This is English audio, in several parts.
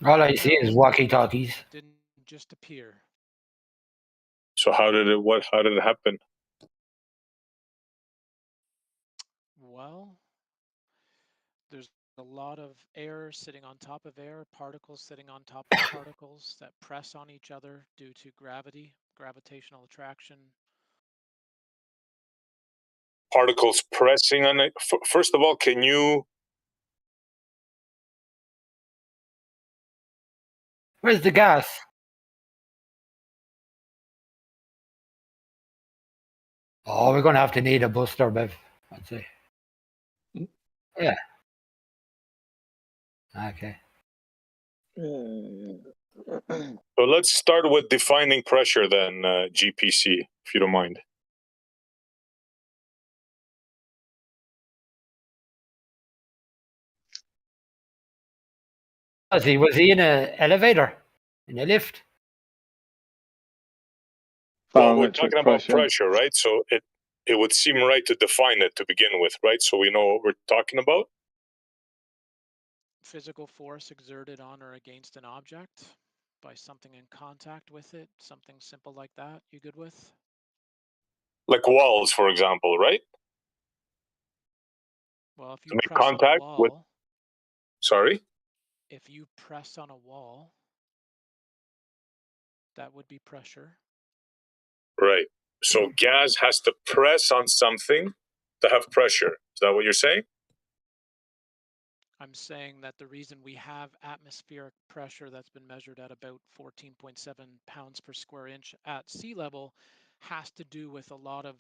All I see is walkie-talkies. It didn't just appear. So how did it happen? Well, there's a lot of air sitting on top of air, particles sitting on top of particles that press on each other due to gravity, gravitational attraction. Particles pressing on it. First of all, can you... Where's the gas? Oh, we're going to have to need a booster, Bev. I'd say. Yeah. Okay. So let's start with defining pressure then, GPC, if you don't mind. Was he in an elevator? In a lift? Well, we're talking about pressure, right? So it would seem right to define it to begin with, right? So we know what we're talking about. Physical force exerted on or against an object by something in contact with it, something simple like that. You good with? Like walls, for example, right? Well, if you To make press on a contact with... wall, Sorry? if you press on a wall, that would be pressure. Right. So gas has to press on something to have pressure. Is that what you're saying? I'm saying that the reason we have atmospheric pressure that's been measured at about 14.7 pounds per square inch at sea level has to do with a lot of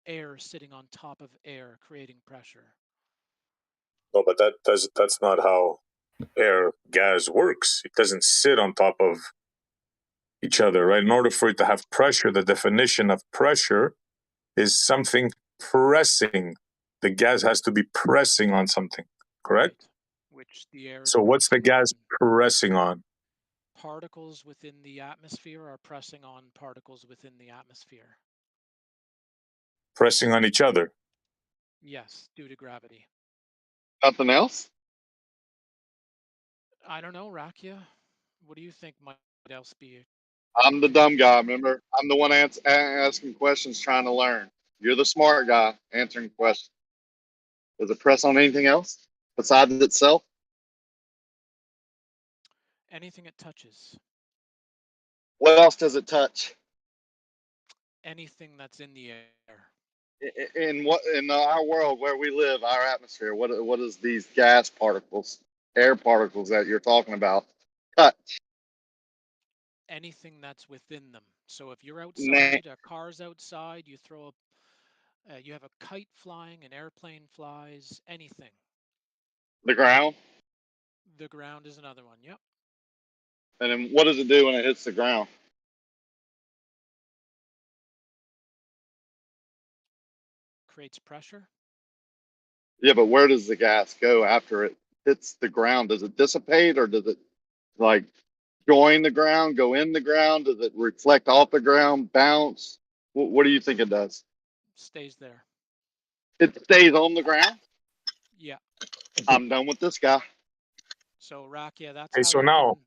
air sitting on top of air creating pressure. No, but that's not how gas works. It doesn't sit on top of each other, right? In order for it to have pressure, the definition of pressure is something pressing. The gas has to be pressing on something, correct? Right. Which the air is So what's the gas pressing on? Particles within the atmosphere are pressing on particles within the atmosphere. Pressing on each other? Yes, due to gravity. Nothing else? I don't know, Rakia. What do you think might else be? I'm the dumb guy, remember? I'm the one asking questions, trying to learn. You're the smart guy answering questions. Does it press on anything else besides itself? Anything it touches. What else does it touch? Anything that's in the air. In our world where we live, our atmosphere, what is these gas particles, air particles that you're talking about touch? Anything that's within them. So if you're outside, a car's outside, you throw a, you have a kite flying, an airplane flies, anything. The ground? The ground is another one. Yep. And then what does it do when it hits the ground? Creates pressure. Yeah, but where does the gas go after it hits the ground? Does it dissipate or does it like join the ground, go in the ground? Does it reflect off the ground, bounce? What do you think it does? Stays there. It stays on the ground? Yeah. I'm done with this guy. So Rakia, that's Okay, how so you now,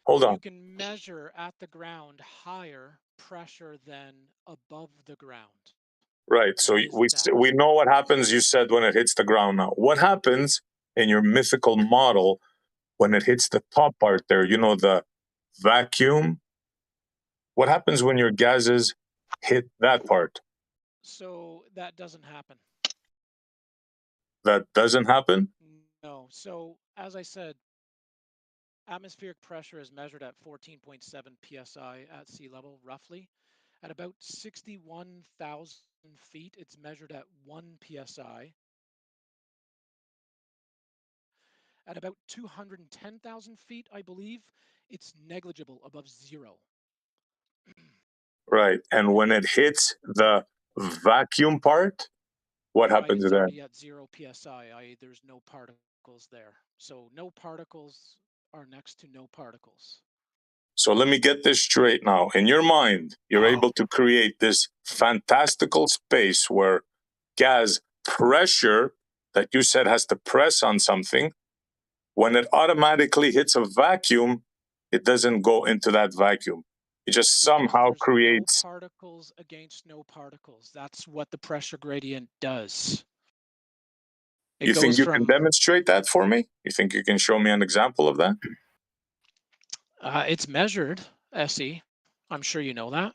hold on. You can measure at the ground higher pressure than above the ground. Right. So we know what happens, you said, when it hits the ground now. What happens in your mythical model when it hits the top part there, you know, the vacuum? What happens when your gases hit that part? So that doesn't happen. That doesn't happen? No. So as I said, atmospheric pressure is measured at 14.7 psi at sea level, roughly. At about 61,000 feet, it's measured at 1 psi. At about 210,000 feet, I believe, it's negligible, above zero. Right. And when it hits the vacuum part, what happens it's then? already at 0 psi, i.e. there's no particles there. So no particles are next to no particles. So let me get this straight now. In your mind, you're able to create this fantastical space where gas pressure that you said has to press on something when it automatically hits a vacuum, it doesn't go into that vacuum. It just somehow There's creates. no particles against no particles. That's what the pressure gradient does. It You think goes you from, can demonstrate that for me? You think you can show me an example of that? it's measured, SE. I'm sure you know that.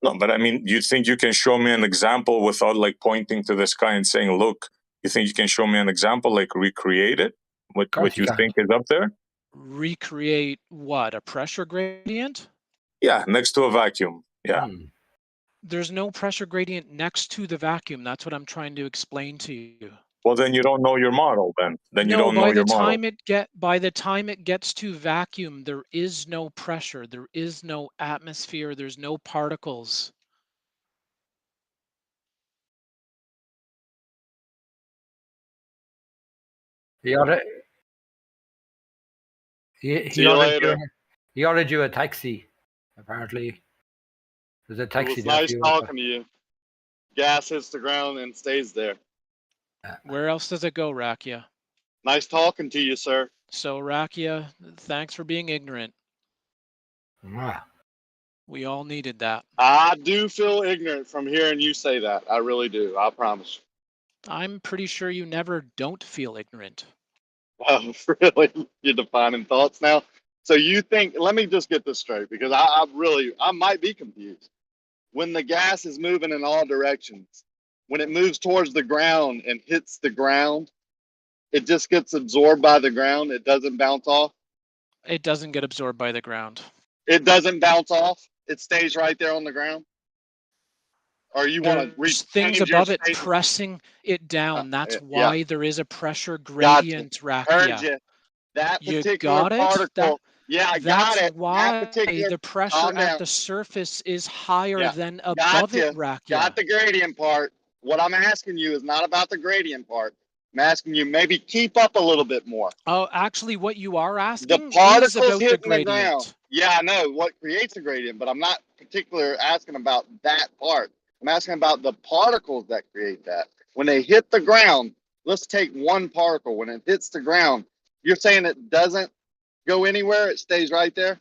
No, but I mean, you think you can show me an example without like pointing to the sky and saying, look, you think you can show me an example, like recreate it? What you can. think is up there? Recreate what? A pressure gradient? Yeah, next to a vacuum. Yeah. There's no pressure gradient next to the vacuum. That's what I'm trying to explain to you. Well, then you don't know your model. Then you No, don't know by the your model. time it gets to vacuum, there is no pressure, there is no atmosphere, there's no particles. He ordered See you later. he ordered you a taxi, apparently. There's a It taxi was there for nice you. talking to you. Gas hits the ground and stays there. Where else does it go, Rakia? Nice talking to you, sir. So Rakia, thanks for being ignorant. Ah. We all needed that. I do feel ignorant from hearing you say that. I really do. I promise. I'm pretty sure you never don't feel ignorant. Oh, really? You're defining thoughts now? So you think, let me just get this straight because I might be confused. When the gas is moving in all directions, when it moves towards the ground and hits the ground, it just gets absorbed by the ground. It doesn't bounce off. It doesn't get absorbed by the ground. It doesn't bounce off. It stays right there on the ground. Or you want to There's things above it pressing it down. That's why there is a pressure gradient, Heard Rakia. you. That You particular got it? particle. Yeah, I got That's it. why That particular, the pressure calm down. at the surface is higher Yeah, than above it, Rakia. Got the gradient part. What I'm asking you is not about the gradient part. I'm asking you maybe keep up a little bit more. Oh, actually, what you are asking The particles is about the hitting gradient. the ground. Yeah, I know what creates a gradient, but I'm not particularly asking about that part. I'm asking about the particles that create that. When they hit the ground, let's take one particle. When it hits the ground, you're saying it doesn't go anywhere? It stays right there?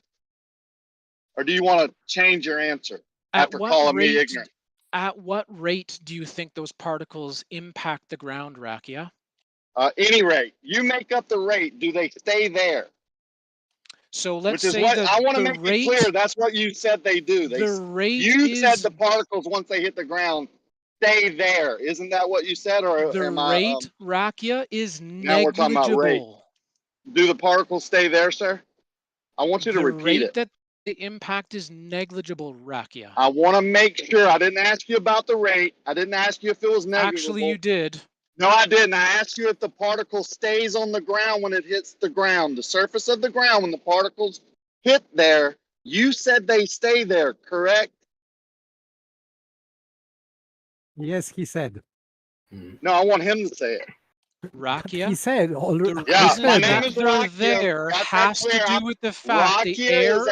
Or do you want to change your answer after calling me ignorant? At what rate do you think those particles impact the ground, Rakia? Any rate, you make up the rate. Do they stay there? So let's Which is say what the, I want to the make rate, it clear. That's what you said they do. You said the particles once they hit the ground stay there. Isn't that what you said? Or the am rate, Rakia, is now we're talking about rate. negligible. Do the particles stay there, sir? I want you to repeat it. That the impact is negligible, Rakia. I want to make sure. I didn't ask you about the rate. I didn't ask you if it was negligible. Actually, you did. No, I didn't. I asked you if the particle stays on the ground when it hits the ground, the surface of the ground, when the particles hit there. You said they stay there, correct? Yes, he said. No, I want him to say it. Rakia? He said already. Yeah, my name is Rakia. There has to do with the fact the air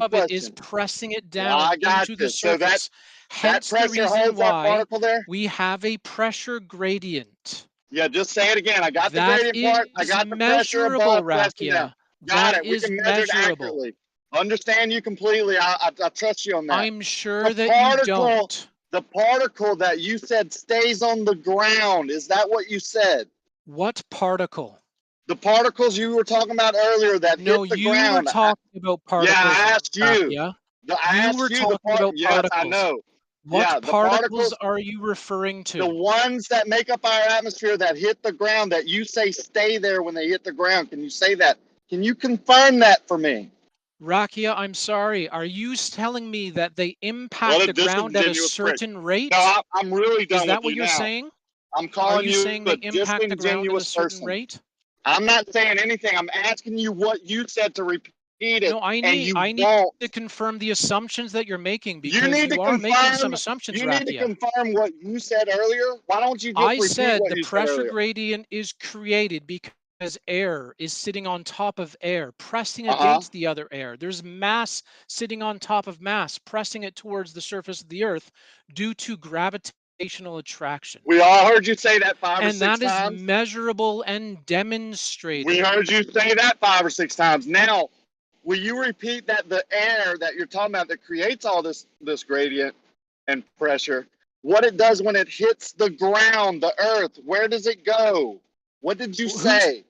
above it is pressing it down into the surface. Hence the reason why we have a pressure gradient. Yeah, just say it again. I got the gradient part. I got the pressure above pressing down. Got it. We can measure it accurately. Understand you completely. I trust you on that. I'm sure that you don't. The particle that you said stays on the ground, is that what you said? What particle? The particles you were talking about earlier that hit the ground. No, you were talking about particles. Yeah, I asked you. Yeah. You were talking about particles. Yes, I know. What particles are you referring to? The ones that make up our atmosphere that hit the ground that you say stay there when they hit the ground. Can you say that? Can you confirm that for me? Rakia, I'm sorry. Are you telling me that they impact the ground at a certain rate? No, I'm really done with you now. Is that what you're saying? I'm calling you saying they impact the ground at a certain rate? I'm not saying anything. I'm asking you what you said to repeat it. No, I need to confirm the assumptions that you're making because you are making some assumptions, Rakia. You need to confirm what you said earlier. Why don't you just repeat what you said earlier? I said the pressure gradient is created because air is sitting on top of air, pressing against the other air. There's mass sitting on top of mass, pressing it towards the surface of the earth due to gravitational attraction. We all heard you say that 5 or 6 And that is times. measurable and demonstrated. We heard you say that 5 or 6 times. Now, will you repeat that the air that you're talking about that creates all this gradient and pressure, what it does when it hits the ground, the earth, where does it go? What did you say?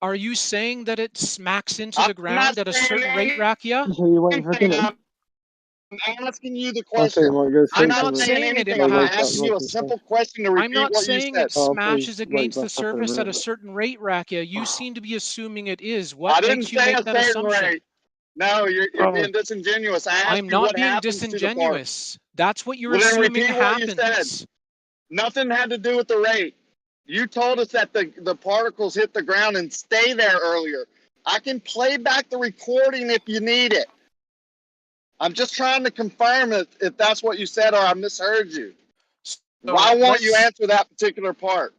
Are you saying that it smacks into I'm the ground at a certain rate, Rakia? So you wait for Philip? I'm asking you the I thought you question. might go I'm straight not to not the saying saying it anything. I'm wake impacts. up asking you a Rob and stuff. simple question to I'm repeat not what you saying said. it Oh, please smashes wake against the back up in a surface at a minute. certain rate, Rakia. You seem to be assuming it is. I What didn't makes you say make a that certain assumption? rate. No, you're Oh, being disingenuous. I asked I'm you not what being happens to the part. disingenuous. That's what you're Well, then assuming repeat what you said. happens. Nothing had to do with the rate. You told us that the particles hit the ground and stay there earlier. I can play back the recording if you need it. I'm just trying to confirm if that's what you said or I misheard you. So Why won't you answer that particular part?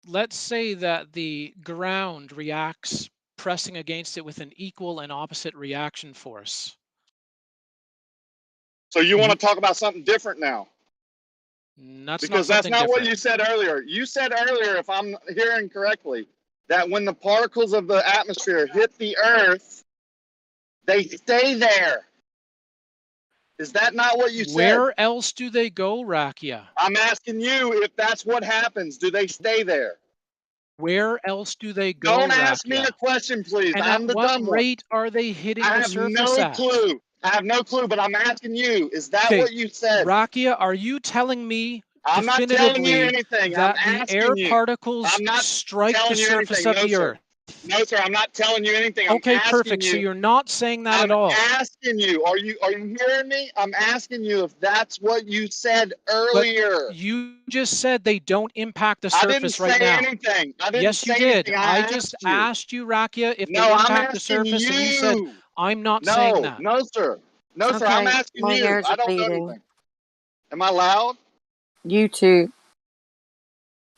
let's say that the ground reacts pressing against it with an equal and opposite reaction force. So you want to talk about something different now? Because that's not what you said earlier. You said earlier, if I'm hearing correctly, that when the particles of the atmosphere hit the earth, they stay there. Is that not what you said? Where else do they go, Rakia? I'm asking you if that's what happens. Do they stay there? Where else do they go, Don't ask me Rakia? a question, please. And I'm at the what dumb one. rate are they hitting I the have surface no at? clue. I have no clue, but I'm asking you, is that Okay, what you said? Rakia, are you telling me I'm not telling you definitively anything. that I'm the air asking you. particles I'm not strike the telling you surface anything. of No, the sir. earth? No, sir, I'm not telling you anything. I'm Okay, asking perfect. you. So you're not saying that at I'm all. asking you. Are you hearing me? I'm asking you if that's what you said But earlier. you just said they don't impact the I didn't surface right say now. anything. I didn't Yes, you say did. anything. I just asked you, Rakia, if No, they I'm impact the asking surface, and you said, you. I'm not saying that. No, sir. No, sir. I'm Okay, asking my you. ears I are don't know bleeding. anything. Am I loud? You two,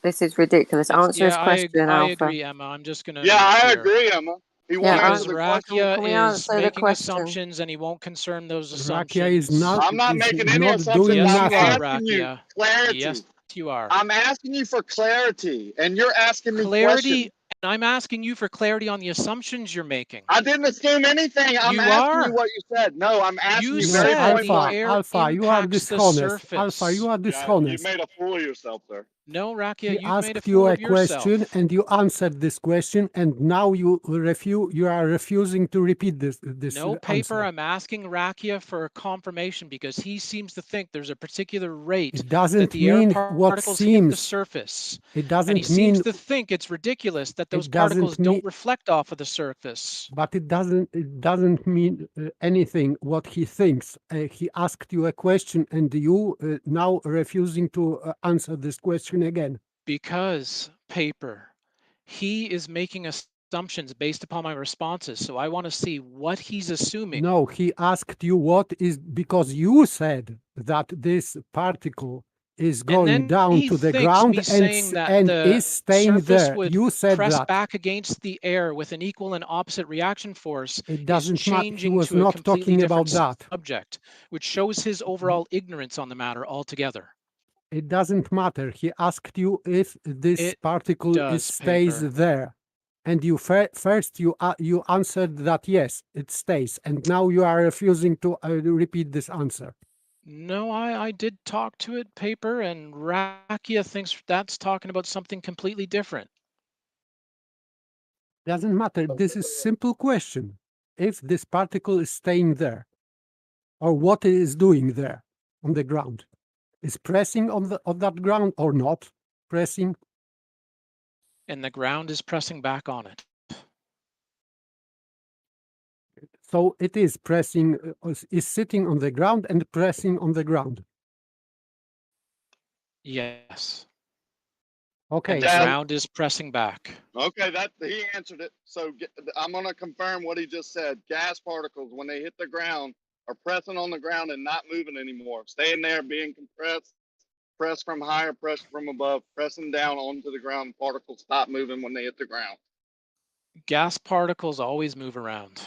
this is ridiculous. Answer his question, I Alpha. agree, Emma. I'm just gonna Yeah, mute I here. agree, Emma. He won't Yeah, Because answer the question. Rakia can we is answer the making question? assumptions and he won't confirm those Rakia assumptions. is not I'm not making any not assumptions. doing Yes, I'm you are, nothing. asking you Rakia. clarity. Yes, you are. I'm asking you for clarity, and you're asking me Clarity, questions. and I'm asking you for clarity on the assumptions you're making. I didn't assume anything. I'm You asking you are. what you said. No, I'm asking You you No, very said point the Alpha, blank. air Alpha, you are impacts the dishonest. Alpha, you surface. are Yeah, you dishonest. made a fool of yourself, sir. No, Rakia, He you've made a asked you fool a of yourself. question and you answered this question, and now you are refusing to repeat this No, Paper, answer. I'm asking Rakia for confirmation because he seems to think there's a particular rate It that doesn't the air mean what particles hit the seems. surface. It And he doesn't seems mean. to think it's ridiculous that those It particles doesn't mean. don't reflect off of the surface. But it doesn't mean anything what he thinks. He asked you a question, and you now refusing to answer this question again. Because, Paper, he is making assumptions based upon my responses. So I want to see what he's assuming. No, he asked you what is, because you said that this particle is And going then down he to the thinks ground me saying that and the is staying surface there. would You said press that. back against the air with an equal and opposite reaction force It is doesn't matter. He changing was to a not completely talking different about that. subject, which shows his overall ignorance on the matter altogether. It doesn't matter. He asked you if this It particle does, stays Paper. there, and you first you answered that yes, it stays, and now you are refusing to repeat this answer. No, I did talk to it, Paper, and Rakia thinks that's talking about something completely different. Doesn't matter. This is simple question. If this particle is staying there, or what it is doing there on the ground, is pressing on that ground or not pressing? And the ground is pressing back on it. So it is pressing, is sitting on the ground and pressing on the ground. Yes. Okay. And the ground is pressing back. Okay, that he answered it. So I'm going to confirm what he just said. Gas particles, when they hit the ground, are pressing on the ground and not moving anymore, staying there, being compressed, pressed from higher, pressure from above, pressing down onto the ground. Particles stop moving when they hit the ground. Gas particles always move around,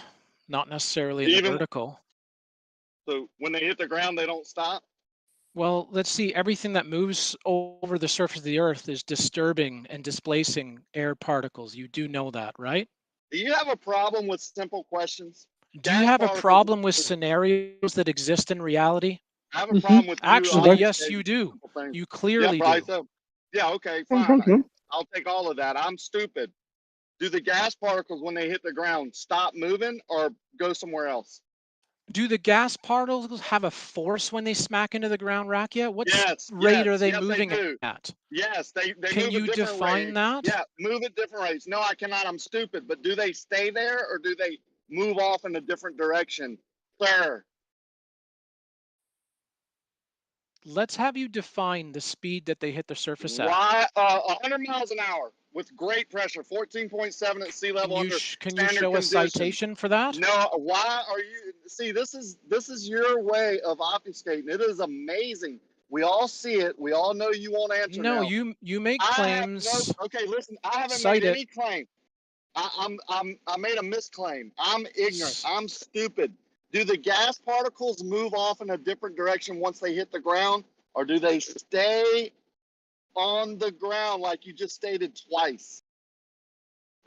not necessarily in the vertical. So when they hit the ground, they don't stop? Well, let's see. Everything that moves over the surface of the Earth is disturbing and displacing air particles. You do know that, right? Do you have a problem with simple questions? Do you Gas have a particles- problem with scenarios that exist in reality? I have a problem with you. Actually, obfuscating yes, you do. simple things. You Yeah, clearly probably do. so. Yeah, okay, fine. I'll take all of that. I'm stupid. Do the gas particles, when they hit the ground, stop moving or go somewhere else? Do the gas particles have a force when they smack into the ground, Rakia? What Yes, rate are they yes, moving they do. at? Yes, they Can move you at different define rates. that? Yeah, move at different rates. No, I cannot. I'm stupid. But do they stay there or do they move off in a different direction? Sir. Let's have you define the speed that they hit the surface at. Why 100 miles an hour with great pressure, 14.7 at sea level under Can you standard show a conditions. citation for that? No, why are you? See, this is your way of obfuscating. It is amazing. We all see it. We all know you won't answer. No, now. you make claims. Okay, listen. I haven't Cite made it. any claim. I made a misclaim. I'm ignorant. I'm stupid. Do the gas particles move off in a different direction once they hit the ground, or do they stay on the ground like you just stated twice?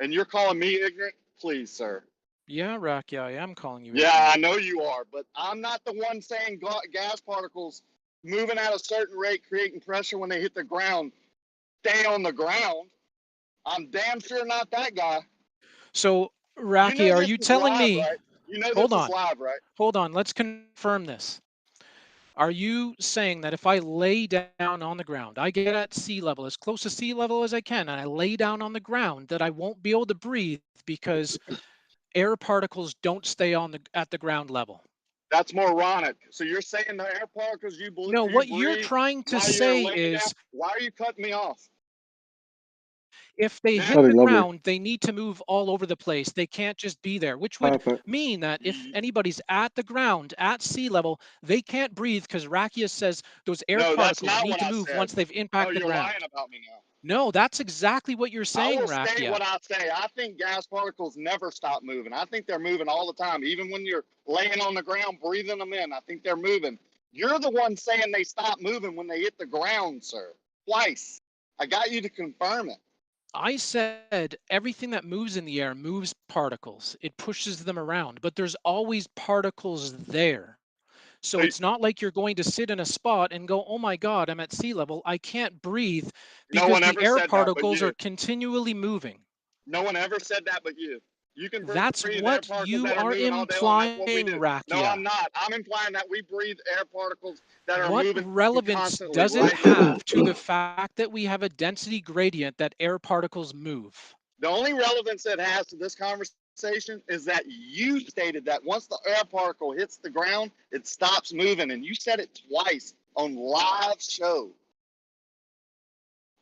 And you're calling me ignorant? Please, sir. Yeah, Rakia, I am calling you. Yeah, I know you are, but I'm not the one saying gas particles moving at a certain rate, creating pressure when they hit the ground, stay on the ground. I'm damn sure not that guy. So, Rakia, are you telling me? Right? You know hold this on. is live, right? Hold on. Let's confirm this. Are you saying that if I lay down on the ground, I get at sea level, as close to sea level as I can, and I lay down on the ground, that I won't be able to breathe because air particles don't stay at the ground level? That's moronic. So you're saying the air particles you believe? No, what you're trying to say is, why are you cutting me off? If they hit the ground, they need to move all over the place. They can't just be there, which would mean that if anybody's at the ground, at sea level, they can't breathe because Rakia says those air particles need to move once they've impacted the ground. Lying about me now. No, that's exactly what you're saying, Rakia. I will state what I say. I think gas particles never stop moving. I think they're moving all the time, even when you're laying on the ground, breathing them in. I think they're moving. You're the one saying they stop moving when they hit the ground, sir. Twice. I got you to confirm it. I said everything that moves in the air moves particles. It pushes them around, but there's always particles there. So it's not like you're going to sit in a spot and go, oh my God, I'm at sea level. I can't breathe, because the air particles are continually moving. No one ever said that but you. You can breathe That's what you are implying, Rakia. No, I'm not. I'm implying that we breathe air particles that are moving. What relevance does it have to the fact that we have a density gradient that air particles move? The only relevance it has to this conversation is that you stated that once the air particle hits the ground, it stops moving, and you said it twice on live show.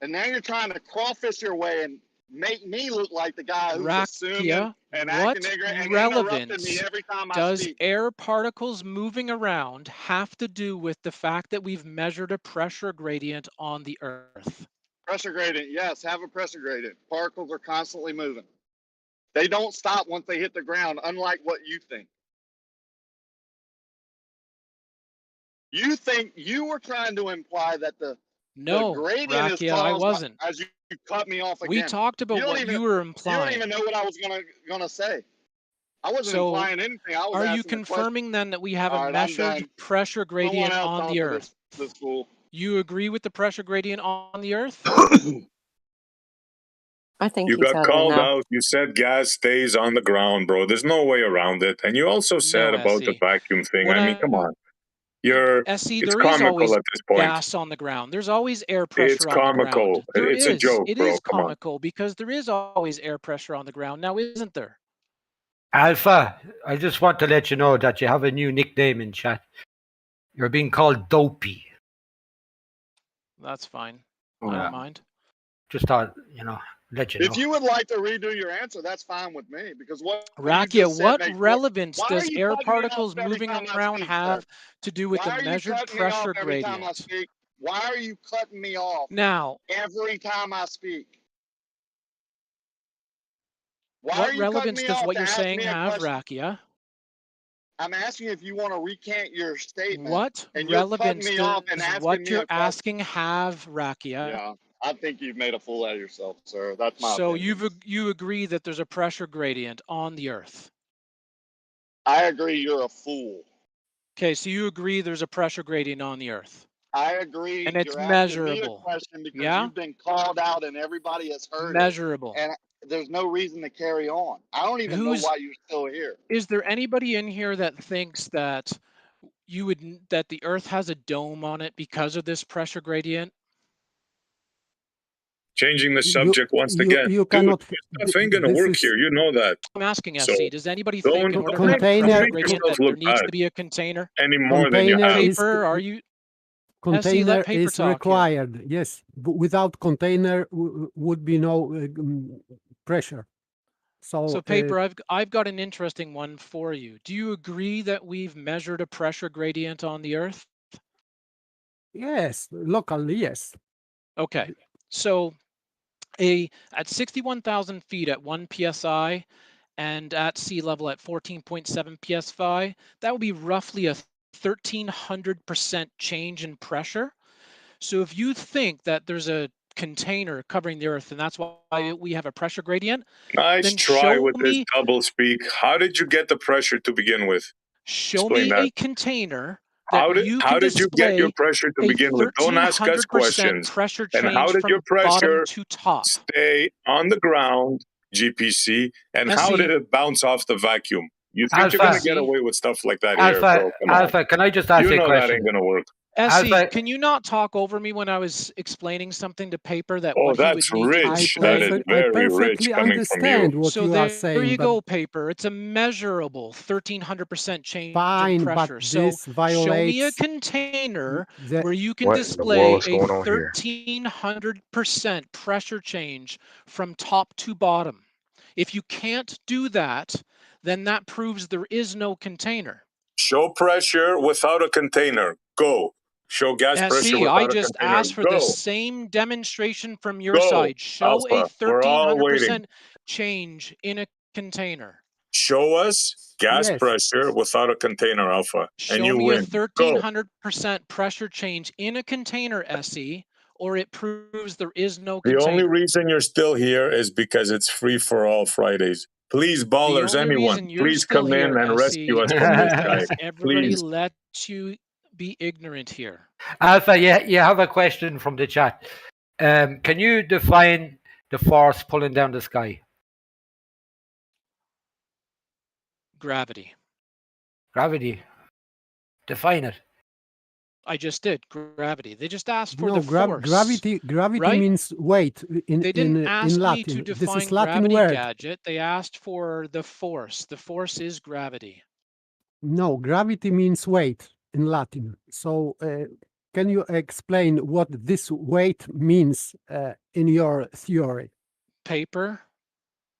And now you're trying to crawfish your way and make me look like the guy who's assuming and acting ignorant and interrupting me every time I speak. Does air particles moving around have to do with the fact that we've measured a pressure gradient on the Earth? Pressure gradient, yes, have a pressure gradient. Particles are constantly moving. They don't stop once they hit the ground, unlike what you think. You think you were trying to imply that the gradient is caused I wasn't. As you cut me off again. We talked about what you were implying. You don't even know what I was gonna say. I wasn't implying anything. I was are asking you confirming then that we have a measured pressure gradient on the Earth? This fool. You agree with the pressure gradient on the Earth? I think you got called out. You said gas stays on the ground, bro. There's no way around it. And you also said about the vacuum thing. I mean, come on. It's comical at this point. Gas on the ground. There's always air pressure on the ground. It's a joke, It bro. is comical because there is always air pressure on the ground. Now, isn't there? Alpha, I just want to let you know that you have a new nickname in chat. You're being called Dopey. That's fine. I don't mind. Just thought, let you know. If you would like to redo your answer, that's fine with me. Because Rakia, what relevance does air particles moving around have to do with the measured pressure gradient? Why are you cutting me off now every time I speak? What relevance does what you're saying have, Rakia? I'm asking if you want to recant your statement. What and you're cutting relevance me off and does asking what me you're a question. asking have, Rakia? Yeah, I think you've made a fool out of yourself, sir. That's my So opinion. you agree that there's a pressure gradient on the Earth? I agree you're a fool. Okay, so you agree there's a pressure gradient on the Earth, I agree and it's you're asking me a measurable. question because Yeah, you've been called out and everybody has heard it. measurable. And there's no reason to carry on. I don't even know why you're still here. Is there anybody in here that thinks that that the Earth has a dome on it because of this pressure gradient? Changing the subject once again. You Dude, cannot. stuff ain't gonna This work is here. You know that. I'm asking So SC, does anybody think don't in order to make, have a container- pressure make gradient yourself that there look needs bad to be a container? any more than you Container have. is- Paper, are you? container let paper is talk here. required. Yes, without container would be no pressure. So paper, I've got an interesting one for you. Do you agree that we've measured a pressure gradient on the Earth? Yes, locally, yes. Okay, so at 61,000 feet at 1 psi and at sea level at 14.7 psi, that would be roughly a 1,300% change in pressure. So if you think that there's a container covering the Earth and that's why we have a pressure gradient, Nice then try with this double speak. How did you get the pressure to begin with? show Explain me that. a container that you How can did you get your display pressure to a begin with? Don't ask us 1,300% questions. pressure And how change did from your bottom pressure to top. stay on the ground, GPC, and how did it bounce off the vacuum? You think you're gonna get away with stuff like that here, bro? Come on. Alpha, can I just ask you a know that question? ain't gonna work. SC, Alpha, can you not talk over me when I was explaining something to paper that Oh, what he would that's need to rich. display? That is I very rich perfectly coming from you. understand what So you are there saying. you but go, paper. It's a measurable 1,300% change fine, in but pressure. So this show me a violates container the where you can What in the display world is a going on here? 1,300% pressure change from top to bottom. If you can't do that, then that proves there is no container. Show pressure without a container. Go. Show gas pressure SC, without I a just container. asked for the Go. same demonstration from your Go. side. Show a Alpha. We're all waiting. 1,300% change in a container. Show us gas Yes. pressure without a container, Alpha, and Show you me a win. Go. 1,300% pressure change in a container, SE, or it proves there is no The only container. reason you're still here is because it's free for all Fridays. Please, The ballers, only anyone, reason you're please still come in here, and SE, rescue us is from this guy. because everybody Please. lets you be ignorant here. Alpha, you have a question from the chat. Can you define the force pulling down the sky? Gravity. Gravity. Define it. I just did. Gravity. They just asked for No, the force. gravity right? means weight They didn't ask in me Latin. to This define is Latin gravity, word. Gadget. They asked for the force. The force is gravity. No, gravity means weight in Latin. So can you explain what this weight means in your theory? Paper,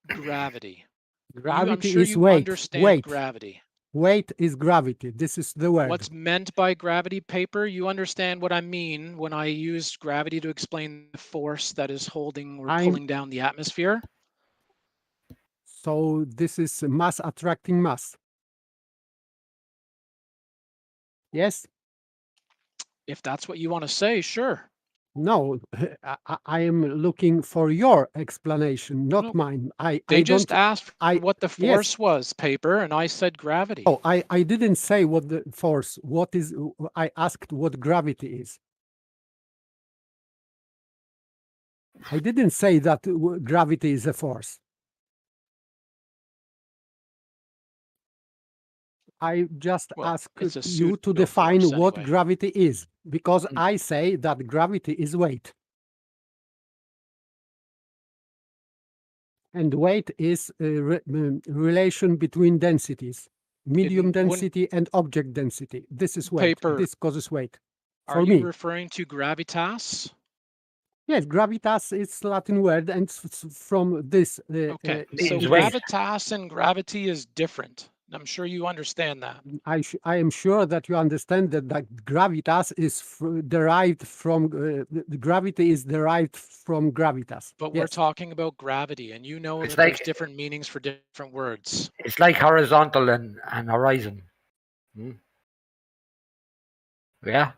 gravity. Gravity I'm sure is you weight. understand Weight. gravity. Weight is gravity. This is the word. What's meant by gravity, paper? You understand what I mean when I use gravity to explain the force that is holding or pulling down the atmosphere? So this is mass attracting mass. Yes? If that's what you want to say, sure. No, I am looking for your explanation, not mine. They just asked what the force was, paper, and I said gravity. Oh, I didn't say what the force, what is, I asked what gravity is. I didn't say that gravity is a force. I just asked you to define what gravity is, because I say that gravity is weight. And weight is a relation between densities, medium density and object density. This is weight. Paper. This causes weight. Are you referring to gravitas? Yes, gravitas is Latin word, and from this. Okay, so gravitas and gravity is different. I'm sure you understand that. I am sure that you understand that gravitas is derived from gravity is derived from gravitas. But we're talking about gravity, and you know that there's different meanings for different words. It's like horizontal and horizon. Yeah.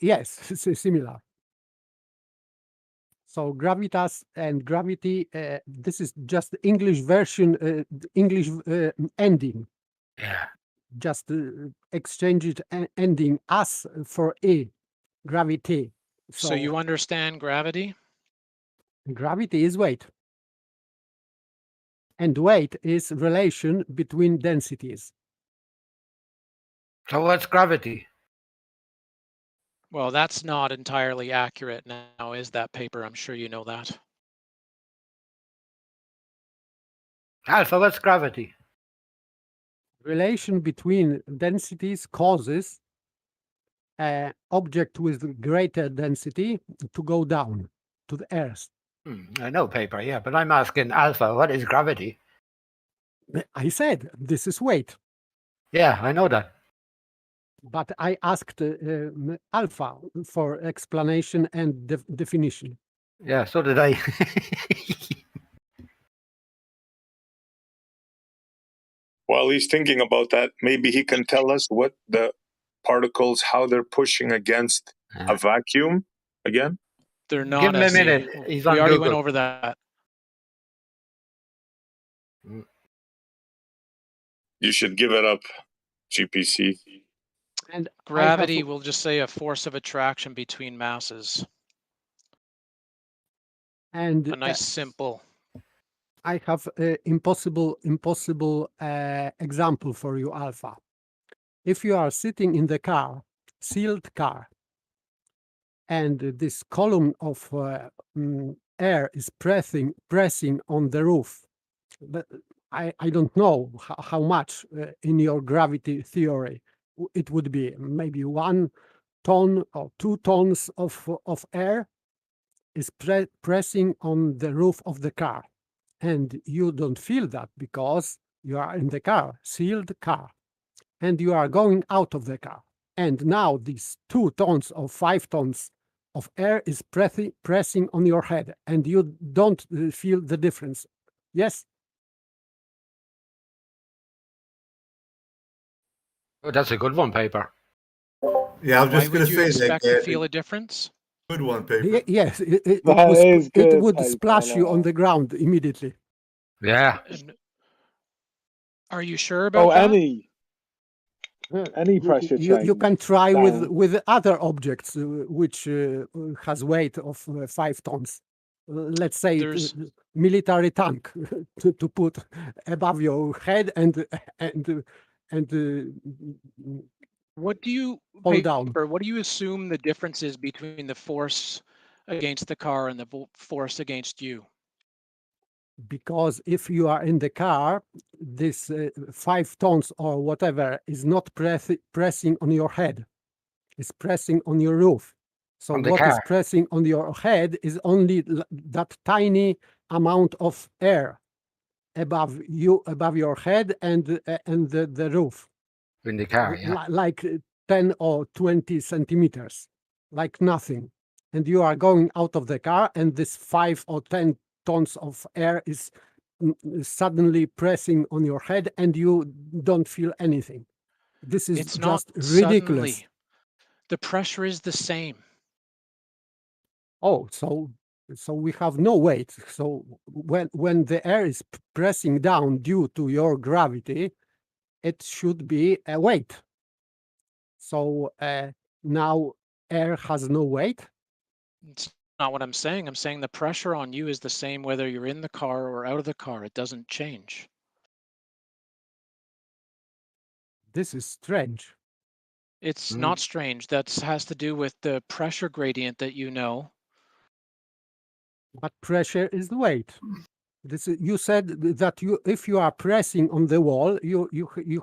Yes, similar. So gravitas and gravity, this is just English version, English ending. Yeah. Just exchange it ending as for e, gravity. So you understand gravity? Gravity is weight. And weight is relation between densities. So what's gravity? Well, that's not entirely accurate now, is that paper? I'm sure you know that. Alpha, what's gravity? Relation between densities causes an object with greater density to go down to the earth. I know paper, yeah, but I'm asking Alpha, what is gravity? I said this is weight. Yeah, I know that. But I asked Alpha for explanation and definition. Yeah, so did I. While he's thinking about that, maybe he can tell us what the particles, how they're pushing against a vacuum again. They're not. Give him a SC. minute. He's we on already Google. went over that. You should give it up, GPC. And gravity, we'll just say a force of attraction between masses. And a nice simple. I have an impossible example for you, Alpha. If you are sitting in the car, sealed car, and this column of air is pressing on the roof, but I don't know how much in your gravity theory it would be. Maybe 1 ton or 2 tons of air is pressing on the roof of the car. And you don't feel that because you are in the car, sealed car, and you are going out of the car. And now these 2 tons or 5 tons of air is pressing on your head, and you don't feel the difference. Yes? Oh, that's a good one, paper. Yeah, I was Why just going would to you say expect that. to feel a difference? Good one, paper. Yes, it good would paper, splash you on Laura. the ground immediately. Yeah. And are you sure about Oh, that? any pressure change. You can try down. with other objects which has weight of 5 tons. Let's say There's military tank to put above your head and what do you hold down. paper, what do you assume the difference is between the force against the car and the force against you? Because if you are in the car, this 5 tons or whatever is not pressing on your head. It's pressing on your roof. So On the what is car. pressing on your head is only that tiny amount of air above your head and the roof. In the car, yeah. Like 10 or 20 centimeters, like nothing. And you are going out of the car, and this 5 or 10 tons of air is suddenly pressing on your head, and you don't feel anything. This is It's just not ridiculous. suddenly. The pressure is the same. Oh, so we have no weight. So when the air is pressing down due to your gravity, it should be a weight. So now air has no weight. It's not what I'm saying. I'm saying the pressure on you is the same whether you're in the car or out of the car. It doesn't change. This is strange. It's not strange. That has to do with the pressure gradient that you know. But pressure is the weight. This is, you said that if you are pressing on the wall, you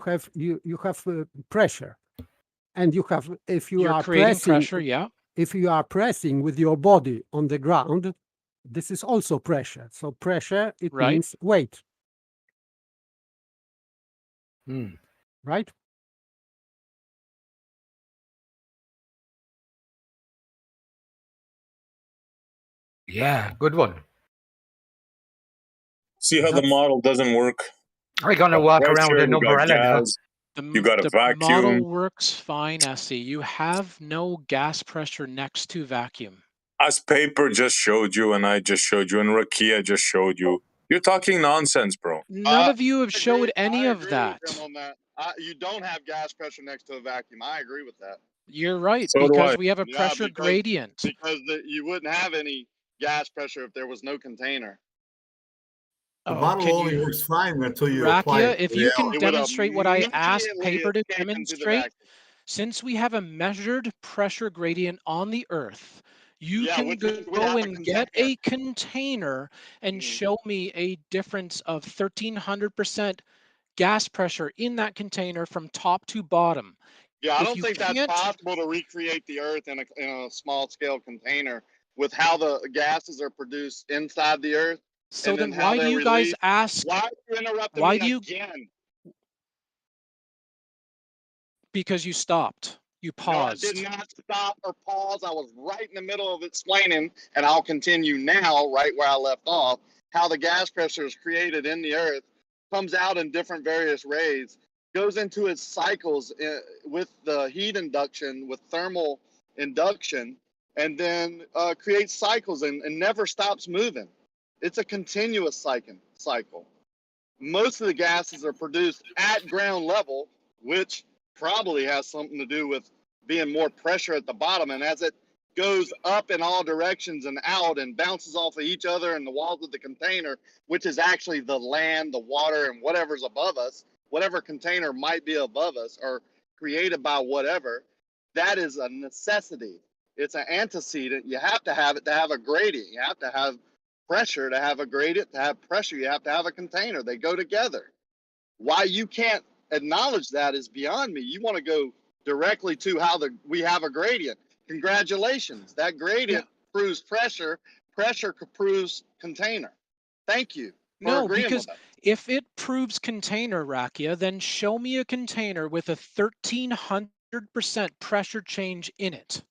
have pressure, and you have if you You're are creating pressing pressure, yeah. if you are pressing with your body on the ground, this is also pressure. So pressure, it Right. means weight, Mm. right? Yeah, good one. See how the model doesn't work? I'm going to walk around with Pressure, an we got umbrella now. gas. You got a The vacuum. model works fine, Essie. You have no gas pressure next to vacuum. As Paper just showed you, and I just showed you, and Rakia just showed you. You're talking nonsense, bro. None of you have showed any I of agree that. with him on that. You don't have gas pressure next to a vacuum. I agree with that. You're right, So do because I. we have a Yeah, pressure because- gradient. Because you wouldn't have any gas pressure if there was no container. The Oh, model can only you, works fine until you apply Rakia, it to if you can reality. It would demonstrate what I asked immediately Paper to escape into the demonstrate, vacuum. since we have a measured pressure gradient on the Earth, you Yeah, can which means we'd go have a and get container. a container and Mhm. show me a difference of 1,300% gas pressure in that container from top to bottom. Yeah, I If don't you think that's can't- possible to recreate the Earth in a small scale container with how the gases are produced inside the Earth. So and then how why do they're you guys released. ask? Why are you interrupting Why me do you? again? Because you stopped. You paused. No, I did not stop or pause. I was right in the middle of explaining, and I'll continue now, right where I left off, how the gas pressure is created in the Earth, comes out in different various rays, goes into its cycles with the heat induction, with thermal induction, and then creates cycles and never stops moving. It's a continuous cycle. Most of the gases are produced at ground level, which probably has something to do with being more pressure at the bottom. And as it goes up in all directions and out and bounces off of each other and the walls of the container, which is actually the land, the water, and whatever's above us, whatever container might be above us or created by whatever, that is a necessity. It's an antecedent. You have to have it to have a gradient. You have to have pressure to have a gradient. To have pressure, you have to have a container. They go together. Why you can't acknowledge that is beyond me. You want to go directly to how we have a gradient. Congratulations. That gradient proves pressure. Pressure proves container. Thank you for No, agreeing because with us. if it proves container, Rakia, then show me a container with a 1,300% pressure change in it.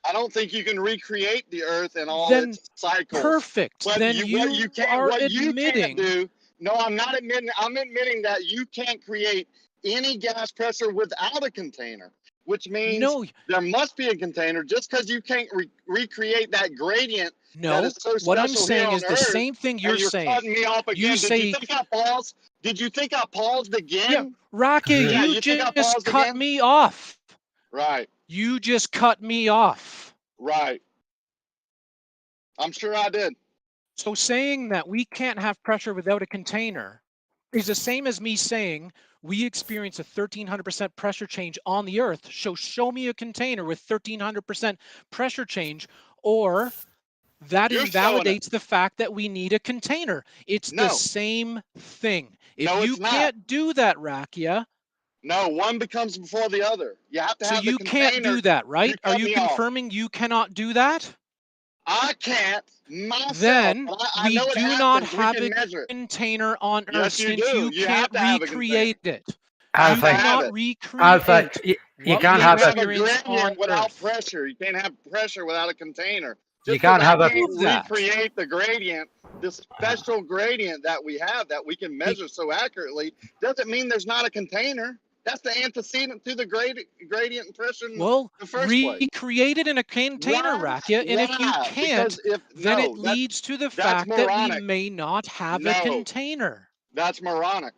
I don't think you can recreate the Earth and all Then its cycles. perfect. But Then what you are admitting. can't do. No, I'm not admitting. I'm admitting that you can't create any gas pressure without a container, which means No, there must be a container. Just because you can't recreate that gradient that no. is so What I'm special saying here is on the Earth, same thing and you're saying. cutting me off again. You Did say, you think I paused? Did you think I paused again? yeah, Rakia, Yeah, you you think I just paused cut again? me off. Right, You just cut me off. right. I'm sure I did. So saying that we can't have pressure without a container is the same as me saying we experience a 1,300% pressure change on the Earth. So show me a container with 1,300% pressure change, or that You're invalidates the fact that we need a container. It's No. the same thing. If No, you it's not. can't do that, Rakia, No, one becomes before the other. You have to so have you the container. can't do that, right? Are cut you me off. confirming you cannot do that? I can't myself. Then but I we know it do not happens. have We a can measure it. container on Earth Yes, you since do. you You can't have to have a recreate it. You Alpha, have cannot it. recreate Alpha, you what can't we have have a experience on gradient without Earth. pressure. You can't have pressure without a container. You Just can't because have I a- can't Prove that. recreate the gradient, this special gradient that we have that we can measure so accurately, doesn't mean there's not a container. That's the antecedent to the gradient and pressure in Well, the first place. recreate it in a container, Why? Rakia, and if you Why? can't, Because then it that's leads to the fact that we moronic. may not have a No. container. That's moronic.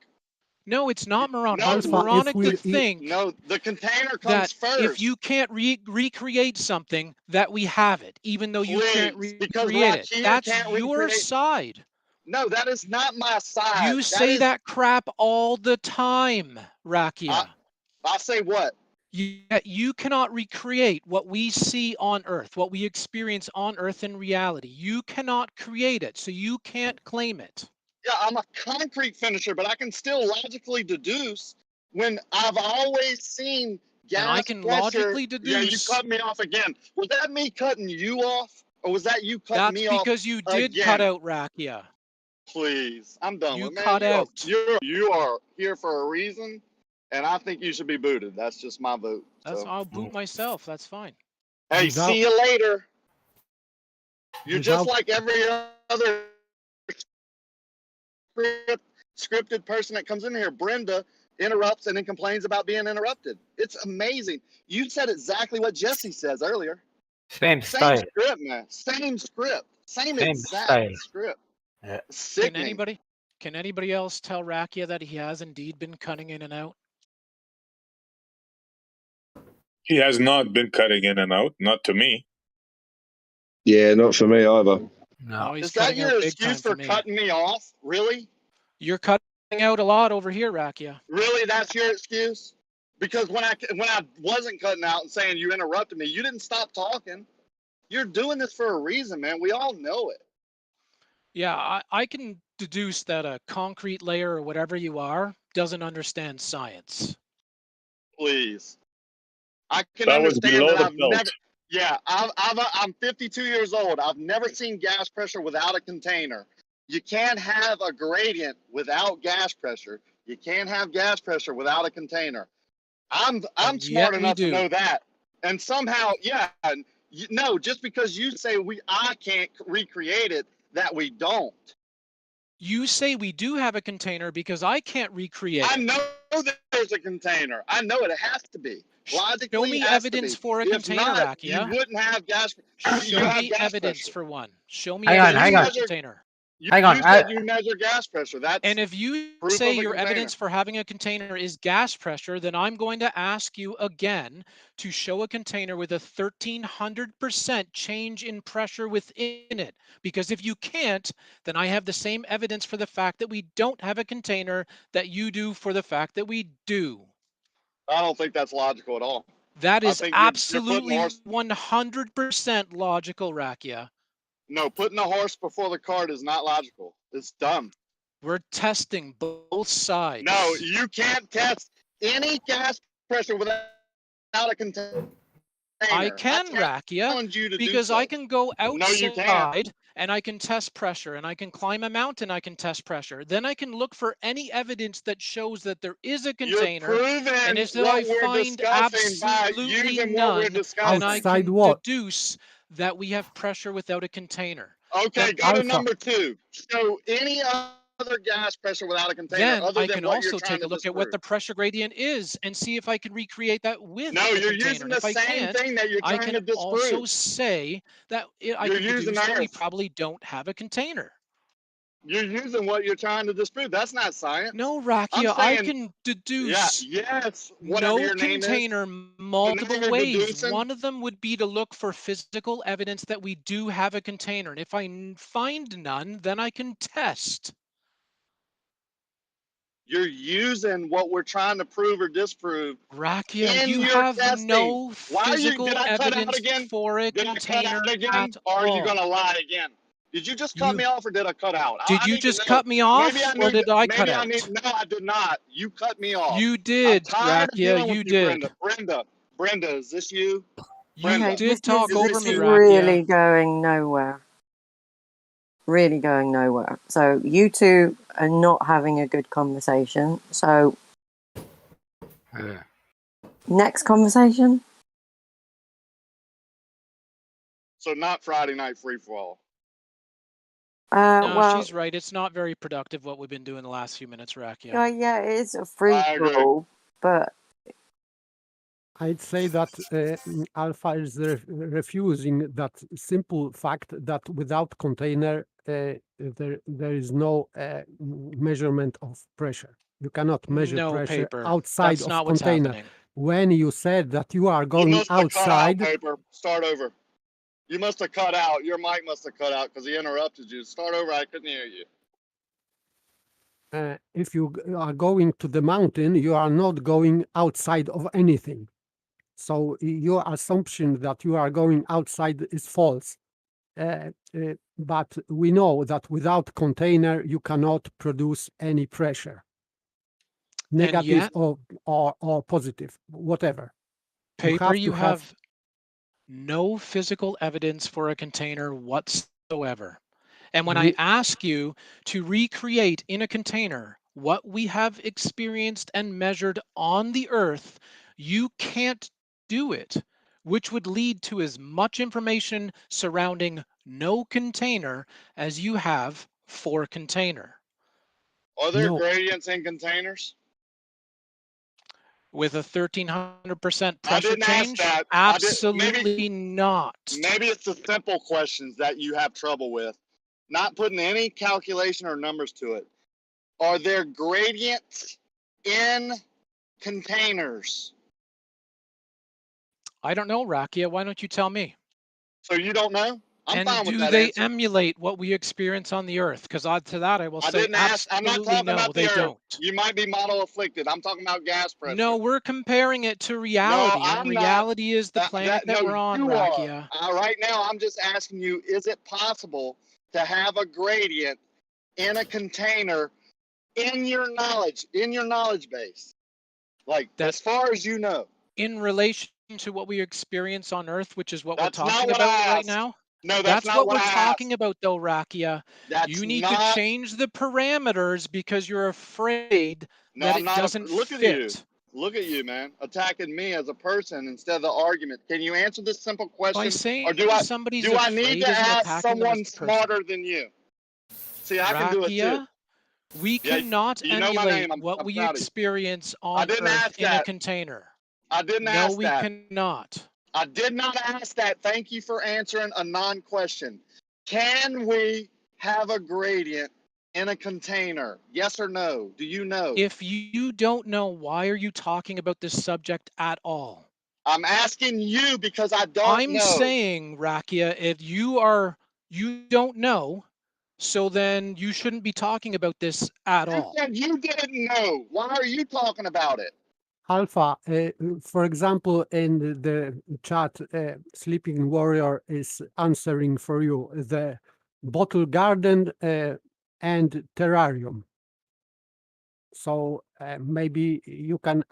No, it's not moronic. No. It's Alpha, if moronic we to think No, the container that comes first. if you can't recreate something, that we have it, even though you can't Please, because recreate it. Rakia That's can't your recreate- side. No, that is not my side. You say that crap all the time, Rakia. I say what? You cannot recreate what we see on Earth, what we experience on Earth in reality. You cannot create it, so you can't claim it. Yeah, I'm a concrete finisher, but I can still logically deduce when I've always seen gas And I can pressure. logically Yeah, you deduce. cut me off again. Was that me cutting you off, or was that you cutting That's me off? because you did again? cut out Rakia. Please, I'm done You with it, man. cut out. You are here for a reason, and I think you should be booted. That's just my vote. That's So. I'll boot myself. That's fine. Hey, Without- see you later. You're just Without- like every other scripted person that comes in here. Brenda interrupts and then complains about being interrupted. It's amazing. You said exactly what Jesse says earlier. Same Same style. script, man. Same script. Same Same exact style. script. Yeah. Sickening. Can anybody else tell Rakia that he has indeed been cutting in and out? He has not been cutting in and out, not to me. Yeah, not for me either. No. Oh, he's Is that cutting your out big time excuse for for me. cutting me off? Really? You're cutting out a lot over here, Rakia. Really, that's your excuse? Because when I wasn't cutting out and saying you interrupted me, you didn't stop talking. You're doing this for a reason, man. We all know it. Yeah, I can deduce that a concrete layer or whatever you are doesn't understand science. Please. I can That was understand below that the I've belt. never. Yeah, I'm 52 years old. I've never seen gas pressure without a container. You can't have a gradient without gas pressure. You can't have gas pressure without a container. I'm And smart yet we enough to do. know that. And somehow, yeah, no, just because you say I can't recreate it, that we don't. You say we do have a container because I can't recreate I it. know that there's a container. I know it. It has to be. Logically, Show me it has evidence to be. for a If container, not, you Rakia. wouldn't have gas. Show You have me gas evidence pressure. for one. Show me Hang on, evidence hang for on. a container. You Hang on. said you measure gas pressure. That's And if you proof say of a your container. evidence for having a container is gas pressure, then I'm going to ask you again to show a container with a 1300% change in pressure within it. Because if you can't, then I have the same evidence for the fact that we don't have a container that you do for the fact that we do. I don't think that's logical at all. That I is think you're absolutely putting 100% logical, Rakia. No, putting a horse before the cart is not logical. It's dumb. We're testing both sides. No, you can't test any gas pressure without a container. I can, Rakia, challenge you to do because so. I can go No, you can't. outside and I can test pressure, and I can climb a mountain, I can test pressure. Then I can look for any evidence that shows that there is a container. You're proving And if I what we're find discussing by absolutely using what we're none, discussing. then I Outside can what? deduce that we have pressure without a container. Okay, Then go to Alpha. number 2. Show any other gas pressure without a container Then other I than can what you're also trying take to a look at disprove. what the pressure gradient is and see if I can recreate that with No, the you're container. using And the if I same can't, thing that you're I trying can to also disprove. say that I You're can using deduce that we Earth. probably don't have a container. You're using what you're trying to disprove. That's not science. No, I'm Rakia, I saying, can deduce yes, whatever no your name is. container multiple you're ways. deducing- One of them would be to look for physical evidence that we do have a container. And if I find none, then I can test. You're using what we're trying to prove or disprove. Rakia, in you your have testing. no Why physical did I cut out evidence again? for a Did I cut container out again? at Or are you all. going to lie again? Did you just cut You- me off or did I cut out? Did I you need to just know. cut me off, Maybe I or need, did I maybe cut I out? need, no, I did not. You cut me off. You I'm did, tired of dealing Rakia. with You did. Brenda, is this you? You Brenda. Okay, did this talk is over me, really Rakia. going nowhere. Really going nowhere. So you two are not having a good conversation. So next conversation. So not Friday night free for all. No, Well, she's right. It's not very productive what we've been doing the last few minutes, Rakia. yeah, it is a free I agree. for all, but I'd say that Alpha is refusing that simple fact that without container there is no measurement of pressure. You cannot measure No, pressure paper. outside That's of not what's container. happening. When you said that you are You going must have cut out, outside, paper. Start over. You must have cut out. Your mic must have cut out because he interrupted you. Start over. I couldn't hear you. if you are going to the mountain, you are not going outside of anything. So your assumption that you are going outside is false. But we know that without container, you cannot produce any pressure, negative yet, or positive, whatever. Paper, you to have no physical evidence for a container whatsoever. And when I ask you to recreate in a container what we have experienced and measured on the Earth, you can't do it, which would lead to as much information surrounding no container as you have for container. Are there No. gradients in containers? With a 1300% I pressure didn't ask change? that. Absolutely not. Maybe it's the simple questions that you have trouble with, not putting any calculation or numbers to it. Are there gradients in containers? I don't know, Rakia. Why don't you tell me? So you don't know? I'm And fine with do that they answer. emulate what we experience on the earth? Because to that I will I say didn't ask. I'm not absolutely talking no, about the they earth. don't. You might be model afflicted. I'm talking about gas pressure. No, we're comparing it to reality, I'm and not. reality is the planet that no, we're on, you Rakia. are. Right now, I'm just asking you: is it possible to have a gradient in a container in your knowledge base, like as far as you know? In relation to what we experience on Earth, which is what That's we're not talking what I about right asked. now. No, That's not what what we're I talking asked. about, though, Rakia. That's You need not. to change the parameters because you're afraid No, that I'm it not. doesn't Look fit. at you. Look at you, man, attacking me as a person instead of the argument. Can you answer this simple question? By saying Or do I somebody's do I need afraid to isn't ask attacking them as someone a person. smarter than you? See, I can do it too. Rakia, we Yeah, cannot you know my emulate name. what I'm we proud of you. experience I on didn't Earth ask in a that. container. I didn't No, ask we that. cannot. I did not ask that. Thank you for answering a non-question. Can we have a gradient in a container? Yes or no? Do you know? If you don't know, why are you talking about this subject at all? I'm asking you because I don't know. I'm saying, Rakia, if you don't know, so then you shouldn't be talking about this at all. You didn't know. Why are you talking about it? Alpha, for example, in the chat, Sleeping Warrior is answering for you the bottle garden and terrarium. So maybe you can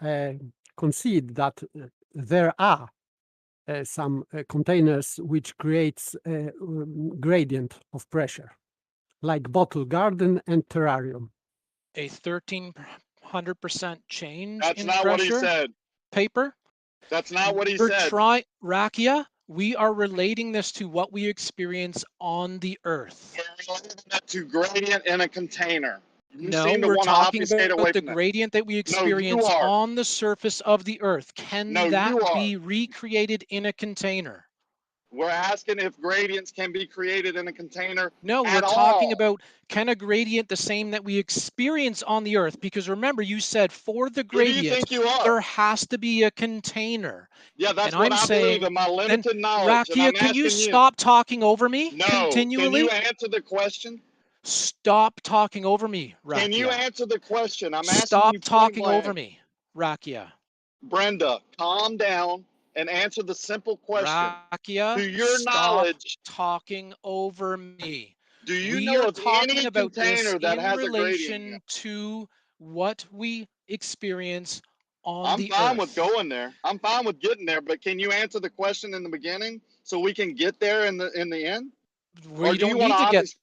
concede that there are some containers which creates a gradient of pressure, like bottle garden and terrarium. A 1300% change That's in not pressure? what he said. Paper? That's not what he We're said. Rakia, we are relating this to what we experience on the Earth. We're relating that to gradient in a container. You No, seem to we're want to talking obfuscate away about the from that. gradient that we No, you experience are. on the surface of the Earth. Can No, that you are. be recreated in a container? We're asking if gradients can be created in a container. No, we're talking about, can a gradient the same that we experience on the Earth? Because remember, you said for the Who do you gradient, think you are? there has to be a container. Yeah, that's and what I'm I saying, believe in my limited knowledge. And Rakia, I'm can you asking stop talking over me No. continually? Can you answer the question? Stop talking over me, Rakia. Can you answer the question? I'm asking Stop you point talking blank. over me, Rakia. Brenda, calm down and answer the simple question. Rakia, To your stop knowledge, talking over me. do you We know are of talking any about this container that in has a gradient? relation to what we experience on I'm the fine Earth. with going there. I'm fine with getting there, but can you answer the question in the beginning so we can get there in the end? We don't need to get.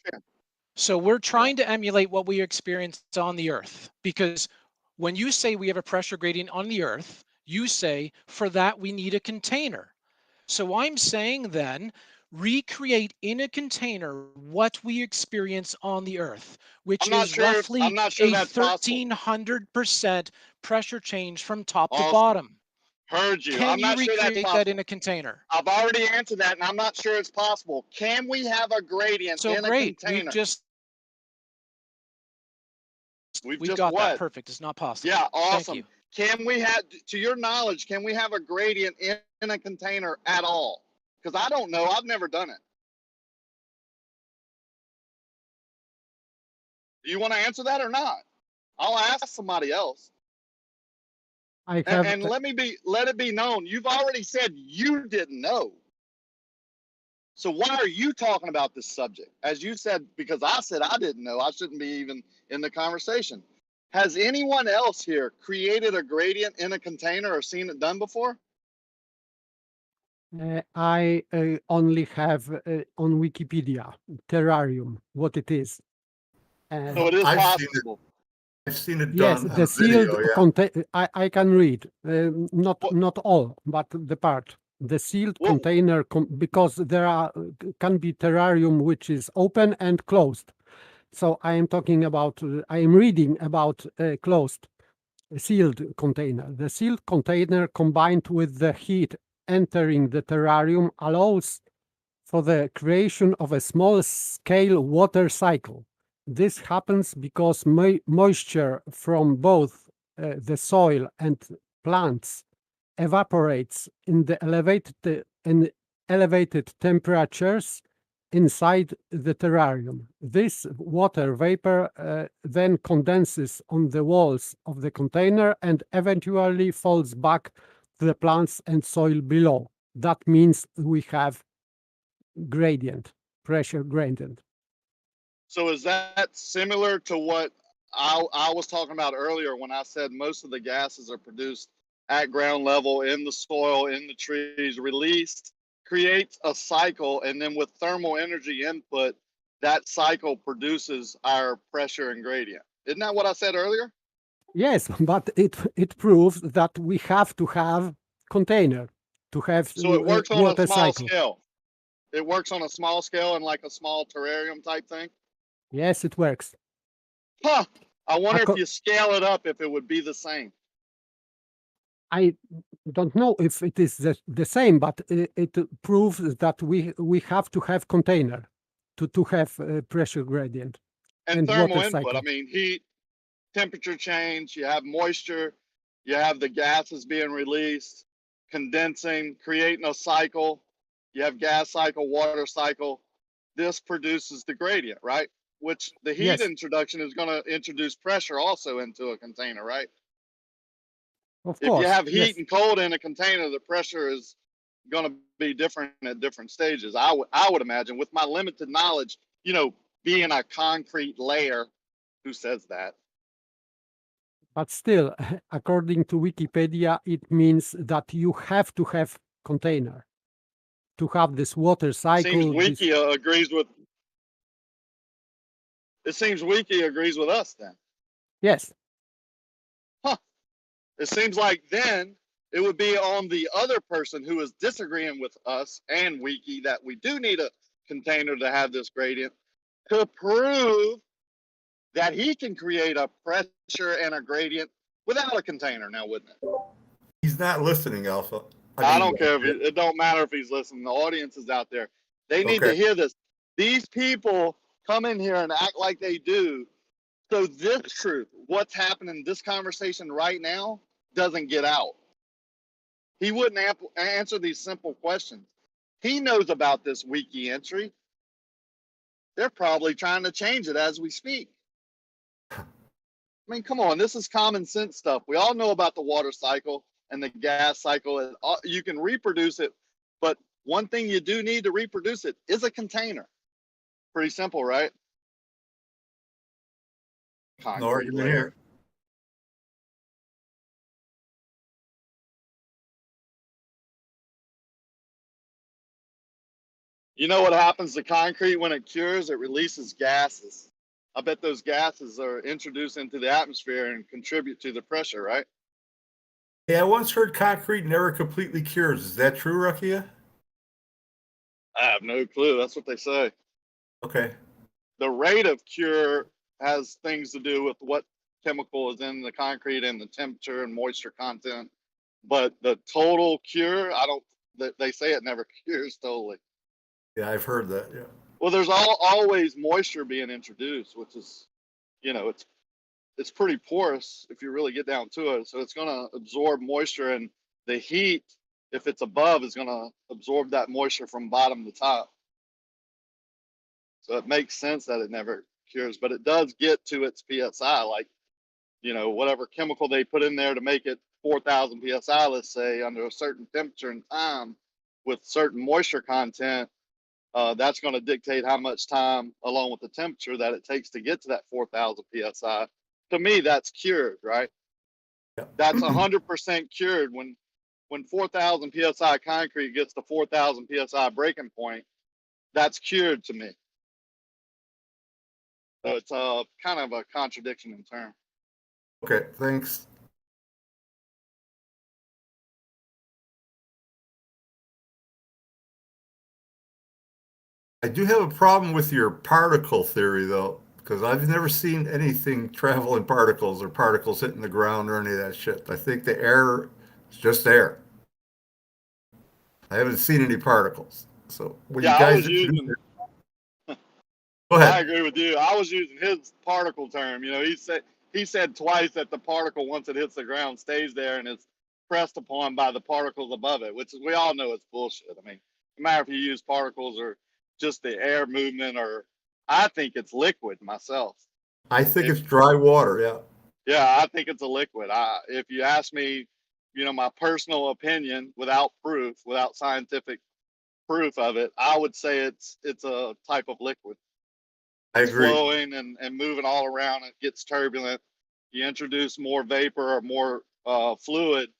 So we're trying Yeah. to emulate what we experience on the Earth, because when you say we have a pressure gradient on the Earth, you say for that we need a container. So I'm saying then, recreate in a container what we experience on the Earth, which is roughly I'm not sure a that's possible. 1300% pressure change from top to Awesome. bottom. Heard you. Can I'm you not sure that's recreate possible. that in a container? I've already answered that, and I'm not sure it's possible. Can we have a gradient So in a great. container? We've just got what? that. Perfect. It's not possible. Yeah, awesome. Thank you. Can we have, to your knowledge, can we have a gradient in a container at all? Because I don't know. I've never done it. Do you want to answer that or not? I'll ask somebody else. And let it be known, you've already said you didn't know. So why are you talking about this subject? As you said, because I said I didn't know, I shouldn't be even in the conversation. Has anyone else here created a gradient in a container or seen it done before? I only have on Wikipedia terrarium, what it is. So it is possible. I've seen it Yes, done the on sealed video, yeah. container. I can read, not all, but the part. The sealed container, because there can be terrarium which is open and closed. So I am talking about. I am reading about closed. sealed container. The sealed container combined with the heat entering the terrarium allows for the creation of a small-scale water cycle. This happens because moisture from both the soil and plants evaporates in the elevated temperatures inside the terrarium. This water vapor then condenses on the walls of the container and eventually falls back to the plants and soil below. That means we have gradient, pressure gradient. So is that similar to what I was talking about earlier when I said most of the gases are produced at ground level in the soil, in the trees, released, creates a cycle, and then with thermal energy input, that cycle produces our pressure and gradient. Isn't that what I said earlier? Yes, but it proves that we have to have container to have So it works on a water small cycle. scale. It works on a small scale and like a small terrarium type thing. Yes, it works. Huh. I wonder Acco- if you scale it up, if it would be the same. I don't know if it is the same, but it proves that we have to have container to have pressure gradient And and thermal water input, cycle. I mean, heat, temperature change, you have moisture, you have the gases being released, condensing, creating a cycle, you have gas cycle, water cycle. This produces the gradient, right? Which the heat Yes, introduction is going to introduce pressure also into a container, right? of If you course. have heat Yes, and cold in a container, the pressure is going to be different at different stages. I would imagine, with my limited knowledge, being a concrete layer, who says that? but still, according to Wikipedia, it means that you have to have container to have this water Seems cycle. Wiki agrees with. It seems Wiki agrees with us then. Yes, Huh. It seems like then it would be on the other person who is disagreeing with us and Wiki that we do need a container to have this gradient to prove that he can create a pressure and a gradient without a container now, wouldn't it? He's not listening, Alpha. I don't care if it don't matter if he's listening. The audience is out there. They need Okay. to hear this. These people come in here and act like they do. So this truth, what's happening, this conversation right now, doesn't get out. He wouldn't answer these simple questions. He knows about this wiki entry. They're probably trying to change it as we speak. I mean, come on, this is common sense stuff. We all know about the water cycle and the gas cycle. You can reproduce it, but one thing you do need to reproduce it is a container. Pretty simple, right? No Concrete argument layer. here. You know what happens to concrete when it cures? It releases gases. I bet those gases are introduced into the atmosphere and contribute to the pressure, right? Hey, I once heard concrete never completely cures. Is that true, Rakia? I have no clue. That's what they say. Okay. The rate of cure has things to do with what chemical is in the concrete and the temperature and moisture content. But the total cure, they say it never cures totally. Yeah, I've heard that. Yeah. Well, there's always moisture being introduced, which is, it's pretty porous if you really get down to it. So it's going to absorb moisture, and the heat, if it's above, is going to absorb that moisture from bottom to top. So it makes sense that it never cures, but it does get to its PSI, like, whatever chemical they put in there to make it 4,000 PSI, let's say, under a certain temperature and time with certain moisture content. That's going to dictate how much time, along with the temperature, that it takes to get to that 4,000 PSI. To me, that's cured, right? Yeah. That's 100% cured. When 4,000 PSI concrete gets to 4,000 PSI breaking point, that's cured to me. So it's kind of a contradiction in term. Okay, thanks. I do have a problem with your particle theory, though. because I've never seen anything travel in particles or particles hitting the ground or any of that shit. I think the air is just air. I haven't seen any particles. So when you Yeah, I guys was introduce using. it, go I ahead. agree with you. I was using his particle term. You know, he said twice that the particle, once it hits the ground, stays there and is pressed upon by the particles above it, which we all know it's bullshit. I mean, no matter if you use particles or just the air movement, or I think it's liquid myself. I think If it's dry water. Yeah. Yeah, I think it's a liquid. If you ask me, you know, my personal opinion, without proof, without scientific proof of it, I would say it's a type of liquid. I It's agree. flowing and moving all around. It gets turbulent. You introduce more vapor or more fluid,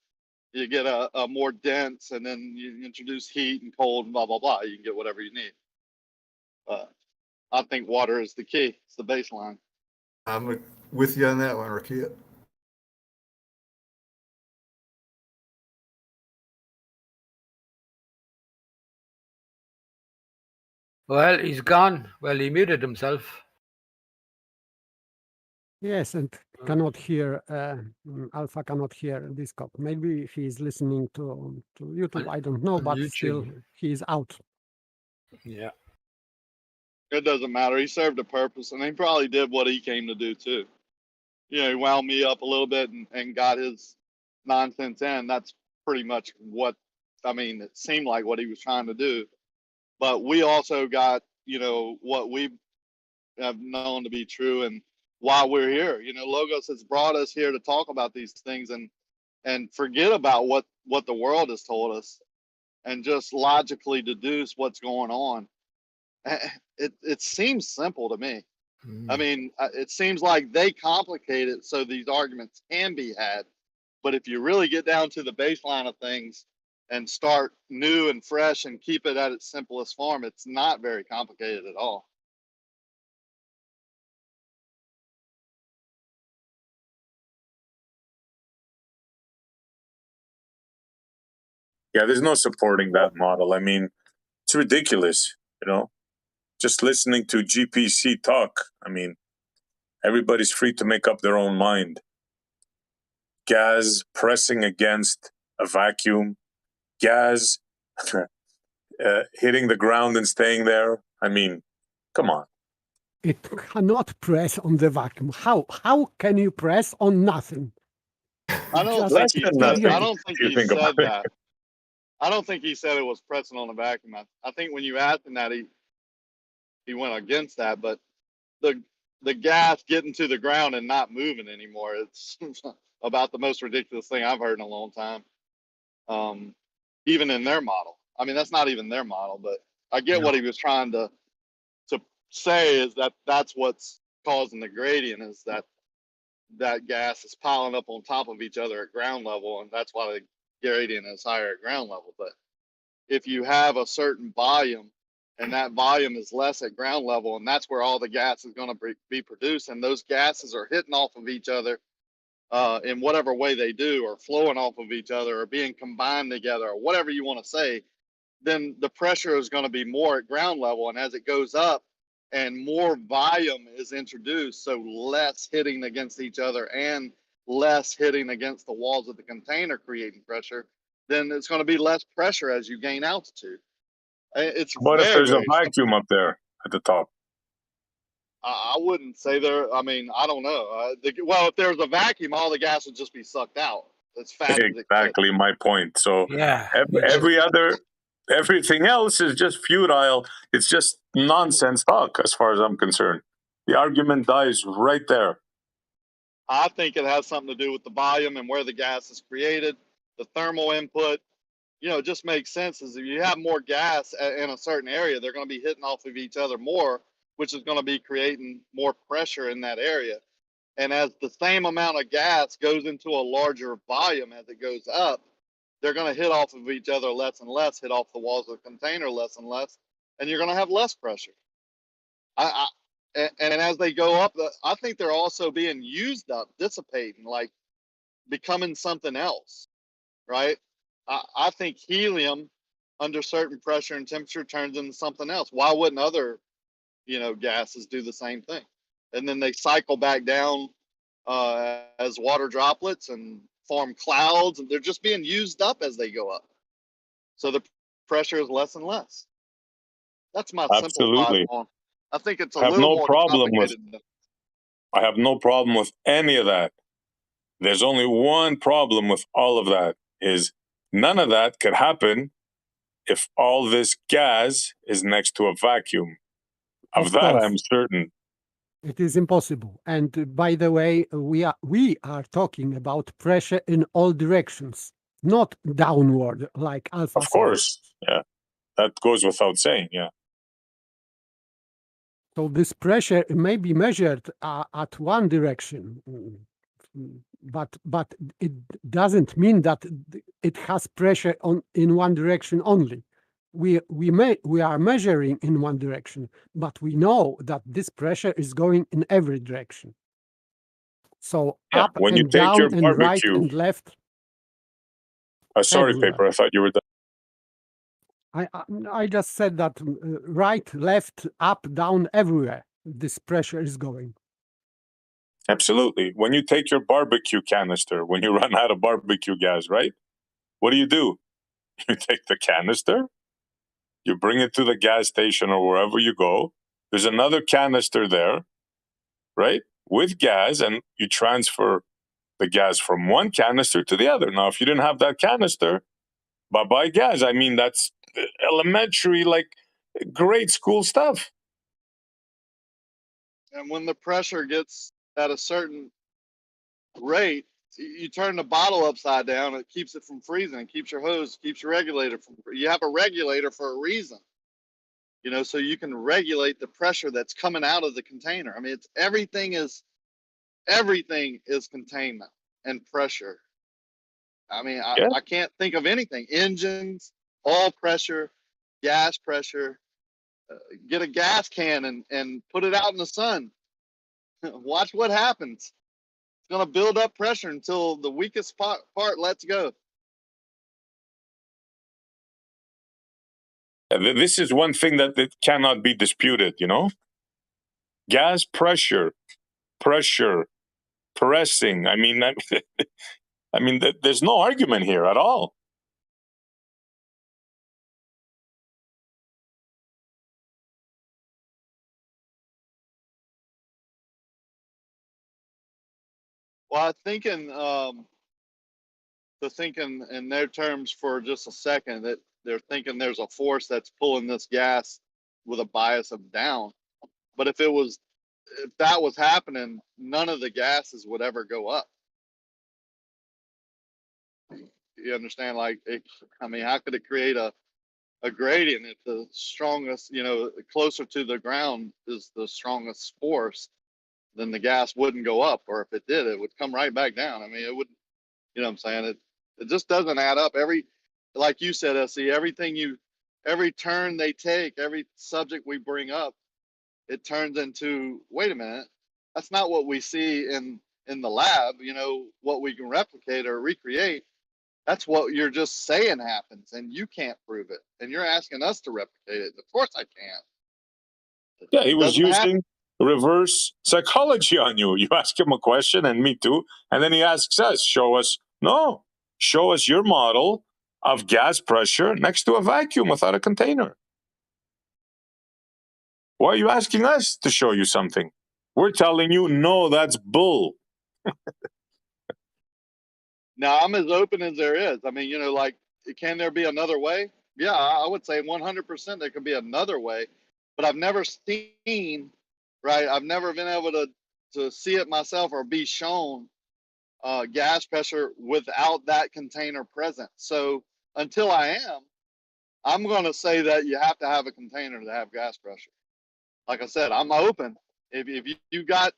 you get a more dense, and then you introduce heat and cold and blah blah blah. You can get whatever you need. I think water is the key. It's the baseline. I'm with you on that one, Rakia. Well, he's gone. Well, he muted himself. Yes, and cannot hear, Alpha cannot hear Discord. Maybe he's listening to YouTube, I don't know, on but YouTube. still he is out. Yeah. It doesn't matter. He served a purpose, and he probably did what he came to do too. You know, he wound me up a little bit and got his nonsense in. That's pretty much what, I mean, it seemed like what he was trying to do. But we also got, you know, what we have known to be true and why we're here. You know, Logos has brought us here to talk about these things and forget about what the world has told us and just logically deduce what's going on. It seems simple to me. I mean, it seems like they complicate it so these arguments can be had. But if you really get down to the baseline of things and start new and fresh and keep it at its simplest form, it's not very complicated at all. Yeah, there's no supporting that model. I mean, it's ridiculous, you know. Just listening to GPC talk, I mean, everybody's free to make up their own mind. Gas pressing against a vacuum, gas hitting the ground and staying there. I mean, come on. It cannot press on the vacuum. How can you press on nothing? I don't Just think he said. I idiotic. don't think If you he think said about it. that. I don't think he said it was pressing on the vacuum. I think when you asked him that, he went against that. But the gas getting to the ground and not moving anymore, it's about the most ridiculous thing I've heard in a long time. Even in their model. I mean, that's not even their model, but I get what he was trying to say is that that's what's causing the gradient, is that gas is piling up on top of each other at ground level, and that's why the gradient is higher at ground level. But if you have a certain volume and that volume is less at ground level, and that's where all the gas is going to be produced, and those gases are hitting off of each other in whatever way they do, or flowing off of each other, or being combined together, or whatever you want to say, then the pressure is going to be more at ground level. And as it goes up and more volume is introduced, so less hitting against each other and less hitting against the walls of the container creating pressure, then it's going to be less pressure as you gain altitude. It's What if very, there's a very simple. vacuum up there at the top? I wouldn't say there. I mean, I don't know. Well, if there's a vacuum, all the gas would just be sucked out as fast as it could. Exactly my point. So Yeah. everything else is just futile. It's just nonsense talk as far as I'm concerned. The argument dies right there. I think it has something to do with the volume and where the gas is created, the thermal input. You know, it just makes sense. Is if you have more gas in a certain area, they're going to be hitting off of each other more, which is going to be creating more pressure in that area. And as the same amount of gas goes into a larger volume as it goes up, they're going to hit off of each other less and less, hit off the walls of the container less and less, and you're going to have less pressure. And as they go up, I think they're also being used up, dissipating, like becoming something else, right? I think helium under certain pressure and temperature turns into something else. Why wouldn't other, you know, gases do the same thing? and then they cycle back down as water droplets and form clouds, and they're just being used up as they go up. So the pressure is less and less. That's my simple thought Absolutely. on. I think it's a I have little no more problem with. complicated than I have no problem with any of that. There's only one problem with all of that is none of that could happen if all this gas is next to a vacuum. Of that, course. I'm certain. It is impossible. And by the way, we are talking about pressure in all directions, not downward like Alpha Of says. course, yeah, that goes without saying. Yeah, So this pressure may be measured at one direction, but it doesn't mean that it has pressure in one direction only. We are measuring in one direction, but we know that this pressure is going in every direction. So yeah. up When you and take down your and right barbecue, and left. sorry, everywhere. Paper. I thought you were done. I just said that right, left, up, down, everywhere this pressure is going. Absolutely. When you take your barbecue canister, when you run out of barbecue gas, right? What do? You take the canister, you bring it to the gas station or wherever you go. There's another canister there, right? With gas, and you transfer the gas from one canister to the other. Now, if you didn't have that canister, bye-bye gas. I mean, that's elementary, like grade school stuff. And when the pressure gets at a certain rate, you turn the bottle upside down. It keeps it from freezing. Keeps your hose. Keeps your regulator from. You have a regulator for a reason. So you can regulate the pressure that's coming out of the container. I mean, everything is containment and pressure. I mean, Yeah. I can't think of anything. Engines, oil pressure, gas pressure. Get a gas can and put it out in the sun. Watch what happens. It's going to build up pressure until the weakest part lets go. This is one thing that it cannot be disputed, Gas pressure, pressing. I mean, there's no argument here at all. Well, I think to think in their terms for just a second that they're thinking there's a force that's pulling this gas with a bias of down. But if that was happening, none of the gases would ever go up. You understand? I mean, how could it create a gradient if the strongest, closer to the ground is the strongest force? Then the gas wouldn't go up, or if it did, it would come right back down. I mean, it would, you know what I'm saying? It just doesn't add up. Like you said, SE, every turn they take, every subject we bring up, it turns into, wait a minute, that's not what we see in the lab, what we can replicate or recreate. That's what you're just saying happens, and you can't prove it. And you're asking us to replicate it. Of course I can't. Yeah, he It was doesn't happen. using reverse psychology on you. You ask him a question, and me too, and then he asks us, show us your model of gas pressure next to a vacuum without a container. Why are you asking us to show you something? We're telling you, no, that's bull. Now, I'm as open as there is. I mean, can there be another way? Yeah, I would say 100% there could be another way, but I've never seen, right? I've never been able to see it myself or be shown gas pressure without that container present. So until I am, I'm going to say that you have to have a container to have gas pressure. Like I said, I'm open. If you got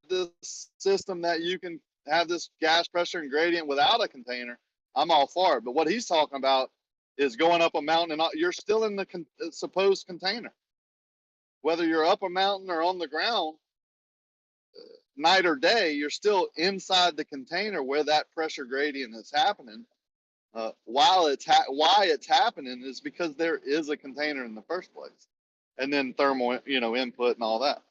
this system that you can have this gas pressure and gradient without a container, I'm all for it. But what he's talking about is going up a mountain and you're still in the supposed container. Whether you're up a mountain or on the ground, night or day, you're still inside the container where that pressure gradient is happening. Why it's happening is because there is a container in the first place, and then thermal, input and all that.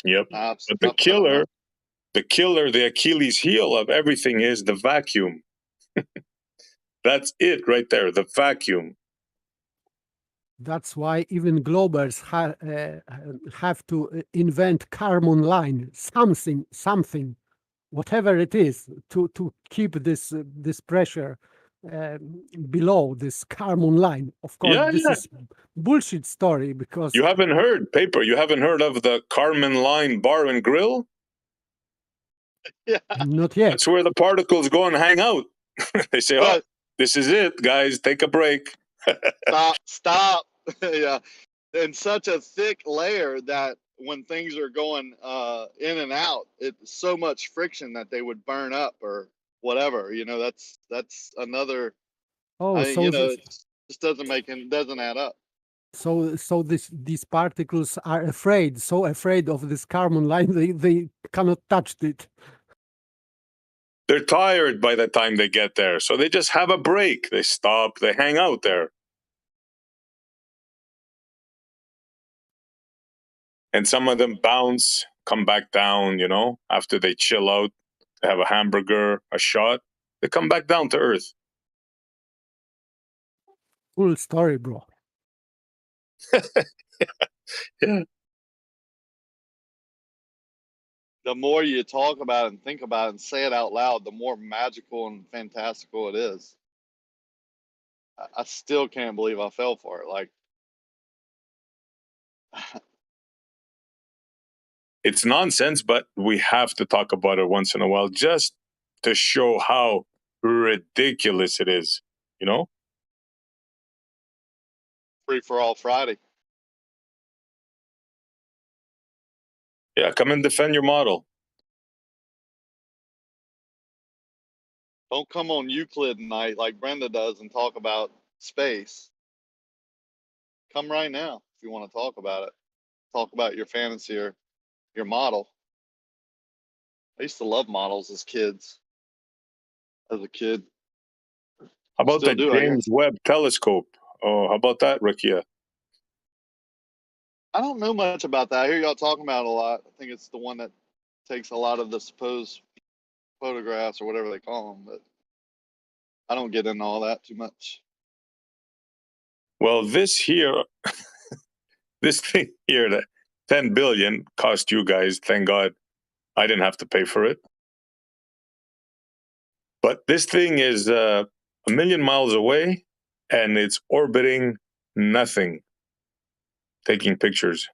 Yep. I've But the I've thought about killer, the Achilles heel of everything is the vacuum. That's it right there, the vacuum. That's why even globers have to invent Kármán line, something, whatever it is, to keep this pressure below this Kármán line. Of course, Yeah, this yeah. is bullshit story because You haven't heard, Paper, you haven't heard of the Kármán line bar and grill? yeah. not yet. That's where the particles go and hang out. They say, oh, But this is it, guys, take a break. stop. Yeah. And such a thick layer that when things are going in and out, it's so much friction that they would burn up or whatever. You know, that's another. Oh, so You know, it just doesn't add up. so these particles are so afraid of this Kármán line, they cannot touch it. They're tired by the time they get there, so they just have a break. They stop, they hang out there. And some of them bounce, come back down, you know, after they chill out, they have a hamburger, a shot, they come back down to earth. Cool story, bro. Yeah. The more you talk about it and think about it and say it out loud, the more magical and fantastical it is. I still can't believe I fell for it. Like, It's nonsense, but we have to talk about it once in a while just to show how ridiculous it is, you know? free for all Friday. Yeah, come and defend your model. Don't come on Euclid night like Brenda does and talk about space. Come right now if you want to talk about it. Talk about your fantasy or your model. I used to love models as kids. As a kid. How about Still the do, I James guess. Webb telescope? Oh, how about that, Rikia? I don't know much about that. I hear y'all talking about it a lot. I think it's the one that takes a lot of the supposed photographs or whatever they call them, but I don't get into all that too much. Well, this here, this thing here, that 10 billion cost you guys. Thank God I didn't have to pay for it. But this thing is 1,000,000 miles away and it's orbiting nothing, taking pictures.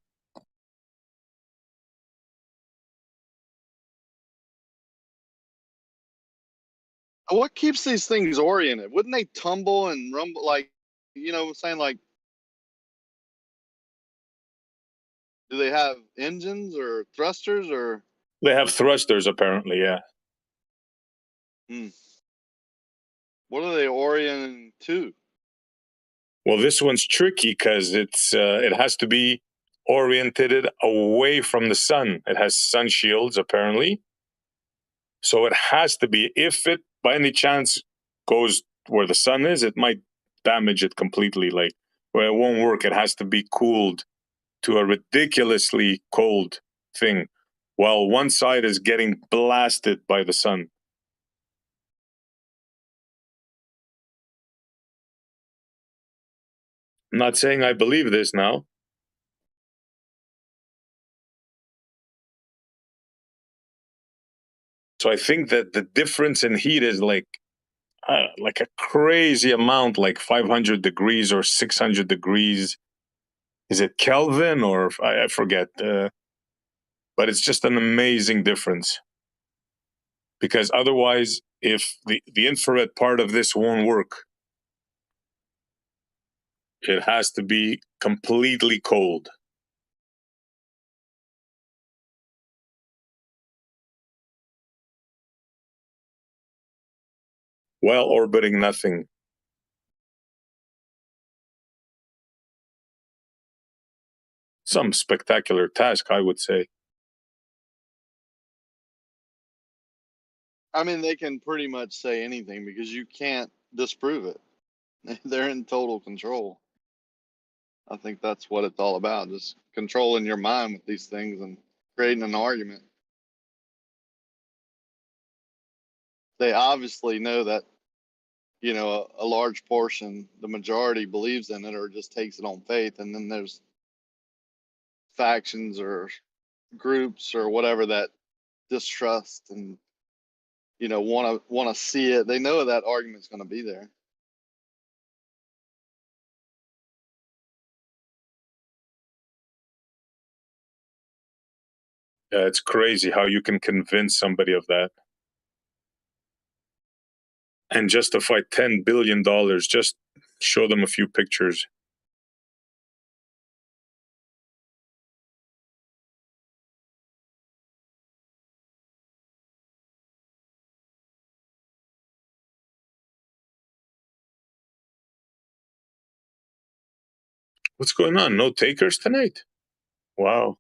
What keeps these things oriented? Wouldn't they tumble and rumble like, you know what I'm saying? Like, do they have engines or thrusters or? They have thrusters, apparently, yeah. What are they orienting to? Well, this one's tricky because it has to be oriented away from the sun. It has sun shields, apparently. So it has to be, if it by any chance goes where the sun is, it might damage it completely. Like, where it won't work, it has to be cooled to a ridiculously cold thing while one side is getting blasted by the sun. I'm not saying I believe this now. So I think that the difference in heat is like a crazy amount, like 500 degrees or 600 degrees. Is it Kelvin or I forget? But it's just an amazing difference. Because otherwise, if the infrared part of this won't work, it has to be completely cold. While orbiting nothing. Some spectacular task, I would say. I mean, they can pretty much say anything because you can't disprove it. They're in total control. I think that's what it's all about, just controlling your mind with these things and creating an argument. They obviously know that, you know, a large portion, the majority believes in it or just takes it on faith. And then there's factions or groups or whatever that distrust and, you know, want to see it. They know that argument's going to be there. Yeah, it's crazy how you can convince somebody of that and justify $10 billion. Just show them a few pictures. What's going on? No takers tonight? Wow.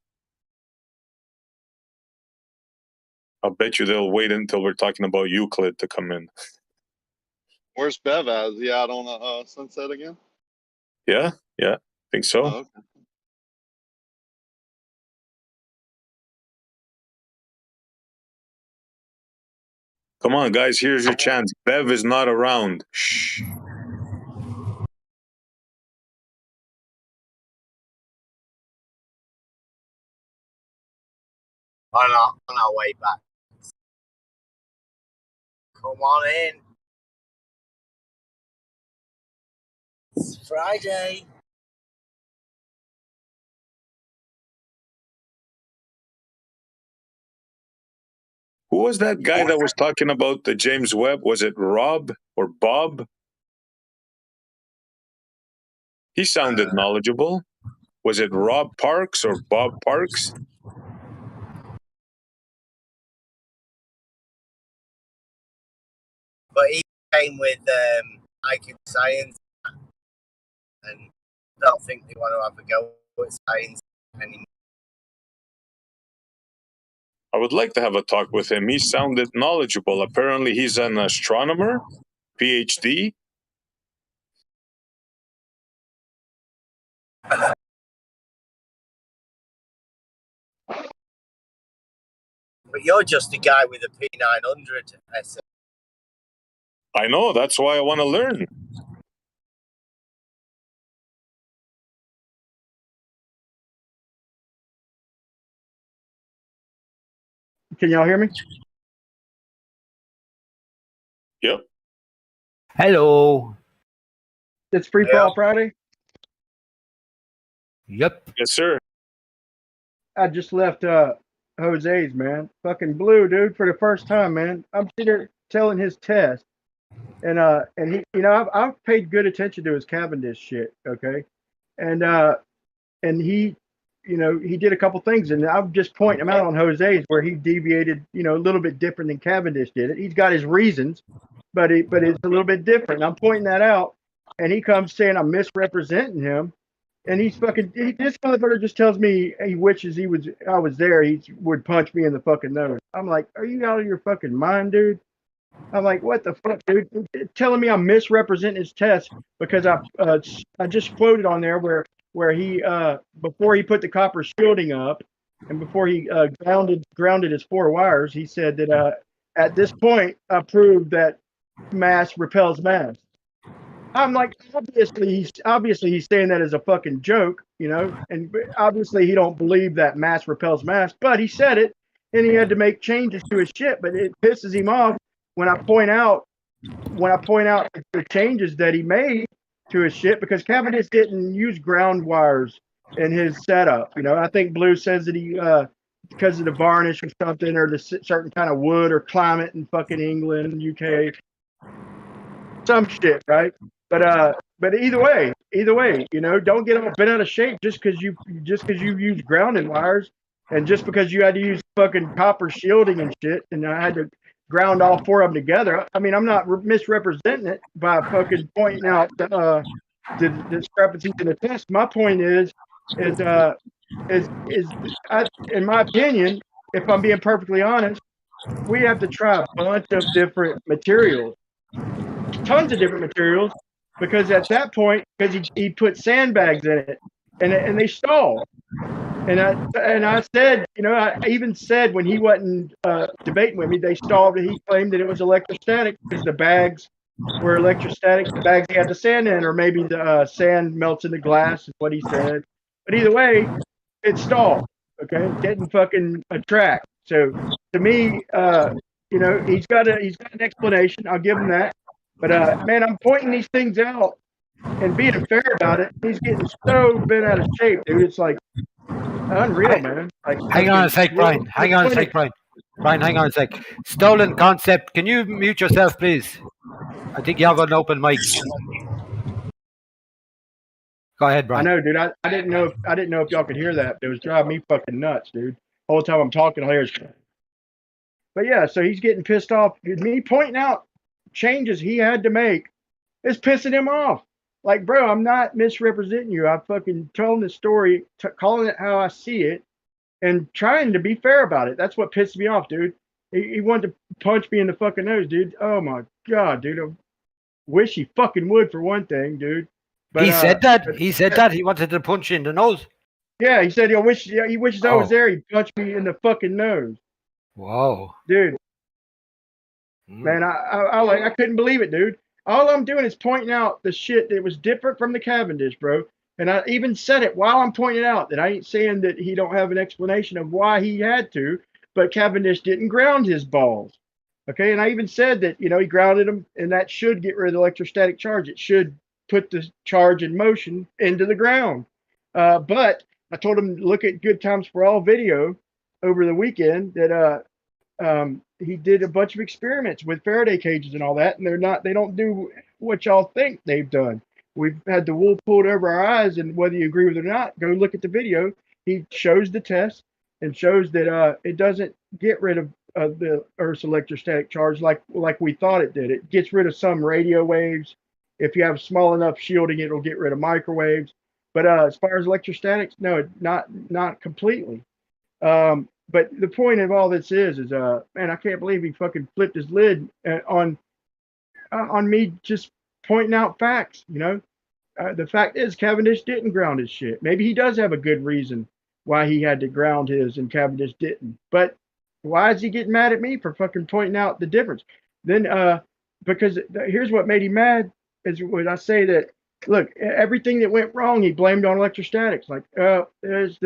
I'll bet you they'll wait until we're talking about Euclid to come in. Where's Bev at? Is he out on Sunset again? Yeah, think so. Oh, okay. Come on, guys, here's your chance. Bev is not around. Shh. On our way back. Come on in. It's Friday. Who was that guy that was talking about the James Webb? Was it Rob or Bob? He sounded knowledgeable. Was it Rob Parks or Bob Parks? But he came with IQ Science, and I don't think they want to have a go at science anymore. I would like to have a talk with him. He sounded knowledgeable. Apparently, he's an astronomer, PhD. But you're just a guy with a P900 essay. I know, that's why I want to learn. Can y'all hear me? Yep. Hello. It's Free for All Friday. Yep. Yes, sir. I just left Jose's, man. Fucking blue, dude, for the first time, man. I'm sitting there telling his test. And he, you know, I've paid good attention to his Cavendish shit, okay? And he, you know, he did a couple things, and I'm just pointing him out on Jose's where he deviated, you know, a little bit different than Cavendish did it. He's got his reasons, but it's a little bit different. I'm pointing that out, and he comes saying I'm misrepresenting him, and this motherfucker just tells me he wishes I was there. He would punch me in the fucking nose. I'm like, are you out of your fucking mind, dude? I'm like, what the fuck, dude? Telling me I'm misrepresenting his test because I just quoted on there where he before he put the copper shielding up and before he grounded his 4 wires, he said that at this point I proved that mass repels mass. I'm like, obviously he's saying that as a fucking joke, you know, and obviously he don't believe that mass repels mass, but he said it and he had to make changes to his shit, but it pisses him off when I point out the changes that he made to his shit, because Cavendish didn't use ground wires in his setup. You know, I think Blue says that he because of the varnish or something, or the certain kind of wood or climate in fucking England, UK, some shit, right? But either way, you know, don't get all bent out of shape just because you use grounding wires, and just because you had to use fucking copper shielding and shit, and I had to ground all 4 of them together. I mean, I'm not misrepresenting it by fucking pointing out the discrepancies in the test. My point is in my opinion, if I'm being perfectly honest, we have to try a bunch of different materials, tons of different materials, because at that point, because he put sandbags in it, and they stalled. And I said, you know, I even said when he wasn't debating with me, they solved it. He claimed that it was electrostatic because the bags were electrostatic. The bags he had the sand in, or maybe the sand melts in the glass, is what he said. But either way, it stalled. Okay, it didn't fucking attract. So to me, you know, he's got an explanation. I'll give him that. But man, I'm pointing these things out and being fair about it. He's getting so bent out of shape, dude. It's like unreal, man. Like, Hang on a sec, Brian. Hang on a sec, Brian. Brian, hang on a sec. Stolen concept. Can you mute yourself, please? I think you have an open mic. Go ahead, I Brian. know, dude. I didn't know if y'all could hear that. It was driving me fucking nuts, dude. The whole time I'm talking, I hear it. But yeah, so he's getting pissed off. Me pointing out changes he had to make is pissing him off. Like, bro, I'm not misrepresenting you. I'm fucking telling the story, calling it how I see it, and trying to be fair about it. That's what pissed me off, dude. He wanted to punch me in the fucking nose, dude. Oh my god, dude. I wish he fucking would for one thing, dude. But He said that. He said that. He wanted to punch you in the nose. yeah, he said he wishes I was there. He punched me in the fucking nose. Wow. Dude. Man, I couldn't believe it, dude. All I'm doing is pointing out the shit that was different from the Cavendish, bro. And I even said it while I'm pointing it out that I ain't saying that he don't have an explanation of why he had to, but Cavendish didn't ground his balls. Okay, and I even said that, you know, he grounded them, and that should get rid of the electrostatic charge. It should put the charge in motion into the ground. But I told him to look at Good Times for All video over the weekend that he did a bunch of experiments with Faraday cages and all that, and they don't do what y'all think they've done. We've had the wool pulled over our eyes, and whether you agree with it or not, go look at the video. He shows the test and shows that it doesn't get rid of the Earth's electrostatic charge like we thought it did. It gets rid of some radio waves. If you have small enough shielding, it'll get rid of microwaves. But as far as electrostatics, no, not completely. But the point of all this is man, I can't believe he fucking flipped his lid on me just pointing out facts. You know, the fact is Cavendish didn't ground his shit. Maybe he does have a good reason why he had to ground his and Cavendish didn't. But why is he getting mad at me for fucking pointing out the difference? Then, because here's what made him mad is when I say that, look, everything that went wrong, he blamed on electrostatics. Like, there's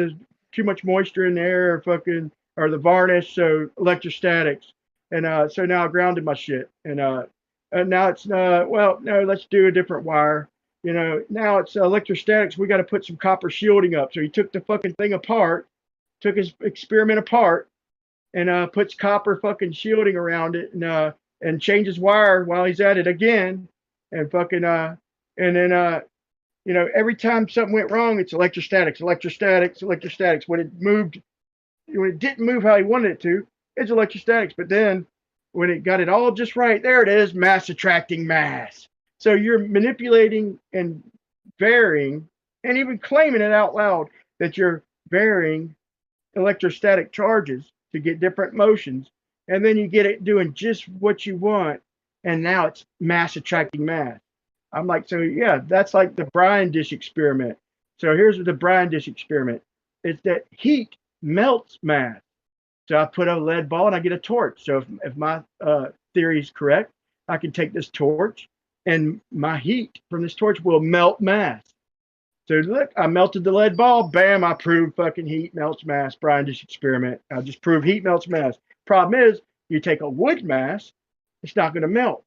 too much moisture in the air, fucking, or the varnish, so electrostatics. And so now I grounded my shit. And now it's, well, no, let's do a different wire. You know, now it's electrostatics. We got to put some copper shielding up. So he took the fucking thing apart, took his experiment apart, and puts copper fucking shielding around it, and changes wire while he's at it again, and fucking and then you know, every time something went wrong, it's electrostatics. When it didn't move how he wanted it to, it's electrostatics. But then when it got it all just right, there it is, mass attracting mass. So you're manipulating and varying, and even claiming it out loud that you're varying electrostatic charges to get different motions, and then you get it doing just what you want, and now it's mass attracting mass. I'm like, so yeah, that's like the brine dish experiment. So here's the brine dish experiment. It's that heat melts mass. So I put a lead ball and I get a torch. So if my theory is correct, I can take this torch and my heat from this torch will melt mass. So look, I melted the lead ball. Bam, I proved fucking heat melts mass. Brine dish experiment. I just proved heat melts mass. Problem is, you take a wood mass, it's not going to melt.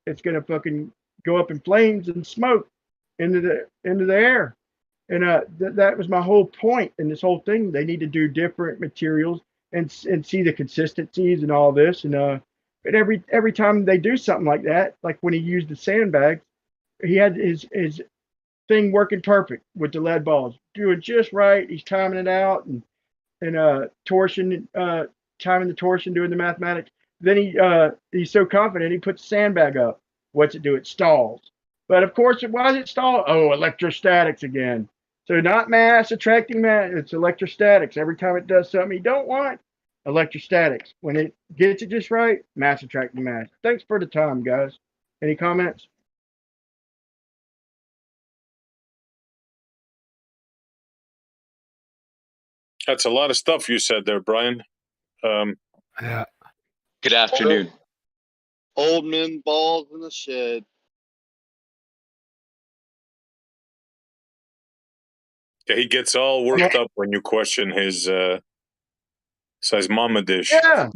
It's going to fucking go up in flames and smoke into the air. And that was my whole point in this whole thing. They need to do different materials and see the consistencies and all this. And but every time they do something like that, like when he used the sandbags, he had his thing working perfect with the lead balls, doing just right. He's timing it out and torsion, timing the torsion, doing the mathematics. Then he's so confident he puts the sandbag up. What's it do? It stalls. But of course, why does it stall? Oh, electrostatics again. So not mass attracting mass, it's electrostatics. Every time it does something you don't want, electrostatics. When it gets it just right, mass attracting mass. Thanks for the time, guys. Any comments? That's a lot of stuff you said there, Brian. Yeah. Good afternoon. Old men balls in the shed. Yeah, he gets all worked up when you question his mama dish. Yeah.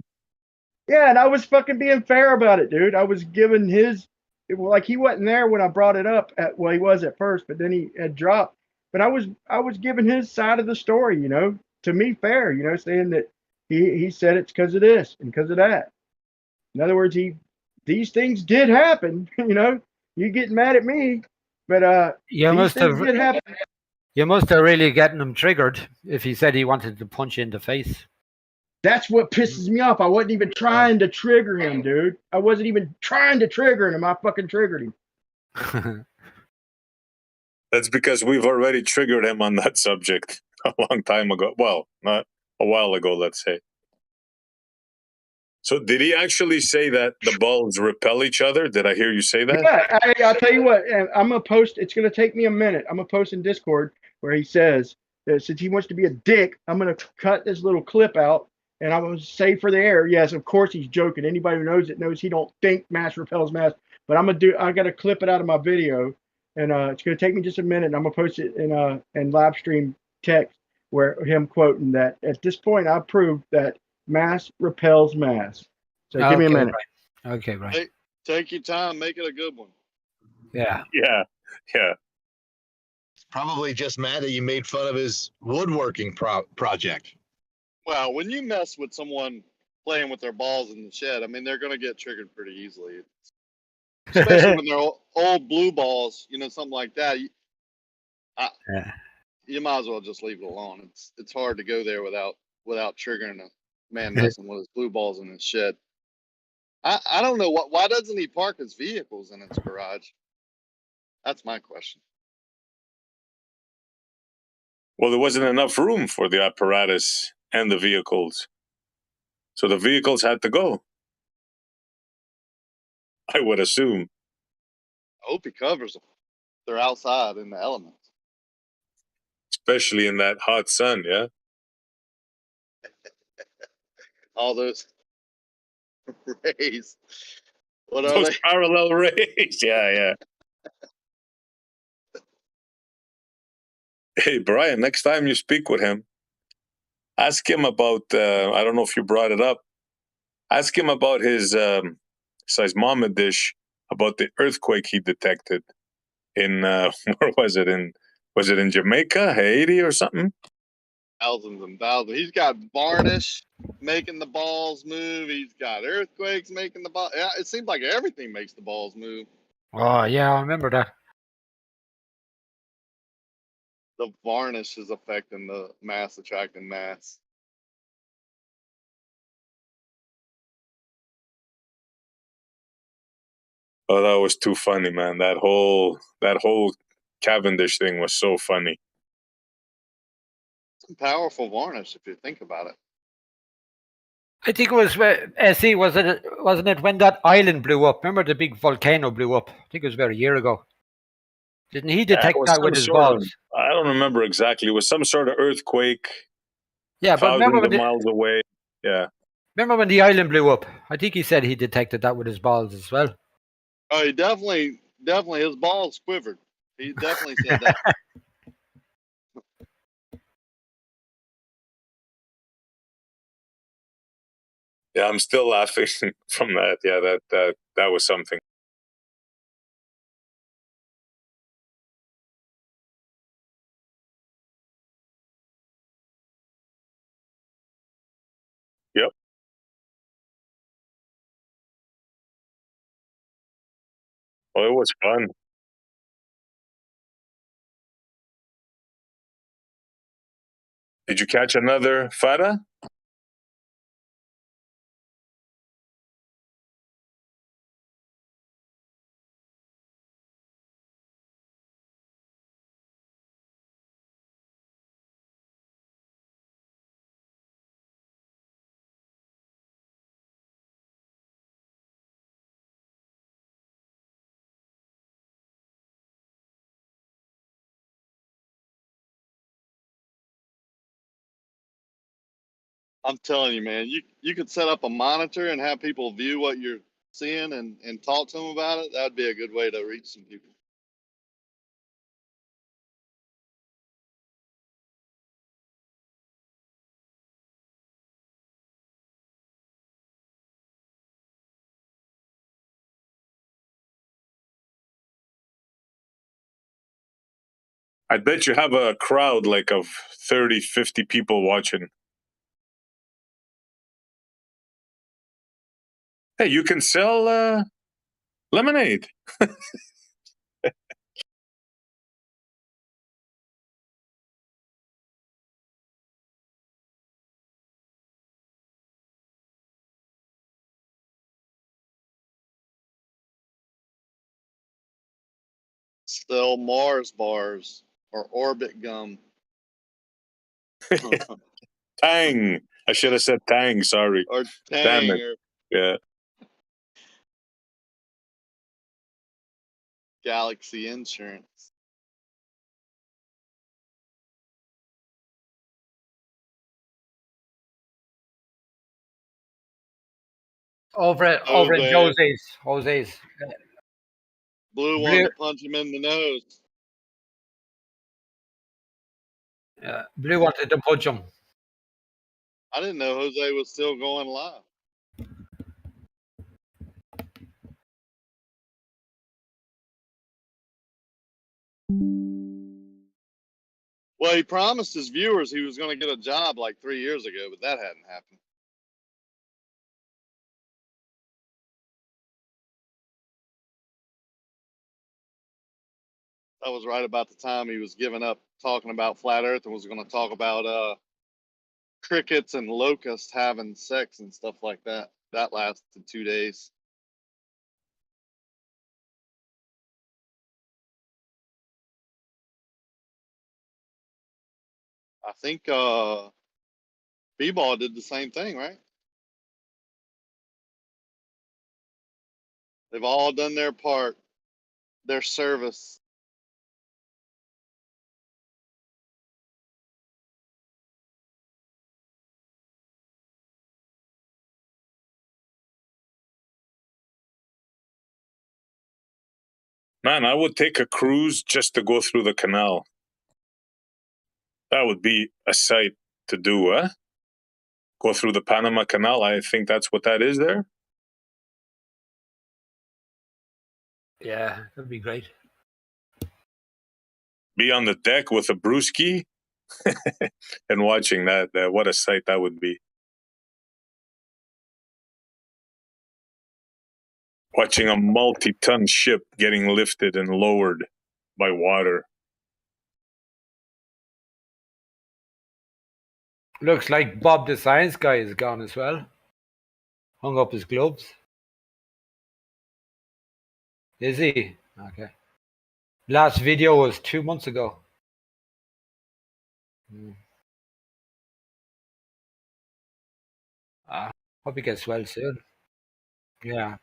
Yeah, and I was fucking being fair about it, dude. I was giving his, like, he wasn't there when I brought it up. Well, he was at first, but then he had dropped. But I was giving his side of the story, you know, to me fair, you know, saying that he said it's because of this and because of that. In other words, these things did happen, you know. You getting mad at me, but You these must things have did happen. you must have really getting him triggered if he said he wanted to punch you in the face. That's what pisses me off. I wasn't even trying to trigger him, dude. I wasn't even trying to trigger him. I fucking triggered him. That's because we've already triggered him on that subject a long time ago. Well, not a while ago, let's say. So did he actually say that the balls repel each other? Did I hear you say that? Yeah, I'll tell you what. I'm gonna post. It's gonna take me a minute. I'm gonna post in Discord where he says that since he wants to be a dick, I'm gonna cut this little clip out and I'm gonna say for the air. Yes, of course he's joking. Anybody who knows it knows he don't think mass repels mass. But I gotta clip it out of my video, and it's gonna take me just a minute. And I'm gonna post it in live stream text where him quoting that at this point I proved that mass repels mass. So give me a minute. Right. Okay, right. Take your time, make it a good one. Yeah. Yeah. Probably just mad that you made fun of his woodworking project. Well, when you mess with someone playing with their balls in the shed, I mean, they're going to get triggered pretty easily. Especially when they're old blue balls, you know, something like that. You might as well just leave it alone. It's hard to go there without triggering a man messing with his blue balls in his shed. I don't know why doesn't he park his vehicles in his garage? That's my question. Well, there wasn't enough room for the apparatus and the vehicles. So the vehicles had to go. I would assume. I hope he covers them. They're outside in the elements. Especially in that hot sun, yeah? All those rays. What are Those they? parallel rays. Yeah. Hey, Brian, next time you speak with him, ask him about, I don't know if you brought it up, ask him about his seismometer dish, about the earthquake he detected in, where was it? Was it in Jamaica, Haiti or something? Thousands and thousands. He's got varnish making the balls move. He's got earthquakes making the ball. Yeah, it seems like everything makes the balls move. Oh, yeah, I remember that. The varnish is affecting the mass attracting mass. Oh, that was too funny, man. That whole Cavendish thing was so funny. Some powerful varnish if you think about it. I think it was SE, wasn't it when that island blew up? Remember the big volcano blew up? I think it was about a year ago. Didn't he detect that with his balls? I don't remember exactly. It was some sort of earthquake. Yeah, but thousands of miles away. Yeah. Remember when the island blew up? I think he said he detected that with his balls as well. Oh, he definitely his balls quivered. He definitely said that. Yeah, I'm still laughing from that. Yeah, that was something. Yep. Well, it was fun. Did you catch another fada? I'm telling you, man, you could set up a monitor and have people view what you're seeing and talk to them about it. That'd be a good way to reach some people. I bet you have a crowd like of 30, 50 people watching. Hey, you can sell lemonade. Sell Mars bars or orbit gum. Tang. I should have said Tang. Sorry. Or Damn Tang it. or Yeah. Galaxy Insurance. Over at Jose. Jose's. Blue Blue, wanted to punch him in the nose. Blue wanted to punch him. I didn't know Jose was still going live. Well, he promised his viewers he was going to get a job like 3 years ago, but that hadn't happened. That was right about the time he was giving up talking about flat Earth and was going to talk about crickets and locusts having sex and stuff like that. That lasted 2 days. I think B-Ball did the same thing, right? They've all done their part, their service. Man, I would take a cruise just to go through the canal. That would be a sight to do, huh? Go through the Panama Canal. I think that's what that is there. Yeah, that'd be great. Be on the deck with a brewski and watching that. What a sight that would be. Watching a multi-ton ship getting lifted and lowered by water. Looks like Bob the Science Guy is gone as well. Hung up his gloves. Is he? Okay. Last video was 2 months ago. Hope he gets well soon. Yeah.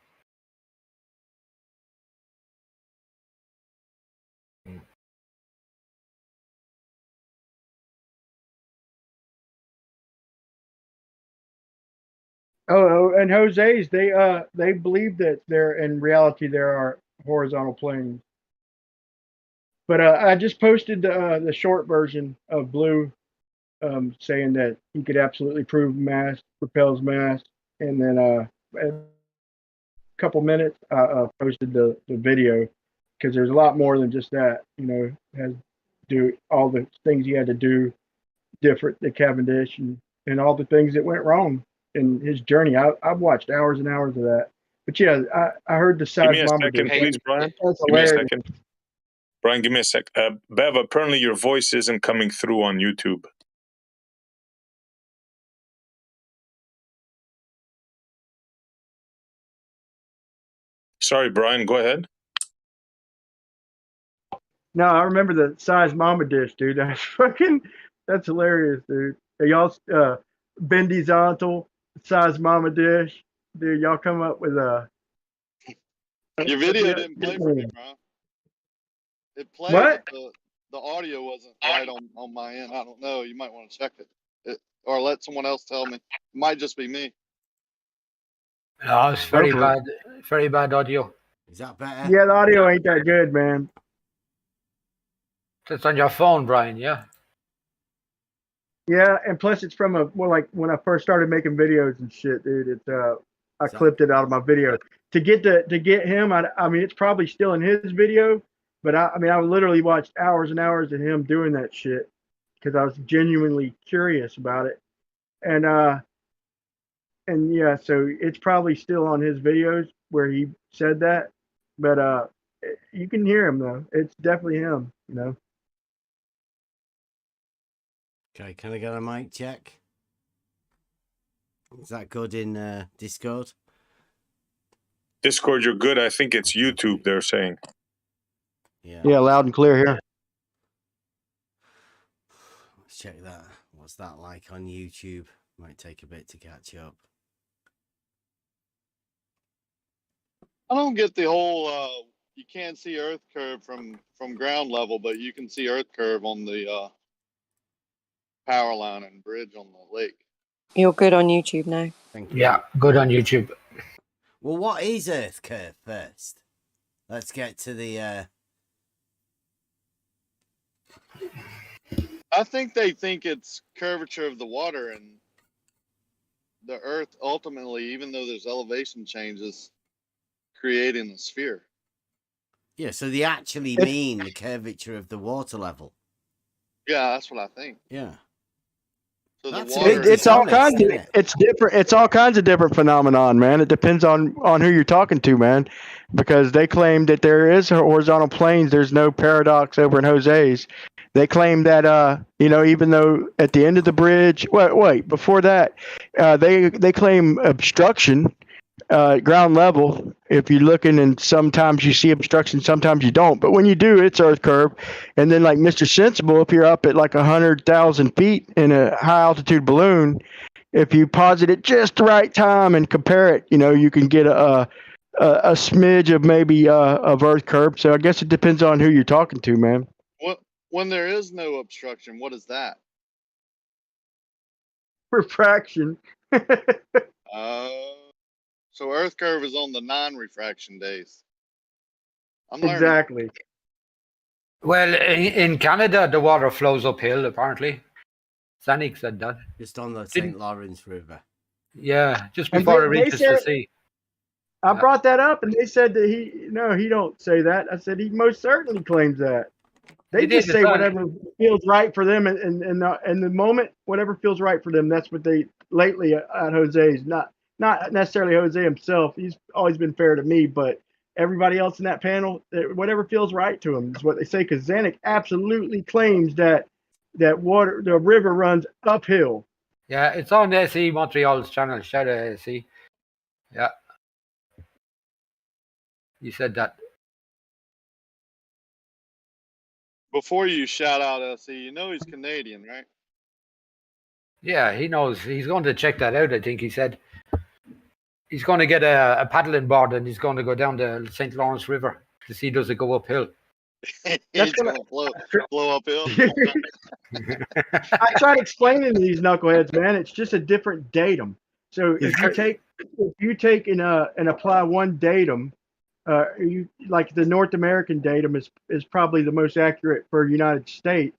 Oh, and Jose's they believe that there in reality there are horizontal planes. But I just posted the short version of Blue saying that he could absolutely prove mass repels mass, and then a couple minutes I posted the video because there's a lot more than just that. You know, has do all the things he had to do different than Cavendish and all the things that went wrong in his journey. I've watched hours and hours of that. But yeah, I heard the Give me size a mama second, do. please, Brian. That's Give me a hilarious. second. Brian, give me a sec. Bev, apparently your voice isn't coming through on YouTube. Sorry, Brian, go ahead. No, I remember the size mama dish, dude. That's hilarious, dude. Are y'all Bendy Zontal size mama dish, dude? Y'all come up with a. Your video didn't play for me, bro. It played, What? but the audio wasn't right on my end. I don't know. You might want to check it. or let someone else tell me. It might just be me. No, it's very bad audio. Is that better? Yeah, the audio ain't that good, man. It's on your phone, Brian, yeah? Yeah, and plus it's from like when I first started making videos and shit, dude. It's I clipped it out of my video to get him. I mean, it's probably still in his video, but I mean, I literally watched hours and hours of him doing that shit because I was genuinely curious about it, and yeah, so it's probably still on his videos where he said that, but you can hear him though. It's definitely him, you know. Okay, can I get a mic check? Is that good in Discord? Discord, you're good. I think it's YouTube, they're saying. Yeah, loud and clear here. Let's check that. What's that like on YouTube? Might take a bit to catch up. I don't get the whole you can't see Earth curve from ground level, but you can see Earth curve on the power line and bridge on the lake. You're good on YouTube now. Thank you. Yeah, good on YouTube. Well, what is Earth curve first? Let's get to the... I think they think it's curvature of the water, and the Earth ultimately, even though there's elevation changes, creating a sphere. Yeah, so they actually mean the curvature of the water level. Yeah, that's what I think. Yeah. So That's the water It's all kinds of, isn't it? it's different. It's all kinds of different phenomenon, man. It depends on who you're talking to, man, because they claim that there is horizontal planes. There's no paradox over in Jose's. They claim that even though at the end of the bridge, wait, before that, they claim obstruction ground level. If you're looking, and sometimes you see obstruction, sometimes you don't. But when you do, it's Earth curve. And then, like Mr. Sensible, if you're up at like 100,000 feet in a high altitude balloon, if you posit it just the right time and compare it, you can get a smidge of maybe of Earth curve. So I guess it depends on who you're talking to, man. When there is no obstruction, what is that? Refraction. So Earth curve is on the non-refraction days. I'm learning. Exactly. Well, in Canada, the water flows uphill, apparently. Sanic said that. Just on the St. Lawrence River. Yeah, just And before it they reaches said- the sea. I brought that up, and they said that he don't say that. I said he most certainly claims that. They He just did, say it's not- whatever feels right for them, and the moment, whatever feels right for them. That's what they lately at Jose's. Not necessarily Jose himself. He's always been fair to me, but everybody else in that panel, whatever feels right to them is what they say. Because Zanuck absolutely claims that the river runs uphill. Yeah, it's on SE Montreal's channel. Shout out SE. Yeah. You said that. Before you shout out SE, he's Canadian, right? Yeah, he knows. He's going to check that out, I think he said. He's going to get a paddling board and he's going to go down the St. Lawrence River to see does it go uphill. He's gonna blow uphill. I try to explain it to these knuckleheads, man. It's just a different datum. So if you take and apply one datum, like the North American datum is probably the most accurate for United States,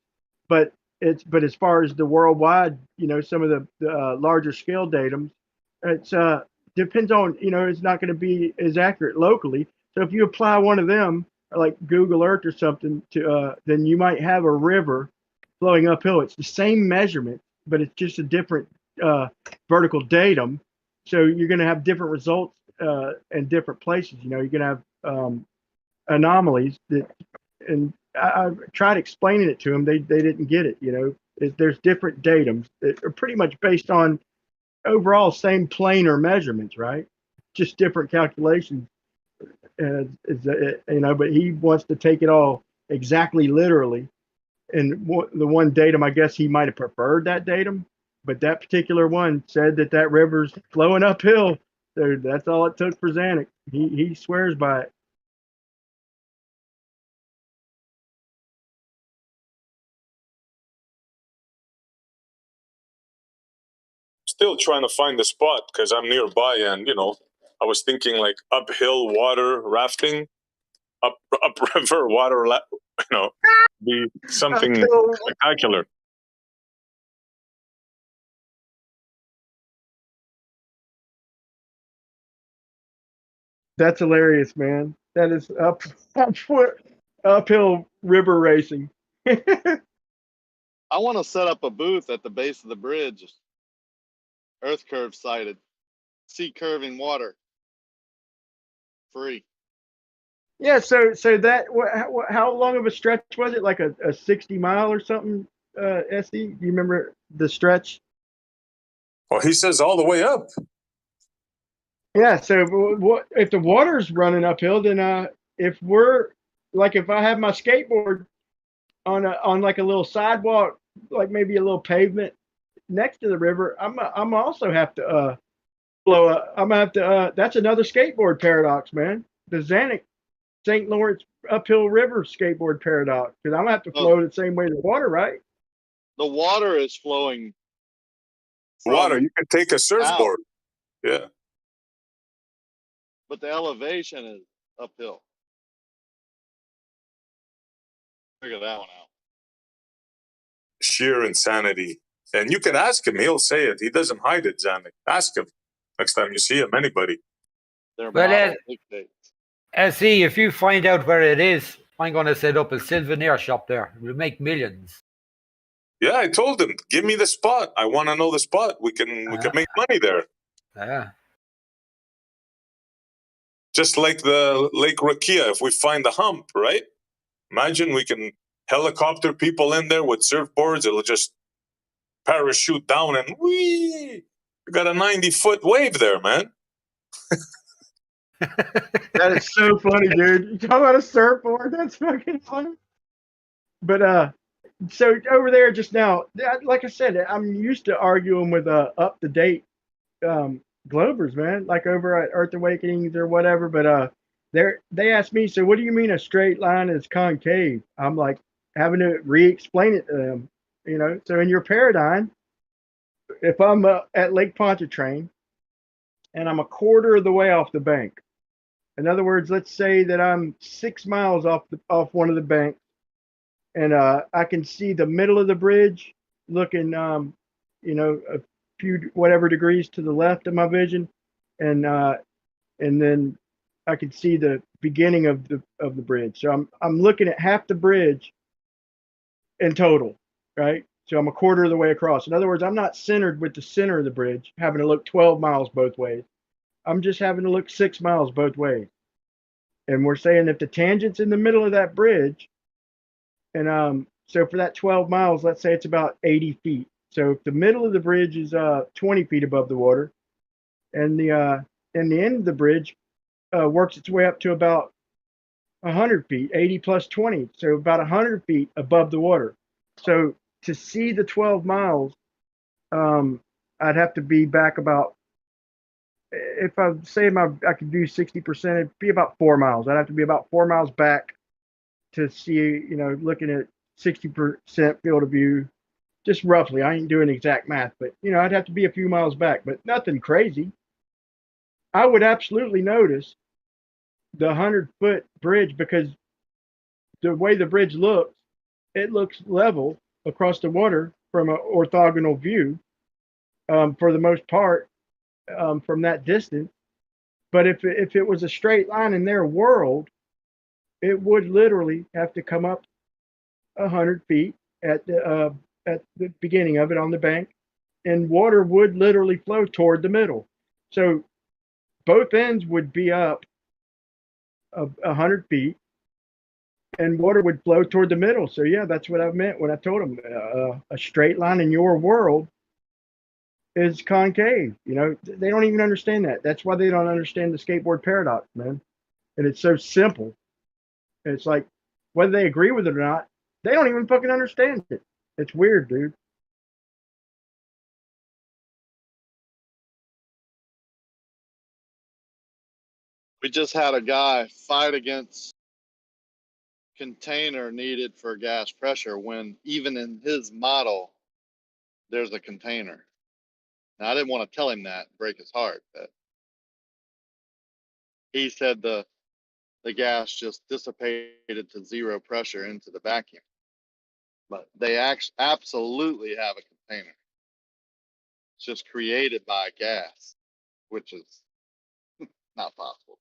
but as far as the worldwide, some of the larger scale datums, it's depends on it's not going to be as accurate locally. So if you apply one of them, like Google Earth or something, to then you might have a river flowing uphill. It's the same measurement, but it's just a different vertical datum. So you're going to have different results in different places. You're going to have anomalies and I tried explaining it to them. They didn't get it. There's different datums that are pretty much based on overall same planar measurements, right? Just different calculations. But he wants to take it all exactly literally. And the one datum, I guess he might have preferred that datum, but that particular one said that river's flowing uphill. So that's all it took for Zanuck. He swears by it. still trying to find the spot because I'm nearby, and I was thinking like uphill water rafting, upriver water, be something spectacular. That's hilarious, man. That is uphill river racing. I want to set up a booth at the base of the bridge. Earth curve sighted. Sea curving water. Free. Yeah, so that how long of a stretch was it? Like a 60 mile or something? SE, do you remember the stretch? Well, he says all the way up. Yeah. So what if the water's running uphill? Then if we're like if I have my skateboard on like a little sidewalk, like maybe a little pavement next to the river, I'm also have to blow up. I'm gonna have to. That's another skateboard paradox, man. The Zanuck St. Lawrence uphill river skateboard paradox, because I'm gonna have to flow the same way the water, right? The water is flowing. Water, you can take a surfboard. Out. Yeah. But the elevation is uphill. Figure that one out. Sheer insanity. And you can ask him, he'll say it. He doesn't hide it, Zanuck. Ask him next time you see him, anybody. Well, SE, if you find out where it is, I'm going to set up a souvenir shop there. We'll make millions. Yeah, I told him, give me the spot. I want to know the spot. We can make money there. Yeah. Just like the Lake Rakia, if we find the hump, right? Imagine we can helicopter people in there with surfboards. It'll just parachute down and whee! You got a 90-foot wave there, man. That is so funny, dude. You talk about a surfboard? That's fucking funny. But so over there just now, like I said, I'm used to arguing with up-to-date Globers, man. Like over at Earth Awakenings or whatever. But they asked me, so what do you mean a straight line is concave? I'm like having to re-explain it to them. So in your paradigm, if I'm at Lake Pontchartrain and I'm a quarter of the way off the bank. In other words, let's say that I'm 6 miles off one of the banks, and I can see the middle of the bridge, looking, a few whatever degrees to the left of my vision, and then I can see the beginning of the bridge. So I'm looking at half the bridge in total, right? So I'm a quarter of the way across. In other words, I'm not centered with the center of the bridge, having to look 12 miles both ways. I'm just having to look 6 miles both ways. And we're saying if the tangent's in the middle of that bridge, and so for that 12 miles, let's say it's about 80 feet. So if the middle of the bridge is 20 feet above the water, and the end of the bridge works its way up to about 100 feet, 80 plus 20, so about 100 feet above the water. So to see the 12 miles, I'd have to be back about, if I say I could do 60%, it'd be about 4 miles. I'd have to be about 4 miles back to see, looking at 60% field of view, just roughly. I ain't doing exact math, but I'd have to be a few miles back, but nothing crazy. I would absolutely notice the 100-foot bridge, because the way the bridge looks, it looks level across the water from an orthogonal view, for the most part, from that distance. But if it was a straight line in their world, it would literally have to come up 100 feet at the beginning of it on the bank, and water would literally flow toward the middle. So both ends would be up 100 feet, and water would flow toward the middle. So yeah, that's what I meant when I told them a straight line in your world is concave. They don't even understand that. That's why they don't understand the skateboard paradox, man. And it's so simple. It's like, whether they agree with it or not, they don't even fucking understand it. It's weird, dude. We just had a guy fight against container needed for gas pressure when even in his model, there's a container. And I didn't want to tell him that, break his heart, but he said the gas just dissipated to zero pressure into the vacuum. But they absolutely have a container. It's just created by gas, which is not possible.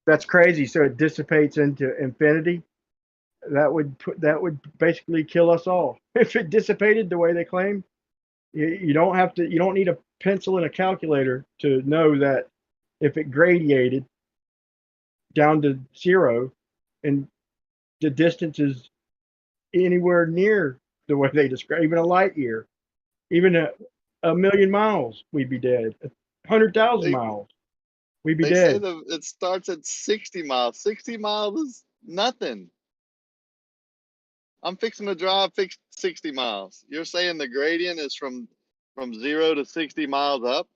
That's crazy. So it dissipates into infinity. That would basically kill us all if it dissipated the way they claim. You don't have to. You don't need a pencil and a calculator to know that if it gradiated down to zero, and the distance is anywhere near the way they describe, even a light year, even a million miles, we'd be dead. 100,000 miles, we'd be They dead. say it starts at 60 miles. 60 miles is nothing. I'm fixing to drive 60 miles. You're saying the gradient is from 0 to 60 miles up,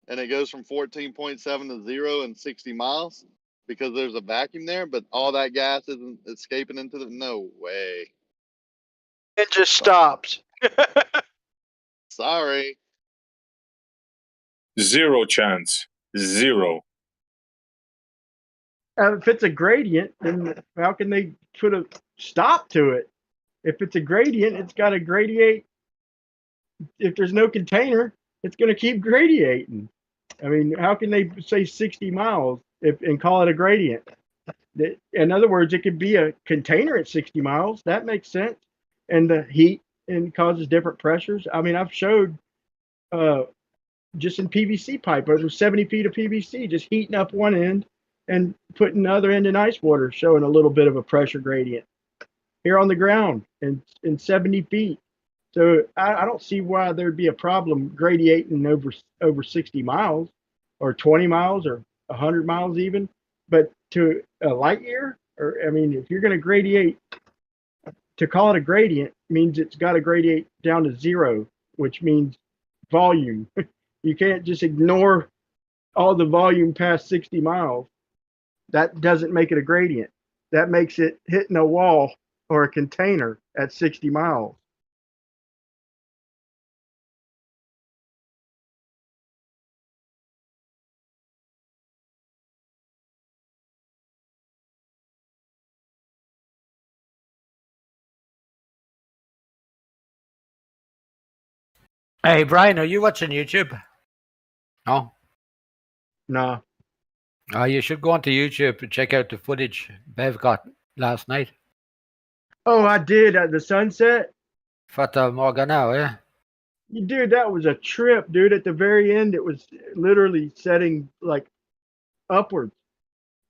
and it goes from 14.7 to 0 in 60 miles because there's a vacuum there, but all that gas isn't escaping into the, no way. It just stops. Sorry. Zero chance. Zero. If it's a gradient, then how can they put a stop to it? If it's a gradient, it's got to gradiate. If there's no container, it's going to keep gradiating. I mean, how can they say 60 miles and call it a gradient? In other words, it could be a container at 60 miles. That makes sense. And the heat and causes different pressures. I mean, I've showed just in PVC pipe over 70 feet of PVC, just heating up one end and putting the other end in ice water, showing a little bit of a pressure gradient here on the ground in 70 feet. So I don't see why there'd be a problem gradiating over 60 miles or 20 miles or 100 miles even. But to a light year, or I mean, if you're going to gradiate, to call it a gradient means it's got to gradiate down to zero, which means volume. You can't just ignore all the volume past 60 miles. That doesn't make it a gradient. That makes it hitting a wall or a container at 60 miles. Hey, Brian, are you watching YouTube? No? Nah. You should go onto YouTube and check out the footage Bev got last night. Oh, I did at the sunset. Fata Morgana, yeah? Dude, that was a trip, dude. At the very end, it was literally setting like upwards.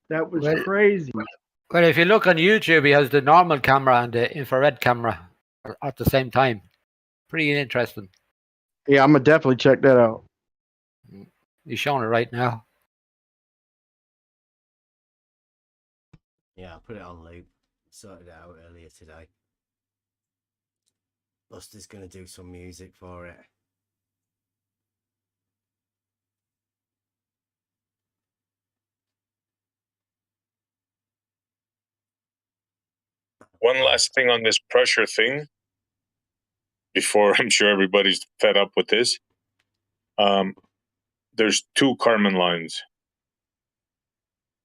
That was crazy. Well, if you look on YouTube, he has the normal camera and the infrared camera at the same time. Pretty interesting. Yeah, I'm gonna definitely check that out. He's showing it right now. Yeah, I put it on loop. Sorted it out earlier today. Buster's going to do some music for it. One last thing on this pressure thing, before I'm sure everybody's fed up with this. There's two Kármán lines.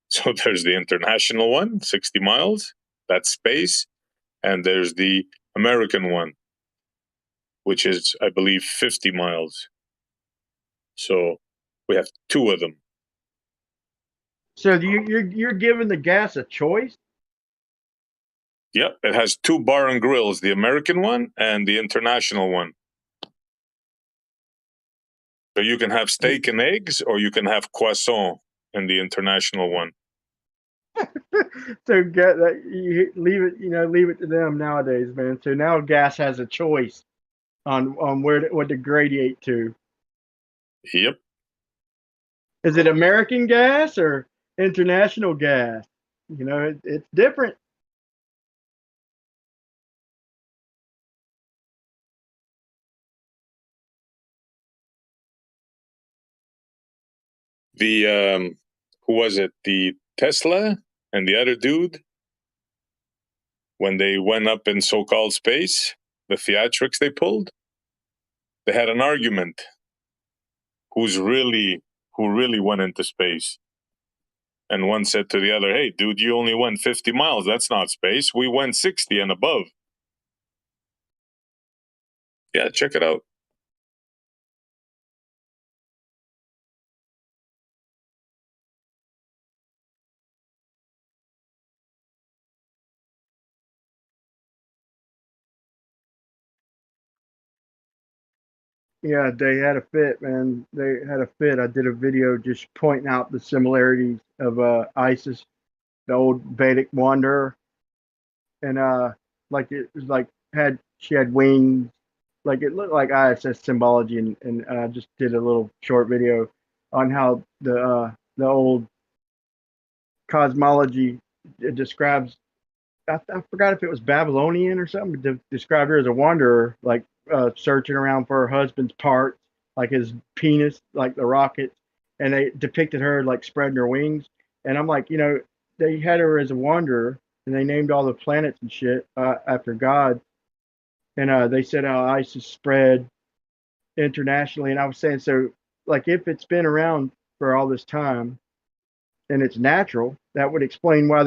So there's the international one, 60 miles, that's space. And there's the American one, which is, I believe, 50 miles. So we have two of them. So you're giving the gas a choice? Yep, it has two bar and grills, the American one and the international one. So you can have steak and eggs, or you can have croissant in the international one. So get that, you leave it to them nowadays, man. So now gas has a choice on what to gradiate to. Yep. Is it American gas or international gas? You know, it's different. The who was it? The Tesla and the other dude. when they went up in so-called space, the theatrics they pulled, they had an argument. Who really went into space? And one said to the other, hey, dude, you only went 50 miles. That's not space. We went 60 and above. Yeah, check it out. Yeah, they had a fit, man. They had a fit. I did a video just pointing out the similarities of Isis, the old Vedic wanderer, and like it was like she had wings, like it looked like ISS symbology, and I just did a little short video on how the old cosmology describes. I forgot if it was Babylonian or something, but described her as a wanderer, like searching around for her husband's parts, like his penis, like the rockets, and they depicted her like spreading her wings. And I'm like, they had her as a wanderer, and they named all the planets and shit after God. And they said how ISIS spread internationally. And I was saying, so like if it's been around for all this time, and it's natural, that would explain why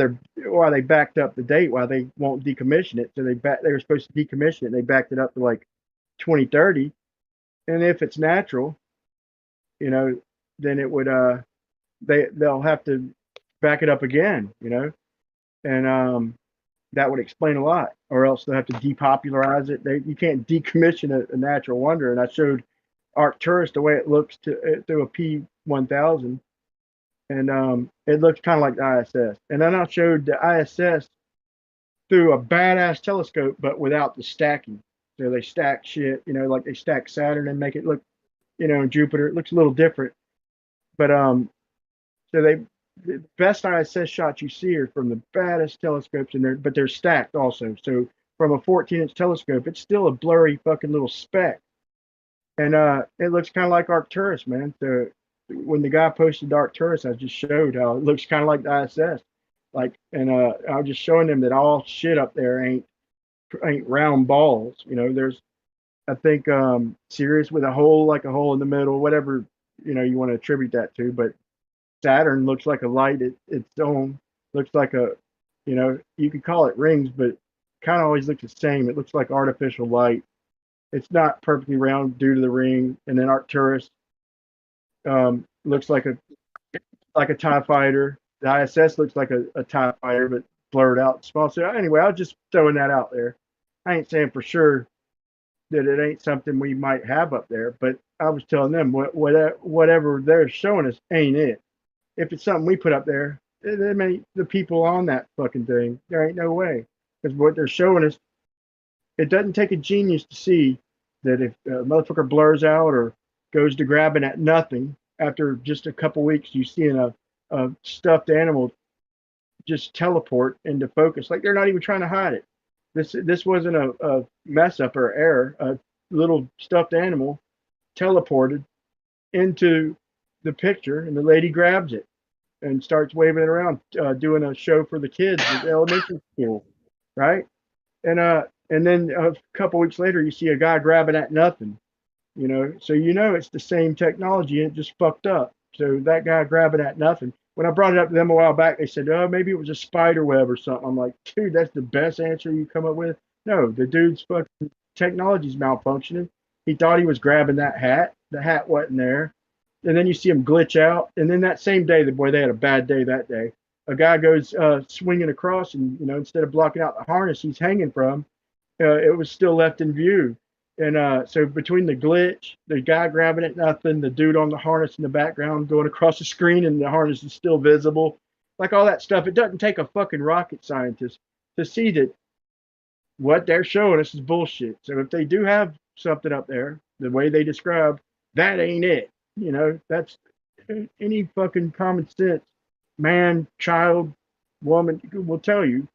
they backed up the date, why they won't decommission it. So they were supposed to decommission it, and they backed it up to like 2030. And if it's natural, then it would they'll have to back it up again, and that would explain a lot. Or else they'll have to depopularize it. You can't decommission a natural wonder. And I showed Arcturus the way it looks through a P1000. And it looks kind of like the ISS. And then I showed the ISS through a badass telescope, but without the stacking. So they stack shit, like they stack Saturn and make it look, Jupiter. It looks a little different. But so the best ISS shots you see are from the baddest telescopes, but they're stacked also. So from a 14-inch telescope, it's still a blurry fucking little speck. And it looks kind of like Arcturus, man. So when the guy posted Arcturus, I just showed how it looks kind of like the ISS. And I was just showing them that all shit up there ain't round balls. There's, I think, Sirius with a hole in the middle, whatever, you want to attribute that to. But Saturn looks like a light its own, looks like you could call it rings, but kind of always looks the same. It looks like artificial light. It's not perfectly round due to the ring. And then Arcturus looks like a TIE fighter. The ISS looks like a TIE fighter, but blurred out small. So anyway, I was just throwing that out there. I ain't saying for sure that it ain't something we might have up there, but I was telling them whatever they're showing us ain't it. If it's something we put up there, the people on that fucking thing, there ain't no way. Because what they're showing us, it doesn't take a genius to see that if a motherfucker blurs out or goes to grabbing at nothing, after just a couple weeks, you see a stuffed animal just teleport into focus. Like they're not even trying to hide it. This wasn't a mess up or error. A little stuffed animal teleported into the picture, and the lady grabs it and starts waving it around, doing a show for the kids at elementary school, right? And then a couple weeks later, you see a guy grabbing at nothing, so it's the same technology and it just fucked up. So that guy grabbing at nothing. When I brought it up to them a while back, they said, oh, maybe it was a spider web or something. I'm like, dude, that's the best answer you come up with? No, the dude's fucking technology's malfunctioning. He thought he was grabbing that hat. The hat wasn't there. And then you see him glitch out. And then that same day, they had a bad day that day. A guy goes swinging across, and instead of blocking out the harness he's hanging from, it was still left in view. And so between the glitch, the guy grabbing at nothing, the dude on the harness in the background going across the screen, and the harness is still visible, like all that stuff, it doesn't take a fucking rocket scientist to see that what they're showing us is bullshit. So if they do have something up there, the way they describe, that ain't it. That's any fucking common sense man, child, woman will tell you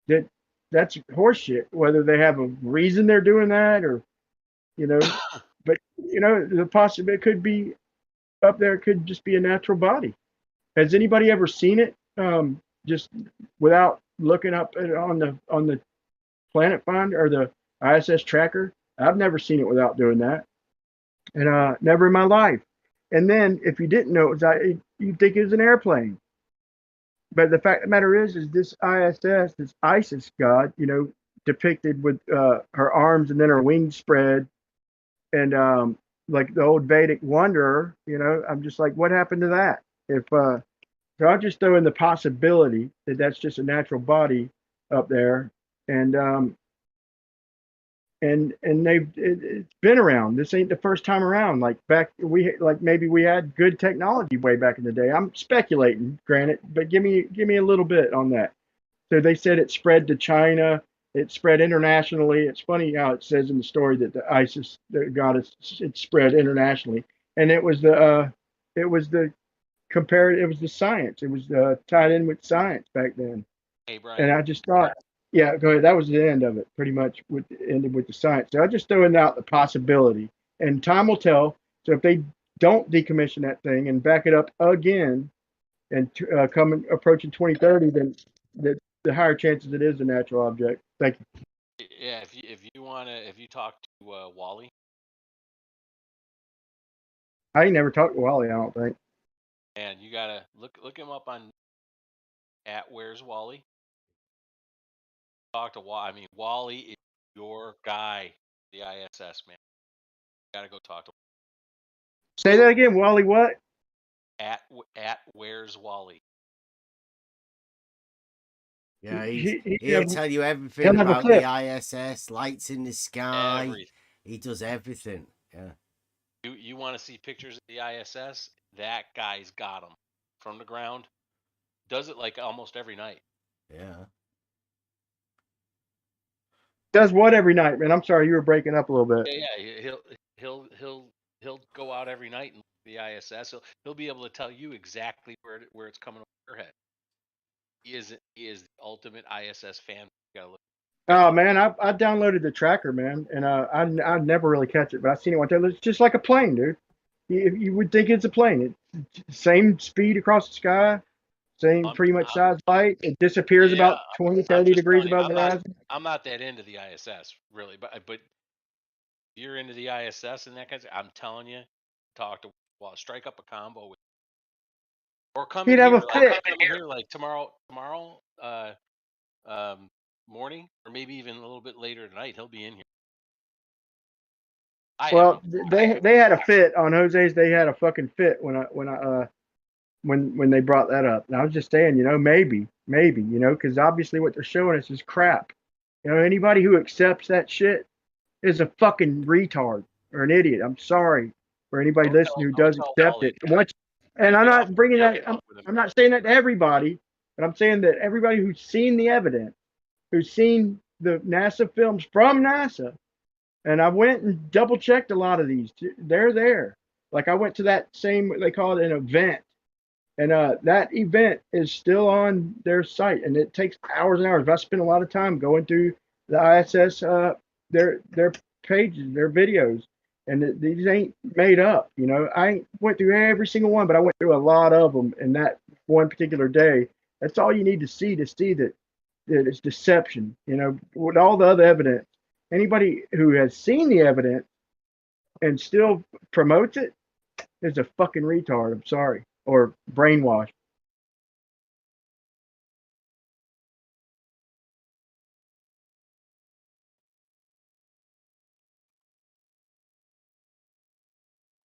that that's horseshit, whether they have a reason they're doing that or, but, the possibility it could be up there, could just be a natural body. Has anybody ever seen it just without looking up on the Planet Finder or the ISS tracker. I've never seen it without doing that, and never in my life. And then if you didn't know it was, you'd think it was an airplane. But the fact of the matter is this ISS, this Isis god, depicted with her arms and then her wings spread, and like the old Vedic wanderer. I'm just like, what happened to that? So I'll just throw in the possibility that that's just a natural body up there, and it's been around. This ain't the first time around. Like maybe we had good technology way back in the day. I'm speculating, granted, but give me a little bit on that. So they said it spread to China. It spread internationally. It's funny how it says in the story that the ISIS, the goddess, it spread internationally, and it was the science. It was tied in with science back then. Hey, Brian. And I just thought, yeah, go ahead. That was the end of it, pretty much. Ended with the science. So I just throwing out the possibility, and time will tell. So if they don't decommission that thing and back it up again, and approaching 2030, then the higher chances it is a natural object. Thank you. Yeah, if you talk to Wally. I ain't never talked to Wally, I don't think. And you gotta look him up on at Where's Wally. Talk to Wally. I mean, Wally is your guy, the ISS man. You gotta go talk to. Say that again, Wally. What? At Where's Wally? Yeah, he'll tell you everything about the ISS, lights in the sky. He does everything. Yeah. You want to see pictures of the ISS? That guy's got them from the ground. Does it like almost every night. Yeah. Does what every night, man? I'm sorry, you were breaking up a little bit. Yeah. He'll go out every night and look at the ISS. He'll be able to tell you exactly where it's coming over your head. He is the ultimate ISS fan. You gotta look. Oh man, I downloaded the tracker, man, and I never really catch it, but I seen it one time. It's just like a plane, dude. You would think it's a plane. It's same speed across the sky, same pretty much size light. It disappears about 20, 30 degrees above the horizon. I'm not that into the ISS really, but you're into the ISS and that kind of. I'm telling you, strike up a combo with, or come in here like tomorrow. Morning, or maybe even a little bit later tonight. He'll be in here. Well, they had a fit on Jose's. They had a fucking fit when they brought that up. And I was just saying, maybe, because obviously what they're showing us is crap. Anybody who accepts that shit is a fucking retard or an idiot. I'm sorry for anybody listening who does accept it. And I'm not bringing that. I'm not saying that to everybody, but I'm saying that everybody who's seen the evidence, who's seen the NASA films from NASA, and I went and double checked a lot of these. They're there. Like I went to that same, they call it an event, and that event is still on their site, and it takes hours and hours. But I spent a lot of time going through the ISS, their pages, their videos, and these ain't made up. I went through every single one, but I went through a lot of them in that one particular day. That's all you need to see that it's deception. With all the other evidence, anybody who has seen the evidence and still promotes it is a fucking retard. I'm sorry, or brainwashed.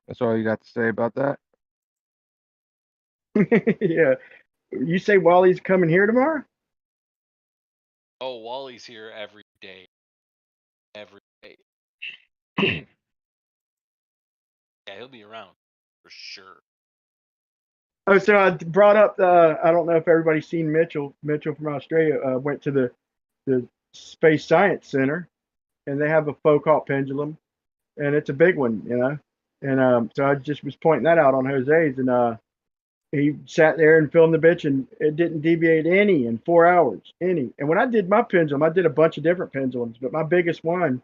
That's all you got to say about that? Yeah. You say Wally's coming here tomorrow? Oh, Wally's here every day. Every day. Yeah, he'll be around for sure. Oh, so I brought up, I don't know if everybody's seen Mitchell from Australia, went to the Space Science Center, and they have a Foucault pendulum, and it's a big one, and so I just was pointing that out on Jose's, and he sat there and filmed the bitch, and it didn't deviate any in 4 hours, any. And when I did my pendulum, I did a bunch of different pendulums, but my biggest one,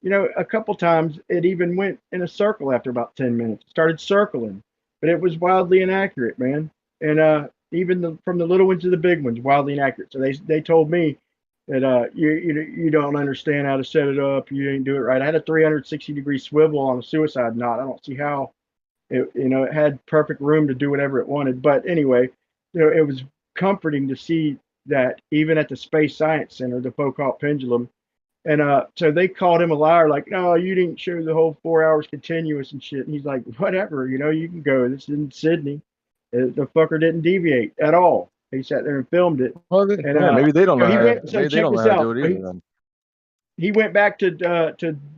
a couple times it even went in a circle after about 10 minutes. It started circling, but it was wildly inaccurate, man. And even from the little ones to the big ones, wildly inaccurate. So they told me that you don't understand how to set it up. You didn't do it right. I had a 360-degree swivel on a suicide knot. I don't see how it had perfect room to do whatever it wanted. But anyway, it was comforting to see that even at the Space Science Center, the Foucault pendulum, and so they called him a liar, like, no, you didn't show the whole 4 hours continuous and shit. And he's like, whatever, you can go. This is in Sydney. The fucker didn't deviate at all. He sat there and filmed it. Well, And maybe they don't know he how. went. So Maybe they check don't know this how to out. do it either. Then. He went back to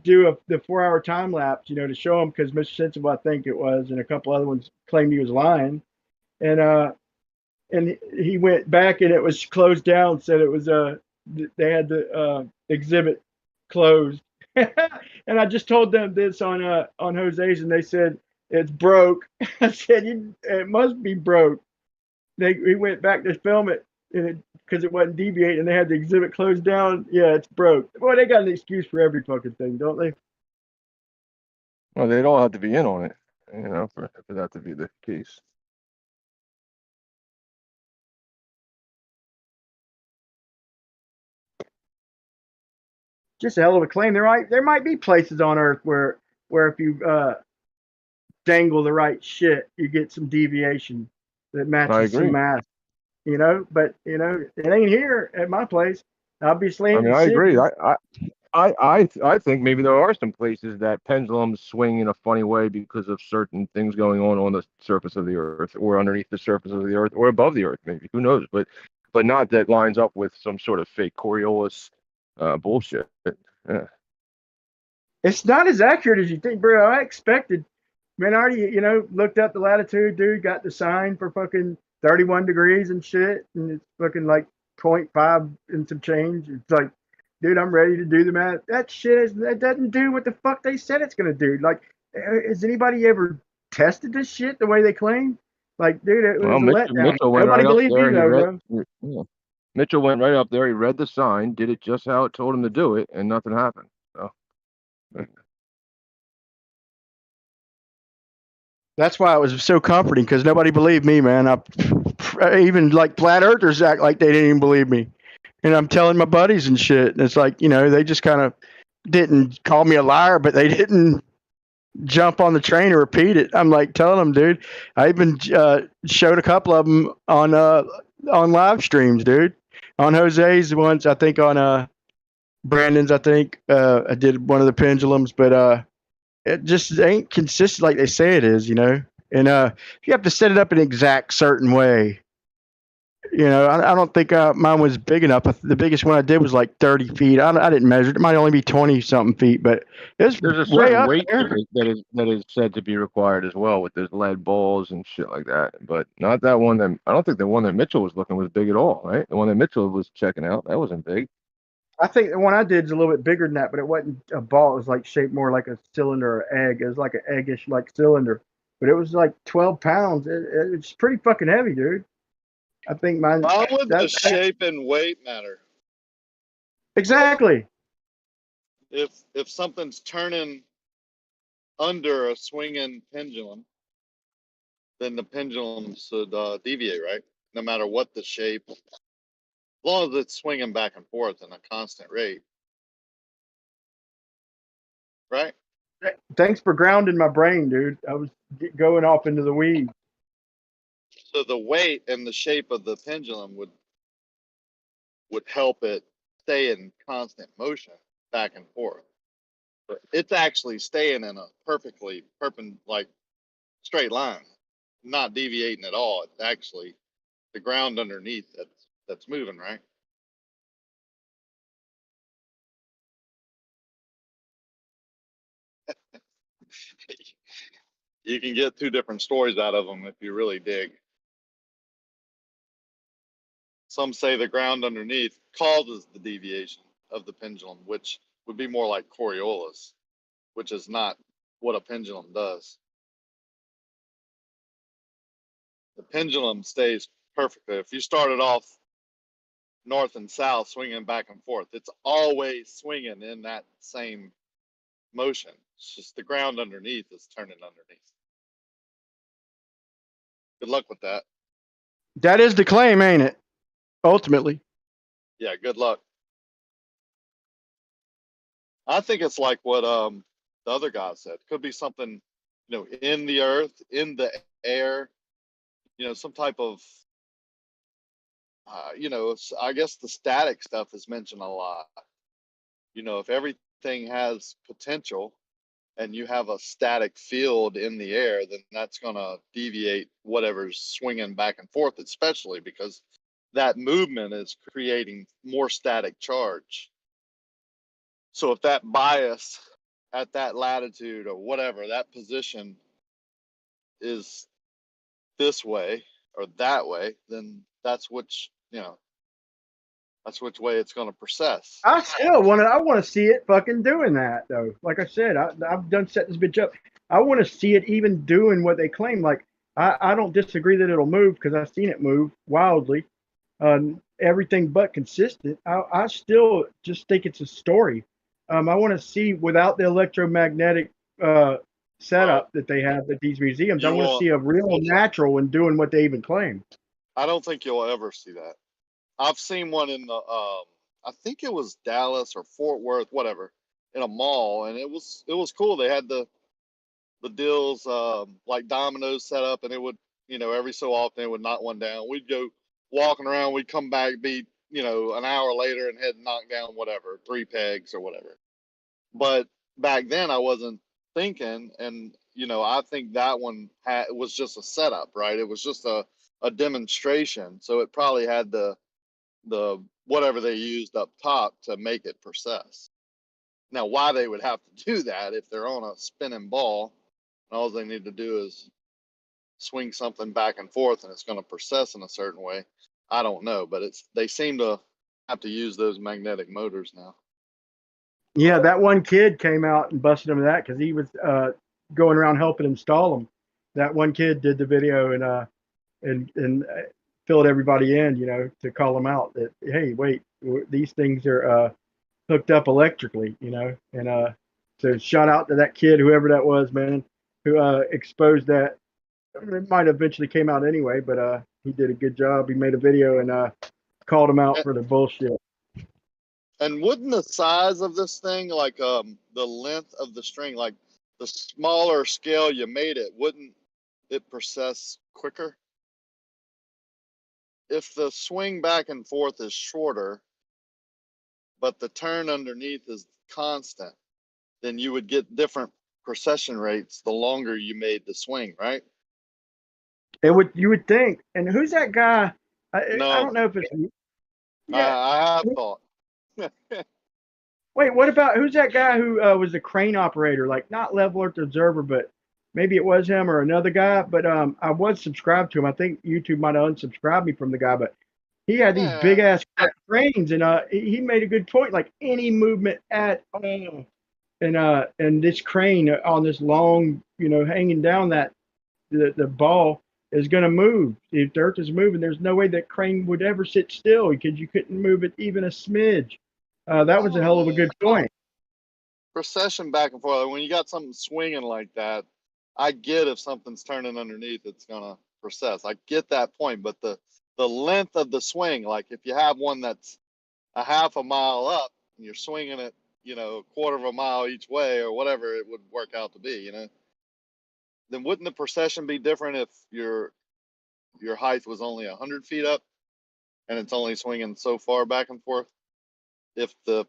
do the 4 hour time lapse, to show him, because Mr. Sensible, I think it was, and a couple other ones claimed he was lying, and he went back and it was closed down. Said it was they had the exhibit closed, and I just told them this on Jose's, and they said it's broke. I said it must be broke. He went back to film it, and because it wasn't deviating, and they had the exhibit closed down. Yeah, it's broke. Boy, they got an excuse for every fucking thing, don't they? Well, they don't have to be in on it, for that to be the case. Just a hell of a claim. There might be places on Earth where if you dangle the right shit, you get some deviation that matches some mass. But it ain't here at my place. Obviously, I ain't mean, in I agree. Sydney. I think maybe there are some places that pendulums swing in a funny way because of certain things going on the surface of the Earth, or underneath the surface of the Earth, or above the Earth, maybe. Who knows? But not that lines up with some sort of fake Coriolis bullshit. Yeah. It's not as accurate as you think, bro. I expected. Man, I already, looked up the latitude, dude. Got the sign for fucking 31 degrees and shit, and it's fucking like 0.5 and some change. It's like, dude, I'm ready to do the math. That doesn't do what the fuck they said it's gonna do. Like, has anybody ever tested this shit the way they claim? Like, dude, it was a letdown. Mitchell went Nobody right up believed me there. though, bro. Mitchell went right up there. He read the sign, did it just how it told him to do it, and nothing happened. So. That's why it was so comforting, because nobody believed me, man. Even like flat earthers act like they didn't even believe me. And I'm telling my buddies and shit. And it's like, they just kind of didn't call me a liar, but they didn't jump on the train and repeat it. I'm like telling them, dude. I even showed a couple of them on live streams, dude. On Jose's once, I think on Brandon's, I think I did one of the pendulums, but it just ain't consistent like they say it is, And you have to set it up an exact certain way. I don't think mine was big enough. The biggest one I did was like 30 feet. I didn't measure it. It might only be 20 something feet, but there's a way certain up weight there. that is said to be required as well, with those lead balls and shit like that. But not that one that I don't think the one that Mitchell was looking was big at all, right? The one that Mitchell was checking out, that wasn't big. I think the one I did is a little bit bigger than that, but it wasn't a ball. It was like shaped more like a cylinder or egg. It was like an eggish like cylinder, but it was like 12 pounds. It's pretty fucking heavy, dude. I think mine. Why would the shape and weight matter? Exactly. If something's turning under a swinging pendulum, then the pendulum should deviate, right? No matter what the shape, as long as it's swinging back and forth in a constant rate, right? Thanks for grounding my brain, dude. I was going off into the weeds. So the weight and the shape of the pendulum would help it stay in constant motion back and forth. But it's actually staying in a perfectly like straight line, not deviating at all. It's actually the ground underneath that's moving, right? You can get two different stories out of them if you really dig. Some say the ground underneath causes the deviation of the pendulum, which would be more like Coriolis, which is not what a pendulum does. The pendulum stays perfectly. If you started off north and south swinging back and forth, it's always swinging in that same motion. It's just the ground underneath is turning underneath. Good luck with that. That is the claim, ain't it? Ultimately. Yeah, good luck. I think it's like what the other guy said. Could be something, in the earth, in the air, some type of I guess the static stuff is mentioned a lot. If everything has potential and you have a static field in the air, then that's going to deviate whatever's swinging back and forth, especially because that movement is creating more static charge. So if that bias at that latitude or whatever, that position is this way or that way, then that's which way it's going to process. I want to see it fucking doing that though. Like I said, I've done set this bitch up. I want to see it even doing what they claim. Like I don't disagree that it'll move because I've seen it move wildly, everything but consistent. I still just think it's a story. I want to see without the electromagnetic setup that they have at these museums. I want to see a real natural one doing what they even claim. I don't think you'll ever see that. I've seen one in the I think it was Dallas or Fort Worth, whatever, in a mall, and it was cool. They had the deals like dominoes set up, and it would every so often it would knock one down. We'd go walking around, we'd come back, be an hour later, and had knocked down whatever 3 pegs or whatever. But back then I wasn't thinking, and I think that one was just a setup, right? It was just a demonstration, so it probably had the whatever they used up top to make it process. Now, why they would have to do that if they're on a spinning ball, and all they need to do is swing something back and forth and it's going to process in a certain way, I don't know. But they seem to have to use those magnetic motors now. Yeah, that one kid came out and busted him with that because he was going around helping install them. That one kid did the video and filled everybody in, to call them out that, hey, wait, these things are hooked up electrically, and so shout out to that kid, whoever that was, man, who exposed that. It might eventually came out anyway, but he did a good job. He made a video and called him out for the bullshit. And wouldn't the size of this thing, like the length of the string, like the smaller scale you made it, wouldn't it process quicker? If the swing back and forth is shorter, but the turn underneath is constant, then you would get different procession rates the longer you made the swing, right? You would think. And who's that guy? No, I don't know if it's. Yeah, I have thought. Wait, what about who's that guy who was a crane operator? Like not Level Earth Observer, but maybe it was him or another guy. But I was subscribed to him. I think YouTube might have unsubscribed me from the guy, but he had these big ass cranes, and he made a good point. Like any movement at all, and this crane on this long, hanging down that the ball is going to move. If the Earth is moving, there's no way that crane would ever sit still because you couldn't move it even a smidge. That was a hell of a good point. Procession back and forth. When you got something swinging like that, I get if something's turning underneath, it's gonna process. I get that point, but the length of the swing, like if you have one that's a half a mile up and you're swinging it, a quarter of a mile each way or whatever it would work out to be, then wouldn't the procession be different if your height was only 100 feet up and it's only swinging so far back and forth? If the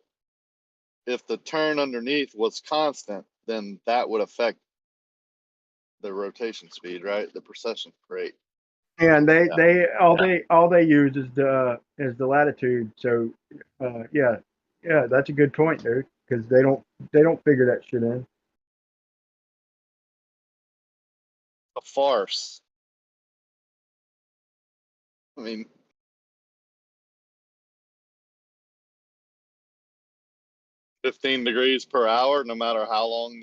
turn underneath was constant, then that would affect the rotation speed, right? The precession rate. And all they use is the latitude. So yeah, that's a good point, dude. Because they don't figure that shit in. A farce. I mean, $15 degrees per hour, no matter how long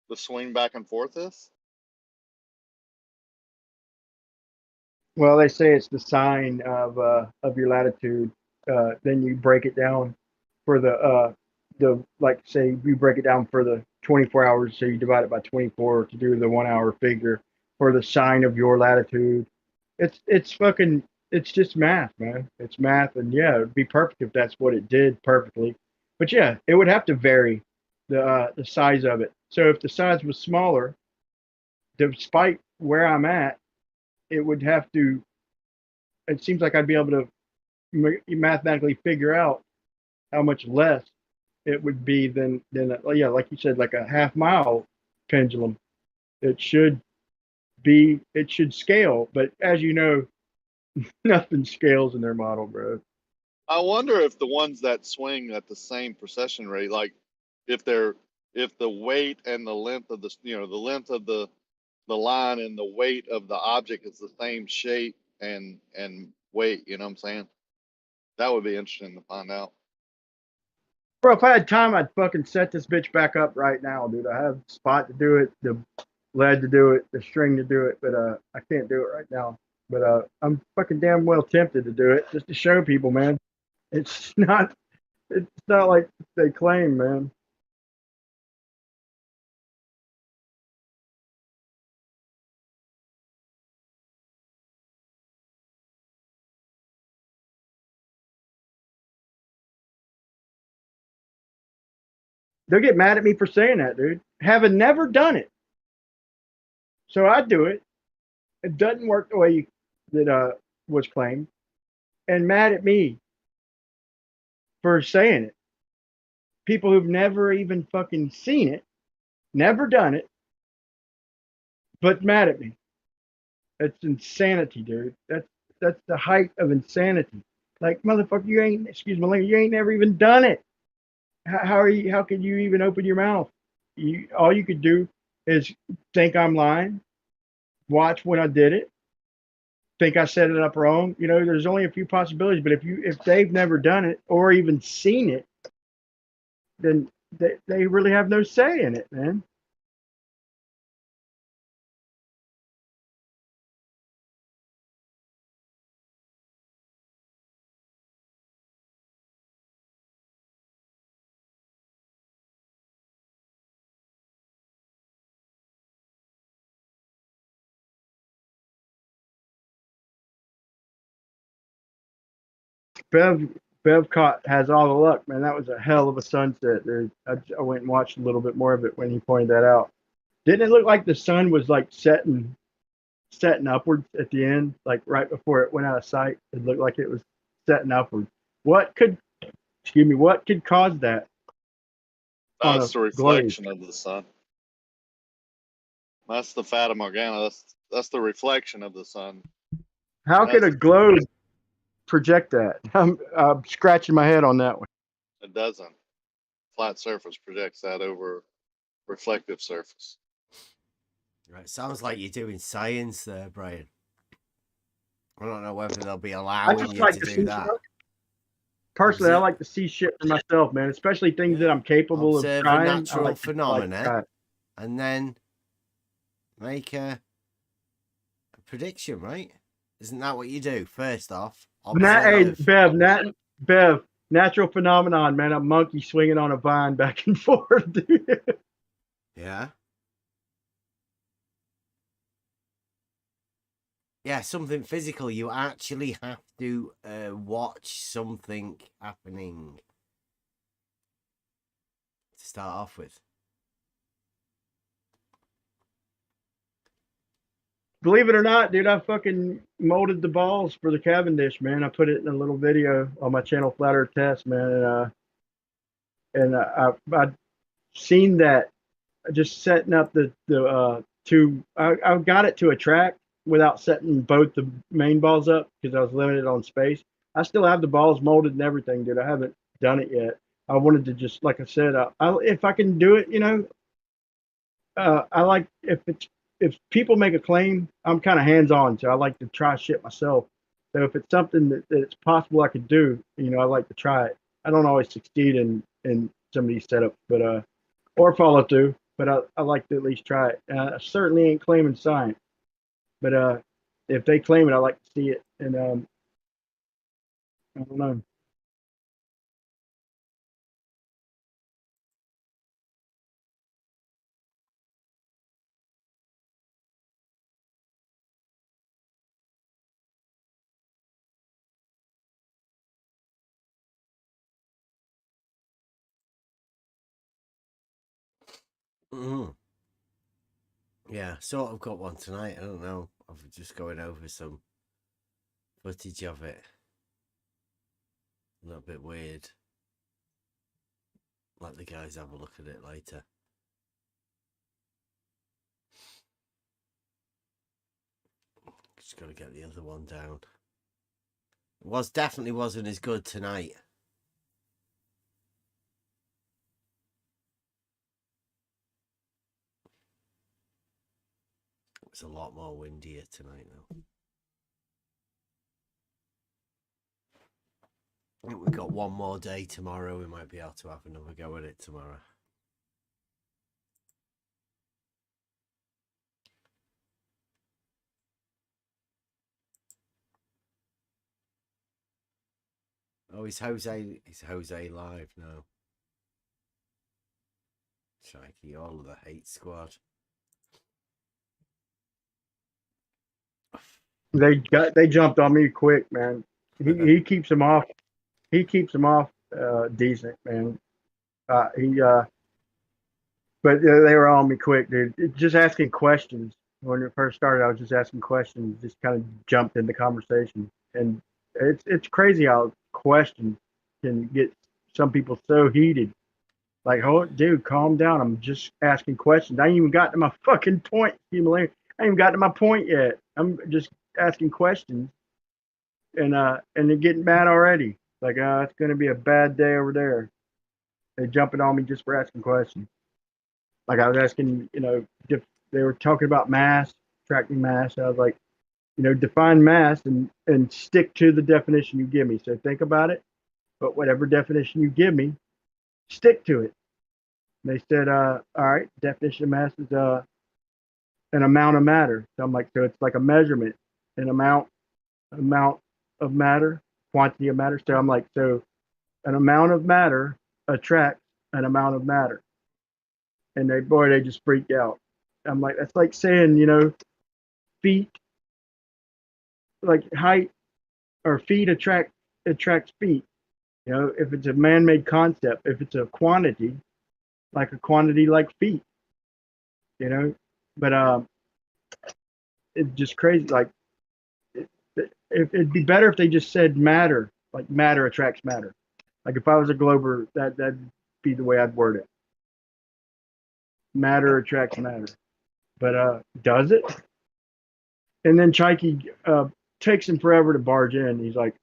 the swing back and forth is. Well, they say it's the sine of your latitude. Then you break it down for the like say you break it down for the 24 hours, so you divide it by 24 to do the 1 hour figure. for the sine of your latitude. It's fucking it's just math, man. It's math, and yeah, it'd be perfect if that's what it did perfectly. But yeah, it would have to vary the size of it. So if the size was smaller, despite where I'm at, it would have to. It seems like I'd be able to mathematically figure out how much less it would be than yeah, like you said, like a half-mile pendulum. It should scale, but as you know, nothing scales in their model, bro. I wonder if the ones that swing at the same precession rate, like if the weight and the length of the the length of the line and the weight of the object is the same shape and weight, you know what I'm saying? That would be interesting to find out. Bro, if I had time, I'd fucking set this bitch back up right now, dude. I have the spot to do it, the lead to do it, the string to do it, but I can't do it right now. But I'm fucking damn well tempted to do it just to show people, man. It's not like they claim, man. They'll get mad at me for saying that, dude. Having never done it. So I do it. It doesn't work the way that was claimed. And mad at me for saying it. People who've never even fucking seen it, never done it, but mad at me. That's insanity, dude. That's the height of insanity. Like, motherfucker, you ain't, excuse my language, you ain't never even done it. How could you even open your mouth? All you could do is think I'm lying, watch when I did it, think I set it up wrong. You know, there's only a few possibilities, but if they've never done it or even seen it, then they really have no say in it, man. Bevcott has all the luck, man. That was a hell of a sunset, dude. I went and watched a little bit more of it when he pointed that out. Didn't it look like the sun was like setting upwards at the end, like right before it went out of sight? It looked like it was setting upward. What could cause that? That's the reflection of the sun. That's the Fata Morgana. That's the reflection of the sun. How could a globe project that? I'm scratching my head on that one. It doesn't. Flat surface projects that over reflective surface. Right, sounds like you're doing science there, Brian. I don't know whether they'll be allowing you to do that. Personally, I like to see shit for myself, man, especially things that I'm capable of trying. Natural phenomena, and then make a prediction, right? Isn't that what you do? First off, Bev, natural phenomenon, man. A monkey swinging on a vine back and forth, dude. Yeah. Yeah, something physical. You actually have to watch something happening to start off with. Believe it or not, dude, I fucking molded the balls for the Cavendish, man. I put it in a little video on my channel, Flat Earth Tests, man. I've seen that just setting up the two. I got it to a track without setting both the main balls up because I was limited on space. I still have the balls molded and everything, dude. I haven't done it yet. I wanted to just, like I said, if I can do it, you know, I like if people make a claim, I'm kind of hands on, so I like to try shit myself. So if it's something that it's possible I could do, you know, I like to try it. I don't always succeed in some of these setups, but or follow through. But I like to at least try it. I certainly ain't claiming science, but if they claim it, I like to see it. And I don't know. Mm-hmm. Yeah, sort of got one tonight. I don't know. I'm just going over some footage of it. A little bit weird. Let the guys have a look at it later. Just got to get the other one down. It definitely wasn't as good tonight. It was a lot more windier tonight, though. I think we've got one more day tomorrow. We might be able to have another go at it tomorrow. Oh, is Jose live now? Shikey, all of the hate squad. They jumped on me quick, man. He keeps them off. He keeps them off decent, man. But they were on me quick, dude. Just asking questions. When it first started, I was just asking questions. Just kind of jumped in the conversation, and it's crazy how questions can get some people so heated. Like, oh, dude, calm down. I'm just asking questions. I ain't even got to my fucking point, I ain't even got to my point yet. I'm just asking questions, and they're getting mad already. Like, it's gonna be a bad day over there. They're jumping on me just for asking questions. Like I was asking, if they were talking about mass, tracking mass. I was like, define mass and stick to the definition you give me. So think about it, but whatever definition you give me, stick to it. And they said, all right, definition of mass is an amount of matter. So I'm like, so it's like a measurement, an amount of matter, quantity of matter. So I'm like, so an amount of matter attracts an amount of matter. And they just freaked out. I'm like, that's like saying, feet, like height or feet attracts feet. If it's a man-made concept, if it's a quantity like feet, but it's just crazy. Like, it'd be better if they just said matter, like matter attracts matter. Like if I was a glober, that'd be the way I'd word it. Matter attracts matter. But does it? And then Chaiki takes him forever to barge in. He's like,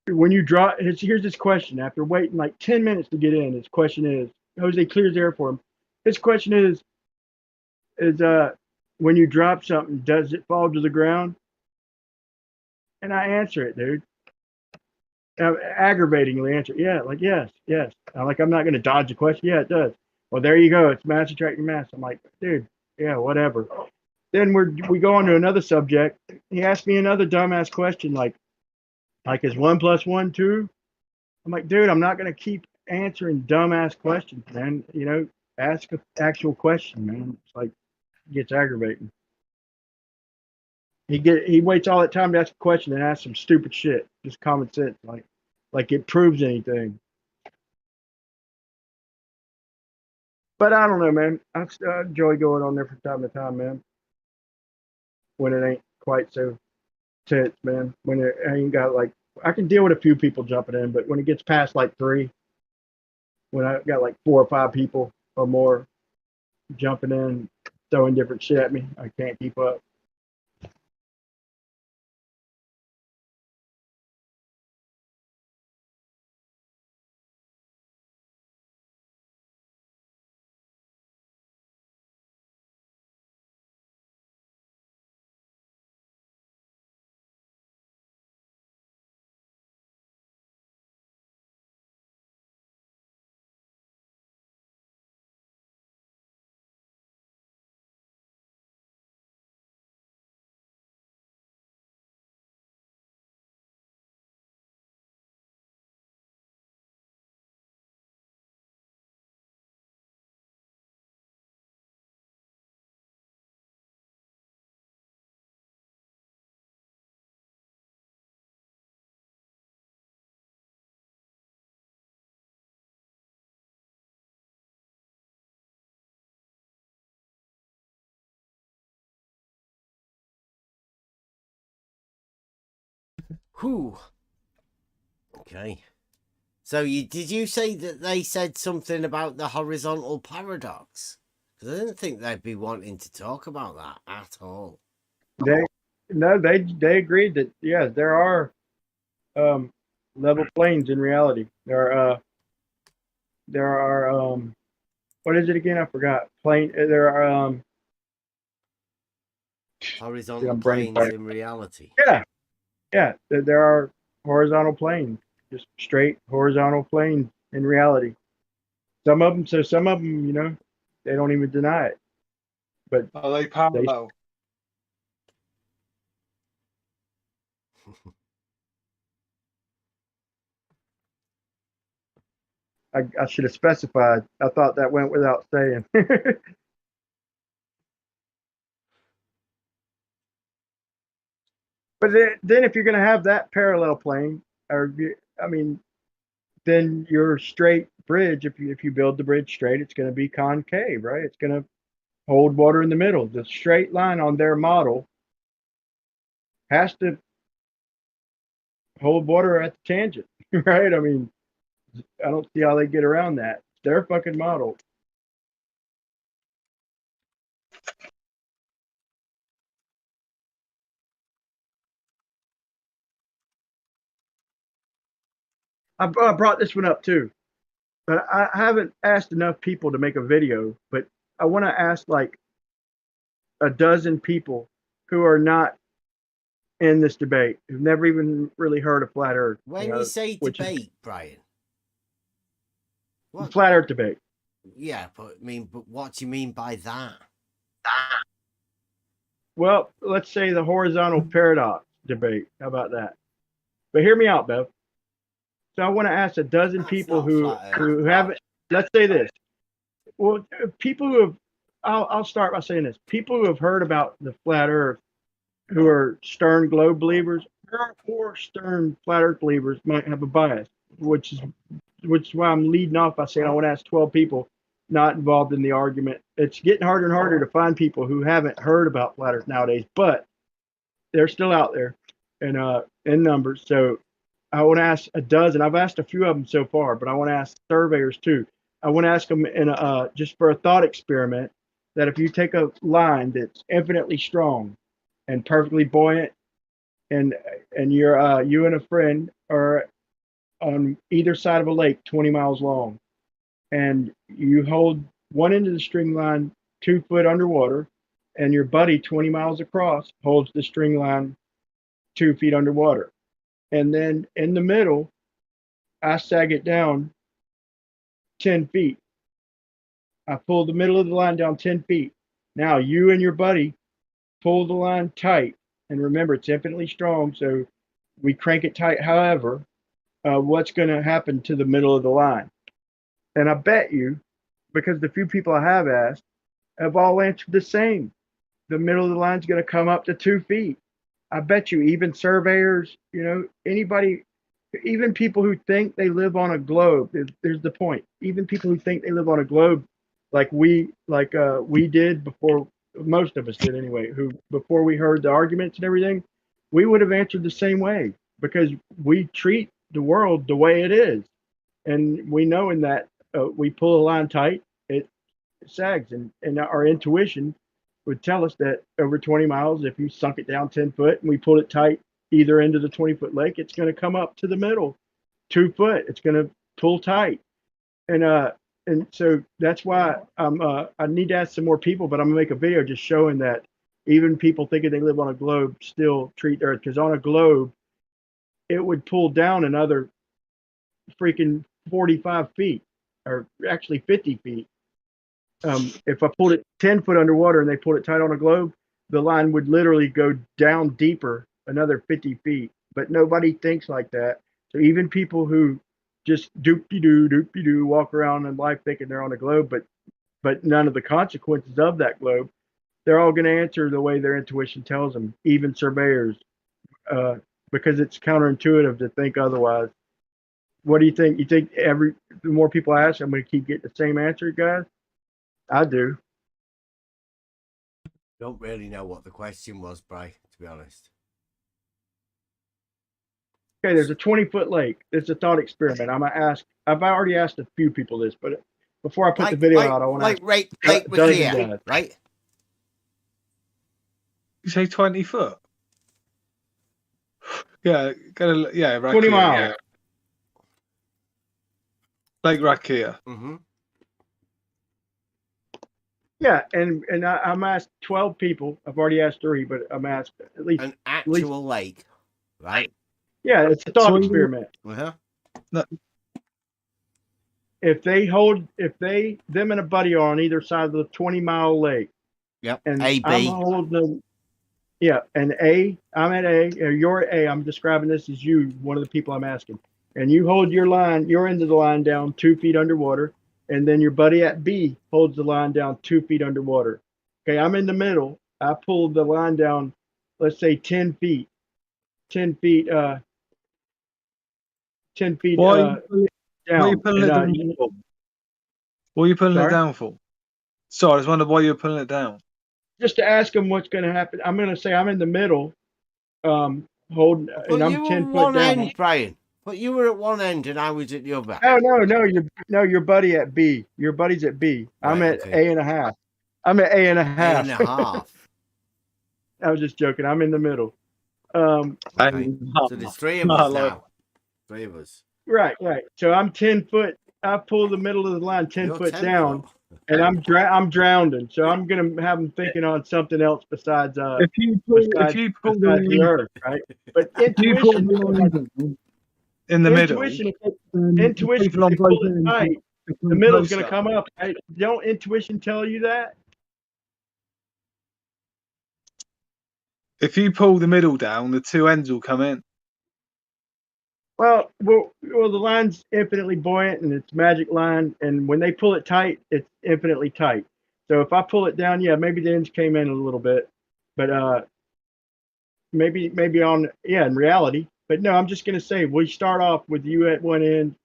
when you draw, here's his question. After waiting like 10 minutes to get in, his question is, Jose clears the air for him. His question is when you drop something, does it fall to the ground? And I answer it, dude. Aggravatingly answer, yeah, like yes. I'm not going to dodge the question. Yeah, it does. Well, there you go. It's mass attracting mass. I'm like, dude, yeah, whatever. Then we go on to another subject. He asked me another dumbass question, like is 1 + 1 2? I'm like, dude, I'm not gonna keep answering dumbass questions, man. Ask an actual question, man. It's like it gets aggravating. He waits all that time to ask a question and ask some stupid shit, just common sense, like it proves anything. But I don't know, man. I enjoy going on there from time to time, man. When it ain't quite so tense, man. When it ain't got like, I can deal with a few people jumping in, but when it gets past like 3, when I got like 4 or 5 people or more jumping in, throwing different shit at me, I can't keep up. Whew. Okay. So did you say that they said something about the horizontal paradox? Because I didn't think they'd be wanting to talk about that at all. They agreed that yes, there are level planes in reality. There are what is it again? I forgot. There are horizontal planes in reality. Yeah. There are horizontal planes, just straight horizontal planes in reality. Some of them, you know, they don't even deny it. But are they parallel? I should have specified. I thought that went without saying. But then if you're going to have that parallel plane, then your straight bridge, if you build the bridge straight, it's going to be concave, right? It's going to hold water in the middle. The straight line on their model has to hold water at the tangent, right? I mean, I don't see how they get around that. It's their fucking model. I brought this one up too, but I haven't asked enough people to make a video, but I want to ask like a dozen people who are not in this debate, who've never even really heard of flat Earth. When you say debate, Brian, what? Flat Earth debate. Yeah, but what do you mean by that? Well, let's say the horizontal paradox debate. How about that? But hear me out, Bev. So I want to ask a dozen people who haven't. Let's say this. Well, people who have. I'll start by saying this. People who have heard about the flat Earth, who are stern globe believers, or stern flat Earth believers, might have a bias, which is why I'm leading off by saying I want to ask 12 people not involved in the argument. It's getting harder and harder to find people who haven't heard about flat Earth nowadays, but they're still out there and in numbers. So I want to ask a dozen. I've asked a few of them so far, but I want to ask surveyors too. I want to ask them in just for a thought experiment that if you take a line that's infinitely strong and perfectly buoyant, and you're you and a friend are on either side of a lake 20 miles long, and you hold one end of the string line 2 foot underwater, and your buddy 20 miles across holds the string line 2 feet underwater. And then in the middle, I sag it down 10 feet. I pull the middle of the line down 10 feet. Now you and your buddy pull the line tight. And remember, it's infinitely strong, so we crank it tight. However, what's going to happen to the middle of the line? And I bet you, because the few people I have asked have all answered the same. The middle of the line is going to come up to 2 feet. I bet you even surveyors, you know, anybody, even people who think they live on a globe, there's the point. Even people who think they live on a globe, like we did before, most of us did anyway, who before we heard the arguments and everything, we would have answered the same way because we treat the world the way it is. And we know in that we pull a line tight, it sags, and our intuition would tell us that over 20 miles, if you sunk it down 10 foot and we pulled it tight either end of the 20-foot lake, it's going to come up to the middle 2 foot. It's going to pull tight. And so that's why I need to ask some more people, but I'm gonna make a video just showing that even people thinking they live on a globe still treat the Earth, because on a globe, it would pull down another freaking 45 feet, or actually 50 feet. If I pulled it 10 foot underwater and they pulled it tight on a globe, the line would literally go down deeper another 50 feet. But nobody thinks like that. So even people who just doop-de-doo walk around in life thinking they're on a globe, but none of the consequences of that globe, they're all going to answer the way their intuition tells them, even surveyors, because it's counterintuitive to think otherwise. What do you think? You think the more people ask, I'm going to keep getting the same answer, guys? I do. Don't really know what the question was, Bry, to be honest. Okay, there's a 20-foot lake. It's a thought experiment. I'm gonna ask. I've already asked a few people this, but before I put the video out, I want to ask Lake dozen Rakia, guys. right? You say 20 foot? Yeah, yeah, Rakia, 20 miles. Yeah. Lake Rakia. Mm-hmm. Yeah, and I'm asked 12 people. I've already asked 3, but I'm asked at least an actual lake, right? Yeah, it's a thought experiment. Uh-huh. No. If them and a buddy are on either side of the 20-mile lake. Yep. And A, B. I'm holding them. Yeah, and I'm at A, or you're at A. I'm describing this as you, one of the people I'm asking. And you hold your end of the line down 2 feet underwater, and then your buddy at B holds the line down 2 feet underwater. Okay, I'm in the middle. I pulled the line down, let's say 10 feet. 10 feet, 10 feet down. What are you pulling it down for? What are you pulling it down for? Sorry, I just wondered why you're pulling it down. Just to ask them what's going to happen. I'm going to say I'm in the middle, holding, and I'm 10 foot down. End, Brian. But you were at one end and I was at the other. No, your buddy at B. Your buddy's at B. I'm at A and a half. I'm at A and a half. A and a half. I was just joking. I'm in the middle. So there's 3 of us now. 3 of us. Right. So I'm 10 foot. I pull the middle of the line 10 foot down, and I'm drowning. So I'm gonna have them thinking on something else besides if you pull the earth, right? But intuition in the middle. Intuition. If you pull it tight, the middle's gonna come up. Right? Don't intuition tell you that? If you pull the middle down, the 2 ends will come in. Well, the line's infinitely buoyant and it's magic line, and when they pull it tight, it's infinitely tight. So if I pull it down, yeah, maybe the ends came in a little bit, but maybe in reality. But no, I'm just gonna say we start off with you at one end,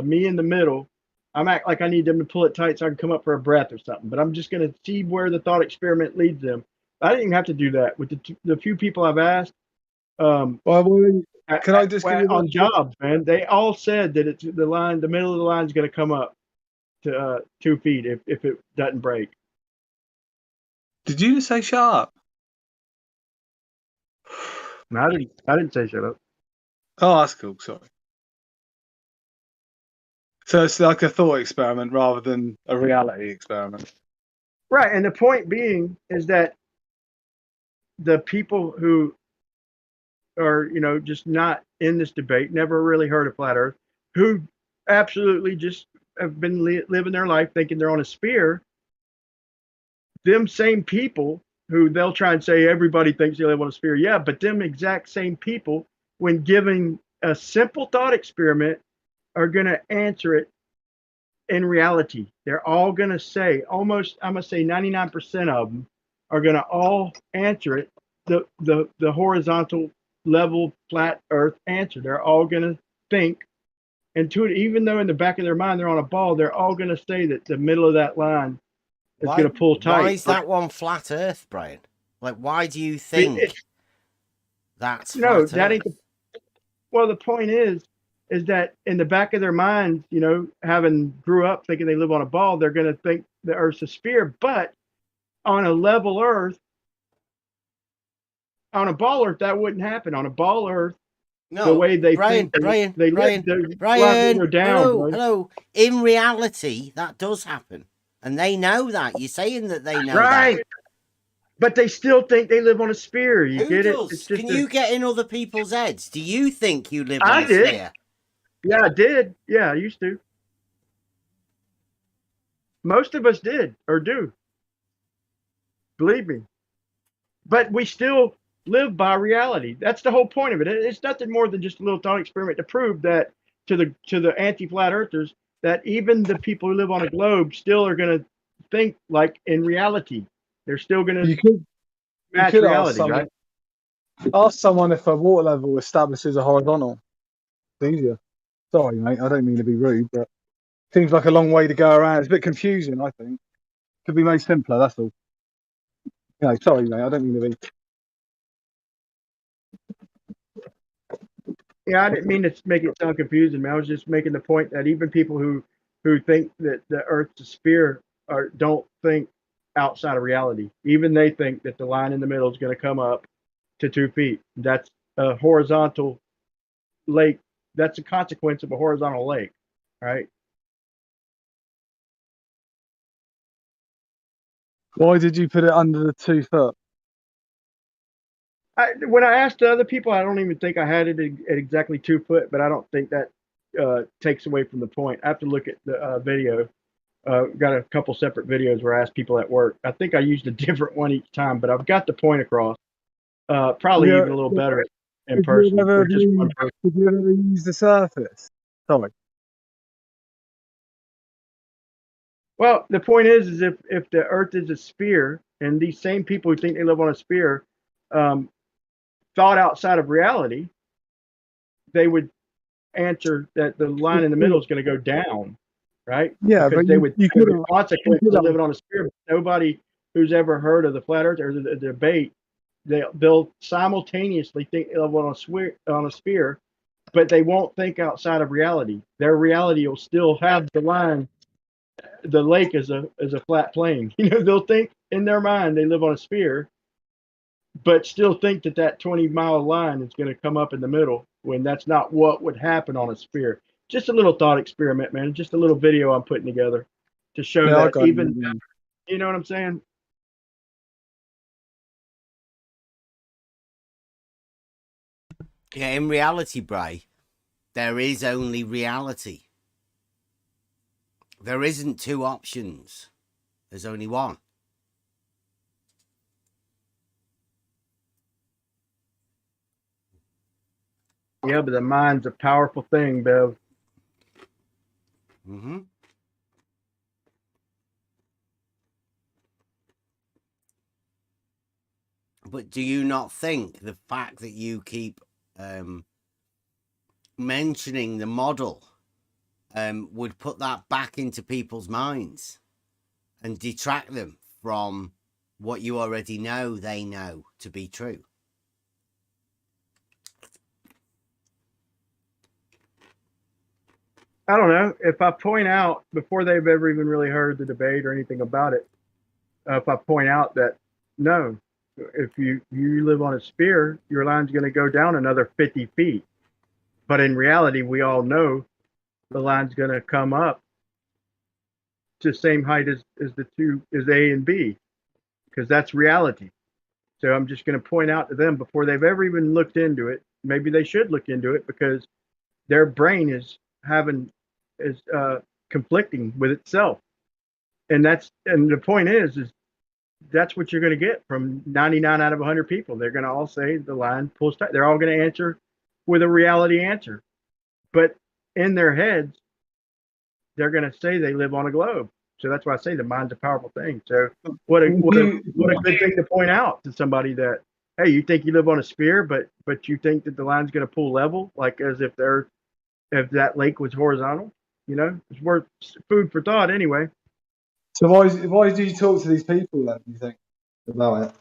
me in the middle. I'm act like I need them to pull it tight so I can come up for a breath or something. But I'm just gonna see where the thought experiment leads them. I didn't even have to do that with the few people I've asked. Can I just give you on jobs, man? They all said that it's the middle of the line is going to come up to 2 feet if it doesn't break. Did you just say shut up? No, I didn't say shut up. Oh, that's cool. Sorry. So it's like a thought experiment rather than a reality experiment. Right, and the point being is that the people who are, just not in this debate, never really heard of flat Earth, who absolutely just have been living their life thinking they're on a sphere, them same people who they'll try and say everybody thinks they live on a sphere. Yeah, but them exact same people, when giving a simple thought experiment, are going to answer it in reality. They're all going to say, I'm going to say 99% of them are going to all answer it, the horizontal level flat Earth answer. They're all going to think intuitive, even though in the back of their mind they're on a ball. They're all going to say that the middle of that line is going to pull tight. Why is that one flat Earth, Brian? Like, why do you think that's flat that ain't well, the point is that in the back of their minds, having grew up thinking they live on a ball, they're going to think the Earth's a sphere. But on a level Earth, on a ball Earth, that wouldn't happen. On a ball Earth, the way they think, Brian, down. Hello. In reality, that does happen, and they know that. You're saying that they know right, but they still think they live on a sphere. You Who get does? it? It's just Can you get in other people's heads? Do you think you live on I a did. sphere? Yeah, I did. Yeah, I used to. Most of us did or do. Believe me. But we still live by reality. That's the whole point of it. It's nothing more than just a little thought experiment to prove that to the anti-flat earthers that even the people who live on a globe still are going to think like in reality. They're still going to match reality, right? Ask someone if a water level establishes a horizontal. It's easier. Sorry, mate. I don't mean to be rude, but it seems like a long way to go around. It's a bit confusing, I think. Could be made simpler, that's all. Sorry, mate. I don't mean to be. Yeah, I didn't mean to make it sound confusing, man. I was just making the point that even people who think that the Earth's a sphere don't think outside of reality. Even they think that the line in the middle is going to come up to 2 feet. That's a horizontal lake. That's a consequence of a horizontal lake, right? Why did you put it under the 2 foot? When I asked the other people, I don't even think I had it at exactly 2 foot, but I don't think that takes away from the point. I have to look at the video. Got a couple separate videos where I asked people at work. I think I used a different one each time, but I've got the point across. Probably even a little better in person. Did you ever use the surface? Sorry. Well, the point is if the Earth is a sphere, and these same people who think they live on a sphere thought outside of reality, they would answer that the line in the middle is going to go down, right? Yeah, because but they would could consequence of living on a sphere. Nobody who's ever heard of the flat Earth or the debate, they'll simultaneously think they live on a sphere, but they won't think outside of reality. Their reality will still have the line. The lake is a flat plane. They'll think in their mind they live on a sphere, but still think that 20-mile line is going to come up in the middle when that's not what would happen on a sphere. Just a little thought experiment, man. Just a little video I'm putting together to show that even, you know what I'm saying? Yeah, in reality, Bray, there is only reality. There isn't two options. There's only one. Yeah, but the mind's a powerful thing, Bev. Mm-hmm. But do you not think the fact that you keep mentioning the model would put that back into people's minds and detract them from what you already know they know to be true? I don't know. If I point out before they've ever even really heard the debate or anything about it, if I point out that no, if you live on a sphere, your line's going to go down another 50 feet. But in reality, we all know the line's going to come up to the same height as A and B, because that's reality. So I'm just going to point out to them before they've ever even looked into it. Maybe they should look into it because their brain is conflicting with itself, and the point is that's what you're going to get from 99 out of 100 people. They're going to all say the line pulls tight. They're all going to answer with a reality answer, but in their heads, they're going to say they live on a globe. So that's why I say the mind's a powerful thing. So what a good thing to point out to somebody that, hey, you think you live on a sphere, but you think that the line's going to pull level, like as if that lake was horizontal. It's worth food for thought anyway. So why do you talk to these people then, you think, about it?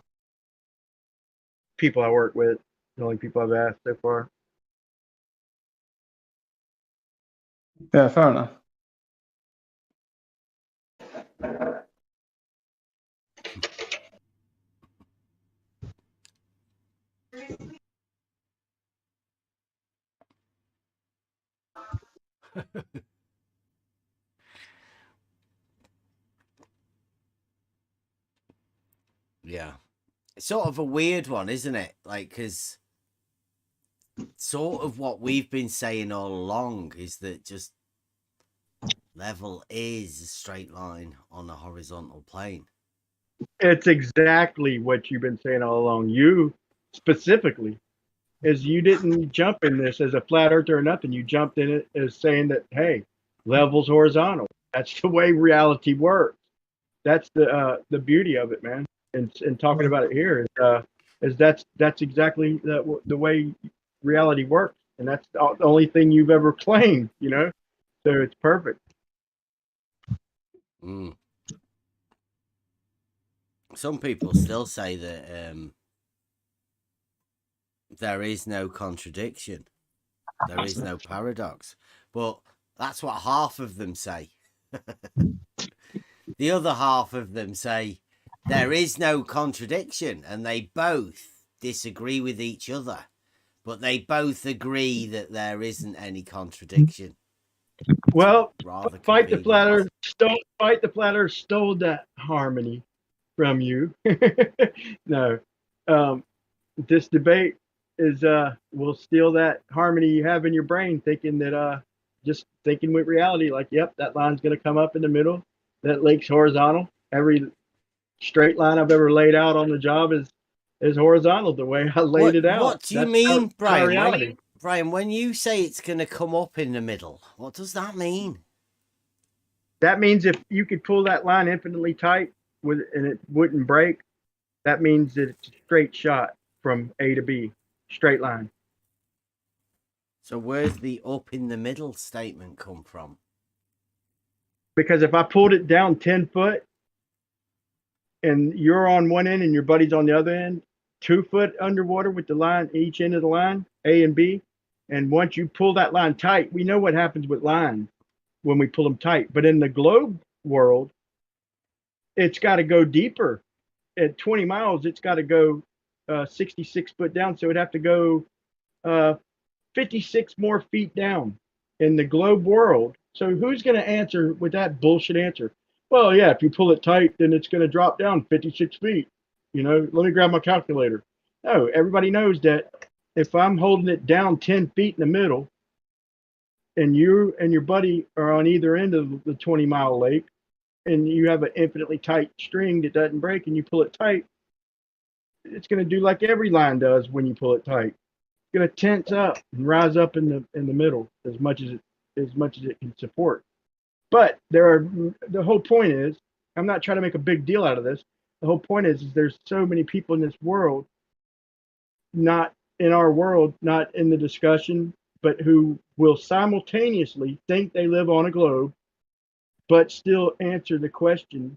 People I work with, the only people I've asked so far. Yeah, fair enough. Yeah. It's sort of a weird one, isn't it? Like, because sort of what we've been saying all along is that just level is a straight line on a horizontal plane. It's exactly what you've been saying all along. You specifically, is you didn't jump in this as a flat earther or nothing. You jumped in it as saying that, hey, level's horizontal. That's the way reality works. That's the beauty of it, man. And talking about it here is that's exactly the way reality works, and that's the only thing you've ever claimed. So it's perfect. Some people still say that there is no contradiction. There is no paradox. But that's what half of them say. The other half of them say there is no contradiction, and they both disagree with each other. But they both agree that there isn't any contradiction. Well, Rather fight the flat convenient. earth. Fight the flat earth stole that harmony from you. No, this debate is will steal that harmony you have in your brain, thinking that just thinking with reality, like, yep, that line's going to come up in the middle. That lake's horizontal. Every straight line I've ever laid out on the job is horizontal the way I laid it out. What do you mean, Brian? Brian, when you say it's going to come up in the middle, what does that mean? That means if you could pull that line infinitely tight and it wouldn't break, that means that it's a straight shot from A to B, straight line. So where's the up in the middle statement come from? Because if I pulled it down 10 foot and you're on one end and your buddy's on the other end, 2 foot underwater with the line, each end of the line, A and B. And once you pull that line tight, we know what happens with lines when we pull them tight. But in the globe world, it's got to go deeper. At 20 miles, it's got to go 66 foot down. So it'd have to go 56 more feet down in the globe world. So who's going to answer with that bullshit answer? Well, yeah, if you pull it tight, then it's going to drop down 56 feet. You know, let me grab my calculator. No, everybody knows that if I'm holding it down 10 feet in the middle and you and your buddy are on either end of the 20-mile lake and you have an infinitely tight string that doesn't break and you pull it tight, it's going to do like every line does when you pull it tight. It's going to tense up and rise up in the middle as much as it can support. But the whole point is, I'm not trying to make a big deal out of this. The whole point is there's so many people in this world, not in our world, not in the discussion, but who will simultaneously think they live on a globe, but still answer the question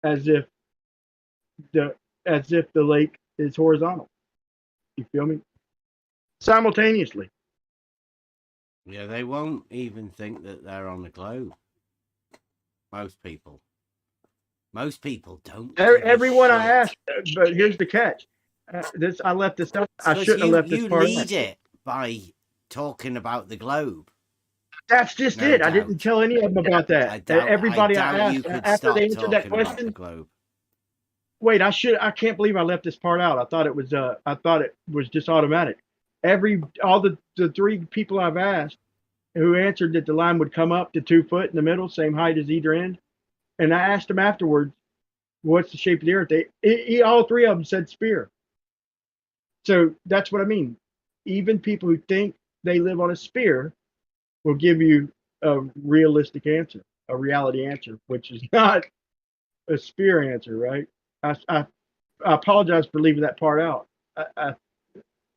as if the lake is horizontal. You feel me? Simultaneously. Yeah, they won't even think that they're on the globe. Most people don't. Everyone I asked, but here's the catch. I left this up. I shouldn't have left this part. You lead it by talking about the globe. That's just it. I didn't tell any of them about that. Everybody I asked after they answered that question. Wait, I can't believe I left this part out. I thought it was just automatic. All the three people I've asked who answered that the line would come up to 2 foot in the middle, same height as either end. And I asked them afterwards, what's the shape of the earth? All three of them said sphere. So that's what I mean. Even people who think they live on a sphere will give you a realistic answer, a reality answer, which is not a sphere answer, right? I apologize for leaving that part out. I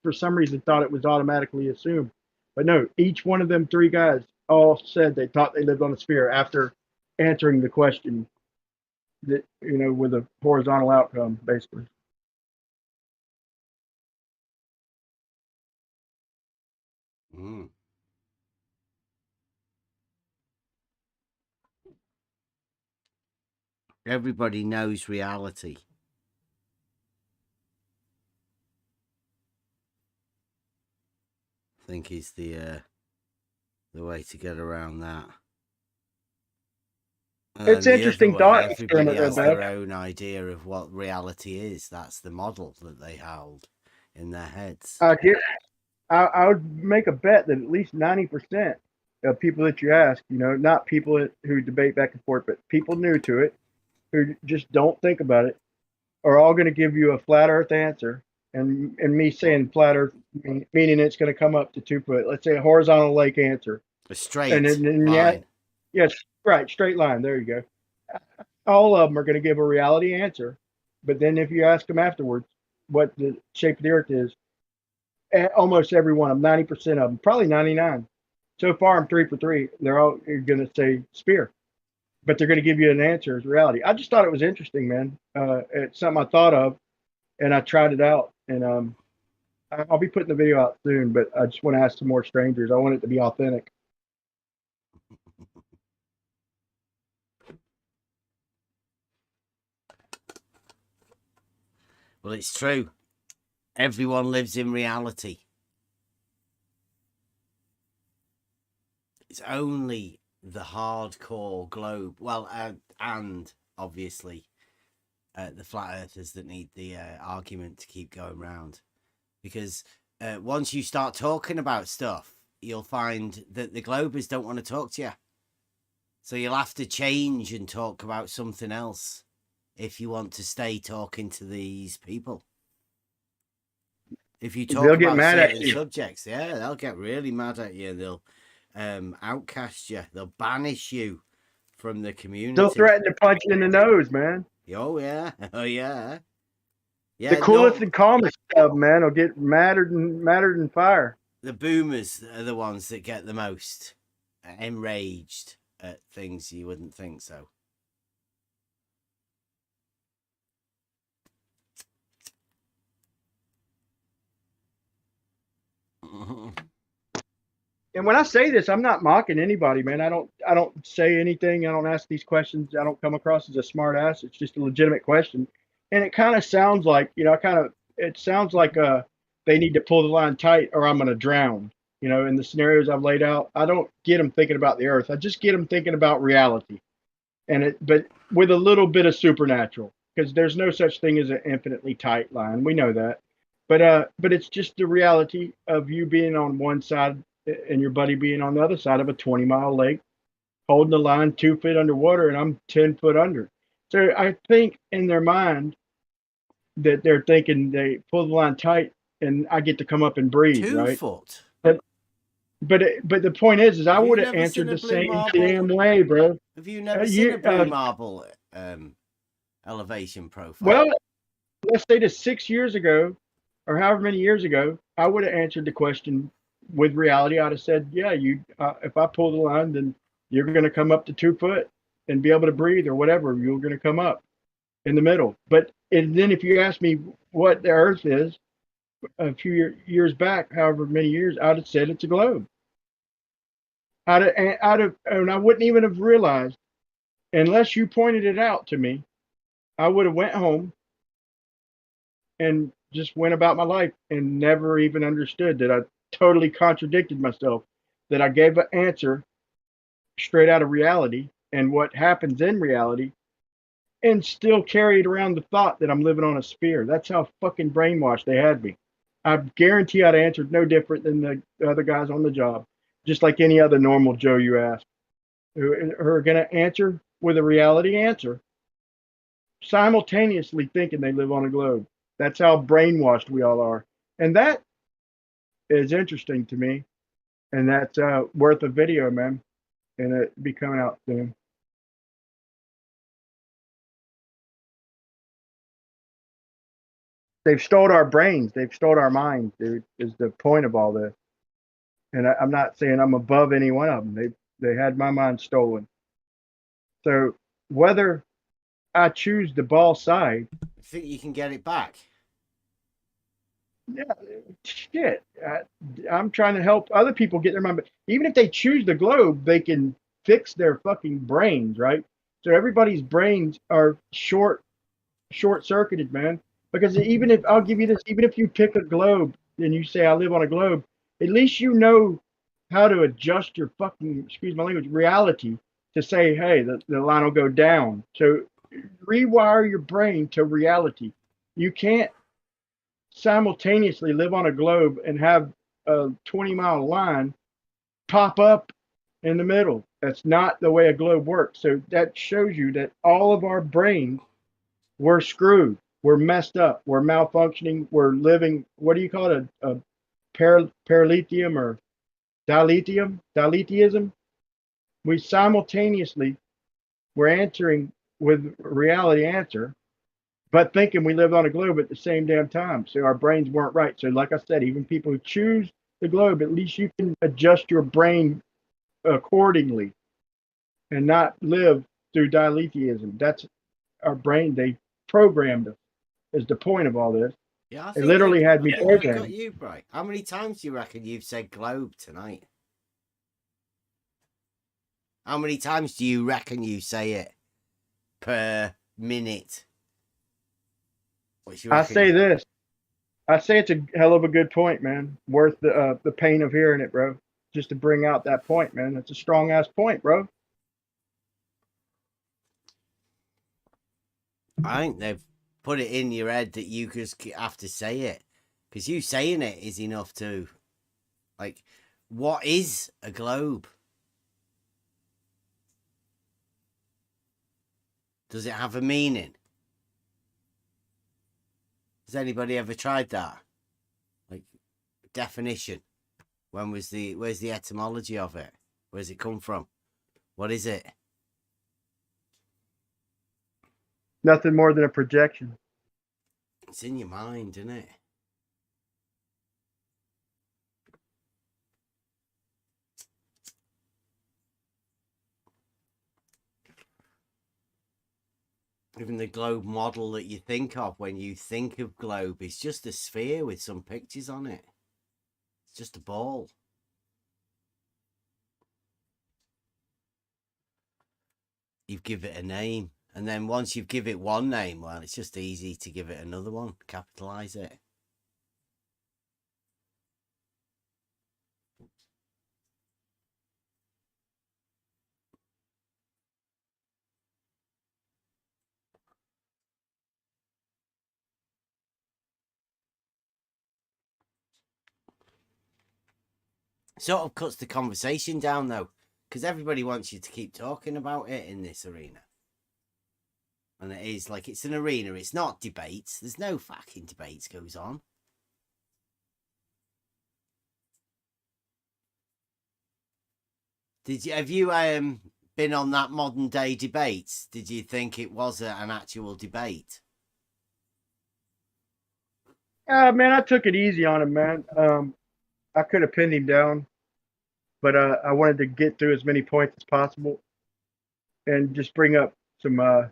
for some reason thought it was automatically assumed. But no, each one of them three guys all said they thought they lived on a sphere after answering the question that, with a horizontal outcome, basically. Everybody knows reality. I think is the way to get around that. It's interesting thought. Everybody has their own idea of what reality is. That's the model that they hold in their heads. I would make a bet that at least 90% of people that you ask, not people who debate back and forth, but people new to it, who just don't think about it, are all going to give you a flat Earth answer. And me saying flat Earth, meaning it's going to come up to 2 foot. Let's say a horizontal lake answer. A straight line. Yes, right, straight line. There you go. All of them are going to give a reality answer. But then if you ask them afterwards what the shape of the Earth is, almost every one of them, 90% of them, probably 99. So far, I'm 3 for 3. They're all going to say sphere. But they're going to give you an answer as reality. I just thought it was interesting, man. It's something I thought of, and I tried it out, and I'll be putting the video out soon, but I just want to ask some more strangers. I want it to be authentic. Well, it's true. Everyone lives in reality. It's only the hardcore globe. Well, and obviously the flat earthers that need the argument to keep going round. Because once you start talking about stuff, you'll find that the globers don't want to talk to you. So you'll have to change and talk about something else if you want to stay talking to these people. If you talk They'll get about mad at certain you. subjects, yeah, they'll get really mad at you. They'll outcast you. They'll banish you from the community. They'll threaten to punch you in the nose, man. Oh yeah, oh yeah. Yeah, the coolest and calmest stuff, man, will get madder than fire. The boomers are the ones that get the most enraged at things you wouldn't think so. And when I say this, I'm not mocking anybody, man. I don't say anything. I don't ask these questions. I don't come across as a smart ass. It's just a legitimate question. And it kind of sounds like, it sounds like they need to pull the line tight or I'm going to drown. In the scenarios I've laid out, I don't get them thinking about the earth. I just get them thinking about reality. But with a little bit of supernatural, because there's no such thing as an infinitely tight line. We know that. But it's just the reality of you being on one side and your buddy being on the other side of a 20-mile lake, holding the line 2 feet underwater, and I'm 10 foot under. So I think in their mind that they're thinking they pull the line tight and I get to come up and breathe, 2 right? foot. But the point is I would have answered the same damn way, bro. Have you never seen a blue marble elevation profile? Well, let's say to 6 years ago, or however many years ago, I would have answered the question with reality. I'd have said, yeah, if I pull the line, then you're going to come up to 2 foot and be able to breathe or whatever. You're going to come up in the middle. And then if you ask me what the earth is a few years back, however many years, I'd have said it's a globe. And I wouldn't even have realized unless you pointed it out to me. I would have went home and just went about my life and never even understood that I totally contradicted myself, that I gave an answer straight out of reality and what happens in reality, and still carried around the thought that I'm living on a sphere. That's how fucking brainwashed they had me. I guarantee I'd answered no different than the other guys on the job, just like any other normal Joe you ask, who are going to answer with a reality answer, simultaneously thinking they live on a globe. That's how brainwashed we all are. And that is interesting to me. And that's worth a video, man. And it'll be coming out soon. They've stole our brains. They've stole our minds, dude, is the point of all this. And I'm not saying I'm above any one of them. They had my mind stolen. So whether I choose the ball side, I think you can get it back. Yeah, shit. I'm trying to help other people get their mind. But even if they choose the globe, they can fix their fucking brains, right? So everybody's brains are short-circuited, man. Because even if I'll give you this, even if you pick a globe and you say I live on a globe, at least you know how to adjust your fucking, excuse my language, reality to say, hey, the line will go down. So rewire your brain to reality. You can't simultaneously live on a globe and have a 20-mile line pop up in the middle. That's not the way a globe works. So that shows you that all of our brains were screwed. We're messed up. We're malfunctioning. We're living, what do you call it? A paralithium or dilithiism. We simultaneously were answering with reality answer, but thinking we lived on a globe at the same damn time. So our brains weren't right. So like I said, even people who choose the globe, at least you can adjust your brain accordingly and not live through dilithiism. That's our brain. They programmed us, is the point of all this. Yeah, I It think literally had I me think we got programmed. you, Bry. How many times do you reckon you've said globe tonight? How many times do you reckon you say it per minute? I say this. I say it's a hell of a good point, man. Worth the pain of hearing it, bro. Just to bring out that point, man. That's a strong ass point, bro. I think they've put it in your head that you just have to say it, because you saying it is enough to, like, what is a globe? Does it have a meaning? Has anybody ever tried that? Like, definition. Where's the etymology of it? Where's it come from? What is it? Nothing more than a projection. It's in your mind, isn't it? Even the globe model that you think of when you think of globe is just a sphere with some pictures on it. It's just a ball. You give it a name, and then once you've give it one name, well, it's just easy to give it another one. Capitalize it. Sort of cuts the conversation down, though, because everybody wants you to keep talking about it in this arena. And it is like, it's an arena, it's not debates. There's no fucking debates goes on. Have you been on that modern day debates? Did you think it was an actual debate? Man, I took it easy on him, man. I could have pinned him down, but I wanted to get through as many points as possible and just bring up some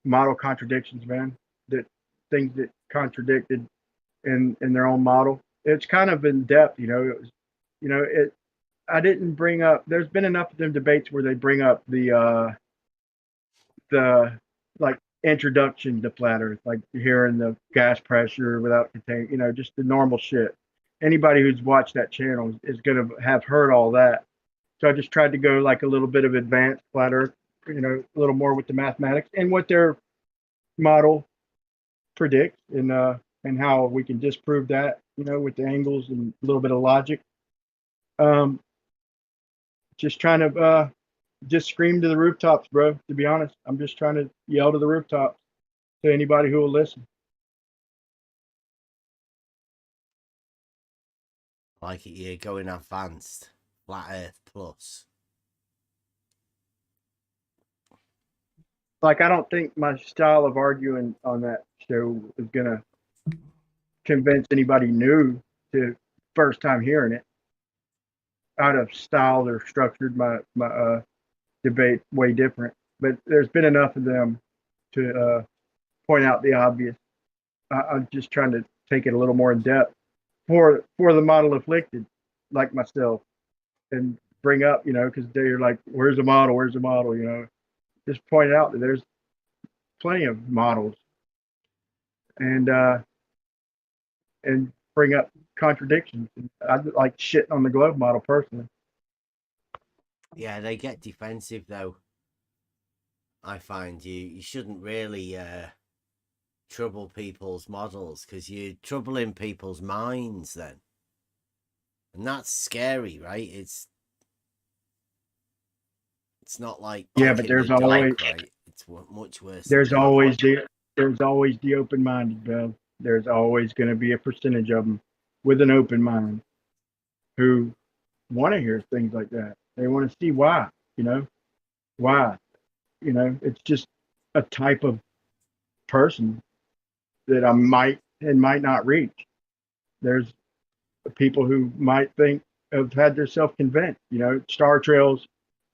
model contradictions, man. That things that contradicted in their own model. It's kind of in depth, you know. It was, you know, it. I didn't bring up. There's been enough of them debates where they bring up the like introduction to flat Earth, like hearing the gas pressure without contain, you know, just the normal shit. Anybody who's watched that channel is gonna have heard all that. So I just tried to go like a little bit of advanced flat Earth, you know, a little more with the mathematics and what their model predicts and how we can disprove that, you know, with the angles and a little bit of logic. Just trying to just scream to the rooftops, bro. To be honest, I'm just trying to yell to the rooftops to anybody who will listen. Like it, you're going advanced. Flat Earth Plus. Like, I don't think my style of arguing on that show is gonna convince anybody new to first time hearing it. Out of style or structured my debate way different, but there's been enough of them to point out the obvious. I'm just trying to take it a little more in depth for the model afflicted, like myself, and bring up, you know, because they're like, "Where's the model? Where's the model?" You know, just point out that there's plenty of models, and bring up contradictions. I like shitting on the globe model personally. Yeah, they get defensive though. I find you shouldn't really trouble people's models, because you're troubling people's minds then, and that's scary, right? It's not like yeah, but there's always right? It's much worse. There's always the open-minded, Bill. There's always going to be a percentage of them with an open mind who want to hear things like that. They want to see why, you know, why, you know. It's just a type of person that I might and might not reach. There's people who might think have had their self convinced, you know, star trails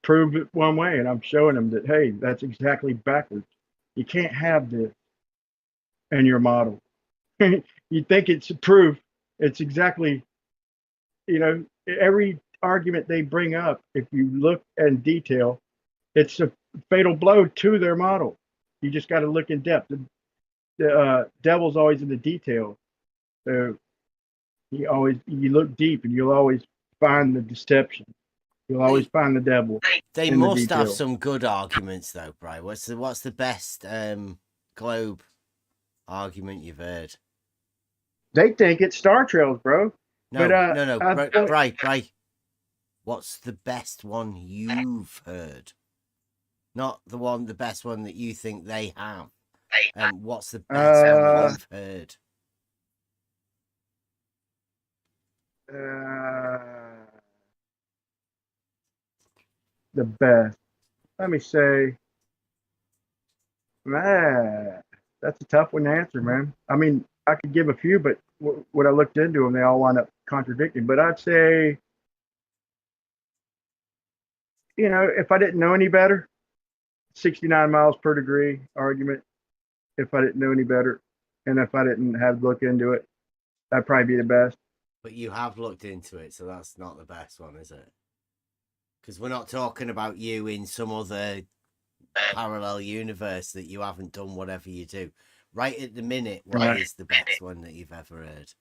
prove it one way, and I'm showing them that, hey, that's exactly backwards. You can't have this in your model. You think it's proof. It's exactly, every argument they bring up, if you look in detail, it's a fatal blow to their model. You just got to look in depth. The devil's always in the detail. So you look deep and you'll always find the deception. You'll always find the devil. They in the must have detail. some good arguments though, Brian. What's the best globe argument you've heard? They think it's star trails, bro. No, but, Bri. What's the best one you've heard? Not the best one that you think they have. What's the best one you've heard? The best. Let me say, man, that's a tough one to answer, man. I mean, I could give a few, but when I looked into them, they all wind up contradicting. But I'd say, if I didn't know any better, 69 miles per degree argument. If I didn't know any better, and if I didn't have to look into it, that'd probably be the best. But you have looked into it, so that's not the best one, is it? Because we're not talking about you in some other parallel universe that you haven't done whatever you do. Right at the minute, what is the best one that you've ever heard?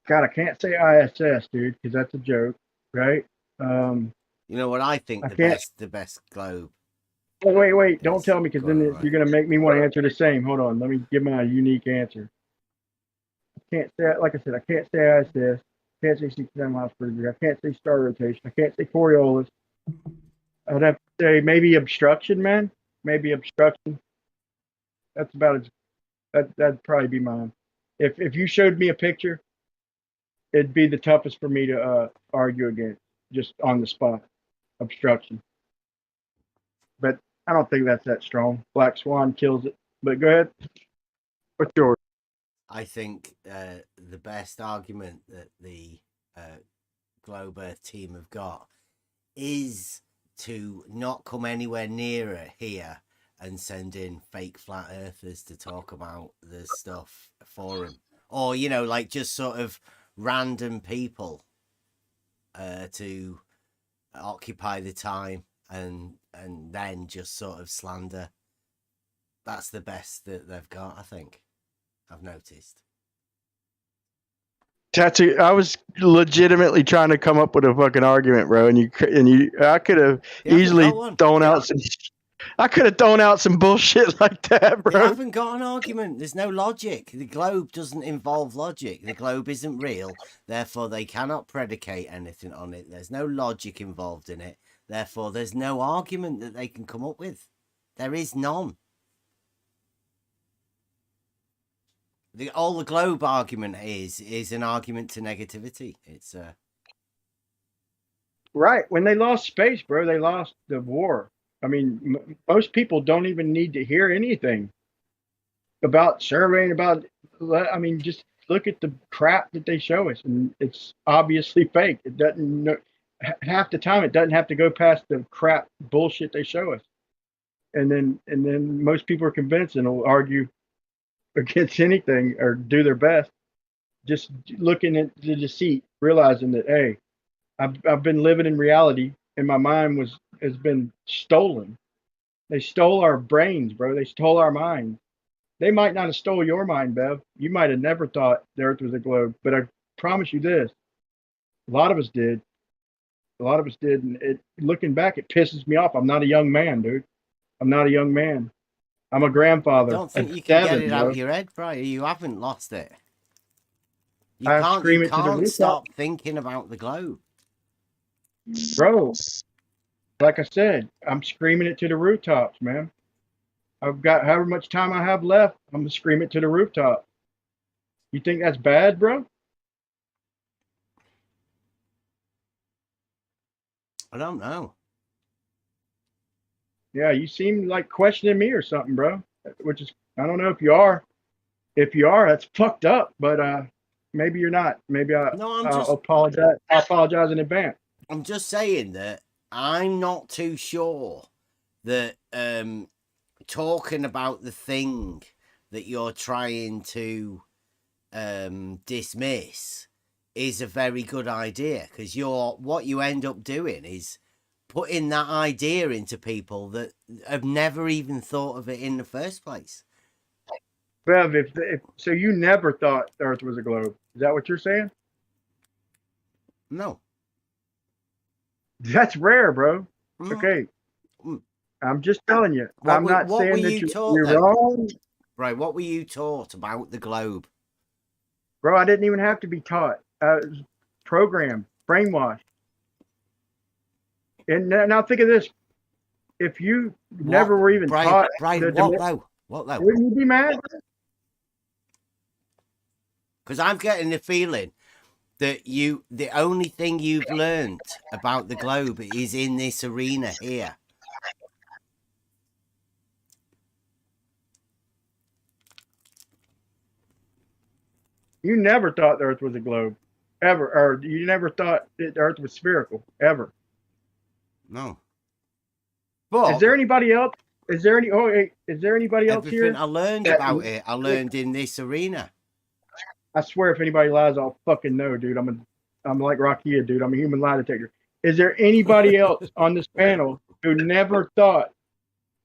God, I can't say ISS, dude, because that's a joke, right? You know what I think the best globe. Oh, wait! Don't tell me, because then you're gonna make me want to answer the same. Hold on, let me give my unique answer. I can't say, like I said, I can't say ISS. I can't say 69 miles per degree. I can't say star rotation. I can't say Coriolis. I'd have to say maybe obstruction, man. Maybe obstruction. That's about it. That'd probably be mine. If you showed me a picture, it'd be the toughest for me to argue against, just on the spot. Obstruction. But I don't think that's that strong. Black Swan kills it. But go ahead. What's yours? I think the best argument that the Globe Earth team have got is to not come anywhere nearer here and send in fake flat earthers to talk about the stuff for them. Or, like just sort of random people to occupy the time and then just sort of slander. That's the best that they've got, I think. I've noticed. Tattoo. I was legitimately trying to come up with a fucking argument, bro, I could have easily thrown out some. I could have thrown out some bullshit like that, bro. You haven't got an argument. There's no logic. The globe doesn't involve logic. The globe isn't real. Therefore, they cannot predicate anything on it. There's no logic involved in it. Therefore, there's no argument that they can come up with. There is none. All the globe argument is an argument to negativity. It's right. When they lost space, bro, they lost the war. I mean, most people don't even need to hear anything about surveying, just look at the crap that they show us, and it's obviously fake. It doesn't, half the time it doesn't have to go past the crap bullshit they show us. And then most people are convinced and will argue against anything or do their best, just looking at the deceit, realizing that, hey, I've been living in reality, and my mind has been stolen. They stole our brains, bro. They stole our minds. They might not have stole your mind, Bev. You might have never thought the Earth was a globe, but I promise you this: a lot of us did. A lot of us did, and looking back, it pisses me off. I'm not a young man, dude. I'm not a young man. I'm a grandfather. I don't think you can get it out of your head, Brian. You haven't lost it. You can't stop thinking about the globe. Bro, like I said, I'm screaming it to the rooftops, man. I've got however much time I have left, I'm going to scream it to the rooftop. You think that's bad, bro? I don't know. Yeah, you seem like questioning me or something, bro. Which is, I don't know if you are. If you are, that's fucked up. But maybe you're not. Maybe I'll apologize. I apologize in advance. I'm just saying that I'm not too sure that talking about the thing that you're trying to dismiss is a very good idea, because what you end up doing is putting that idea into people that have never even thought of it in the first place. Bev, so you never thought the Earth was a globe. Is that what you're saying? No. That's rare, bro. Mm. Okay. I'm just telling you. What were you taught, you're wrong. Right, what were you taught about the globe? Bro, I didn't even have to be taught. I was programmed, brainwashed. And now think of this. If you never were even taught... Brian, what though? Wouldn't you be mad? Because I'm getting the feeling that the only thing you've learned about the globe is in this arena here. You never thought the Earth was a globe, ever, or you never thought that the Earth was spherical, ever. No. But is there anybody else? Is there anybody else here? Everything I learned about it, I learned in this arena. I swear, if anybody lies, I'll fucking know, dude. I'm like Rakia, dude. I'm a human lie detector. Is there anybody else on this panel who never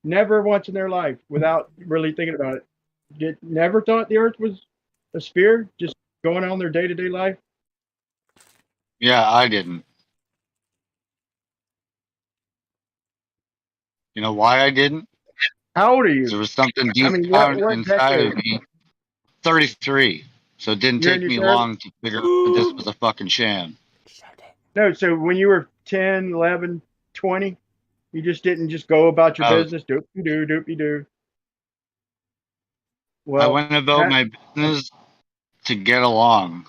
once in their life, without really thinking about it, never thought the Earth was a sphere, just going on their day-to-day life? Yeah, I didn't. You know why I didn't? How old are you? There was something deep down inside of me. 33. So it didn't take me long to figure out that this was a fucking sham. No, so when you were 10, 11, 20, you just didn't just go about your business, doopy-doo, doopy-doo. Well, I went about my business to get along,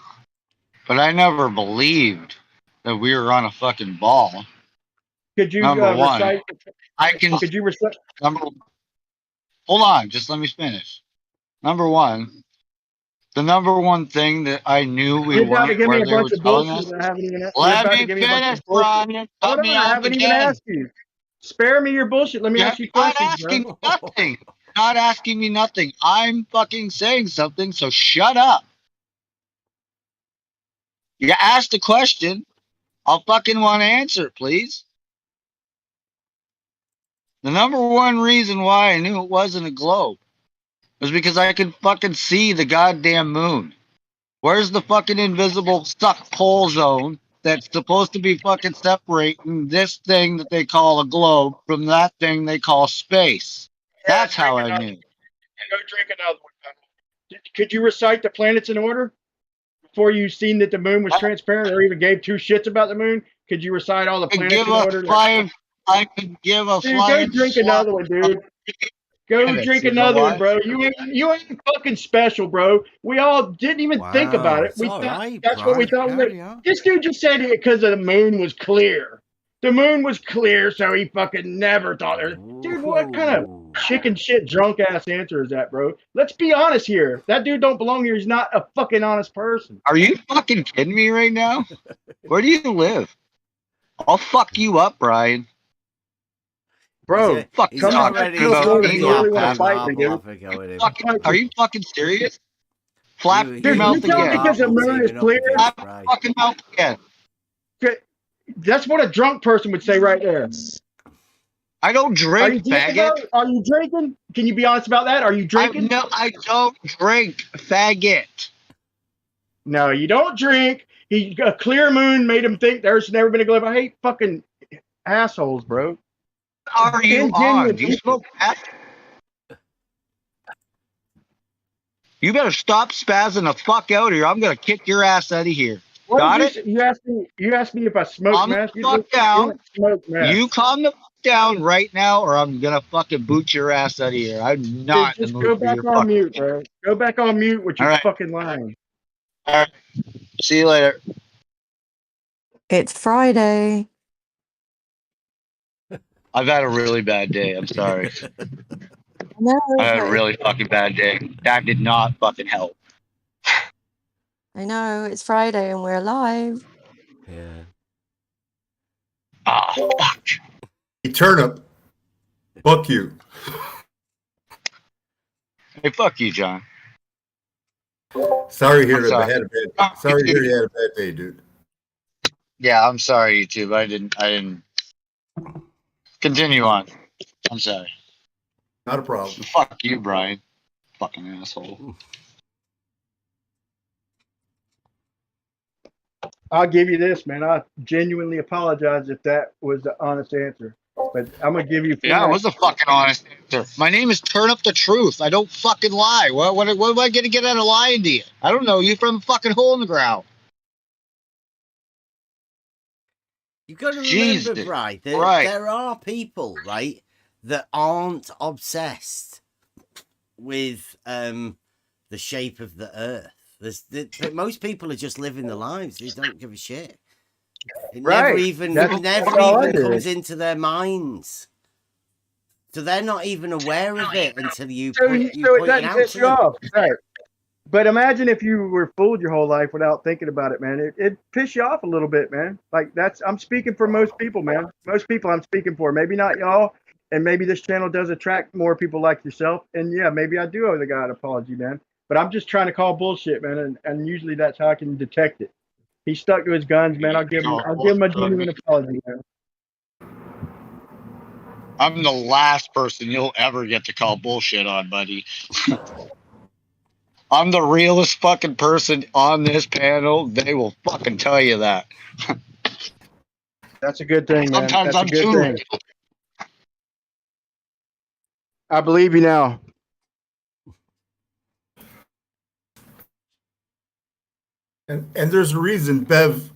but I never believed that we were on a fucking ball. Could you number one, recite? Could you recite? Hold on, just let me finish. Number one, the number one thing that I knew we weren't where they were telling us. Let me finish, Brian. Cut me off again. Asked you. Spare me your bullshit. Let me ask you questions. Not asking me nothing. Not asking me nothing. I'm fucking saying something, so shut up. You asked a question. I'll fucking want to answer it, please. The number one reason why I knew it wasn't a globe was because I could fucking see the goddamn moon. Where's the fucking invisible suck pole zone that's supposed to be fucking separating this thing that they call a globe from that thing they call space? That's how I knew. Go drink another one. Could you recite the planets in order before you seen that the moon was transparent, or even gave two shits about the moon? Could you recite all the planets in order? I could give a flying. Go drink another one, dude. Go drink another one, bro. You ain't fucking special, bro. We all didn't even think about it. We thought, that's what we thought. This dude just said it because the moon was clear. The moon was clear, so he fucking never thought it. Dude, what kind of chicken shit drunk ass answer is that, bro? Let's be honest here. That dude don't belong here. He's not a fucking honest person. Are you fucking kidding me right now? Where do you live? I'll fuck you up, Brian. Bro, fuck you talking about? Are you fucking serious? Flap your mouth again. Because the moon is clear. Flap your fucking mouth again. That's what a drunk person would say right there. I don't drink, faggot. Are you drinking? Can you be honest about that? Are you drinking? No, I don't drink, faggot. No, you don't drink. A clear moon made him think there's never been a globe. I hate fucking assholes, bro. Are you on? Do you smoke crack? You better stop spazzing the fuck out here. I'm gonna kick your ass out of here. Got it? You asked me if I smoke meth. Calm the fuck down. You calm the fuck down right now, or I'm gonna fucking boot your ass out of here. I'm not. Just go back on mute, bro. Go back on mute with your fucking line. All right. See you later. It's Friday. I've had a really bad day. I'm sorry. No, I had a really fucking bad day. That did not fucking help. I know, it's Friday and we're live. Yeah. Oh, fuck. Hey, Turnip. Fuck you. Hey, fuck you, John. Sorry to hear I'm that sorry. had a bad. Sorry to hear you had a bad day, dude. Yeah, I'm sorry, YouTube. I didn't. Continue on. I'm sorry. Not a problem. Fuck you, Brian. Fucking asshole. I'll give you this, man. I genuinely apologize if that was the honest answer, but I'm gonna give you. Yeah, it was a fucking honest answer. My name is Turn Up the Truth. I don't fucking lie. What am I gonna get out of lying to you? I don't know you from a fucking hole in the ground. You've got to remember, Jesus Bri, Christ. there are people, right, that aren't obsessed with the shape of the earth. Most people are just living their lives. They don't give a shit. It never even comes into their minds. So they're not even aware of it until you point it out to them. Right. But imagine if you were fooled your whole life without thinking about it, man. It piss you off a little bit, man. Like I'm speaking for most people, man. Most people I'm speaking for. Maybe not y'all, and maybe this channel does attract more people like yourself. And yeah, maybe I do owe the guy an apology, man. But I'm just trying to call bullshit, man. And usually that's how I can detect it. He stuck to his guns, man. I'll give him a genuine apology, man. I'm the last person you'll ever get to call bullshit on, buddy. I'm the realest fucking person on this panel. They will fucking tell you that. That's a good thing, man. Sometimes That's I'm a good too thing. I believe you now. And there's a reason Bev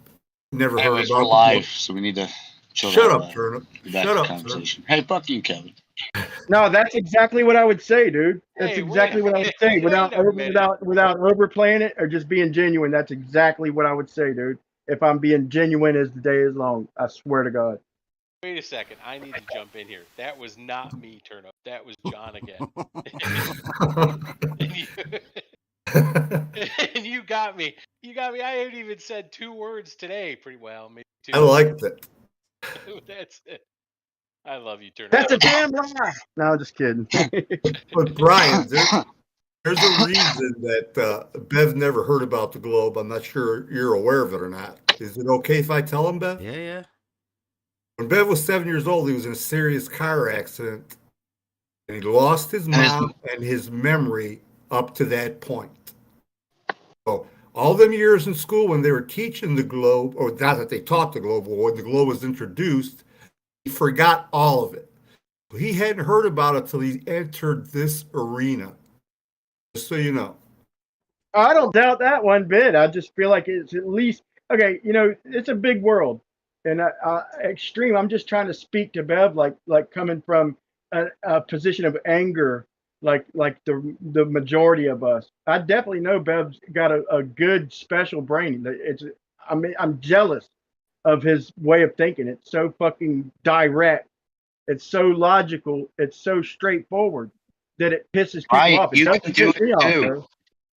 never heard Anyways, about we're the live, book. so we need to chill Shut out. up, Turnip. Back Shut to up, conversation. Hey, fuck you, Kevin. No, that's exactly what I would say, dude. That's Hey, exactly what I would say without overplaying it or just being genuine. That's exactly what I would say, dude. If I'm being genuine as the day is long, I swear to God. Wait a second. I need to jump in here. That was not me, Turnup. That was John again. And you got me. You got me. I haven't even said 2 words today. Pretty well, maybe 2. I liked it. That's it. I love you, Turnup. That's a damn lie. No, I'm just kidding. But Brian, there's a reason that Bev never heard about the globe. I'm not sure you're aware of it or not. Is it okay if I tell him, Bev? Yeah. When Bev was 7 years old, he was in a serious car accident, and he lost his mom and his memory up to that point. So all them years in school when they were teaching the globe, or not that they taught the globe, but when the globe was introduced, he forgot all of it. He hadn't heard about it till he entered this arena. Just so you know. I don't doubt that one bit. I just feel like it's at least okay. You know, it's a big world, and extreme. I'm just trying to speak to Bev, like coming from a position of anger, like the majority of us. I definitely know Bev's got a good special brain. I'm jealous of his way of thinking. It's so fucking direct. It's so logical. It's so straightforward that it pisses people off. It doesn't piss me off, bro.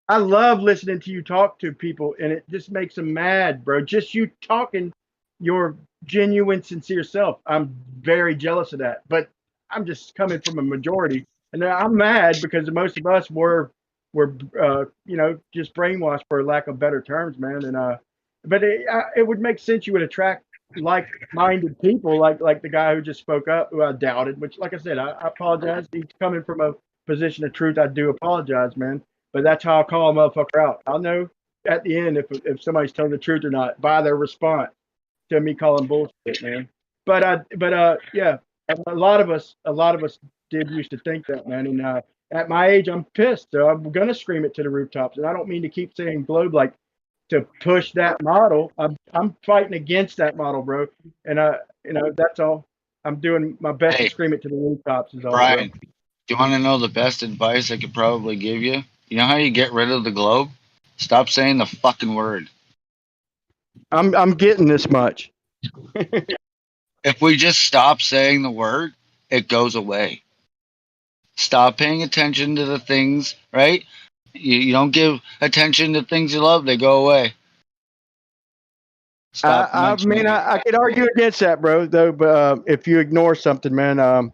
I love listening to you talk to people, and it just makes them mad, bro. Just you talking your genuine, sincere self. I'm very jealous of that, but I'm just coming from a majority, and I'm mad because most of us were just brainwashed, for lack of better terms, man. And but it would make sense you would attract like-minded people, like the guy who just spoke up, who I doubted. Which, like I said, I apologize. He's coming from a position of truth. I do apologize, man. But that's how I'll call a motherfucker out. I'll know at the end if somebody's telling the truth or not by their response to me calling bullshit, man. But yeah, a lot of us did used to think that, man. And at my age, I'm pissed. So I'm gonna scream it to the rooftops. And I don't mean to keep saying globe like to push that model. I'm fighting against that model, bro. And that's all. I'm doing my best to scream it to the rooftops. Is all, Brian, bro. do you want to know the best advice I could probably give you? You know how you get rid of the globe? Stop saying the fucking word. I'm getting this much. If we just stop saying the word, it goes away. Stop paying attention to the things, right? You don't give attention to things you love, they go away. Stop I mean, mentioning it. I could argue against that, bro. Though, but if you ignore something, man,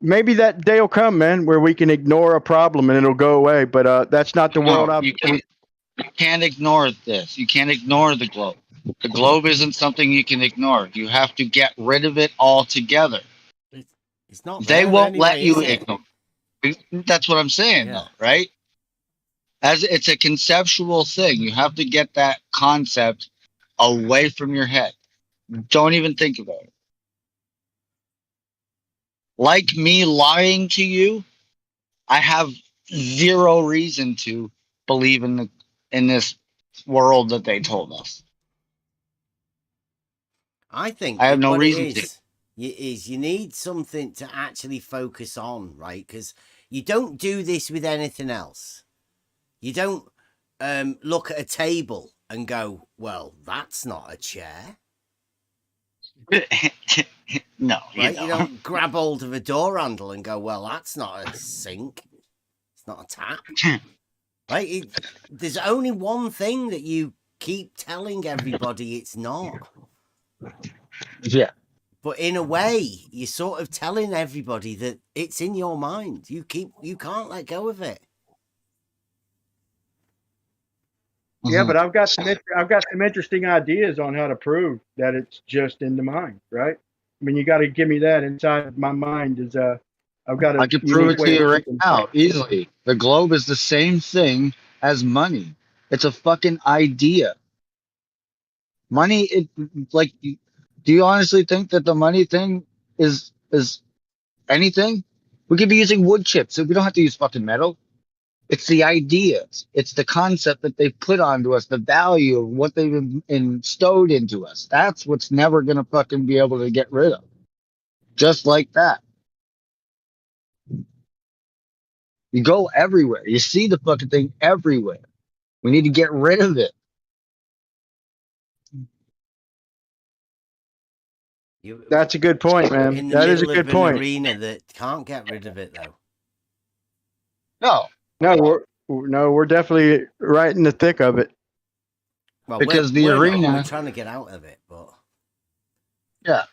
maybe that day will come, man, where we can ignore a problem and it'll go away. But that's not the world. No, you can't ignore this. You can't ignore the globe. The globe isn't something you can ignore. You have to get rid of it altogether. It's not They there won't let anyway, you is it? ignore. That's what I'm saying, Yeah. though, right? As it's a conceptual thing, you have to get that concept away from your head. Don't even think about it. Like me lying to you, I have zero reason to believe in this world that they told us. I think I have no what it reason to. is you need something to actually focus on, right? Because you don't do this with anything else. You don't look at a table and go, well, that's not a chair. No, right? You don't grab hold of a door handle and go, well, that's not a sink. It's not a tap. Right? There's only one thing that you keep telling everybody it's not. Yeah. But in a way, you're sort of telling everybody that it's in your mind. You can't let go of it. Yeah, but I've got some interesting ideas on how to prove that it's just in the mind, right? I mean, you got to give me that inside my mind. I've got I a can prove unique it to way you of right thinking. now, easily. The globe is the same thing as money. It's a fucking idea. Money, like, do you honestly think that the money thing is anything? We could be using wood chips. We don't have to use fucking metal. It's the ideas. It's the concept that they've put onto us, the value of what they've instilled into us. That's what's never gonna fucking be able to get rid of. Just like that. You go everywhere. You see the fucking thing everywhere. We need to get rid of it. That's a good point, man. In the That is a middle of good an point. arena that can't get rid of it, though. No, we're definitely right in the thick of it. Well, because we're not. We're trying to get out of it, but yeah,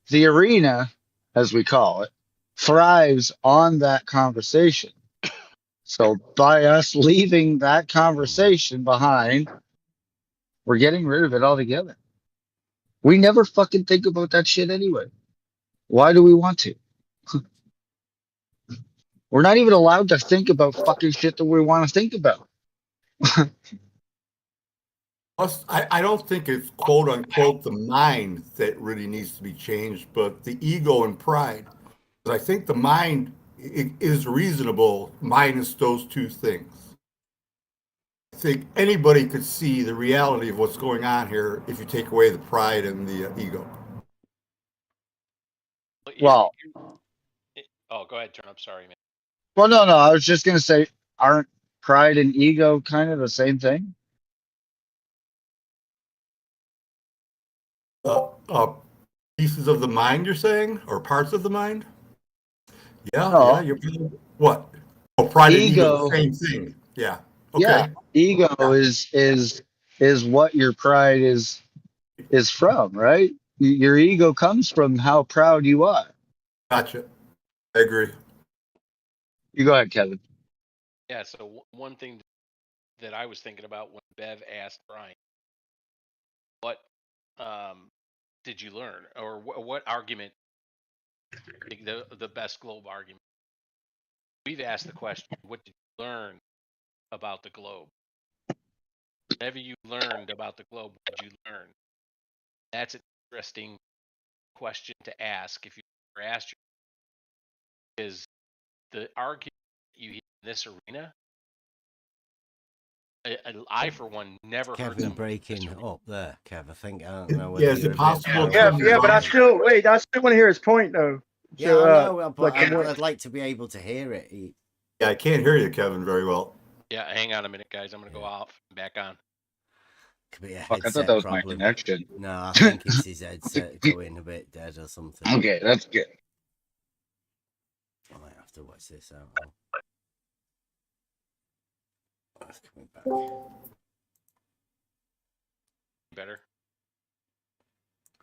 the arena, as we call it, thrives on that conversation. So by us leaving that conversation behind, we're getting rid of it altogether. We never fucking think about that shit anyway. Why do we want to? We're not even allowed to think about fucking shit that we want to think about. I don't think it's quote unquote the mind that really needs to be changed, but the ego and pride. I think the mind is reasonable minus those two things. I think anybody could see the reality of what's going on here if you take away the pride and the ego. Well, oh, go ahead, Turn up. Sorry, man. well, no. I was just gonna say, aren't pride and ego kind of the same thing? Pieces of the mind, you're saying, or parts of the mind? Yeah, No. yeah. You're what? Oh, pride and ego, Ego. same thing. Yeah. Yeah, Okay. ego is what your pride is from, right? Your ego comes from how proud you are. Gotcha. I agree. You go ahead, Kevin. Yeah. So one thing that I was thinking about when Bev asked Brian, what did you learn, or what argument, the best globe argument? We've asked the question, what did you learn about the globe? Whatever you learned about the globe, what did you learn? That's an interesting question to ask if you ever asked you, is the argument you hear in this arena. I for one, never heard Kevin them breaking up there, Kev. I think I don't know whether Yeah, is you're it a bit possible? far Yeah, away. but I still want to hear his point though. Yeah, So, I know, but like, I'd like to be able to hear it. Yeah, I can't hear you, Kevin, very well. Yeah, hang on a minute, guys. I'm gonna go off and back on. Could be a Fuck, I thought headset that was problem. my connection. No, I think it's his headset going a bit dead or something. Okay, that's good. I might have to watch this out. That's coming back. Better.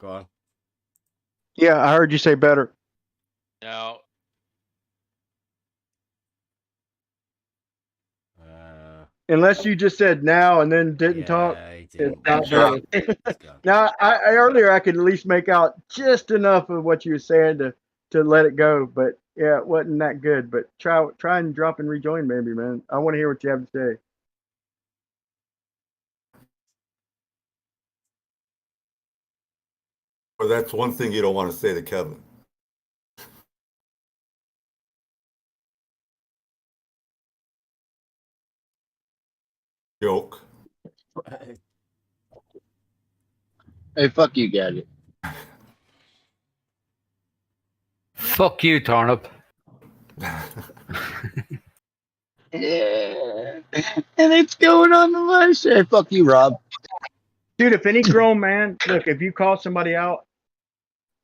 Go on. Yeah, I heard you say better. Now, Unless you just said now and then didn't talk, it's not better. Now, I earlier I could at least make out just enough of what you were saying to let it go, but yeah, it wasn't that good. But try and drop and rejoin, maybe, man. I want to hear what you have to say. Well, that's one thing you don't want to say to Kevin. Joke. Hey, fuck you, Gadget. Fuck you, Turnip. Yeah. And it's going on the live show. Fuck you, Rob. Dude, if any grown man, look, if you call somebody out,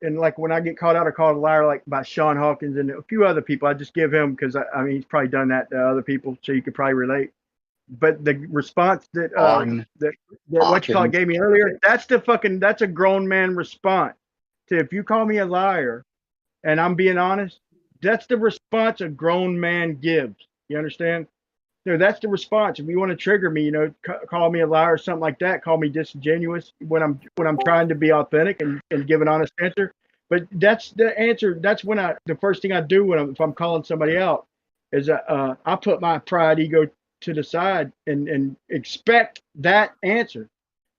and like when I get called out or called a liar, like by Sean Hawkins and a few other people, I just give him because I mean he's probably done that to other people, so you could probably relate. But the response that that what you call it gave me earlier, that's a grown man response to if you call me a liar, and I'm being honest, that's the response a grown man gives. You understand? That's the response. If you want to trigger me, call me a liar or something like that. Call me disingenuous when I'm trying to be authentic and give an honest answer. But that's the answer. That's when the first thing I do if I'm calling somebody out is I put my pride ego to the side and expect that answer.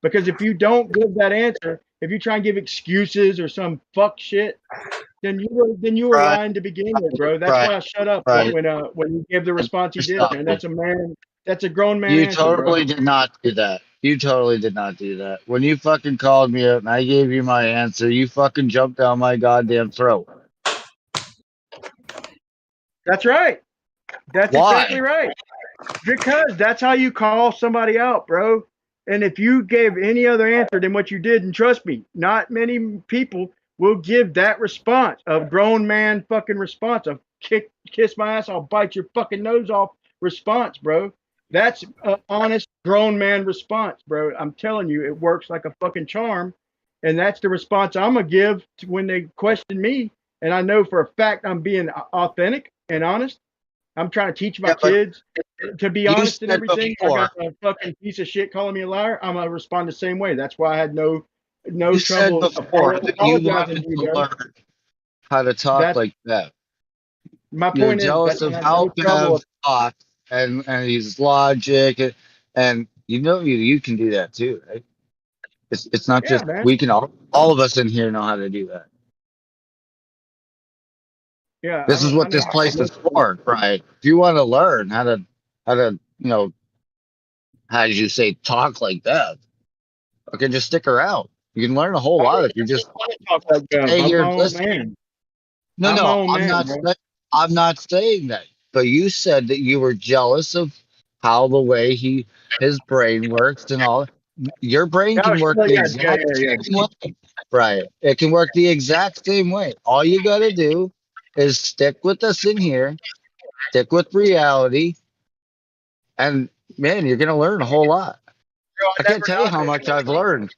Because if you don't give that answer, if you try and give excuses or some fuck shit, then you were lying to begin with, bro. That's why I shut up when you gave the response you did, man. That's a grown man answer, totally bro. did not do that. You totally did not do that. When you fucking called me up and I gave you my answer, you fucking jumped down my goddamn throat. That's right. That's exactly right. Because that's how you call somebody out, bro. And if you gave any other answer than what you did, and trust me, not many people will give that response of grown man fucking response of kiss my ass, I'll bite your fucking nose off response, bro. That's an honest grown man response, bro. I'm telling you, it works like a fucking charm. And that's the response I'm going to give when they question me. And I know for a fact I'm being authentic and honest. I'm trying to teach my kids to be honest and everything. I got a fucking piece of shit calling me a liar. I'm gonna respond the same way. That's why I had no you trouble said before that you apologizing wanted to you, to bro. learn how to talk like that. My You're point is jealous that of I had how no trouble. Bev talks and his logic, and you can do that too, right? It's not Yeah, just man. we can all of us in here know how to do that. Yeah, This is what this place is for, right? If you want to learn how to how did you say talk like that? Okay, just stick around. You can learn a whole lot if you just talk like that. stay I'm here my and own listen. man. No, I'm my own man, I'm not saying that. But you said that you were jealous of how the way his brain works and all. Your brain can work the exact same way, right? It can work the exact same way. All you got to do is stick with us in here, stick with reality, and man, you're gonna learn a whole lot. I can't tell you how much I've learned.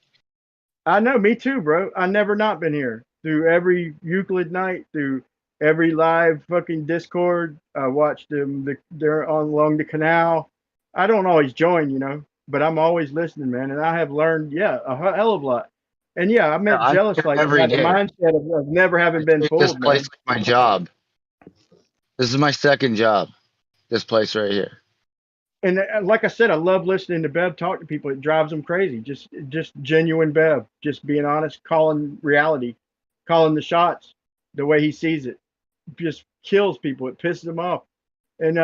I know, me too, bro. I never not been here through every Euclid night, through every live fucking Discord. I watched them. They're on along the canal. I don't always join, but I'm always listening, man. And I have learned, a hell of a lot. And yeah, I meant I'm jealous, here like every had the day. mindset of never having been Take this fooled, place man. like my job. This is my second job. This place right here. And like I said, I love listening to Bev talk to people. It drives them crazy. Just genuine Bev, just being honest, calling reality, calling the shots the way he sees it. Just kills people. It pisses them off. And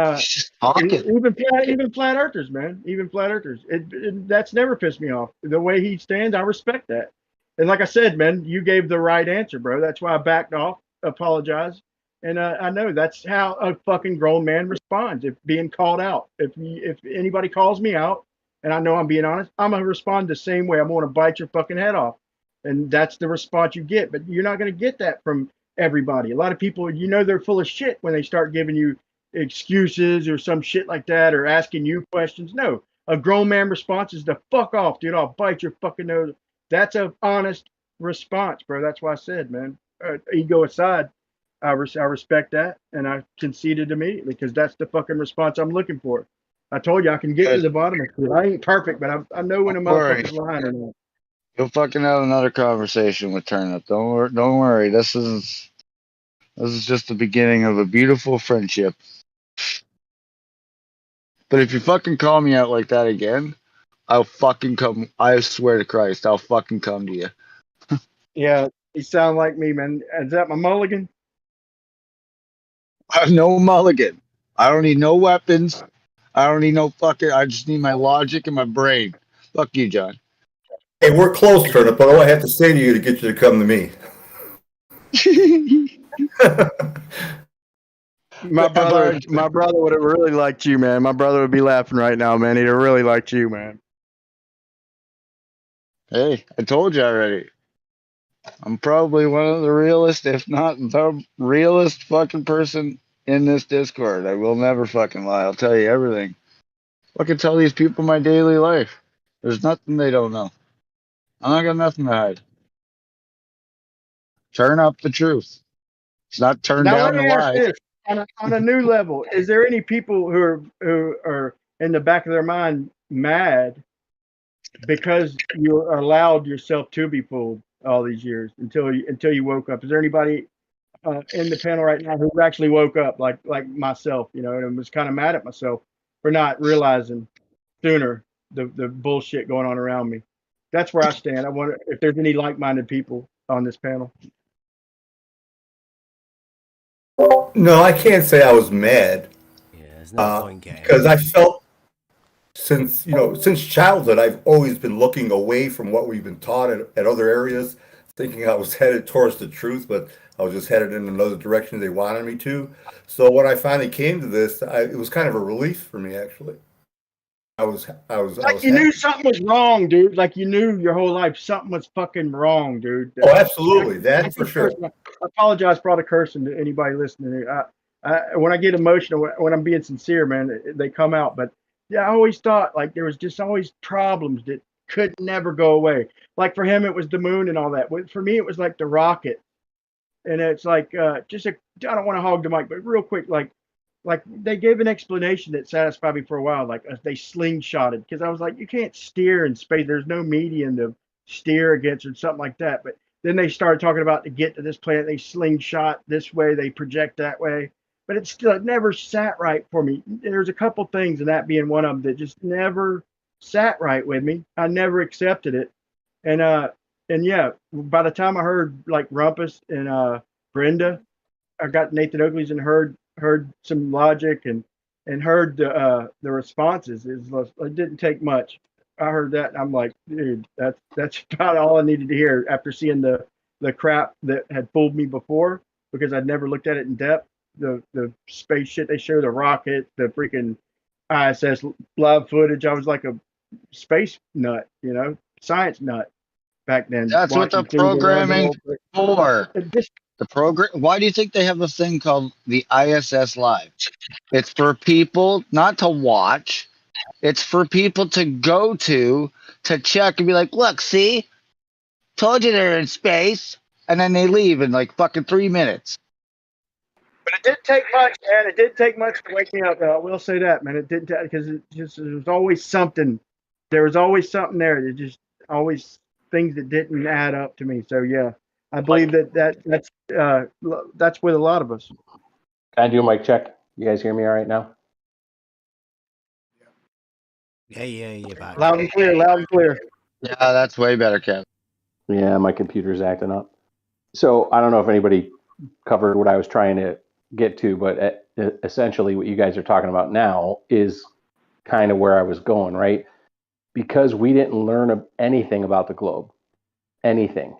even flat earthers, man, even flat earthers. That's never pissed me off. The way he stands, I respect that. And like I said, man, you gave the right answer, bro. That's why I backed off, apologized. And I know that's how a fucking grown man responds if being called out. If anybody calls me out, and I know I'm being honest, I'm gonna respond the same way. I'm gonna bite your fucking head off, and that's the response you get. But you're not gonna get that from everybody. A lot of people, they're full of shit when they start giving you excuses or some shit like that, or asking you questions. No, a grown man response is to fuck off, dude. I'll bite your fucking nose. That's a honest response, bro. That's why I said, man, ego aside, I respect that, and I conceded immediately because that's the fucking response I'm looking for. I told you I can get to the bottom of it. I ain't perfect, but I know when a Don't worry. motherfucker's lying or not. You'll fucking have another conversation with Turnip. Don't worry. This is just the beginning of a beautiful friendship. But if you fucking call me out like that again, I'll fucking come. I swear to Christ, I'll fucking come to you. Yeah, you sound like me, man. Is that my mulligan? I have no mulligan. I don't need no weapons. I don't need no fucking. I just need my logic and my brain. Fuck you, John. Hey, we're close, Turnip, but all I have to say to you to get you to come to me. My brother would have really liked you, man. My brother would be laughing right now, man. He'd have really liked you, man. Hey, I told you already. I'm probably one of the realest, if not the realest fucking person in this Discord. I will never fucking lie. I'll tell you everything. I can tell these people my daily life. There's nothing they don't know. I'm not got nothing to hide. Turn up the truth. It's not turn Now down let the me ask lie. this: on a new level, is there any people who are in the back of their mind mad because you allowed yourself to be fooled all these years until you woke up? Is there anybody in the panel right now who actually woke up like myself, and was kind of mad at myself for not realizing sooner the bullshit going on around me? That's where I stand. I wonder if there's any like-minded people on this panel. No, I can't say I was mad. Yeah, there's no point getting. Because I felt since childhood, I've always been looking away from what we've been taught at other areas, thinking I was headed towards the truth, but I was just headed in another direction they wanted me to. So when I finally came to this, it was kind of a relief for me, actually. I was You knew something was wrong, dude. Like you knew your whole life something was fucking wrong, dude. Oh, absolutely, that's for sure. I apologize for all the cursing to anybody listening. When I get emotional, when I'm being sincere, man, they come out. But yeah, I always thought like there was just always problems that could never go away. Like for him, it was the moon and all that. For me, it was like the rocket, and it's like I don't want to hog the mic, but real quick, like they gave an explanation that satisfied me for a while. Like they slingshotted because I was like, you can't steer in space. There's no medium to steer against or something like that. But then they started talking about to get to this planet, they slingshot this way, they project that way. But it never sat right for me. There's a couple things, and that being one of them, that just never sat right with me. I never accepted it. And yeah, by the time I heard like Rumpus and Brenda, I got Nathan Oakley's and heard some logic and heard the responses. It didn't take much. I heard that and I'm like, dude, that's about all I needed to hear after seeing the crap that had fooled me before because I'd never looked at it in depth. The space shit they show, the rocket, the freaking ISS live footage. I was like a space nut, science nut back then. That's what the programming for. The program. Why do you think they have a thing called the ISS Live? It's for people not to watch. It's for people to go to check and be like, look, see, told you they're in space, and then they leave in like fucking 3 minutes. But it didn't take much, man. It didn't take much to wake me up. I will say that, man. It didn't because it was always something. There was always something there. It just always things that didn't add up to me. So yeah, I believe that's with a lot of us. Can I do a mic check? You guys hear me all right now? Yeah, back. Loud and clear, loud and clear. Yeah, that's way better, Kev. Yeah, my computer's acting up. So I don't know if anybody covered what I was trying to get to, but essentially what you guys are talking about now is kind of where I was going, right? Because we didn't learn anything about the globe, anything,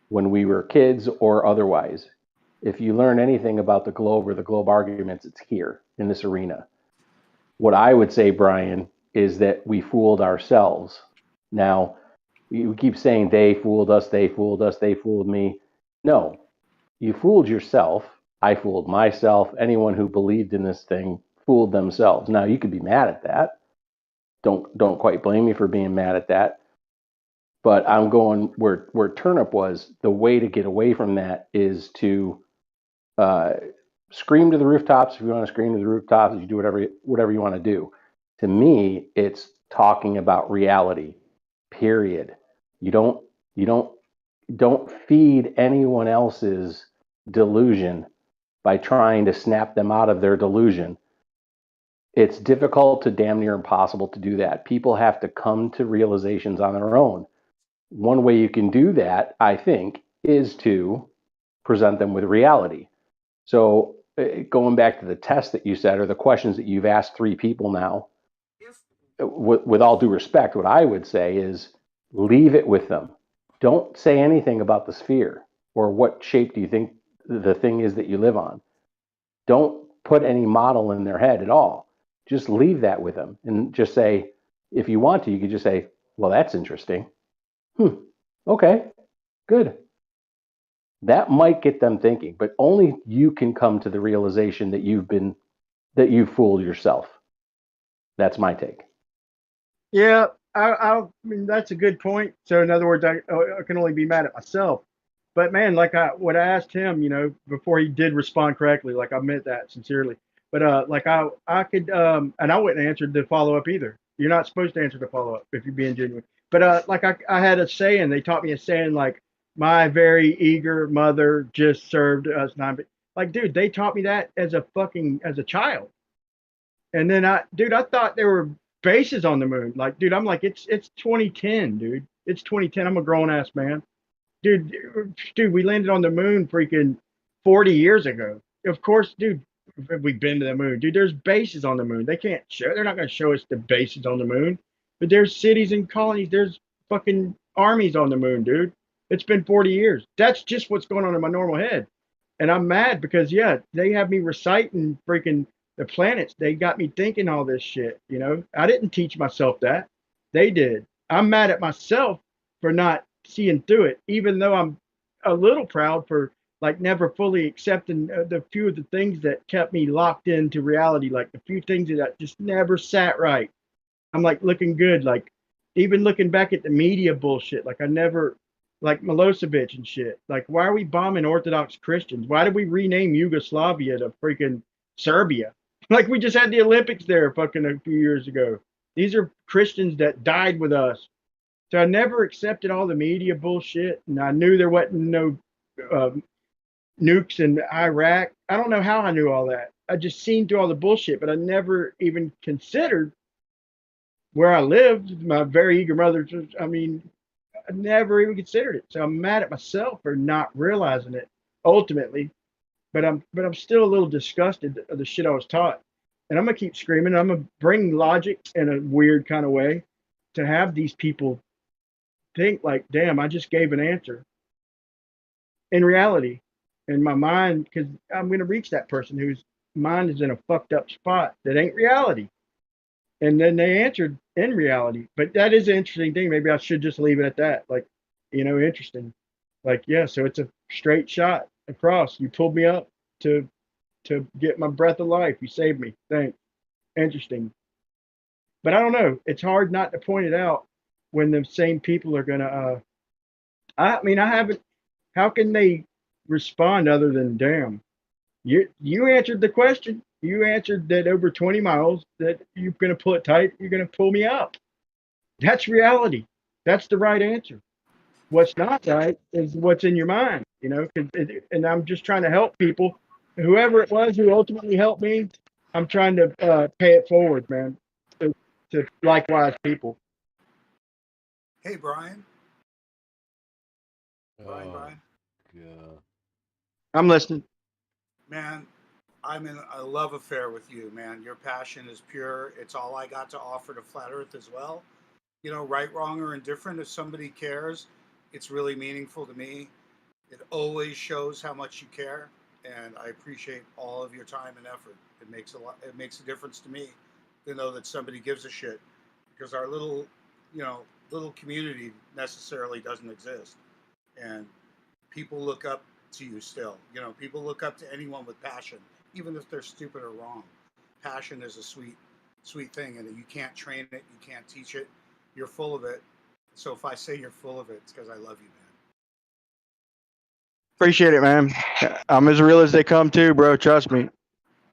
when we were kids or otherwise. If you learn anything about the globe or the globe arguments, it's here in this arena. What I would say, Brian, is that we fooled ourselves. Now, we keep saying they fooled us, they fooled us, they fooled me. No, you fooled yourself. I fooled myself. Anyone who believed in this thing fooled themselves. Now, you could be mad at that. Don't quite blame me for being mad at that. But I'm going where Turnip was. The way to get away from that is to scream to the rooftops. If you want to scream to the rooftops, you do whatever you want to do. To me, it's talking about reality. Period. You don't feed anyone else's delusion by trying to snap them out of their delusion. It's difficult to damn near impossible to do that. People have to come to realizations on their own. One way you can do that, I think, is to present them with reality. So going back to the test that you said, or the questions that you've asked 3 people now, with all due respect, what I would say is leave it with them. Don't say anything about the sphere or what shape do you think the thing is that you live on. Don't put any model in their head at all. Just leave that with them and just say, if you want to, you could just say, well, that's interesting. Okay, good. That might get them thinking, but only you can come to the realization that you've fooled yourself. That's my take. Yeah, I mean that's a good point. So in other words, I can only be mad at myself. But man, like what I asked him, before he did respond correctly, like I meant that sincerely. But like I could and I wouldn't answer the follow up either. You're not supposed to answer the follow up if you're being genuine. But like I had a saying, they taught me a saying like my very eager mother just served us 9. Like, dude, they taught me that as a child. And then I thought there were bases on the moon. Like, dude, I'm like, it's 2010, dude. It's 2010. I'm a grown ass man. Dude, we landed on the moon freaking 40 years ago. Of course, dude, we've been to the moon. Dude, there's bases on the moon. They're not going to show us the bases on the moon. But there's cities and colonies. There's fucking armies on the moon, dude. It's been 40 years. That's just what's going on in my normal head. And I'm mad because, yeah, they have me reciting freaking the planets. They got me thinking all this shit, I didn't teach myself that. They did. I'm mad at myself for not seeing through it, even though I'm a little proud for like never fully accepting the few of the things that kept me locked into reality, like the few things that just never sat right. I'm like looking good, like even looking back at the media bullshit, like I never, like Milosevic and shit. Like, why are we bombing Orthodox Christians? Why did we rename Yugoslavia to freaking Serbia? Like, we just had the Olympics there fucking a few years ago. These are Christians that died with us. So I never accepted all the media bullshit, and I knew there wasn't no nukes in Iraq. I don't know how I knew all that. I just seen through all the bullshit, but I never even considered where I lived. My very eager mother. I mean, I never even considered it. So I'm mad at myself for not realizing it ultimately. But I'm still a little disgusted of the shit I was taught. And I'm gonna keep screaming. I'm gonna bring logic in a weird kind of way to have these people think like, damn, I just gave an answer. In reality, in my mind, because I'm gonna reach that person whose mind is in a fucked up spot that ain't reality. And then they answered in reality. But that is an interesting thing. Maybe I should just leave it at that. Like, interesting. Like, yeah, so it's a straight shot across. You pulled me up to get my breath of life. You saved me. Thanks. Interesting. But I don't know. It's hard not to point it out when the same people are gonna I mean, I haven't, how can they respond other than damn? You answered the question. You answered that over 20 miles that you're gonna pull it tight, you're gonna pull me up. That's reality. That's the right answer. What's not right is what's in your mind, and I'm just trying to help people. Whoever it was who ultimately helped me, I'm trying to pay it forward, man, to likewise people. Hey, Brian. Oh, Brian. God. I'm listening. Man, I'm in a love affair with you, man. Your passion is pure. It's all I got to offer to Flat Earth as well. Right, wrong, or indifferent, if somebody cares, it's really meaningful to me. It always shows how much you care, and I appreciate all of your time and effort. It makes a difference to me to know that somebody gives a shit, because our little community necessarily doesn't exist, and people look up to you still. People look up to anyone with passion, even if they're stupid or wrong. Passion is a sweet thing, and you can't train it, you can't teach it. You're full of it. So if I say you're full of it, it's because I love you, man. Appreciate it, man. I'm as real as they come too, bro. Trust me.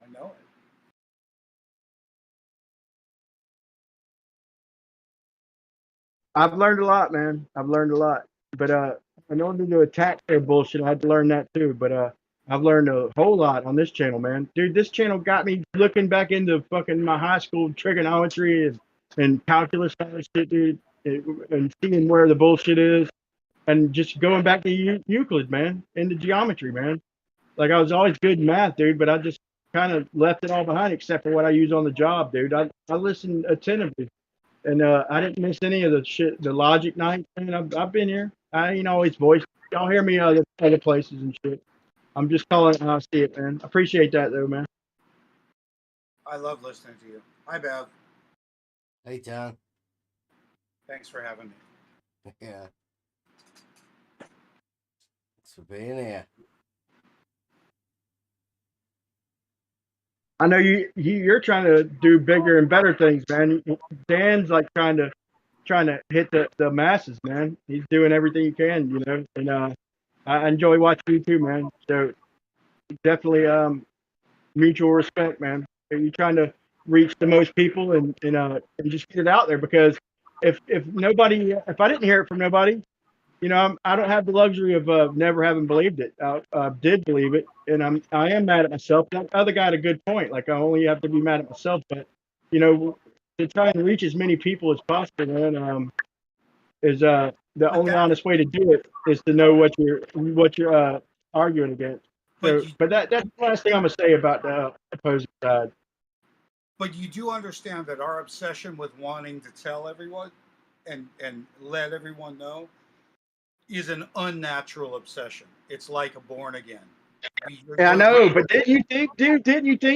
I know it. I've learned a lot, man. I've learned a lot. But in order to attack their bullshit, I had to learn that too. But I've learned a whole lot on this channel, man. Dude, this channel got me looking back into fucking my high school trigonometry and calculus kind of shit, dude, and seeing where the bullshit is, and just going back to Euclid, man, into geometry, man. Like I was always good in math, dude, but I just kind of left it all behind except for what I use on the job, dude. I listened attentively. And I didn't miss any of the shit, the logic night. Man, I've been here. I ain't always voice. Y'all hear me other places and shit. I'm just calling it how I see it, man. I appreciate that though, man. I love listening to you. Hi, Bev. Hey, John. Thanks for having me. Yeah. Thanks for being here. I know you're trying to do bigger and better things, man. Dan's like trying to hit the masses, man. He's doing everything he can, you know. And I enjoy watching you too, man. So definitely mutual respect, man. You're trying to reach the most people and just get it out there, because if I didn't hear it from nobody, you know, I don't have the luxury of never having believed it. I did believe it, and I am mad at myself. That other guy had a good point. Like I only have to be mad at myself, but you know, to try and reach as many people as possible, man, is the only honest way to do it is to know what you're arguing against. So, but that's the last thing I'm gonna say about the opposing side. But you do understand that our obsession with wanting to tell everyone and let everyone know is an unnatural obsession. It's like a born again. Yeah, I know, but didn't you think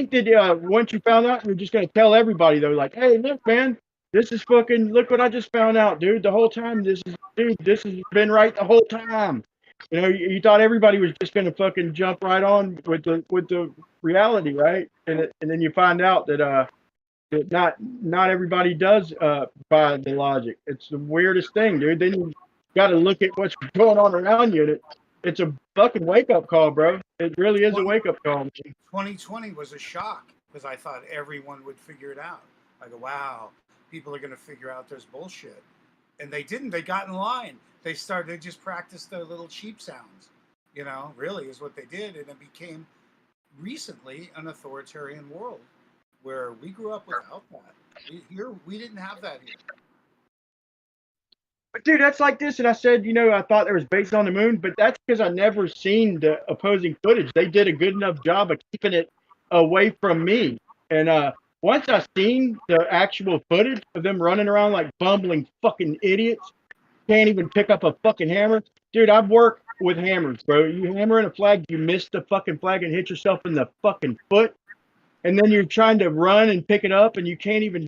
that once you found out, you're just gonna tell everybody though, like, hey, look, man, this is fucking, look what I just found out, dude. The whole time, this has been right the whole time. You know, you thought everybody was just gonna fucking jump right on with the reality, right? And then you find out that that not everybody does buy the logic. It's the weirdest thing, dude. Then you got to look at what's going on around you, and it's a fucking wake up call, bro. It really is a wake up call. 2020 was a shock because I thought everyone would figure it out. I go, wow, people are going to figure out there's bullshit, and they didn't. They got in line. They just practiced their little cheap sounds. You know, really is what they did, and it became recently an authoritarian world where we grew up without that. We didn't have that here. But dude, that's like this. And I said, you know, I thought there was base on the moon, but that's because I never seen the opposing footage. They did a good enough job of keeping it away from me. And once I seen the actual footage of them running around like bumbling fucking idiots, can't even pick up a fucking hammer. Dude, I've worked with hammers, bro. You hammer in a flag, you miss the fucking flag and hit yourself in the fucking foot. And then you're trying to run and pick it up, and you can't even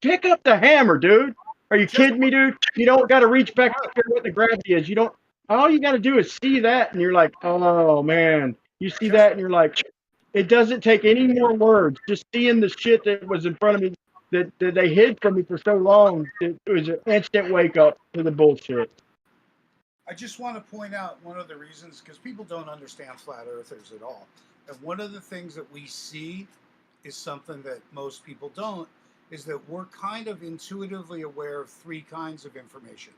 pick up the hammer, dude. Are you kidding me, dude? You don't got to reach back up there what the gravity is. You don't. All you got to do is see that, and you're like, oh man. You see that, and you're like, it doesn't take any more words. Just seeing the shit that was in front of me that they hid from me for so long, it was an instant wake up to the bullshit. I just want to point out one of the reasons, because people don't understand flat earthers at all. And one of the things that we see is something that most people don't, is that we're kind of intuitively aware of three kinds of information.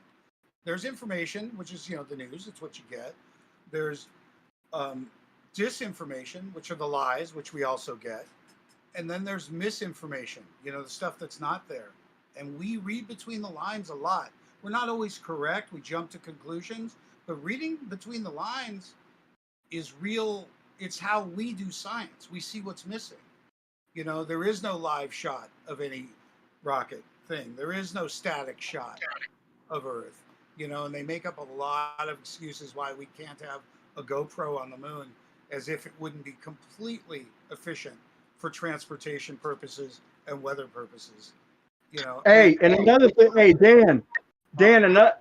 There's information, which is, you know, the news, it's what you get. There's disinformation, which are the lies, which we also get. And then there's misinformation, you know, the stuff that's not there. And we read between the lines a lot. We're not always correct. We jump to conclusions, but reading between the lines is real. It's how we do science. We see what's missing. You know, there is no live shot of any rocket thing. There is no static shot of Earth, you know, and they make up a lot of excuses why we can't have a GoPro on the moon, as if it wouldn't be completely efficient for transportation purposes and weather purposes. You know. Hey, and another thing, hey, Dan,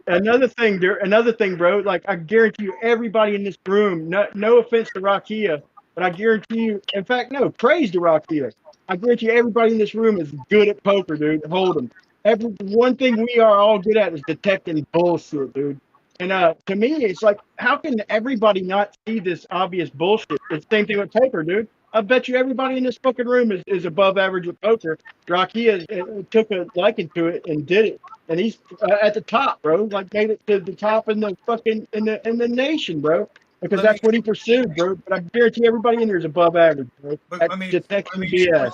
another thing, bro. Like, I guarantee you, everybody in this room, no offense to Rakia, but I guarantee you, in fact, no, praise to Rakia. I guarantee you, everybody in this room is good at poker, dude. Hold 'em. one thing we are all good at is detecting bullshit, dude. And to me, it's like, how can everybody not see this obvious bullshit? It's the same thing with poker, dude. I bet you everybody in this fucking room is above average with poker. Rocky took a liking to it and did it, and he's at the top, bro. Like made it to the top in the fucking in the nation, bro. Because that's what he pursued, bro. But I guarantee everybody in there is above average, bro. But At let me detecting explain, BS.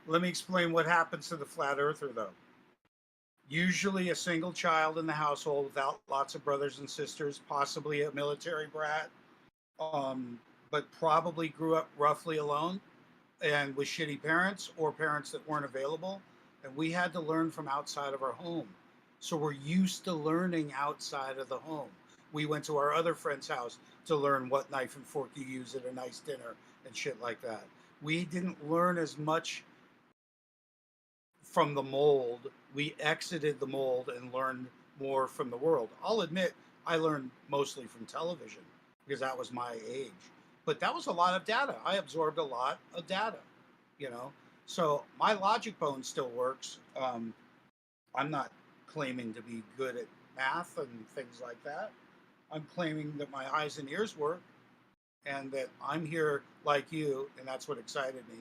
let me explain what happens to the flat earther, though. Usually a single child in the household without lots of brothers and sisters, possibly a military brat, but probably grew up roughly alone and with shitty parents or parents that weren't available. And we had to learn from outside of our home. So we're used to learning outside of the home. We went to our other friend's house to learn what knife and fork you use at a nice dinner and shit like that. We didn't learn as much from the mold. We exited the mold and learned more from the world. I'll admit I learned mostly from television because that was my age. But that was a lot of data. I absorbed a lot of data, you know. So my logic bone still works. I'm not claiming to be good at math and things like that. I'm claiming that my eyes and ears work and that I'm here like you, and that's what excited me,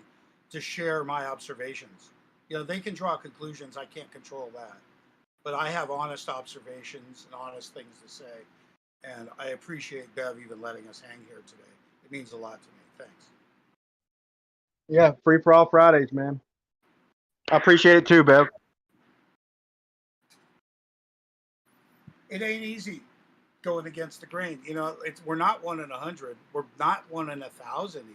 to share my observations. You know, they can draw conclusions. I can't control that. But I have honest observations and honest things to say. And I appreciate Bev even letting us hang here today. It means a lot to me. Thanks. Yeah, free for all Fridays, man. I appreciate it too, Bev. It ain't easy going against the grain. You know, we're not 1 in 100. We're not 1 in 1,000 even.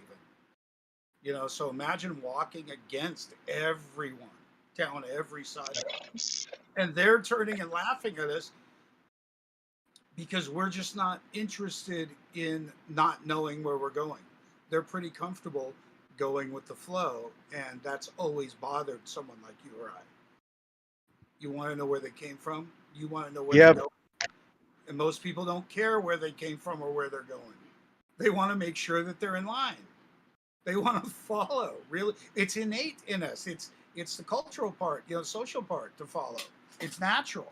You know, so imagine walking against everyone down every side. And they're turning and laughing at us because we're just not interested in not knowing where we're going. They're pretty comfortable going with the flow, and that's always bothered someone like you or I. You want to know where they came from? You want to know where they're going? And most people don't care where they came from or where they're going. They want to make sure that they're in line. They want to follow. Really, it's innate in us. It's the cultural part, you know, social part to follow. It's natural.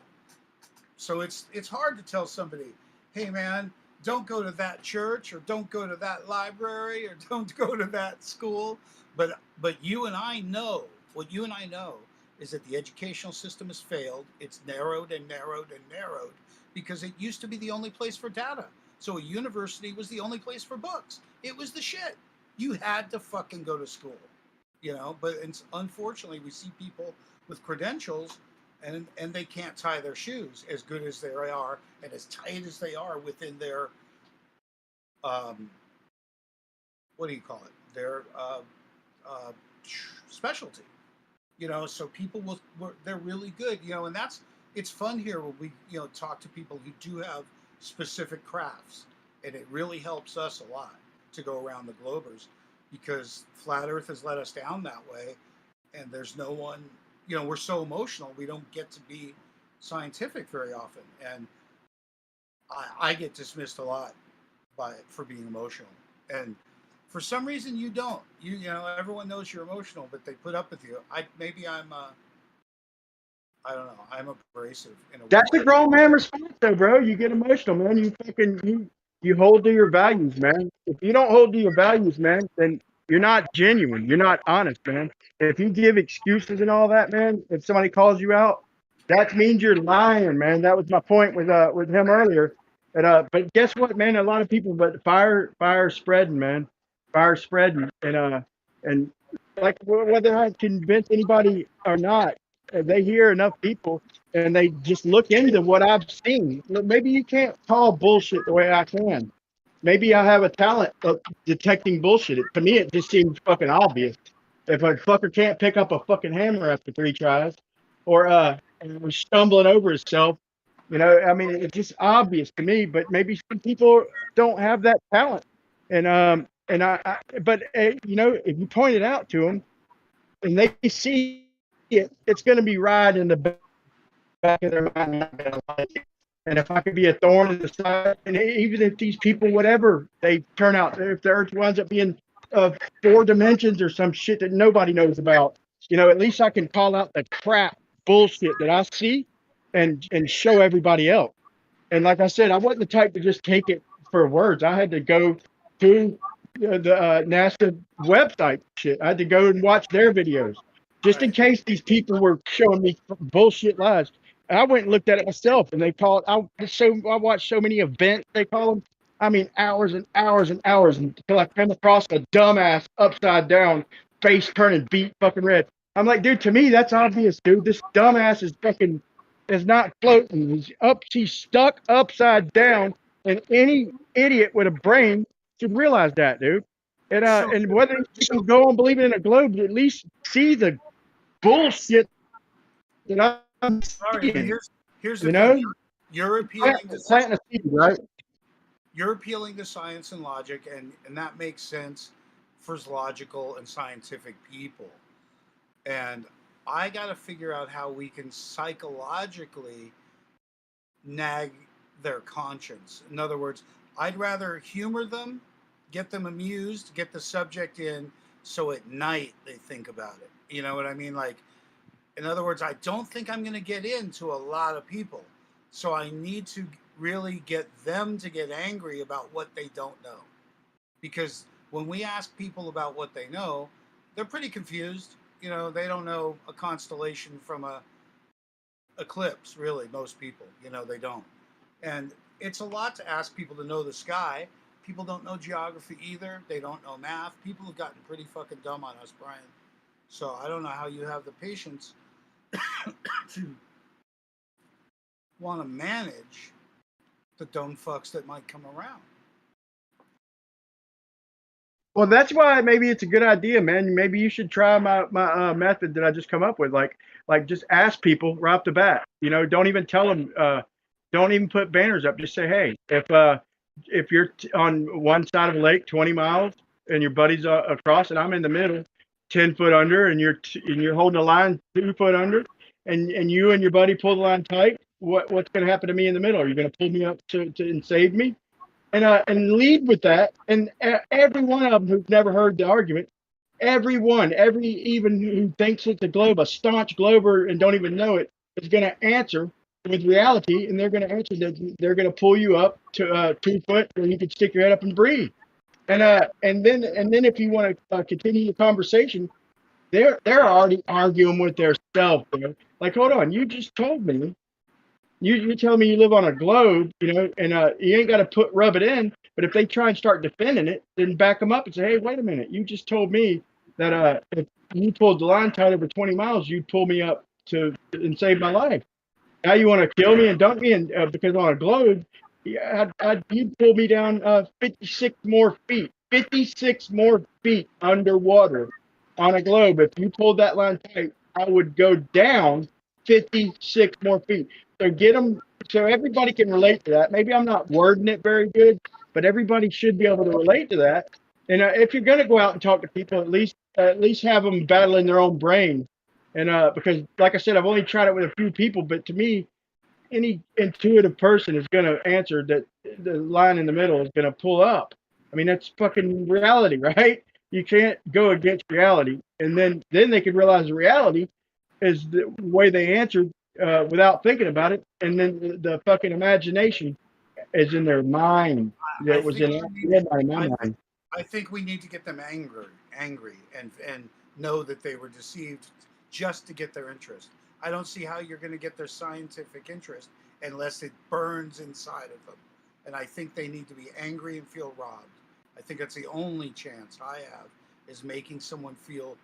So it's hard to tell somebody, hey man, don't go to that church or don't go to that library or don't go to that school. But you and I know, what you and I know is that the educational system has failed. It's narrowed and narrowed and narrowed because it used to be the only place for data. So a university was the only place for books. It was the shit. You had to fucking go to school, you know, but unfortunately we see people with credentials and they can't tie their shoes as good as they are and as tight as they are within their what do you call it, their specialty, you know. So people they're really good, you know, and it's fun here when we, you know, talk to people who do have specific crafts, and it really helps us a lot to go around the globers because flat earth has let us down that way, and there's no one, you know, we're so emotional, we don't get to be scientific very often, and I get dismissed a lot for being emotional, and for some reason you don't. You know, everyone knows you're emotional, but they put up with you. Maybe I'm I don't know. I'm abrasive in a way. That's a grown man response, though, bro. You get emotional, man. You hold to your values, man. If you don't hold to your values, man, then you're not genuine. You're not honest, man. If you give excuses and all that, man, if somebody calls you out, that means you're lying, man. That was my point with him earlier. But guess what, man? A lot of people, but fire spreading, man. Fire spreading, and like whether I convince anybody or not, if they hear enough people and they just look into what I've seen. Maybe you can't call bullshit the way I can. Maybe I have a talent of detecting bullshit. To me, it just seems fucking obvious. If a fucker can't pick up a fucking hammer after 3 tries, or was stumbling over himself, you know, I mean, it's just obvious to me. But maybe some people don't have that talent, but you know, if you point it out to them and they see it, it's going to be right in the back of their mind. Not gonna like it. And if I could be a thorn in the side, and even if these people, whatever they turn out, if the earth winds up being 4 dimensions or some shit that nobody knows about, you know, at least I can call out the crap bullshit that I see and show everybody else. And like I said, I wasn't the type to just take it for words. I had to go to the NASA website shit. I had to go and watch their videos just in case these people were showing me bullshit lies. And I went and looked at it myself, and they call it. I watched so many events. They call them. I mean, hours and hours and hours until I come across a dumbass upside down, face turning beat fucking red. I'm like, dude, to me that's obvious, dude. This dumbass is not floating. She's stuck upside down, and any idiot with a brain should realize that, dude. And whether you can go on believing in a globe, at least see the bullshit that I'm Sorry, but seeing. here's the You know, thing. You're appealing to planting a seed, right? You're appealing to science and logic, and that makes sense for logical and scientific people. And I got to figure out how we can psychologically nag their conscience. In other words, I'd rather humor them, get them amused, get the subject in, so at night they think about it. You know what I mean? Like, in other words, I don't think I'm going to get into a lot of people. So I need to really get them to get angry about what they don't know. Because when we ask people about what they know, they're pretty confused. You know, they don't know a constellation from a eclipse, really, most people. You know, they don't. And it's a lot to ask people to know the sky. People don't know geography either. They don't know math. People have gotten pretty fucking dumb on us, Brian. So I don't know how you have the patience to want to manage the dumb fucks that might come around. Well, that's why maybe it's a good idea, man. Maybe you should try my method that I just come up with. Like just ask people right off the bat. You know, don't even tell them. Don't even put banners up. Just say, hey, if you're on one side of a lake, 20 miles, and your buddy's across, and I'm in the middle, 10 foot under, and you're holding a line 2 foot under, and you and your buddy pull the line tight. What's going to happen to me in the middle? Are you going to pull me up to and save me? And lead with that. And every one of them who've never heard the argument, even who thinks it's a globe, a staunch glober and don't even know it, is going to answer with reality, and they're going to answer that they're going to pull you up to 2 foot where you can stick your head up and breathe. And then if you want to continue the conversation, they're already arguing with their self. Like, hold on, you just told me. You tell me you live on a globe, you know, and you ain't got to rub it in. But if they try and start defending it, then back them up and say, hey, wait a minute. You just told me that if you pulled the line tight over 20 miles, you'd pull me up and save my life. Now you want to kill me and dump me, and because on a globe, you'd pull me down 56 more feet, 56 more feet underwater on a globe. If you pulled that line tight, I would go down 56 more feet. So get them so everybody can relate to that. Maybe I'm not wording it very good, but everybody should be able to relate to that. And if you're going to go out and talk to people, at least have them battle in their own brain. And because, like I said, I've only tried it with a few people, but to me, any intuitive person is going to answer that the line in the middle is going to pull up. I mean, that's fucking reality, right? You can't go against reality. And then they can realize the reality is the way they answered without thinking about it. And then the fucking imagination is in their mind. That was in my mind. I think we need to get them angry and know that they were deceived just to get their interest. I don't see how you're going to get their scientific interest unless it burns inside of them. And I think they need to be angry and feel robbed. I think that's the only chance I have, is making someone feel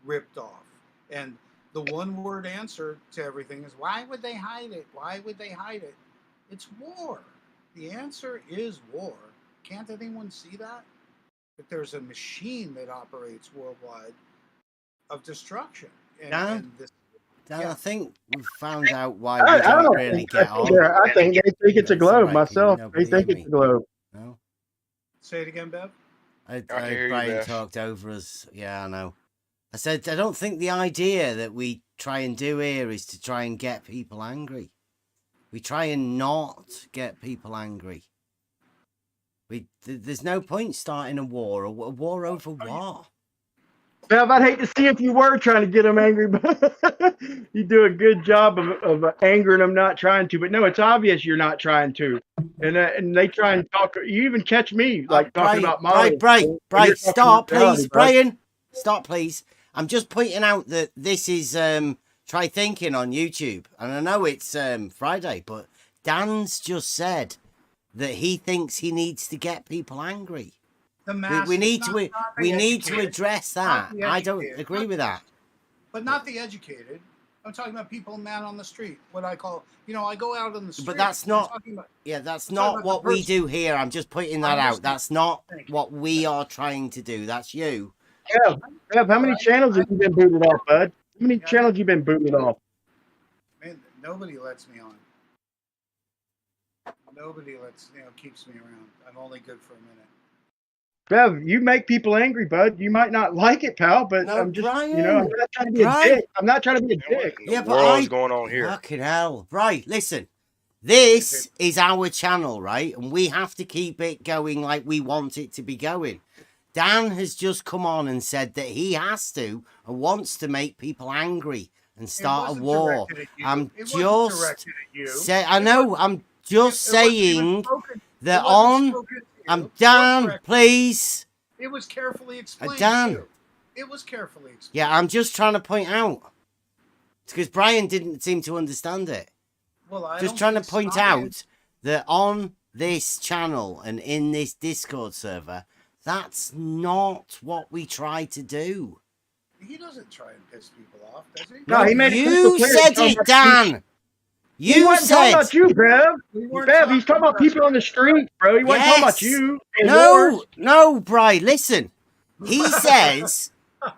ripped off. And the one word answer to everything is, why would they hide it? Why would they hide it? It's war. The answer is war. Can't anyone see that? That there's a machine that operates worldwide of destruction. And this, Dan, yeah. I think we've found out why we don't really get on. I think they think it's a globe myself. They think it's a globe. No? Say it again, Bev. Brian talked over us. Yeah, I know. I said, I don't think the idea that we try and do here is to try and get people angry. We try and not get people angry. There's no point starting a war over what. Bev, I'd hate to see if you were trying to get them angry, but you do a good job of angering them, not trying to. But no, it's obvious you're not trying to. And they try and talk. You even catch me like talking about models. Brian, stop, please, bud. Brian. Stop, please. I'm just pointing out that this is Try Thinking on YouTube, and I know it's Friday, but Dan's just said that he thinks he needs to get people angry. We need to address that. I don't agree with that. But not the educated. I'm talking about people, man, on the street. What I call, I go out on the street. But that's not. That's not what we do here. I'm just pointing that out. That's not what we are trying to do. That's you. Kev, how many channels have you been booted off, bud? How many channels you been booted off? Man, nobody lets me on. Nobody keeps me around. I'm only good for a minute. Bev, you make people angry, bud. You might not like it, pal, but no, I'm just, Brian, I'm not trying to be a dick. I'm not trying to be a dick. Yeah, but what's going on here? Fucking hell. Right, listen. This is our channel, right? And we have to keep it going like we want it to be going. Dan has just come on and said that he has to and wants to make people angry and start a war. I'm just saying that Dan, please. It was carefully explained. Dan. It was carefully explained. Yeah, I'm just trying to point out. It's because Brian didn't seem to understand it. Well, just trying to point out that on this channel and in this Discord server, that's not what we try to do. He doesn't try and piss people off, does he? No, he made you said it, Dan. You said talking about you, Bev. Bev, he's talking about people on the street, bro. He wasn't talking about you. No, Brian, listen. He says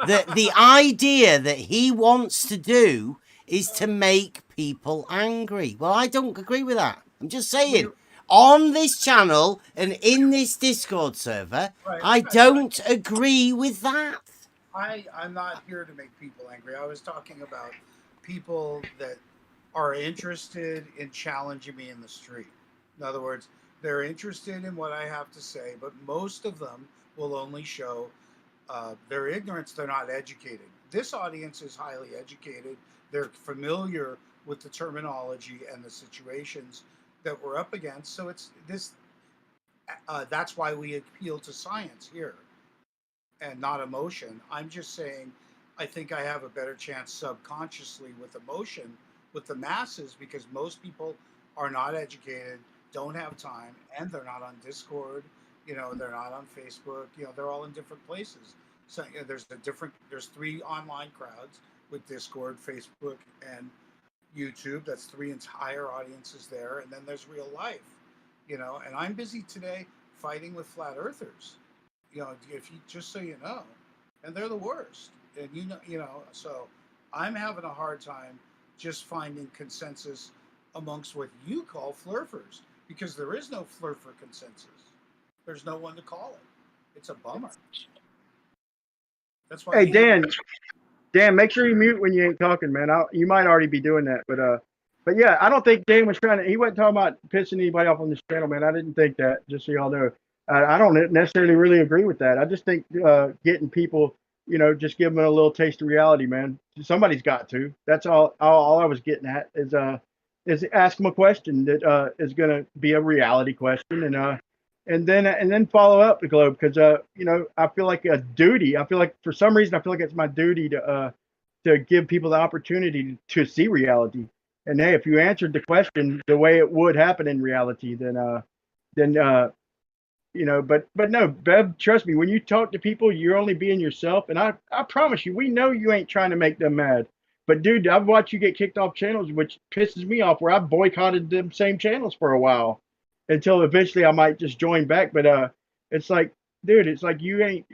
that the idea that he wants to do is to make people angry. Well, I don't agree with that. I'm just saying, on this channel and in this Discord server, I don't agree with that. I'm not here to make people angry. I was talking about people that are interested in challenging me in the street. In other words, they're interested in what I have to say, but most of them will only show their ignorance. They're not educated. This audience is highly educated. They're familiar with the terminology and the situations that we're up against. So it's this. That's why we appeal to science here, and not emotion. I'm just saying, I think I have a better chance subconsciously with emotion with the masses because most people are not educated, don't have time, and they're not on Discord. They're not on Facebook. They're all in different places. So there's three online crowds with Discord, Facebook, and YouTube. That's three entire audiences there. And then there's real life, and I'm busy today fighting with flat earthers, if you, just so you know, and they're the worst. And so I'm having a hard time just finding consensus amongst what you call flurfers, because there is no flurfer consensus. There's no one to call it. It's a bummer. That's why. Hey, Dan, make sure you mute when you ain't talking, man. You might already be doing that, but yeah, I don't think Dan was he wasn't talking about pissing anybody off on this channel, man. I didn't think that, just so y'all know. I don't necessarily really agree with that. I just think getting people, just give them a little taste of reality, man. Somebody's got to. That's all I was getting at is ask them a question that is going to be a reality question, and then follow up the globe, because I feel like a duty. I feel like for some reason I feel like it's my duty to give people the opportunity to see reality. And hey, if you answered the question the way it would happen in reality, then but no, Bev, trust me, when you talk to people, you're only being yourself. And I promise you, we know you ain't trying to make them mad. But dude, I've watched you get kicked off channels, which pisses me off, where I boycotted them same channels for a while until eventually I might just join back. But it's like, dude, it's like you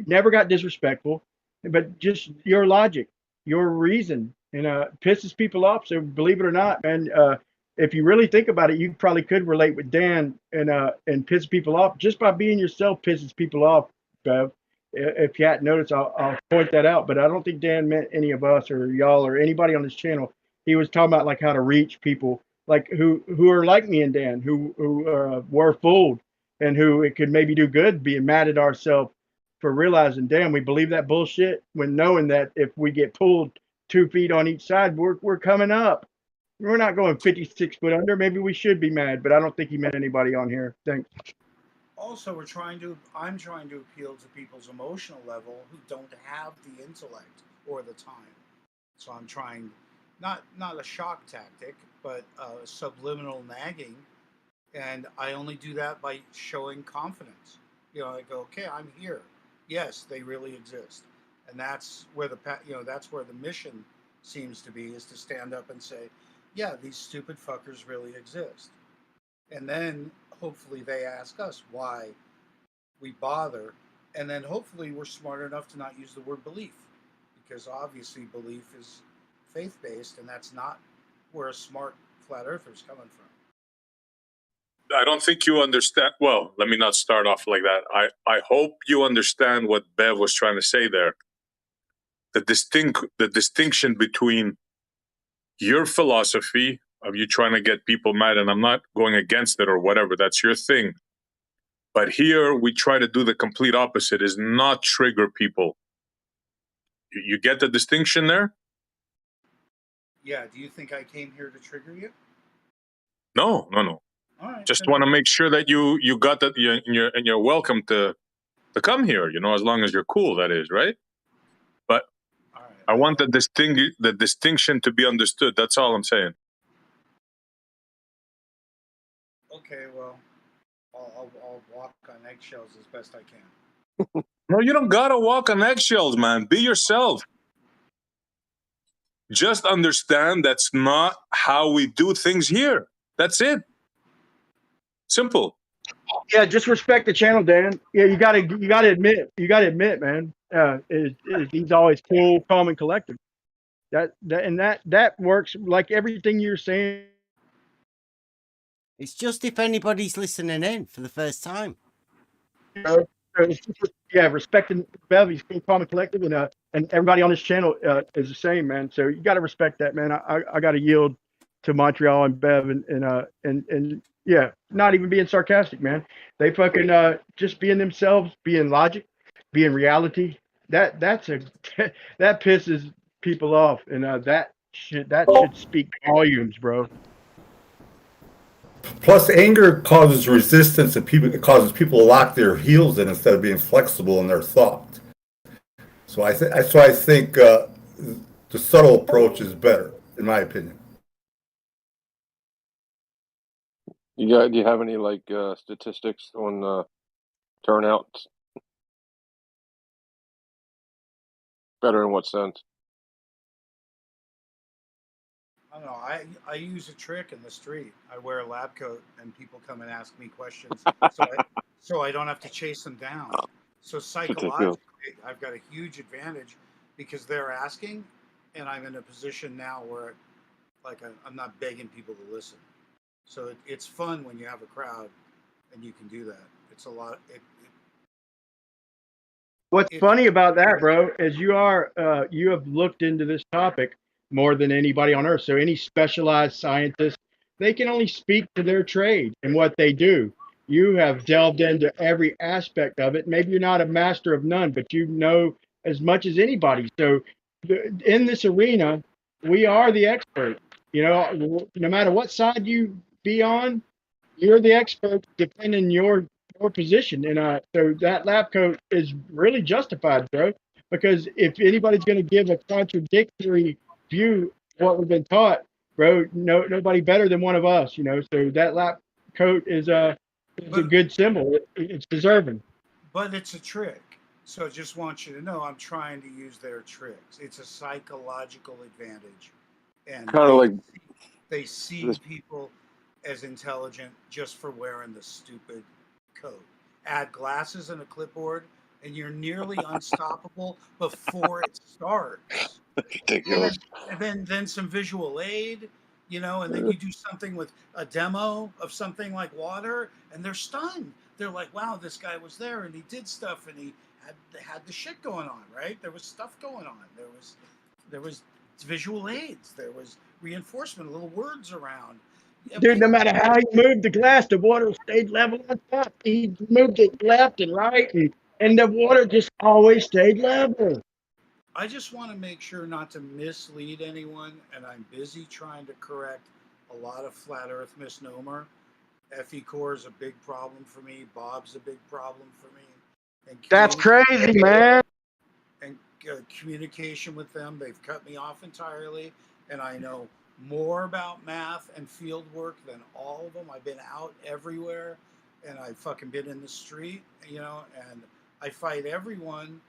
never got disrespectful, but just your logic, your reason, pisses people off. So believe it or not, man, if you really think about it, you probably could relate with Dan and piss people off just by being yourself. Pisses people off, Bev. If you hadn't noticed, I'll point that out. But I don't think Dan meant any of us or y'all or anybody on this channel. He was talking about like how to reach people like who are like me and Dan, who were fooled, and who it could maybe do good being mad at ourselves for realizing, damn, we believe that bullshit when knowing that if we get pulled 2 feet on each side, we're coming up. We're not going 56 foot under. Maybe we should be mad, but I don't think he meant anybody on here. Thanks. Also, I'm trying to appeal to people's emotional level who don't have the intellect or the time. So I'm trying, not a shock tactic, but subliminal nagging, and I only do that by showing confidence. I go, okay, I'm here. Yes, they really exist, and that's where that's where the mission seems to be, is to stand up and say, yeah, these stupid fuckers really exist, and then hopefully they ask us why we bother, and then hopefully we're smart enough to not use the word belief, because obviously belief is faith-based, and that's not where a smart flat earther is coming from. I don't think you understand. Well, let me not start off like that. I hope you understand what Bev was trying to say there. The distinction between your philosophy of you trying to get people mad, and I'm not going against it or whatever, that's your thing. But here we try to do the complete opposite, is not trigger people. You get the distinction there? Yeah, do you think I came here to trigger you? No. All right, Just want to make sure that you got that, and you're welcome to come here, as long as you're cool, that is, right? But I want the distinction to be understood. That's all I'm saying. Okay, well, I'll walk on eggshells as best I can. No, you don't gotta walk on eggshells, man. Be yourself. Just understand that's not how we do things here. That's it. Simple. Yeah, just respect the channel, Dan. Yeah, you gotta admit, man. He's always cool, calm, and collected. That works like everything you're saying. It's just if anybody's listening in for the first time. Yeah, respecting Bev, he's cool, calm, and collected, and everybody on this channel is the same, man. So you got to respect that, man. I got to yield to Montreal and Bev, and yeah, not even being sarcastic, man. They fucking just being themselves, being logic, being reality. That pisses people off, and that should speak volumes, bro. Plus, anger causes resistance, and it causes people to lock their heels in instead of being flexible in their thought. So I think the subtle approach is better, in my opinion. Do you have any statistics on turnouts? Better in what sense? I don't know. I use a trick in the street. I wear a lab coat, and people come and ask me questions, so I don't have to chase them down. So psychologically, I've got a huge advantage because they're asking, and I'm in a position now where, I'm not begging people to listen. So it's fun when you have a crowd, and you can do that. It's a lot. What's funny about that, bro, is you have looked into this topic more than anybody on earth. So any specialized scientist, they can only speak to their trade and what they do. You have delved into every aspect of it. Maybe you're not a master of none, but you know as much as anybody. So in this arena, we are the experts. No matter what side you be on, you're the expert defending your position. And so that lab coat is really justified, bro. Because if anybody's going to give a contradictory view of what we've been taught, bro, nobody better than one of us. So that lab coat is a good symbol. It's deserving. But it's a trick. So I just want you to know I'm trying to use their tricks. It's a psychological advantage. And kind of they see people as intelligent just for wearing the stupid coat. Add glasses and a clipboard, and you're nearly unstoppable before it starts. Ridiculous. And then some visual aid, and then you do something with a demo of something like water, and they're stunned. They're like, wow, this guy was there, and he did stuff, and he had the shit going on, right? There was stuff going on. There was visual aids. There was reinforcement, little words around. Dude, no matter how he moved the glass, the water stayed level on top. He moved it left and right, and and the water just always stayed level. I just want to make sure not to mislead anyone, and I'm busy trying to correct a lot of flat Earth misnomer. FE core is a big problem for me. Bob's a big problem for me. And That's crazy, man. And communication with them, they've cut me off entirely, and I know more about math and field work than all of them. I've been out everywhere, and I've fucking been in the street, you know, and I fight everyone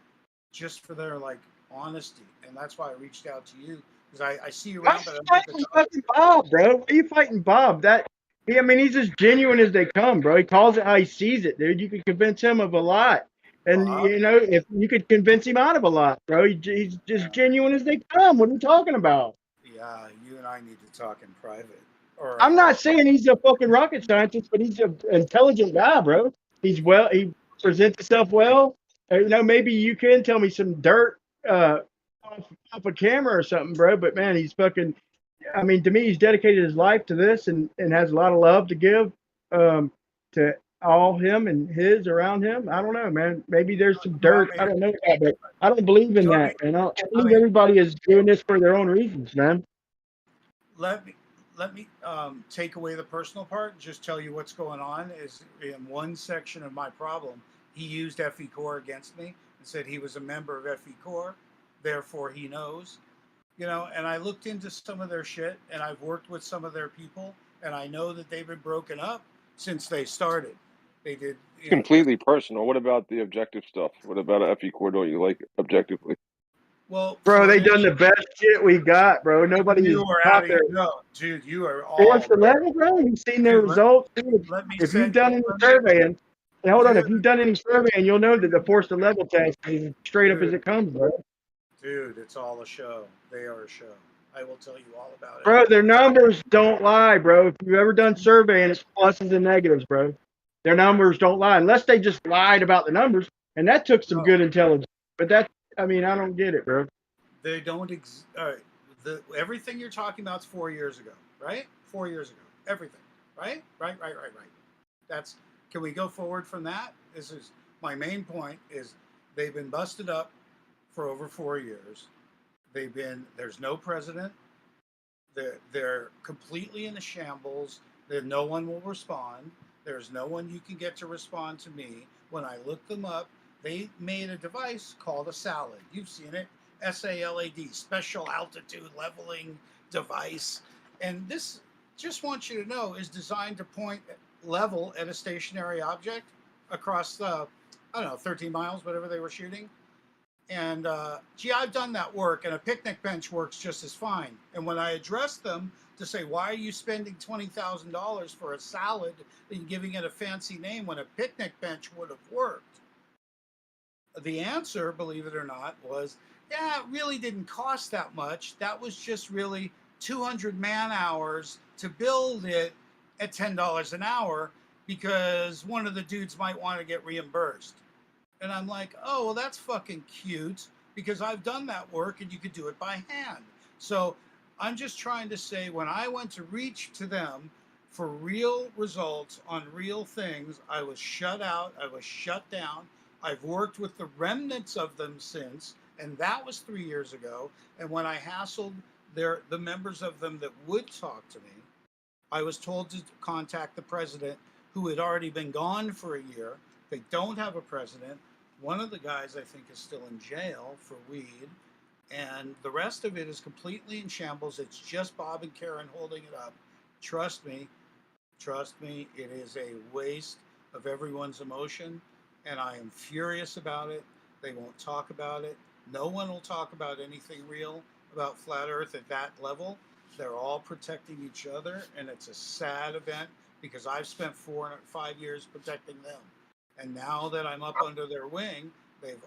just for their like honesty, and that's why I reached out to you because I see you around. But Why are you fighting Bob, bro? Why are you fighting Bob? I mean, he's as genuine as they come, bro. He calls it how he sees it, dude. You could convince him of a lot, and Bob? you know, if you could convince him out of a lot, bro. He's just genuine as they come. What are you talking about? Yeah, you and I need to talk in private. Or I'm not saying he's a fucking rocket scientist, but he's an intelligent guy, bro. He presents himself well. You know, maybe you can tell me some dirt off a camera or something, bro. But man, he's fucking. I mean, to me, he's dedicated his life to this and has a lot of love to give to all him and his around him. I don't know, man. Maybe there's some dirt. I don't know that, but I don't believe in that, man. I believe everybody is doing this for their own reasons, man. Let me take away the personal part and just tell you what's going on. Is in one section of my problem, he used FE Core against me and said he was a member of FE Core, therefore he knows. You know, and I looked into some of their shit, and I've worked with some of their people, and I know that they've been broken up since they started. They did. It's completely personal. What about the objective stuff? What about FE core don't you like objectively? Well, bro, they done the best shit we got, bro. Nobody you is are out out of there. no, dude. You are all. What's the level, bro? You've seen their results. If you've done any surveying, hold on. If you've done any surveying, you'll know that the force to level test is straight up as it comes, bro. Dude, it's all a show. They are a show. I will tell you all about it. Bro, their numbers don't lie, bro. If you've ever done surveying, it's pluses and negatives, bro. Their numbers don't lie unless they just lied about the numbers, and that took some good intelligence. But I mean, I don't get it, bro. They don't. Everything you're talking about is 4 years ago, right? 4 years ago, everything, right? Right. That's. Can we go forward from that? This is my main point. Is they've been busted up for over 4 years. There's no president. They're completely in a shambles. No one will respond. There's no one you can get to respond to me. When I looked them up, they made a device called a SALAD. You've seen it. SALAD, Special Altitude Leveling Device. And this, just want you to know, is designed to point level at a stationary object across the, 13 miles, whatever they were shooting. And I've done that work, and a picnic bench works just as fine. And when I addressed them to say, why are you spending $20,000 for a salad and giving it a fancy name when a picnic bench would have worked? The answer, believe it or not, was, yeah, it really didn't cost that much. That was just really 200 man hours to build it at $10 an hour because one of the dudes might want to get reimbursed. And I'm like, oh, well, that's fucking cute because I've done that work and you could do it by hand. So I'm just trying to say when I went to reach to them for real results on real things, I was shut out. I was shut down. I've worked with the remnants of them since, and that was 3 years ago. And when I hassled the members of them that would talk to me, I was told to contact the president who had already been gone for a year. They don't have a president. One of the guys, I think, is still in jail for weed. And the rest of it is completely in shambles. It's just Bob and Karen holding it up. Trust me, it is a waste of everyone's emotion. And I am furious about it. They won't talk about it. No one will talk about anything real about Flat Earth at that level. They're all protecting each other. And it's a sad event because I've spent 4 or 5 years protecting them. And now that I'm up under their wing,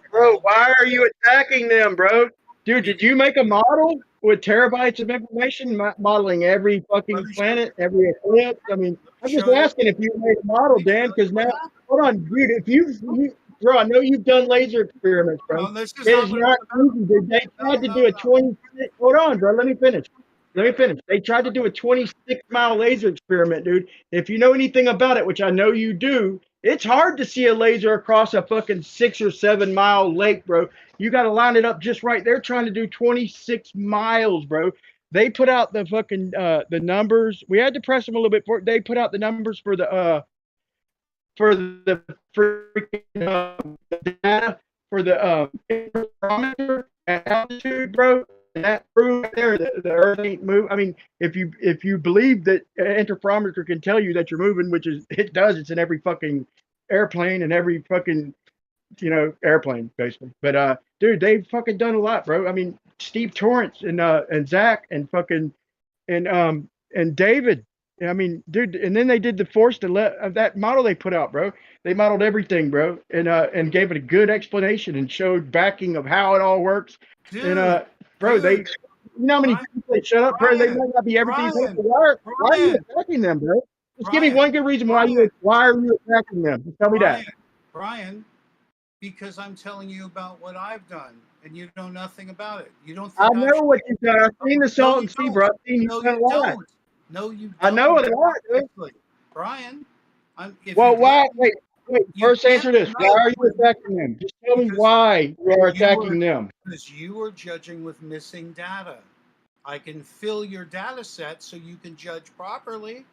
Bro, why are you attacking them, bro? Dude, did you make a model with terabytes of information modeling every fucking planet, every eclipse? I mean, I'm just asking if you made a model, Dan, because now, hold on, dude, bro, I know you've done laser experiments, bro. No, this is it is not easy. They tried to do a 26, hold on, bro, let me finish. They tried to do a 26-mile laser experiment, dude. If you know anything about it, which I know you do, It's hard to see a laser across a fucking 6 or 7 mile lake, bro. You got to line it up just right. They're trying to do 26 miles, bro. They put out the fucking the numbers. We had to press them a little bit for. They put out the numbers for the freaking data for the interferometer at altitude, bro. And that proved there that the Earth ain't move. I mean, if you believe that an interferometer can tell you that you're moving, which is it does. It's in every fucking airplane and every fucking airplane basically. But dude, they've fucking done a lot, bro. I mean, Steve Torrance and Zach and fucking and David. I mean, dude, and then they did the force to let that model they put out, bro. They modeled everything, bro, and gave it a good explanation and showed backing of how it all works. Dude, And bro, dude, you know how many people they shut up, bro? They might not be everything. Why are you attacking them, bro? Just give me one good reason why are you attacking them? Just tell me that. Brian, because I'm telling you about what I've done, and you know nothing about it. You don't. I know what you've done. I've seen the salt and sea, bro. I've seen No, you done you a lot. don't. No, you don't. I know it a lot, dude. Brian, well, why? Wait. First, answer this. Why are you attacking them? Just tell me why you are attacking them. Because you are judging with missing data. I can fill your data set so you can judge properly.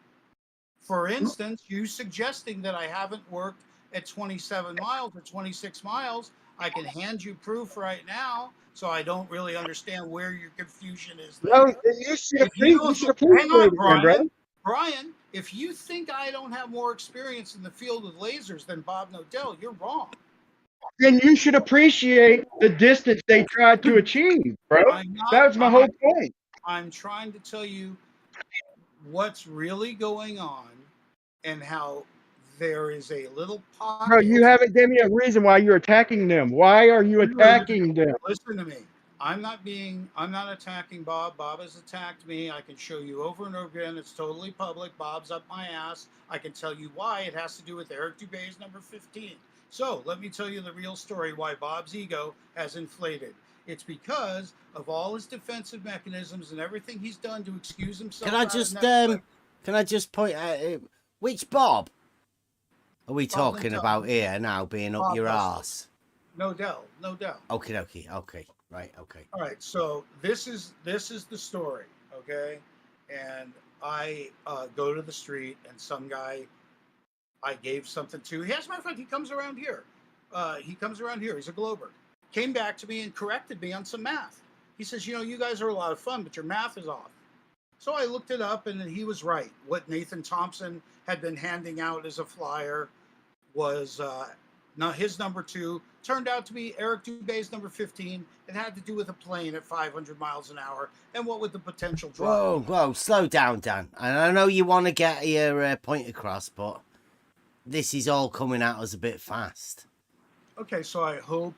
For instance, you suggesting that I haven't worked at 27 miles or 26 miles, I can hand you proof right now, so I don't really understand where your confusion is there. No, you should appreciate it, bro. Brian, if you think I don't have more experience in the field of lasers than Bob Nodell, you're wrong. Then you should appreciate the distance they tried to achieve, bro. That was my whole point. I'm trying to tell you what's really going on and how there is a little pocket. Bro, you haven't given me a reason why you're attacking them. Why are you attacking them? Listen to me. I'm not attacking Bob. Bob has attacked me. I can show you over and over again. It's totally public. Bob's up my ass. I can tell you why. It has to do with Eric Dubé's number 15. So let me tell you the real story why Bob's ego has inflated. It's because of all his defensive mechanisms and everything he's done to excuse himself. Can I just point out which Bob are we talking about here now? Being up your ass? No doubt. Okay. Right. Okay. All right. So this is the story. Okay, and I go to the street and some guy I gave something to. As a matter of fact, he comes around here. He's a Glober. Came back to me and corrected me on some math. He says, you guys are a lot of fun, but your math is off. So I looked it up, and he was right. What Nathan Thompson had been handing out as a flyer was now his number 2 turned out to be Eric Dubé's number 15. It had to do with a plane at 500 miles an hour and what would the potential drop. Whoa, slow down, Dan. And I know you want to get your point across, but this is all coming at us a bit fast. Okay, so I hope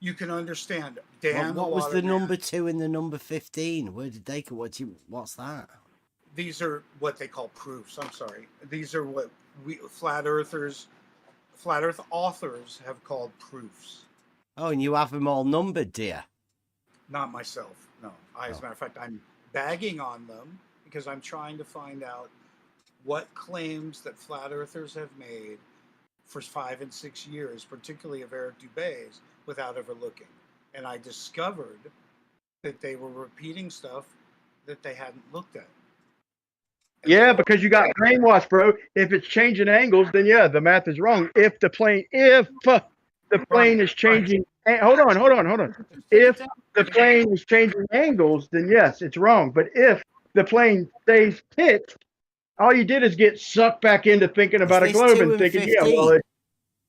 you can understand. Dan, what was the number 2 and the number 15? Where did they go? What's that? These are what they call proofs. I'm sorry. These are what flat Earth authors have called proofs. Oh, and you have them all numbered, dear? Not myself, no. As a matter of fact, I'm bagging on them because I'm trying to find out what claims that flat earthers have made for 5 and 6 years, particularly of Eric Dubé's, without ever looking. And I discovered that they were repeating stuff that they hadn't looked at. Yeah, because you got brainwashed, bro. If it's changing angles, then yeah, the math is wrong. If the plane is changing, hold on. If the plane is changing angles, then yes, it's wrong. But if the plane stays pitched, all you did is get sucked back into thinking about a globe and thinking, yeah, well,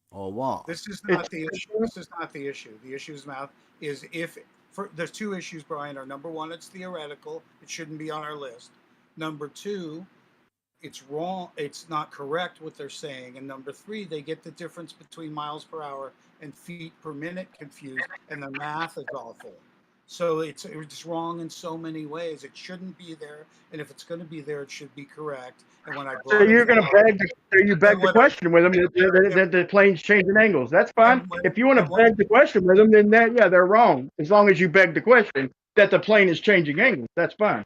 or what? This is not the issue. This is not the issue. The issue is there's 2 issues, Brian. Are number 1, it's theoretical. It shouldn't be on our list. Number 2, it's wrong. It's not correct what they're saying. And number 3, they get the difference between miles per hour and feet per minute confused, and the math is awful. So it's wrong in so many ways. It shouldn't be there, and if it's going to be there, it should be correct. And when I so you're going to beg the question with them that the plane's changing angles. That's fine. If you want to beg the question with them, then they're wrong. As long as you beg the question that the plane is changing angles, that's fine.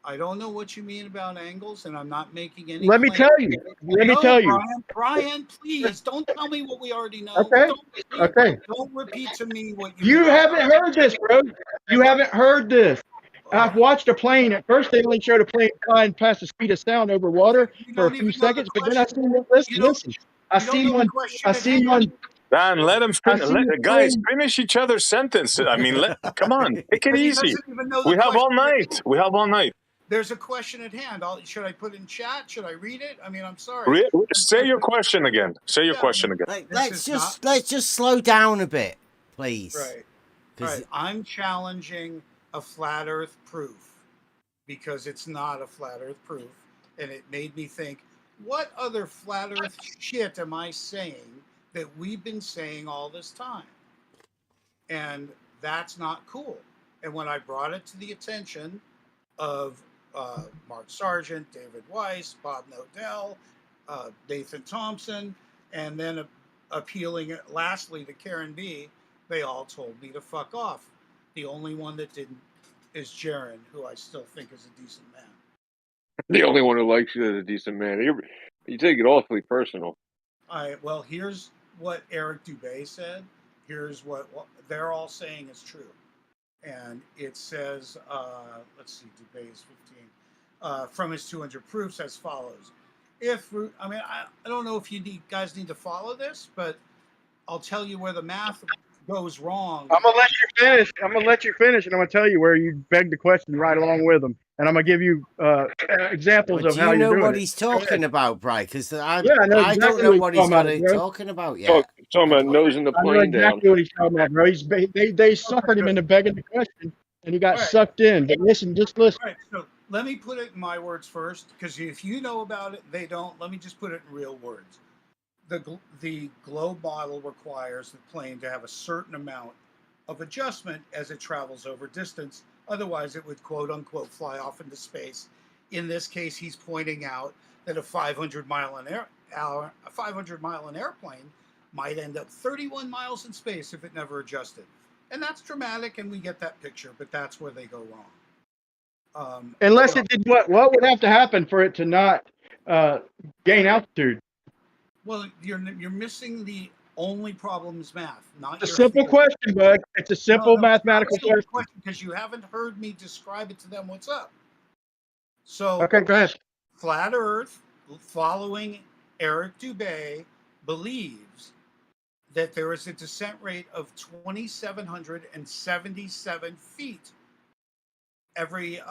I don't know what you mean about angles, and I'm not making any. Let me tell you. Let me tell you. Brian, please don't tell me what we already know. Okay. Okay. Don't repeat to me what You haven't heard this, bro. You haven't heard this. I've watched a plane. At first, they only showed a plane flying past the speed of sound over water for a few seconds, but then I seen one. Listen. I seen one. I seen one. Dan, let them finish. Guys, finish each other's sentence. I mean, come on, take it But he easy. doesn't even know the We have all question. night. We have all night. There's a question at hand. Should I put it in chat? Should I read it? I mean, I'm sorry. Say your question again. Say your question again. Let's just slow down a bit, please. Right. Right. I'm challenging a flat Earth proof because it's not a flat Earth proof, and it made me think, what other flat Earth shit am I saying that we've been saying all this time? And that's not cool. And when I brought it to the attention of Mark Sargent, David Weiss, Bob Nodell, Nathan Thompson, and then appealing it lastly to Karen B, they all told me to fuck off. The only one that didn't is Jaron, who I still think is a decent man. The only one who likes you is a decent man. You take it awfully personal. Well, here's what Eric Dubé said. Here's what they're all saying is true. And it says, let's see, Dubé's 15, from his 200 proofs as follows. I don't know if guys need to follow this, but I'll tell you where the math goes wrong. I'm gonna let you finish, and I'm gonna tell you where you beg the question right along with them, and I'm gonna give you examples of how you're doing it. Do you know what he's talking about, Bry? Because I don't know what he's talking about yet. Talking about nosing the plane down. I know exactly what he's talking about, bro. They suckered him into begging the question, and he got sucked in. But listen, just listen. Right, so let me put it in my words first, because if you know about it, they don't. Let me just put it in real words. The globe model requires the plane to have a certain amount of adjustment as it travels over distance. Otherwise, it would quote unquote fly off into space. In this case, he's pointing out that a 500 mile an airplane might end up 31 miles in space if it never adjusted. And that's dramatic, and we get that picture, but that's where they go wrong. Unless it did what would have to happen for it to not gain altitude? Well, you're missing the only problem is math, not it's a simple question, bud. It's a simple mathematical question. Because you haven't heard me describe it to them. What's up? So okay, go ahead. Flat Earth, following Eric Dubé, believes that there is a descent rate of 2,777 feet every.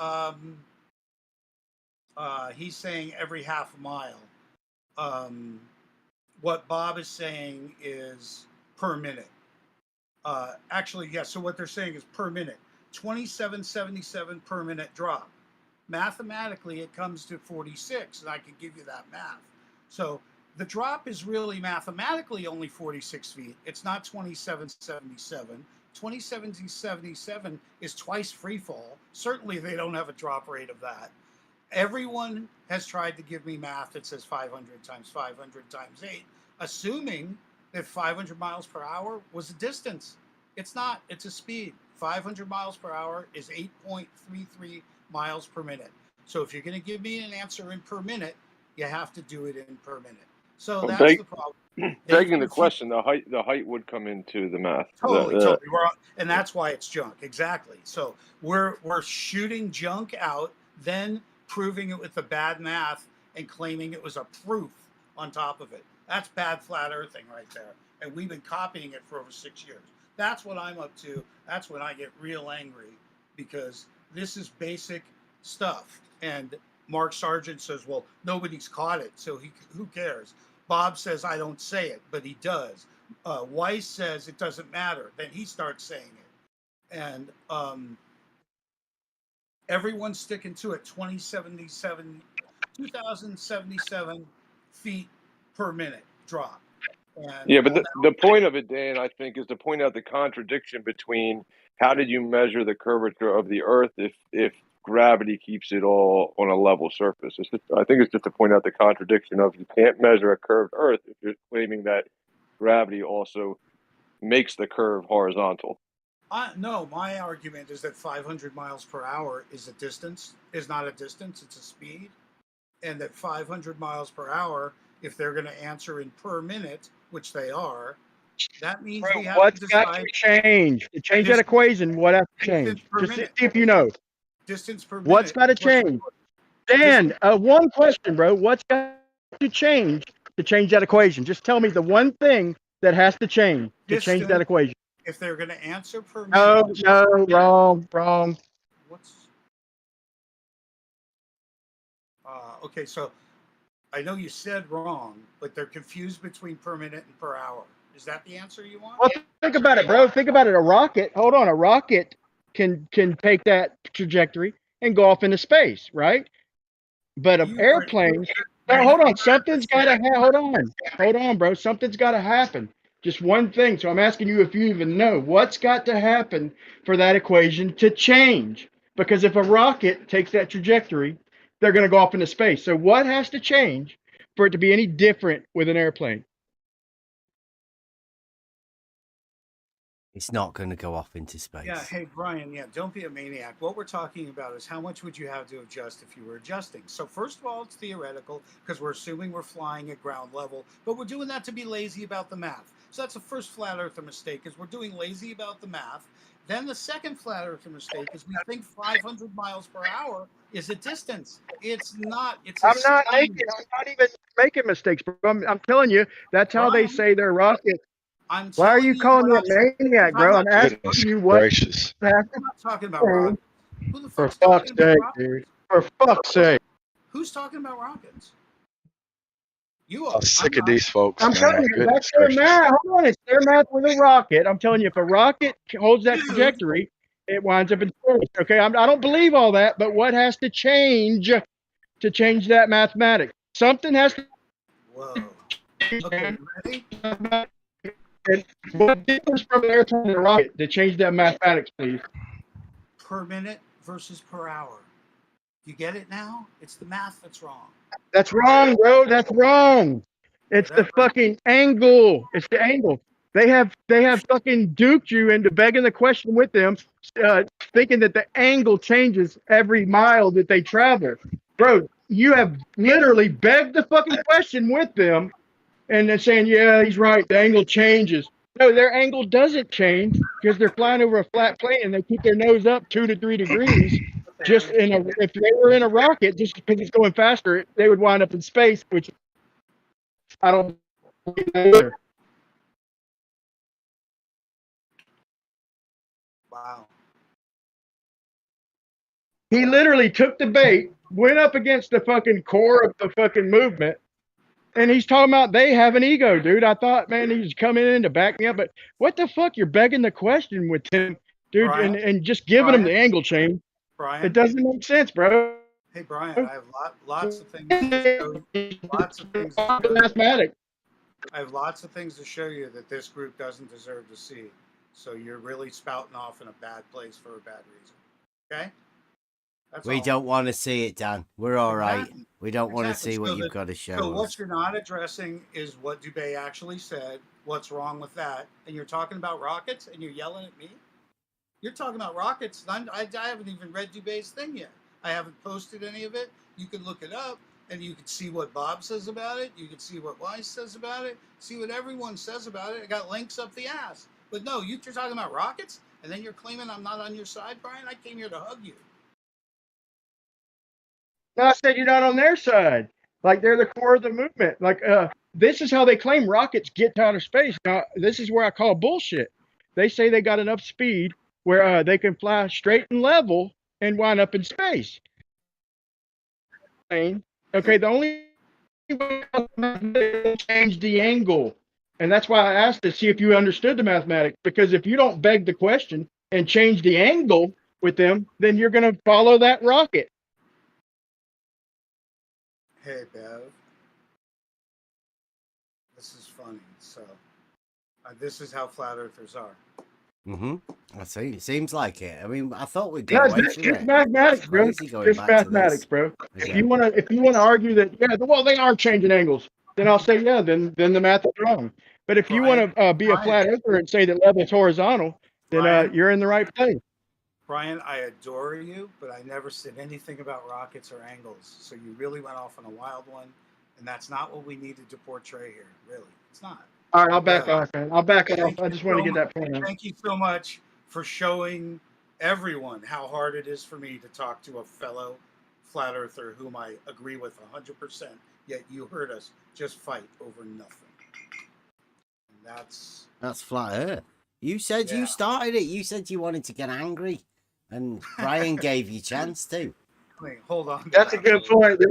He's saying every half a mile. What Bob is saying is per minute. Actually, yes. So what they're saying is per minute, 2777 per minute drop. Mathematically, it comes to 46, and I can give you that math. So the drop is really mathematically only 46 feet. It's not 2777. 2777 is twice free fall. Certainly, they don't have a drop rate of that. Everyone has tried to give me math that says 500 times 500 times 8, assuming that 500 miles per hour was a distance. It's not. It's a speed. 500 miles per hour is 8.33 miles per minute. So if you're going to give me an answer in per minute, you have to do it in per minute. So that's the problem. Begging the question, the height would come into the math. Totally. And that's why it's junk. Exactly. So we're shooting junk out, then proving it with the bad math and claiming it was a proof on top of it. That's bad flat earthing right there. And we've been copying it for over 6 years. That's what I'm up to. That's when I get real angry, because this is basic stuff. And Mark Sargent says, well, nobody's caught it, so who cares? Bob says, I don't say it, but he does. Weiss says it doesn't matter. Then he starts saying it. And everyone's sticking to it. 2,077 feet per minute drop. And yeah, but the point of it, Dan, I think, is to point out the contradiction between how did you measure the curvature of the Earth if gravity keeps it all on a level surface. I think it's just to point out the contradiction of you can't measure a curved Earth if you're claiming that gravity also makes the curve horizontal. No, my argument is that 500 miles per hour is not a distance, it's a speed. And that 500 miles per hour, if they're going to answer in per minute, which they are, that means we have What's to got decide. to change? To change that equation, what has to change? Just see if you know. Distance per minute. What's got to change? Dan, one question, bro. What's got to change that equation? Just tell me the one thing that has to change to change that equation. If they're going to answer per minute. No, wrong. Okay, so I know you said wrong, but they're confused between per minute and per hour. Is that the answer you want? Well, think about it, bro. Think about it. A rocket can take that trajectory and go off into space, right? But an airplane, hold on, something's got to hold on, bro. Something's got to happen. Just one thing. So I'm asking you if you even know what's got to happen for that equation to change. Because if a rocket takes that trajectory, they're going to go off into space. So what has to change for it to be any different with an airplane? It's not going to go off into space. Yeah, hey, Brian, don't be a maniac. What we're talking about is how much would you have to adjust if you were adjusting. So first of all, it's theoretical because we're assuming we're flying at ground level, but we're doing that to be lazy about the math. So that's the first flat earther mistake, is we're doing lazy about the math. Then the second flat earther mistake is we think 500 miles per hour is a distance. It's not. I'm not even making mistakes, bro. I'm telling you, that's how they say their rockets. Why are you calling me a maniac, bro? I'm asking you what. I'm not talking about rockets. Who the For fuck's fuck's talking about sake, rockets? dude. For fuck's sake. Who's talking about rockets? You I'm sick of these folks. I'm telling you, that's their math. Hold on, it's their math with a rocket. I'm telling you, if a rocket holds that trajectory, it winds up in space. Okay, I don't believe all that, but what has to change that mathematics? Something has to. Whoa. Okay, ready? And what differs from an airplane and a rocket to change that mathematics, please? Per minute versus per hour. You get it now? It's the math that's wrong. That's wrong, bro. That's wrong. It's the fucking angle. It's the angle. They have fucking duped you into begging the question with them, thinking that the angle changes every mile that they travel. Bro, you have literally begged the fucking question with them, and they're saying, yeah, he's right. The angle changes. No, their angle doesn't change because they're flying over a flat plane and they keep their nose up 2 to 3 degrees. Just if they were in a rocket, just because it's going faster, they would wind up in space, which I don't believe either. Wow. He literally took the bait, went up against the fucking core of the fucking movement, and he's talking about they have an ego, dude. I thought, man, he was coming in to back me up, but what the fuck? You're begging the question with him, dude, Brian, and just giving him the angle change. Brian, it doesn't make sense, bro. Hey, Brian, I have lots of things to show you. Lots of things to show you. Mathematics. I have lots of things to show you that this group doesn't deserve to see. So you're really spouting off in a bad place for a bad reason. Okay? We don't want to see it, Dan. We're all right. We don't want to see what you've got to show So us. what you're not addressing is what Dubé actually said. What's wrong with that? And you're talking about rockets and you're yelling at me? You're talking about rockets. I haven't even read Dubé's thing yet. I haven't posted any of it. You can look it up and you can see what Bob says about it. You can see what Weiss says about it. See what everyone says about it. I got links up the ass. But no, you're talking about rockets and then you're claiming I'm not on your side, Brian? I came here to hug you. No, I said you're not on their side. Like they're the core of the movement. Like this is how they claim rockets get to outer space. Now this is where I call bullshit. They say they got enough speed where they can fly straight and level and wind up in space. Okay, the only way to change the angle, and that's why I asked to see if you understood the mathematics. Because if you don't beg the question and change the angle with them, then you're going to follow that rocket. Hey, Bev. This is funny. So, this is how flat earthers are. I see. It seems like it. I mean, I thought we'd go away from it. Mathematics, bro. Just mathematics, bro. If you want to argue that, yeah, well, they are changing angles, then I'll say, yeah, then the math is wrong. But if you want to be a flat earther and say that level is horizontal, then Brian? you're in the right place. Brian, I adore you, but I never said anything about rockets or angles. So you really went off on a wild one, and that's not what we needed to portray here. Really, it's not. All right, I'll back off, man. I'll back off. Thank I you just want to so get that point out. Thank you so much for showing everyone how hard it is for me to talk to a fellow flat earther whom I agree with 100%. Yet you heard us just fight over nothing. And that's flat Earth. You said you started it. You said you wanted to get angry, and Brian gave you a chance to. Wait, hold on. That's a good point.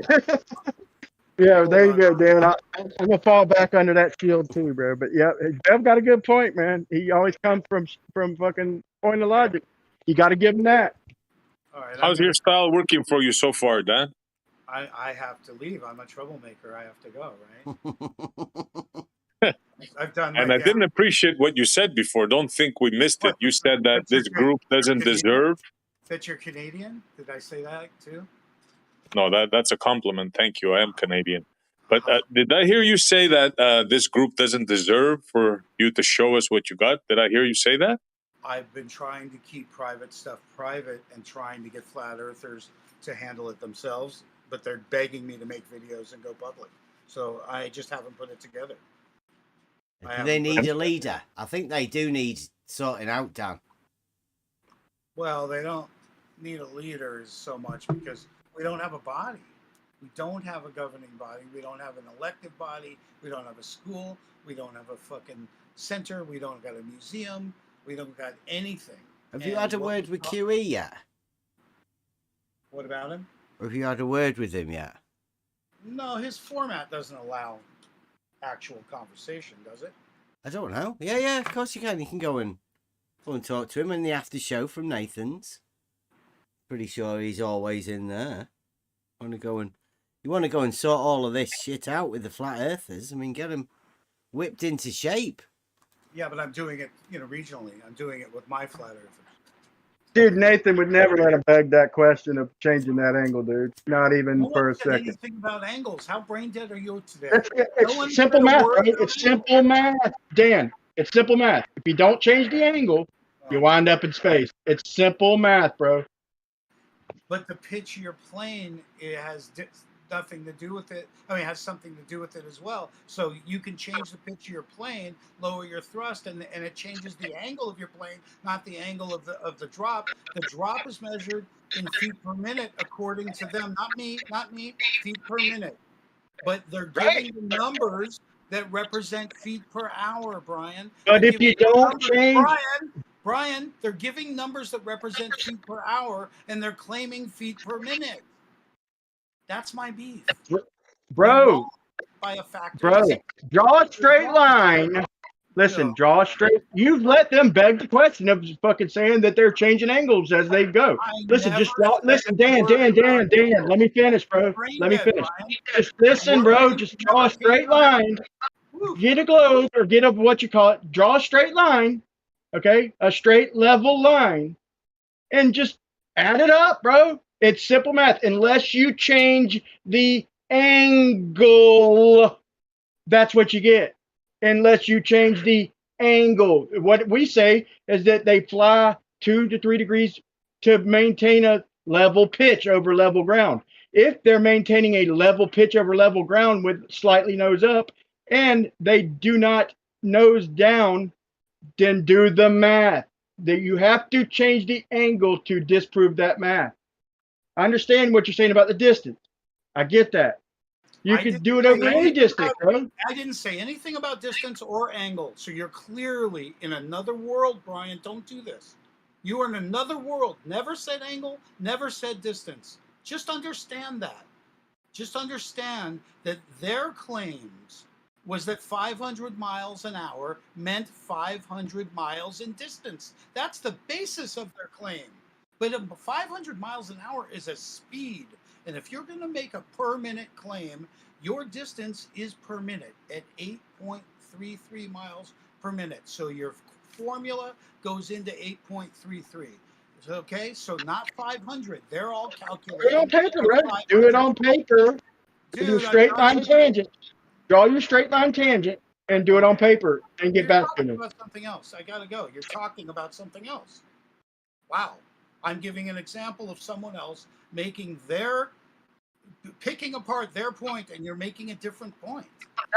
Yeah, there you go, Dan. I'm gonna fall back under that shield too, bro. But yeah, Bev got a good point, man. He always comes from fucking point of logic. You got to give him that. All right, how's your style working for you so far, Dan? I have to leave. I'm a troublemaker. I have to go, right? I've done. And I didn't appreciate what you said before. Don't think we missed it. You said that this group doesn't deserve. That you're Canadian? Did I say that too? No, that's a compliment. Thank you. I am Canadian. But did I hear you say that this group doesn't deserve for you to show us what you got? Did I hear you say that? I've been trying to keep private stuff private and trying to get flat earthers to handle it themselves, but they're begging me to make videos and go public. So I just haven't put it together. They need a leader. I think they do need sorting out, Dan. Well, they don't need a leader so much because we don't have a body. We don't have a governing body. We don't have an elected body. We don't have a school. We don't have a fucking center. We don't got a museum. We don't got anything. Have you had a word with QE yet? What about him? Or have you had a word with him yet? No, his format doesn't allow actual conversation, does it? I don't know. Yeah, of course you can. You can go and talk to him in the after show from Nathan's. Pretty sure he's always in there. You want to go and sort all of this shit out with the flat earthers. I mean, get them whipped into shape. Yeah, but I'm doing it, regionally. I'm doing it with my flat earthers. Dude, Nathan would never let him beg that question of changing that angle, dude. Not even for a second. Anything about angles? How brain dead are you today? It's simple math, right? It's simple math, Dan. It's simple math. If you don't change the angle, you wind up in space. It's simple math, bro. But the pitch of your plane, it has nothing to do with it. I mean, it has something to do with it as well. So you can change the pitch of your plane, lower your thrust, and it changes the angle of your plane, not the angle of the drop. The drop is measured in feet per minute according to them, not me, feet per minute. But they're giving the numbers that represent feet per hour, Brian. But if you don't change... Brian, they're giving numbers that represent feet per hour, and they're claiming feet per minute. That's my beef. Bro, by a factor. Bro, draw a straight line. Listen, draw a straight. You've let them beg the question of fucking saying that they're changing angles as they go. Listen, just draw. Listen, Dan. Let me finish, bro. Let me finish. Just listen, bro. Just draw a straight line. Get a globe or get a what you call it. Draw a straight line. Okay, a straight level line, and just add it up, bro. It's simple math. Unless you change the angle, that's what you get. Unless you change the angle. What we say is that they fly 2 to 3 degrees to maintain a level pitch over level ground. If they're maintaining a level pitch over level ground with slightly nose up, and they do not nose down, then do the math. That you have to change the angle to disprove that math. I understand what you're saying about the distance. I get that. You could do it over any distance, bro. I didn't say anything about distance or angle. So you're clearly in another world, Brian. Don't do this. You are in another world. Never said angle, never said distance. Just understand that. Just understand that their claims was that 500 miles an hour meant 500 miles in distance. That's the basis of their claim. But 500 miles an hour is a speed. And if you're going to make a per minute claim, your distance is per minute at 8.33 miles per minute. So your formula goes into 8.33. Okay, so not 500. They're all calculated. Do it on paper, right? Do it on paper. Do straight line tangent. Draw your straight line tangent. and do it on paper and get back to me. About something else. I gotta go. You're talking about something else. Wow. I'm giving an example of someone else picking apart their point, and you're making a different point.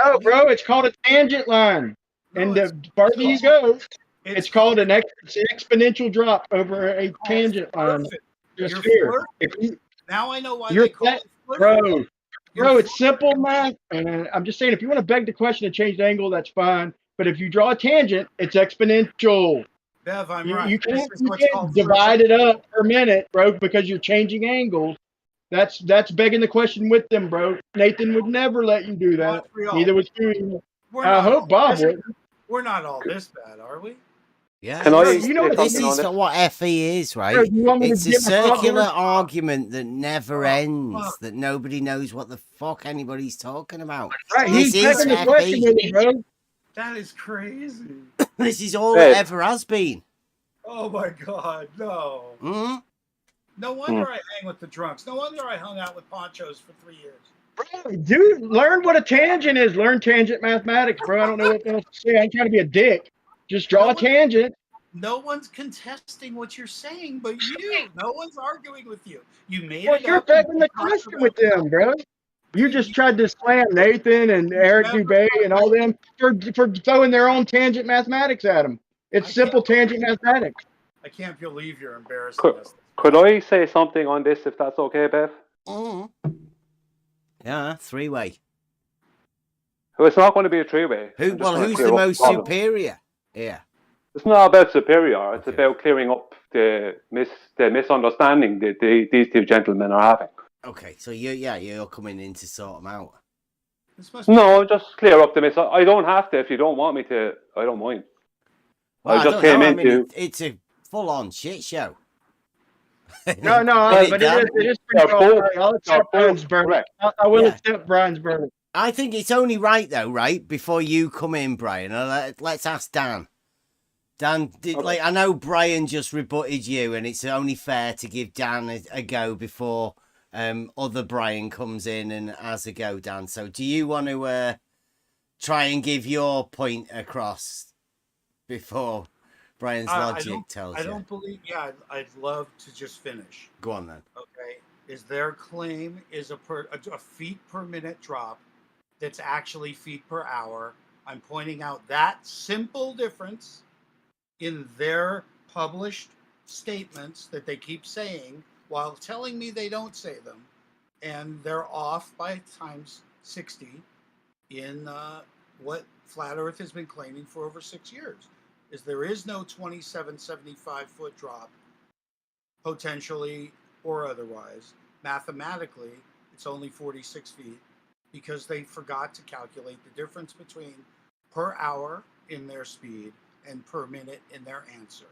No, bro, it's called a tangent line. No, and the further you go, it's called an exponential drop over a tangent line. Just here. Now I know why they call it Bro, it's simple math. And I'm just saying, if you want to beg the question and change the angle, that's fine. But if you draw a tangent, it's exponential. Bev, I'm You right. can't divide it up per minute, bro, because you're changing angles. That's begging the question with them, bro. Nathan would never let you do that. Neither would you. I hope Bob would. We're not all this bad, are we? Yeah, Can I this say something is on this? what FE is, right? It's a circular argument that never ends, that nobody knows what the fuck anybody's talking about. Right, This he's is begging the question with FE. it, bro. That is crazy. This is all it ever has been. Oh my God, no. Mm-hmm. No wonder I hang with the drunks. No wonder I hung out with ponchos for 3 years. Bro, dude, learn what a tangent is. Learn tangent mathematics, bro. I don't know what else to say. I ain't trying to be a dick. Just draw a tangent. No one's contesting what you're saying, but you. No one's arguing with you. You made Well, it you're up. begging the question with them, bro. You just tried to slam Nathan and Eric Dubé and all them for throwing their own tangent mathematics at them. It's simple tangent mathematics. I can't believe you're embarrassing us. Could I say something on this, if that's okay, Bev? Yeah, three-way. It's not going to be a three-way. Who's the most superior? Yeah. It's not about superior. It's about clearing up the misunderstanding that these two gentlemen are having. Okay, so you're coming in to sort them out. No, just clear up the I don't have to if you don't want me to. I don't mind. Well, I just came into. It's a full-on shit show. No, but it is pretty cool. I'll accept Brian's verdict. I will accept Brian's verdict. I think it's only right, though, right? Before you come in, Brian, let's ask Dan. Dan, I know Brian just rebutted you, and it's only fair to give Dan a go before other Brian comes in and has a go, Dan. So do you want to try and give your point across before Brian's logic tells you? I don't believe. Yeah, I'd love to just finish. Go on then. Okay, is their claim is a feet per minute drop that's actually feet per hour? I'm pointing out that simple difference in their published statements that they keep saying while telling me they don't say them, and they're off by times 60 in what Flat Earth has been claiming for over 6 years. Is there is no 2775 foot drop, potentially or otherwise. Mathematically, it's only 46 feet because they forgot to calculate the difference between per hour in their speed and per minute in their answer.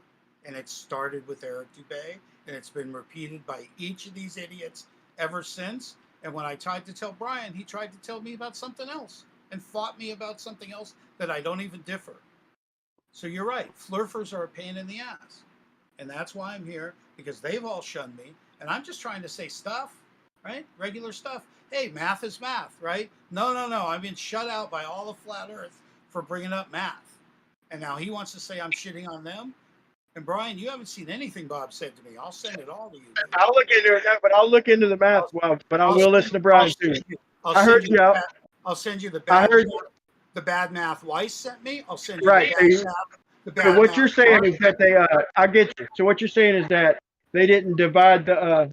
And it started with Eric Dubé, and it's been repeated by each of these idiots ever since. And when I tried to tell Brian, he tried to tell me about something else and fought me about something else that I don't even differ. So you're right. Flurfers are a pain in the ass. And that's why I'm here, because they've all shunned me. And I'm just trying to say stuff, right? Regular stuff. Hey, math is math, right? No. I've been shut out by all of Flat Earth for bringing up math. And now he wants to say I'm shitting on them. And Brian, you haven't seen anything Bob said to me. I'll send it all to you. Dude. I'll look into it, but I'll look into the math. But I will listen to Brian too. I heard you out. I'll send you the bad. The bad math Weiss sent me. I'll send you right. the bad So what math you're saying is that they I get you. So what you're saying is that they didn't divide the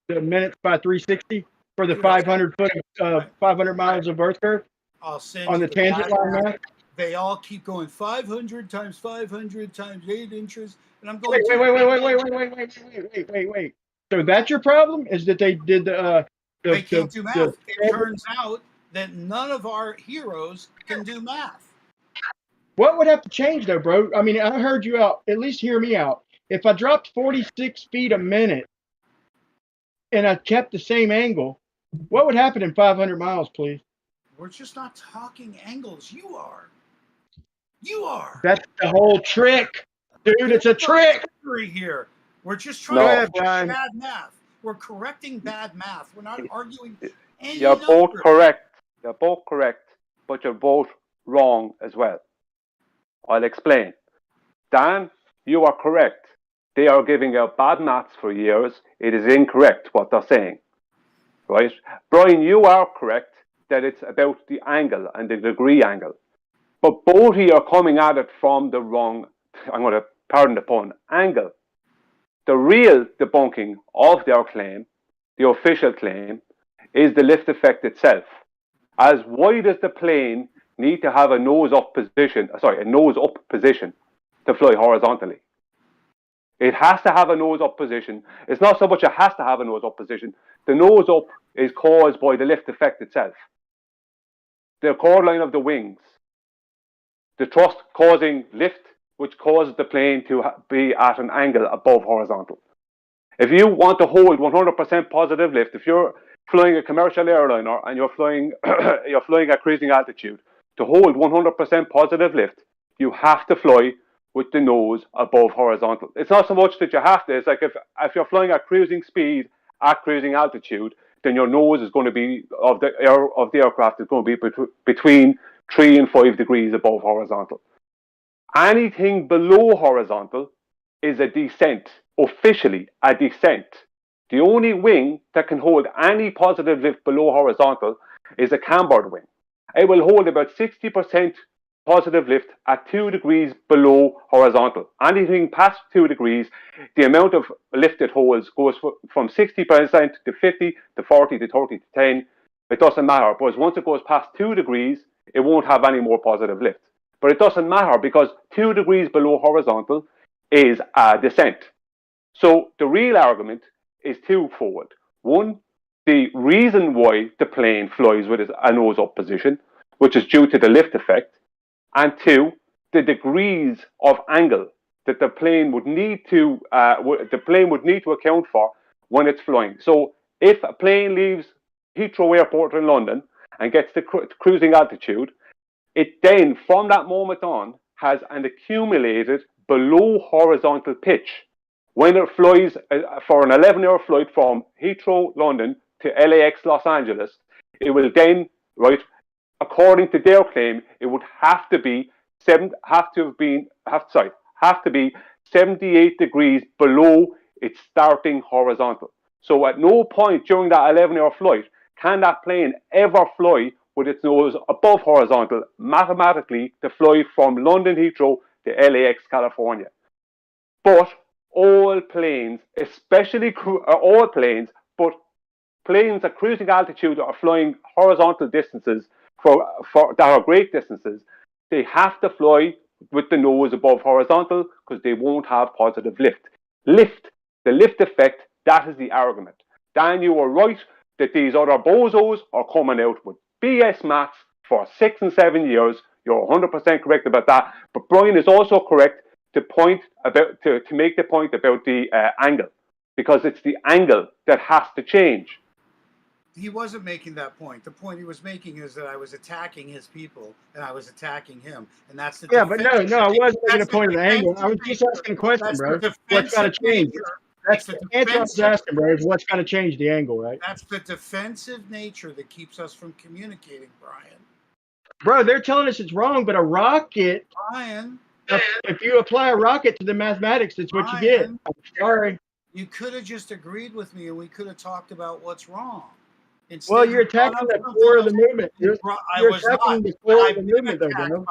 minutes by 360 for the 500 foot 500 miles of Earth curve. I'll send on you the tangent line math. They all keep going 500 times 500 times 8 inches, and I'm going. Wait. So that's your problem? Is that they did they can't do math? It turns out that none of our heroes can do math. What would have to change though, bro? I mean, I heard you out. At least hear me out. If I dropped 46 feet a minute and I kept the same angle, what would happen in 500 miles, please? We're just not talking angles. You are. You are. That's the whole trick, dude. It's a trick. Here, we're just trying to bad math. We're correcting bad math. We're not arguing. You're both correct. You're both correct, but you're both wrong as well. I'll explain. Dan, you are correct. They are giving out bad maths for years. It is incorrect what they're saying. Right? Brian, you are correct that it's about the angle and the degree angle. But both of you are coming at it from the wrong, I'm going to pardon the pun, angle. The real debunking of their claim, the official claim, is the lift effect itself. As why does the plane need to have a nose up position to fly horizontally? It has to have a nose up position. It's not so much it has to have a nose up position. The nose up is caused by the lift effect itself. The chord line of the wings, the thrust causing lift, which causes the plane to be at an angle above horizontal. If you want to hold 100% positive lift, if you're flying a commercial airliner and you're flying at cruising altitude, to hold 100% positive lift, you have to fly with the nose above horizontal. It's not so much that you have to. It's like if you're flying at cruising speed at cruising altitude, then your nose is going to be of the aircraft is going to be between 3 and 5 degrees above horizontal. Anything below horizontal is a descent, officially a descent. The only wing that can hold any positive lift below horizontal is a cambered wing. It will hold about 60% positive lift at 2 degrees below horizontal. Anything past 2 degrees, the amount of lift it holds goes from 60% to 50 to 40 to 30 to 10. It doesn't matter, because once it goes past 2 degrees, it won't have any more positive lift. But it doesn't matter because 2 degrees below horizontal is a descent. So the real argument is twofold. One, the reason why the plane flies with a nose up position, which is due to the lift effect, and two, the degrees of angle that the plane would need to account for when it's flying. So if a plane leaves Heathrow Airport in London and gets to cruising altitude, it then, from that moment on, has an accumulated below horizontal pitch. When it flies for an 11-hour flight from Heathrow, London to LAX, Los Angeles, it will then, right, according to their claim, it would have to be 78 degrees below its starting horizontal. So at no point during that 11-hour flight can that plane ever fly with its nose above horizontal mathematically to fly from London Heathrow to LAX, California. But all planes, especially but planes at cruising altitude are flying horizontal distances that are great distances, they have to fly with the nose above horizontal because they won't have positive lift. The lift effect, that is the argument. Dan, you were right that these other bozos are coming out with BS maths for 6 and 7 years. You're 100% correct about that. But Brian is also correct to make the point about the angle, because it's the angle that has to change. He wasn't making that point. The point he was making is that I was attacking his people and I was attacking him, and that's the but no, I wasn't making a point of the angle. I was just asking a question, that's bro. the What's got to change? nature. That's the answer I was asking, bro. Is what's got to change the angle, right? That's the defensive nature that keeps us from communicating, Brian. Bro, they're telling us it's wrong, but a rocket. Brian, if you apply a rocket to the mathematics, that's what you get. I'm sorry. You could have just agreed with me, and we could have talked about what's wrong. Instead, well, you're attacking the core of the movement. You're attacking the core of the movement, though, bro.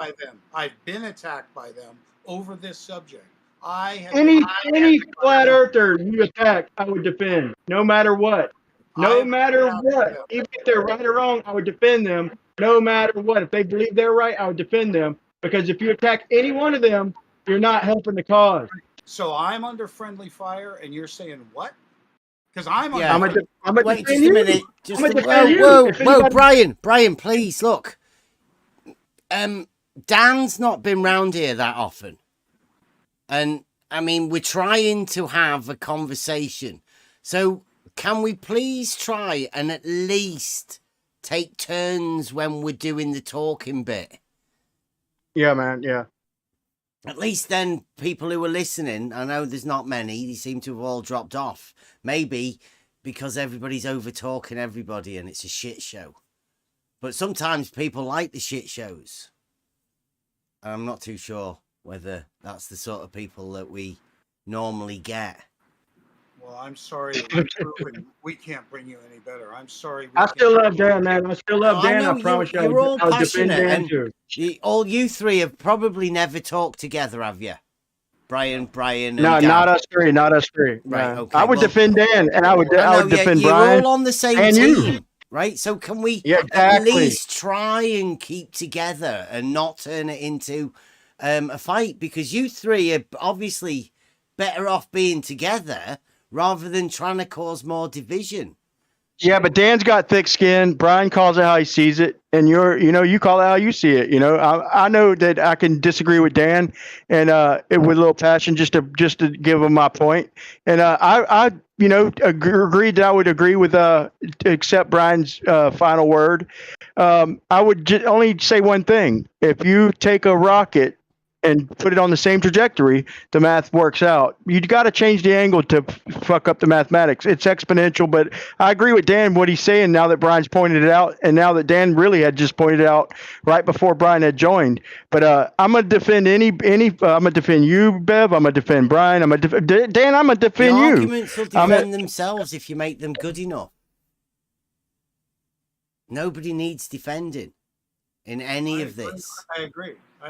I've been attacked by them over this subject. Any flat earther you attack, I would defend, no matter what. No matter what. Even if they're right or wrong, I would defend them, no matter what. If they believe they're right, I would defend them. Because if you attack any one of them, you're not helping the cause. So I'm under friendly fire, and you're saying what? Because I'm Wait just a minute. Whoa, Brian, please look. Dan's not been round here that often, and I mean we're trying to have a conversation. So can we please try and at least take turns when we're doing the talking bit? Yeah, man. Yeah. At least then people who are listening, I know there's not many, they seem to have all dropped off. Maybe because everybody's over talking everybody and it's a shit show. But sometimes people like the shit shows. I'm not too sure whether that's the sort of people that we normally get. Well, I'm sorry that you've proven we can't bring you any better. I'm sorry. I still love Dan, man. I still love Dan. I know I promise you, you're all I'll defend passionate, Dan and too. all you three have probably never talked together, have you? Brian, and No, Dan. not us three. Not us three. Right. No. Okay. I would defend Dan, and I would defend you're Brian. all on the same and team, you. right? So can we exactly. at least try and keep together and not turn it into a fight? Because you three are obviously better off being together rather than trying to cause more division. Yeah, but Dan's got thick skin. Brian calls it how he sees it, and you call it how you see it. I know that I can disagree with Dan, and with a little passion, just to give him my point. And I agreed that I would agree with accept Brian's final word. I would only say one thing: if you take a rocket and put it on the same trajectory, the math works out. You got to change the angle to fuck up the mathematics. It's exponential, but I agree with Dan what he's saying now that Brian's pointed it out, and now that Dan really had just pointed it out right before Brian had joined. But I'm gonna defend I'm gonna defend you, Bev. I'm gonna defend Brian. Dan. I'm gonna defend the you. Arguments will defend themselves if you make them good enough. Nobody needs defending in any of this. I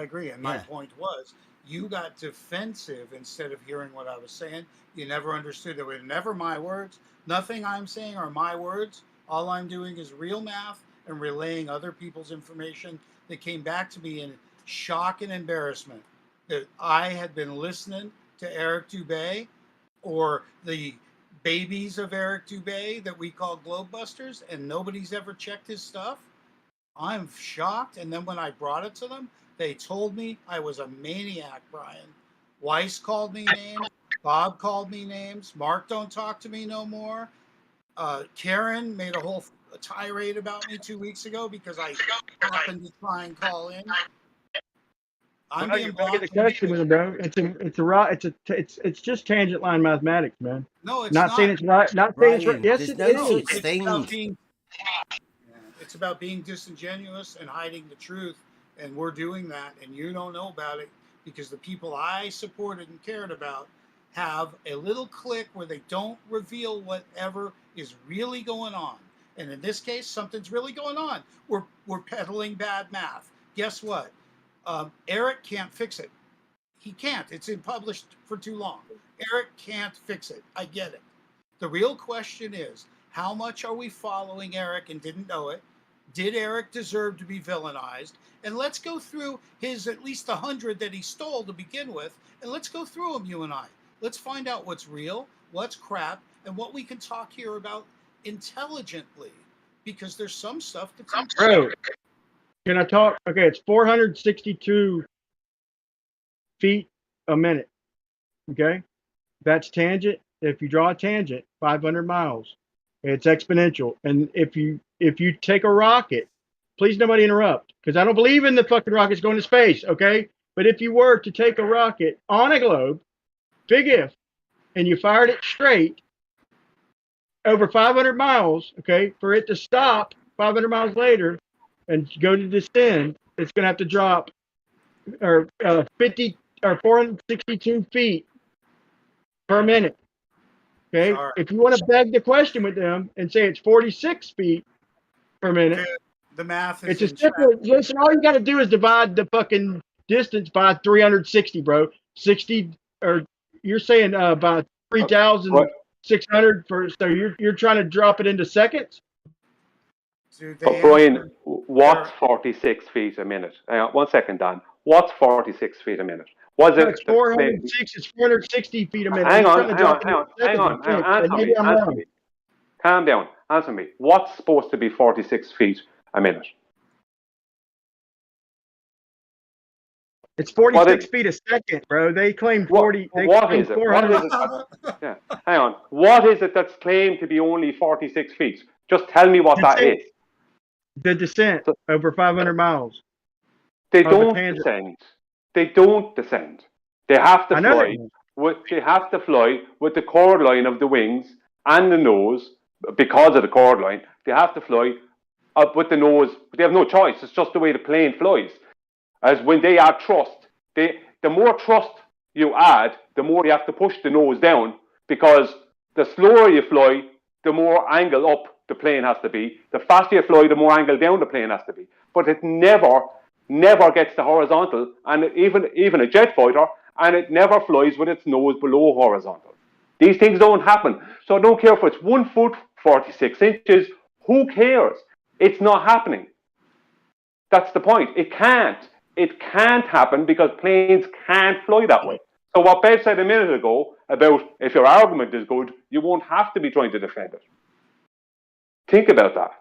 agree. And my point was, you got defensive instead of hearing what I was saying. You never understood. They were never my words. Nothing I'm saying are my words. All I'm doing is real math and relaying other people's information that came back to me in shock and embarrassment that I had been listening to Eric Dubé or the babies of Eric Dubé that we call Globebusters, and nobody's ever checked his stuff. I'm shocked. And then when I brought it to them, they told me I was a maniac, Brian. Weiss called me names. Bob called me names. Mark don't talk to me no more. Karen made a whole tirade about me 2 weeks ago because I happened to try and call in. I'm being blocked. The question with it, bro. It's just tangent line mathematics, man. No, it's not saying it's right. Not saying it's right. Yes, it is. It's about being disingenuous and hiding the truth, and we're doing that, and you don't know about it because the people I supported and cared about have a little clique where they don't reveal whatever is really going on. And in this case, something's really going on. We're peddling bad math. Guess what? Eric can't fix it. He can't. It's been published for too long. Eric can't fix it. I get it. The real question is, how much are we following Eric and didn't know it? Did Eric deserve to be villainized? And let's go through his at least 100 that he stole to begin with, and let's go through them, you and I. Let's find out what's real, what's crap, and what we can talk here about intelligently, because there's some stuff that's Bro, can I talk? Okay, it's 462 feet a minute. Okay, that's tangent. If you draw a tangent, 500 miles. It's exponential. And if you take a rocket, please nobody interrupt, because I don't believe in the fucking rockets going to space. Okay, but if you were to take a rocket on a globe, big if, and you fired it straight over 500 miles, okay, for it to stop 500 miles later and go to descend, it's going to have to drop 50 or 462 feet per minute. Okay, Sorry. If you want to beg the question with them and say it's 46 feet per minute, the math is it's a simple. Listen, all you got to do is divide the fucking distance by 360, bro. 60, or you're saying about 3,600 for. So you're trying to drop it into seconds. But Brian, what's 46 feet a minute? Hang on, 1 second, Dan. What's 46 feet a minute? Was it? It's 406. It's 460 feet a minute. Hang on. Answer me. Calm down. Answer me. What's supposed to be 46 feet a minute? It's 46 feet a second, bro. They claim 40. What is it? Yeah. Hang on. What is it that's claimed to be only 46 feet? Just tell me what that is. The descent over 500 miles. They don't descend. They don't descend. They have to fly. They have to fly with the chord line of the wings and the nose, because of the chord line. They have to fly up with the nose. They have no choice. It's just the way the plane flies. as when they add thrust, the more thrust you add, the more you have to push the nose down, because the slower you fly, the more angle up the plane has to be. The faster you fly, the more angle down the plane has to be. But it never gets to horizontal, and even a jet fighter, and it never flies with its nose below horizontal. These things don't happen. So I don't care if it's 1 foot, 46 inches. Who cares? It's not happening. That's the point. It can't. It can't happen because planes can't fly that way. So what Bev said a minute ago about if your argument is good, you won't have to be trying to defend it. Think about that.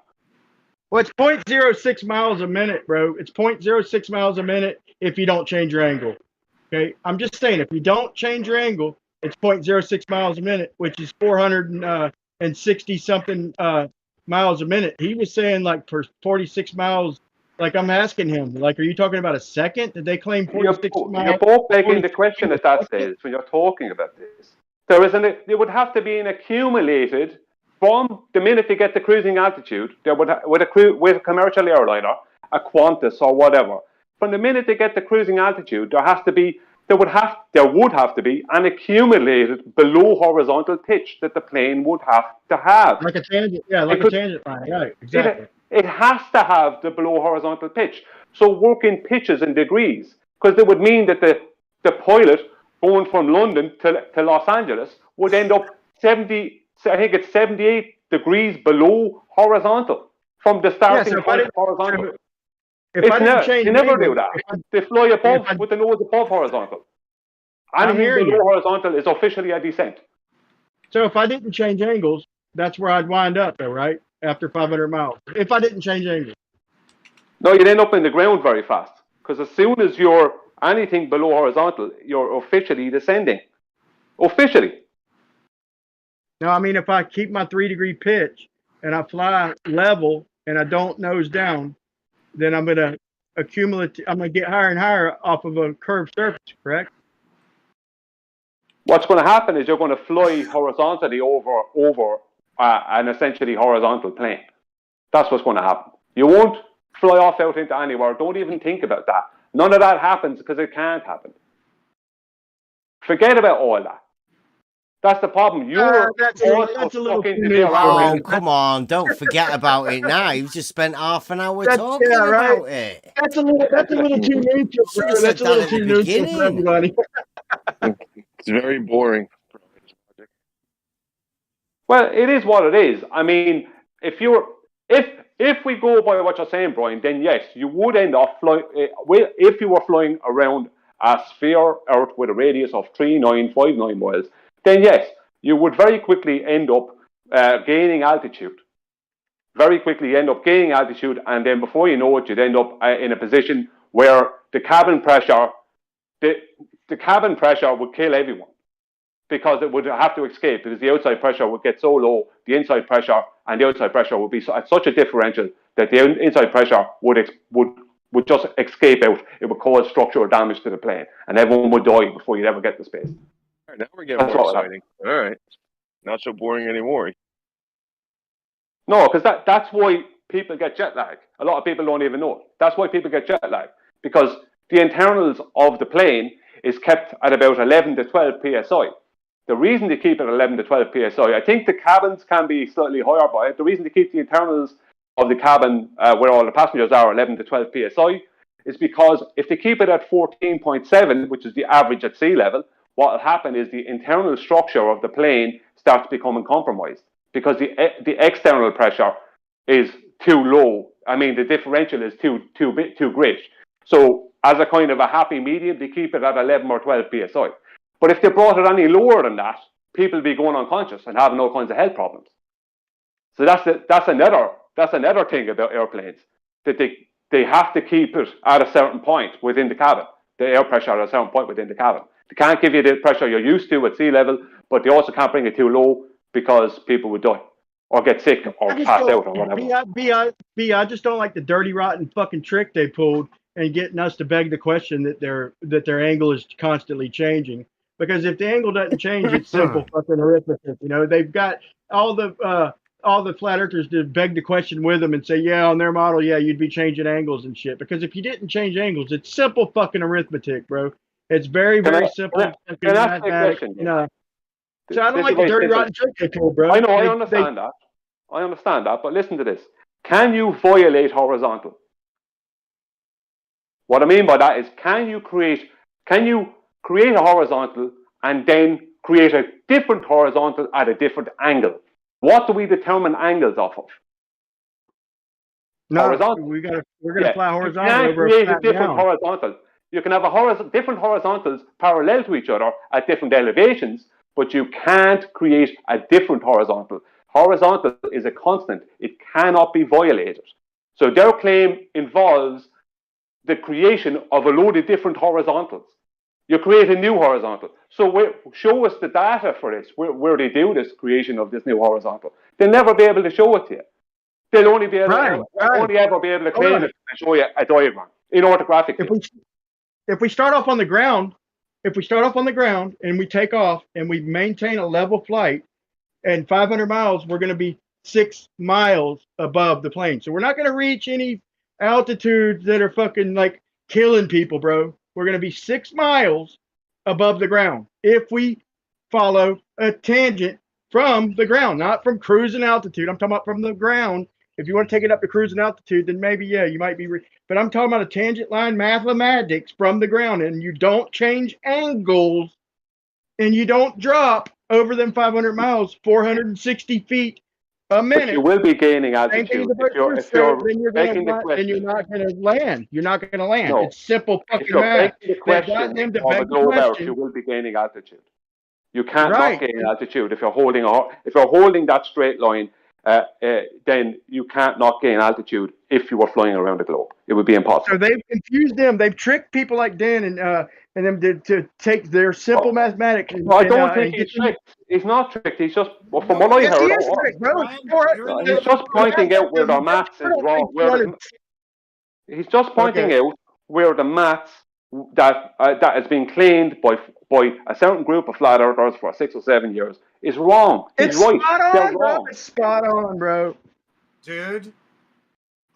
Well, it's 0.06 miles a minute, bro. It's 0.06 miles a minute if you don't change your angle. Okay, I'm just saying, if you don't change your angle, it's 0.06 miles a minute, which is 460 something miles a minute. He was saying like for 46 miles. Like I'm asking him, like, are you talking about a second? Did they claim 46 miles? You're both begging the question at that stage when you're talking about this. There would have to be an accumulated from the minute they get the cruising altitude. With a commercial airliner, a Qantas or whatever. From the minute they get the cruising altitude, there would have to be an accumulated below horizontal pitch that the plane would have to have. Like a tangent, yeah, like a tangent line, right? Exactly. It has to have the below horizontal pitch. So work in pitches and degrees, because it would mean that the pilot going from London to Los Angeles would end up 78 degrees below horizontal from the starting point of horizontal. They never do that. They fly above with the nose above horizontal. Anything below horizontal is officially a descent. So if I didn't change angles, that's where I'd wind up, though, right? After 500 miles, if I didn't change angles. No, you'd end up in the ground very fast, because as soon as you're anything below horizontal, you're officially descending. Officially. No, I mean, if I keep my 3-degree pitch and I fly level and I don't nose down, then I'm going to I'm going to get higher and higher off of a curved surface, correct? What's going to happen is you're going to fly horizontally over an essentially horizontal plane. That's what's going to happen. You won't fly off out into anywhere. Don't even think about that. None of that happens because it can't happen. Forget about all that. That's the problem. You're that's a little Oh, come on. Don't forget about it now. You've just spent half an hour talking about it. That's a little too neutral, bro. That's a little too neutral for everybody. It's very boring. Well, it is what it is. I mean, if we go by what you're saying, Brian, then yes, you would end up flying. If you were flying around a sphere Earth with a radius of 3959 miles, then yes, you would very quickly end up gaining altitude. Very quickly end up gaining altitude, and then before you know it, you'd end up in a position where the cabin pressure would kill everyone, because it would have to escape, because the outside pressure would get so low, the inside pressure and the outside pressure would be at such a differential that the inside pressure would just escape out. It would cause structural damage to the plane, and everyone would die before you'd ever get to space. All right, now we're getting more exciting. All right, not so boring anymore. No, because that's why people get jet lag. A lot of people don't even know it. That's why people get jet lag, because the internals of the plane is kept at about 11 to 12 psi. The reason they keep it at 11 to 12 psi, I think the cabins can be slightly higher by it. The reason they keep the internals of the cabin where all the passengers are 11 to 12 psi is because if they keep it at 14.7, which is the average at sea level, what will happen is the internal structure of the plane starts becoming compromised, because the external pressure is too low. I mean, the differential is too great. So as a kind of a happy medium, they keep it at 11 or 12 psi. But if they brought it any lower than that, people would be going unconscious and having all kinds of health problems. So that's another thing about airplanes, that they have to keep it at a certain point within the cabin, the air pressure at a certain point within the cabin. They can't give you the pressure you're used to at sea level, but they also can't bring it too low, because people would die or get sick or pass out or whatever. I just don't like the dirty, rotten fucking trick they pulled and getting us to beg the question that their angle is constantly changing. Because if the angle doesn't change, it's simple fucking arithmetic. You know, they've got all the all the flat earthers to beg the question with them and say, yeah, on their model, yeah, you'd be changing angles and shit. Because if you didn't change angles, it's simple fucking arithmetic, bro. It's very, very simple fucking can I ask you a mathematics. question? No. So I don't This like is the very dirty simple. rotten trick they told, bro. I know, I understand that, but listen to this. Can you violate horizontal? What I mean by that is, can you create a horizontal and then create a different horizontal at a different angle? What do we determine angles off of? No, horizontal. we're gonna fly horizontal You can't over a create a flat different ground. horizontal. You can have different horizontals parallel to each other at different elevations, but you can't create a different horizontal. Horizontal is a constant. It cannot be violated. So their claim involves the creation of a load of different horizontals. You create a new horizontal. So show us the data for this, where they do this creation of this new horizontal. They'll never be able to show it to you. They'll only be able only ever be able to claim it and show you a diagram in orthographic. If we start off on the ground, and we take off and we maintain a level flight, and 500 miles, we're going to be 6 miles above the plane. So we're not going to reach any altitudes that are fucking like killing people, bro. We're going to be 6 miles above the ground if we follow a tangent from the ground, not from cruising altitude. I'm talking about from the ground. If you want to take it up to cruising altitude, then maybe, yeah, you might be. But I'm talking about a tangent line mathematics from the ground, and you don't change angles and you don't drop over them 500 miles, 460 feet a minute. But you will be gaining altitude then you're not going to land. You're not going to land. No. It's simple If fucking you're math. begging the They've question got them to of a beg the globe out, question. you will be gaining altitude. You can't not Right. gain altitude if you're holding that straight line. Then you can't not gain altitude if you were flying around the globe. It would be impossible. So they've confused them. They've tricked people like Dan and them to take their simple mathematics. I don't think he's tricked. He's not tricked. He's just, from what I heard, he is tricked, bro. he's just pointing out where the maths is wrong. He's just pointing out where the maths that has been claimed by a certain group of flat earthers for 6 or 7 years is wrong. He's right. They're wrong. It's spot on, bro. Dude,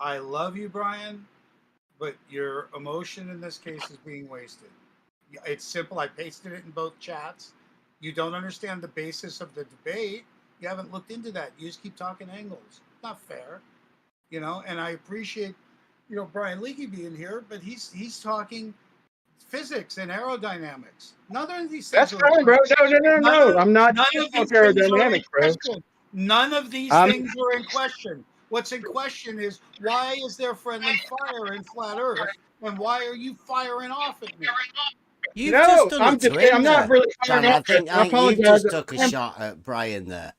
I love you, Brian, but your emotion in this case is being wasted. It's simple. I pasted it in both chats. You don't understand the basis of the debate. You haven't looked into that. You just keep talking angles. Not fair, And I appreciate, Brian Leakey being here, but he's talking physics and aerodynamics. None of these things. That's fine, bro. No. I'm not. None of these aerodynamics, bro. None of these things are in question. What's in question is, why is there friendly fire in flat Earth, and why are you firing off at me? You've just done a twin I'm not really Dan, I think you just took a I'm, shot at Brian there,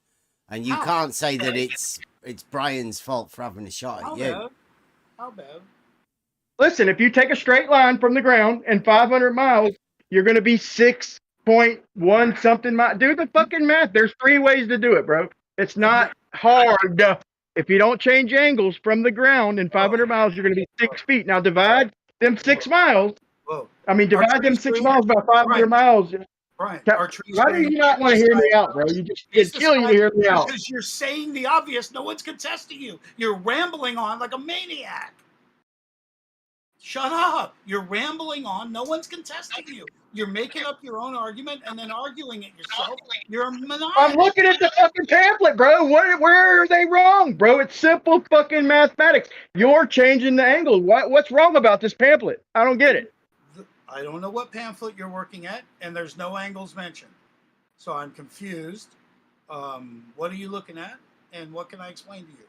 and you can't say that it's Brian's fault for having a shot at you. How bad? Listen, if you take a straight line from the ground and 500 miles, you're going to be 6.1 something miles. Do the fucking math. There's 3 ways to do it, bro. It's not hard. If you don't change angles from the ground in 500 miles, you're going to be 6 feet. Now divide them 6 miles. Divide them 6 miles by 500 miles. Brian, why do you not want to hear me out, bro? It'd kill you to hear me out. Because you're saying the obvious. No one's contesting you. You're rambling on like a maniac. Shut up. You're rambling on. No one's contesting you. You're making up your own argument and then arguing it yourself. You're a maniac. I'm looking at the fucking pamphlet, bro. Where are they wrong, bro? It's simple fucking mathematics. You're changing the angle. What's wrong about this pamphlet? I don't get it. I don't know what pamphlet you're working at, and there's no angles mentioned. So I'm confused. What are you looking at, and what can I explain to you?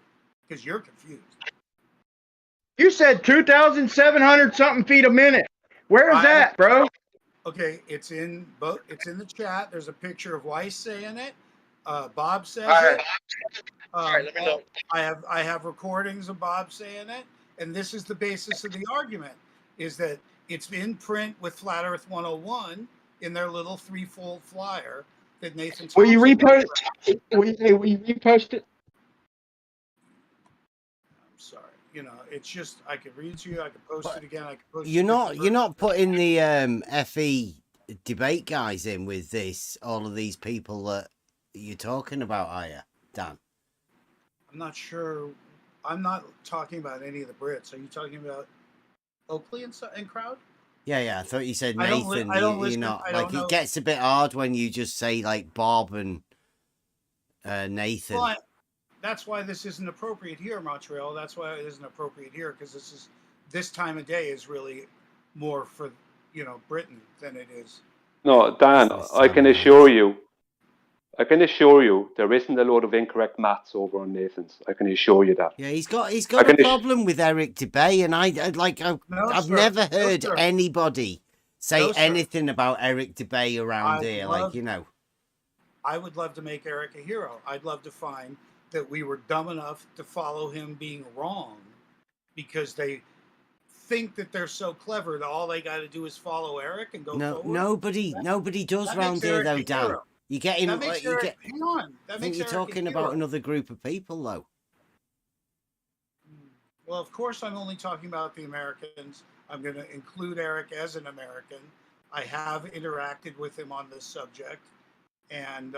Because you're confused. You said 2,700 something feet a minute. Where is that, bro? Okay, it's in the chat. There's a picture of Weiss saying it. Bob says it. Let me know. I have recordings of Bob saying it, and this is the basis of the argument: is that it's in print with Flat Earth 101 in their little 3-fold flyer that Nathan. Will you repost? Will you repost it? I'm sorry. It's just I could read to you. I could post it again. I could post. You're not putting the FE debate guys in with this. All of these people that you're talking about, are you, Dan? I'm not sure. I'm not talking about any of the Brits. Are you talking about Oakley and crowd? Yeah. I thought you said I don't Nathan. I don't You're listen. not I like don't it know. gets a bit hard when you just say like Bob and Nathan. Well, that's why this isn't appropriate here, Montreal. That's why it isn't appropriate here, because this time of day is really more for Britain than it is. No, Dan, I can assure you there isn't a load of incorrect maths over on Nathan's. I can assure you that. Yeah, he's got a problem with Eric Dubay, and I've never heard anybody say anything about Eric Dubay around here. I would love to make Eric a hero. I'd love to find that we were dumb enough to follow him being wrong because they think that they're so clever that all they got to do is follow Eric and go forward. Nobody does round here though, Dan. You're getting hang on. I think you're talking about another group of people though. Well, of course, I'm only talking about the Americans. I'm going to include Eric as an American. I have interacted with him on this subject, and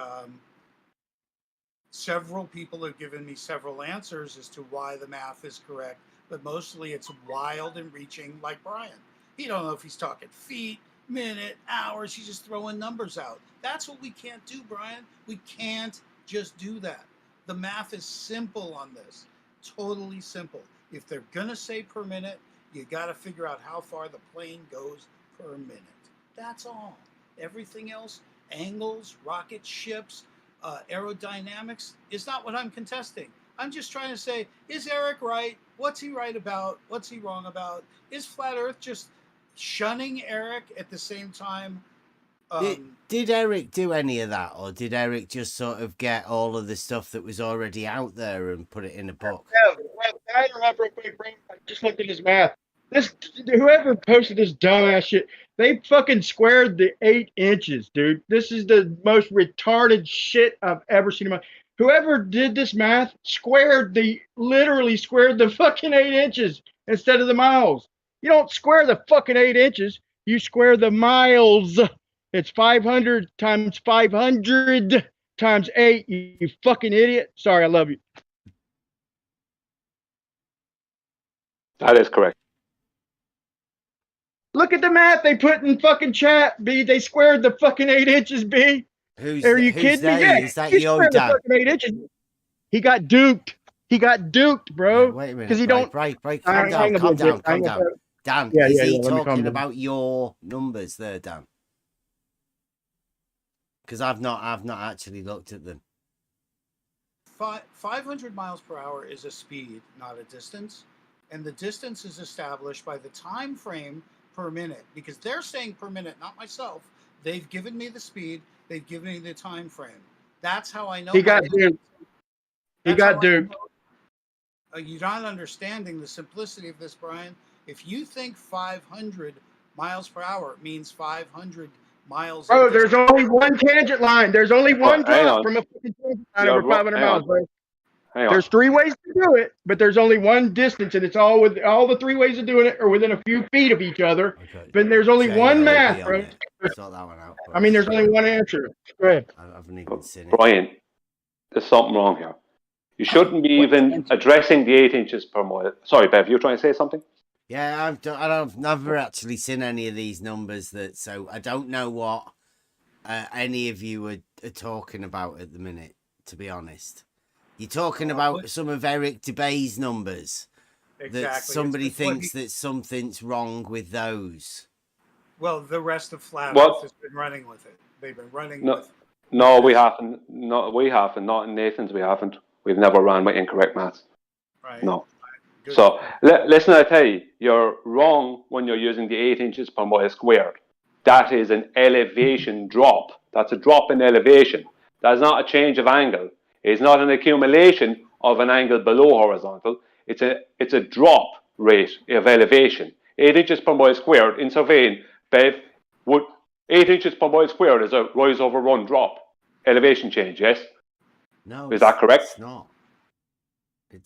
several people have given me several answers as to why the math is correct, but mostly it's wild and reaching like Brian. He don't know if he's talking feet, minute, hours. He's just throwing numbers out. That's what we can't do, Brian. We can't just do that. The math is simple on this. Totally simple. If they're going to say per minute, you got to figure out how far the plane goes per minute. That's all. Everything else, angles, rocket ships, aerodynamics, is not what I'm contesting. I'm just trying to say, is Eric right? What's he right about? What's he wrong about? Is Flat Earth just shunning Eric at the same time? Did Eric do any of that, or did Eric just sort of get all of the stuff that was already out there and put it in a book? I interrupt real quick, bro. I just looked at his math. Whoever posted this dumbass shit, they fucking squared the 8 inches, dude. This is the most retarded shit I've ever seen in my. Whoever did this math literally squared the fucking 8 inches instead of the miles. You don't square the fucking 8 inches. You square the miles. It's 500 times 500 times 8. You fucking idiot. Sorry, I love you. That is correct. Look at the math they put in fucking chat, B. They squared the fucking 8 inches, B. Are you kidding me? Yeah, is that he squared the fucking 8 inches. He got duped. He got duped, bro. Yeah, wait a minute. Because he don't. Break. Calm down. Dan, is he talking about your numbers there, Dan? Because I've not actually looked at them. 500 miles per hour is a speed, not a distance. And the distance is established by the time frame per minute, because they're saying per minute, not myself. They've given me the speed. They've given me the time frame. That's how I know. He got duped. He got duped. You're not understanding the simplicity of this, Brian. If you think 500 miles per hour means 500 miles. Bro, there's only one tangent line. There's only one drop from a fucking tangent line over 500 miles, bro. There's 3 ways to do it, but there's only one distance, and it's all the 3 ways of doing it are within a few feet of each other. Okay. But there's only one math, bro. Sort that one out. I mean, there's only one answer. Go ahead. I haven't even seen it. Brian, there's something wrong here. You shouldn't be even addressing the 8 inches per mile. Sorry, Bev, you're trying to say something? Yeah, I've never actually seen any of these numbers, so I don't know what any of you are talking about at the minute, to be honest. You're talking about some of Eric Dubay's numbers. Exactly. That somebody thinks that something's wrong with those. Well, the rest of Flat Earth has been running with it. They've been running with it. No, we haven't. No, we haven't. Not in Nathan's, we haven't. We've never ran with incorrect maths. Right. No. So, listen, I tell you, you're wrong when you're using the 8 inches per mile squared. That is an elevation drop. That's a drop in elevation. That's not a change of angle. It's not an accumulation of an angle below horizontal. It's a drop rate of elevation. 8 inches per mile squared in surveying, Bev, 8 inches per mile squared is a rise over run drop. Elevation change, yes? No. Is that correct? It's not.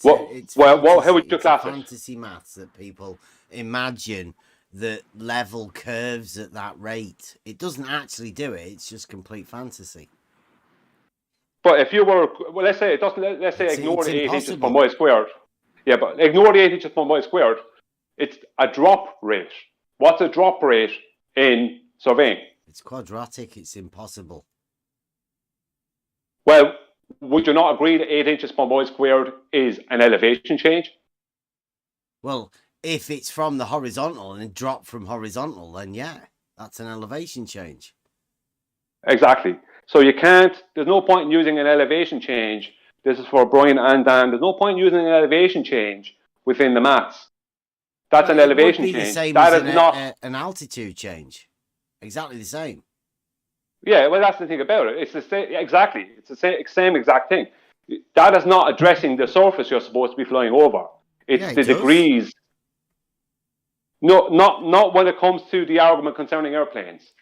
How would you class it? Fantasy maths that people imagine that level curves at that rate. It doesn't actually do it. It's just complete fantasy. But if you were, well, let's say it doesn't. Let's say ignore the 8 inches per mile squared. Yeah, but ignore the 8 inches per mile squared. It's a drop rate. What's a drop rate in surveying? It's quadratic. It's impossible. Well, would you not agree that 8 inches per mile squared is an elevation change? Well, if it's from the horizontal and drop from horizontal, then yeah, that's an elevation change. Exactly. So you can't, there's no point in using an elevation change. This is for Brian and Dan. There's no point in using an elevation change within the maths. That's an elevation change. It would be the same that as is not an altitude change. Exactly the same. Yeah, well, that's the thing about it. It's the same, exactly. It's the same exact thing. That is not addressing the surface you're supposed to be flying over. It's the degrees. No, not when it comes to the argument concerning airplanes.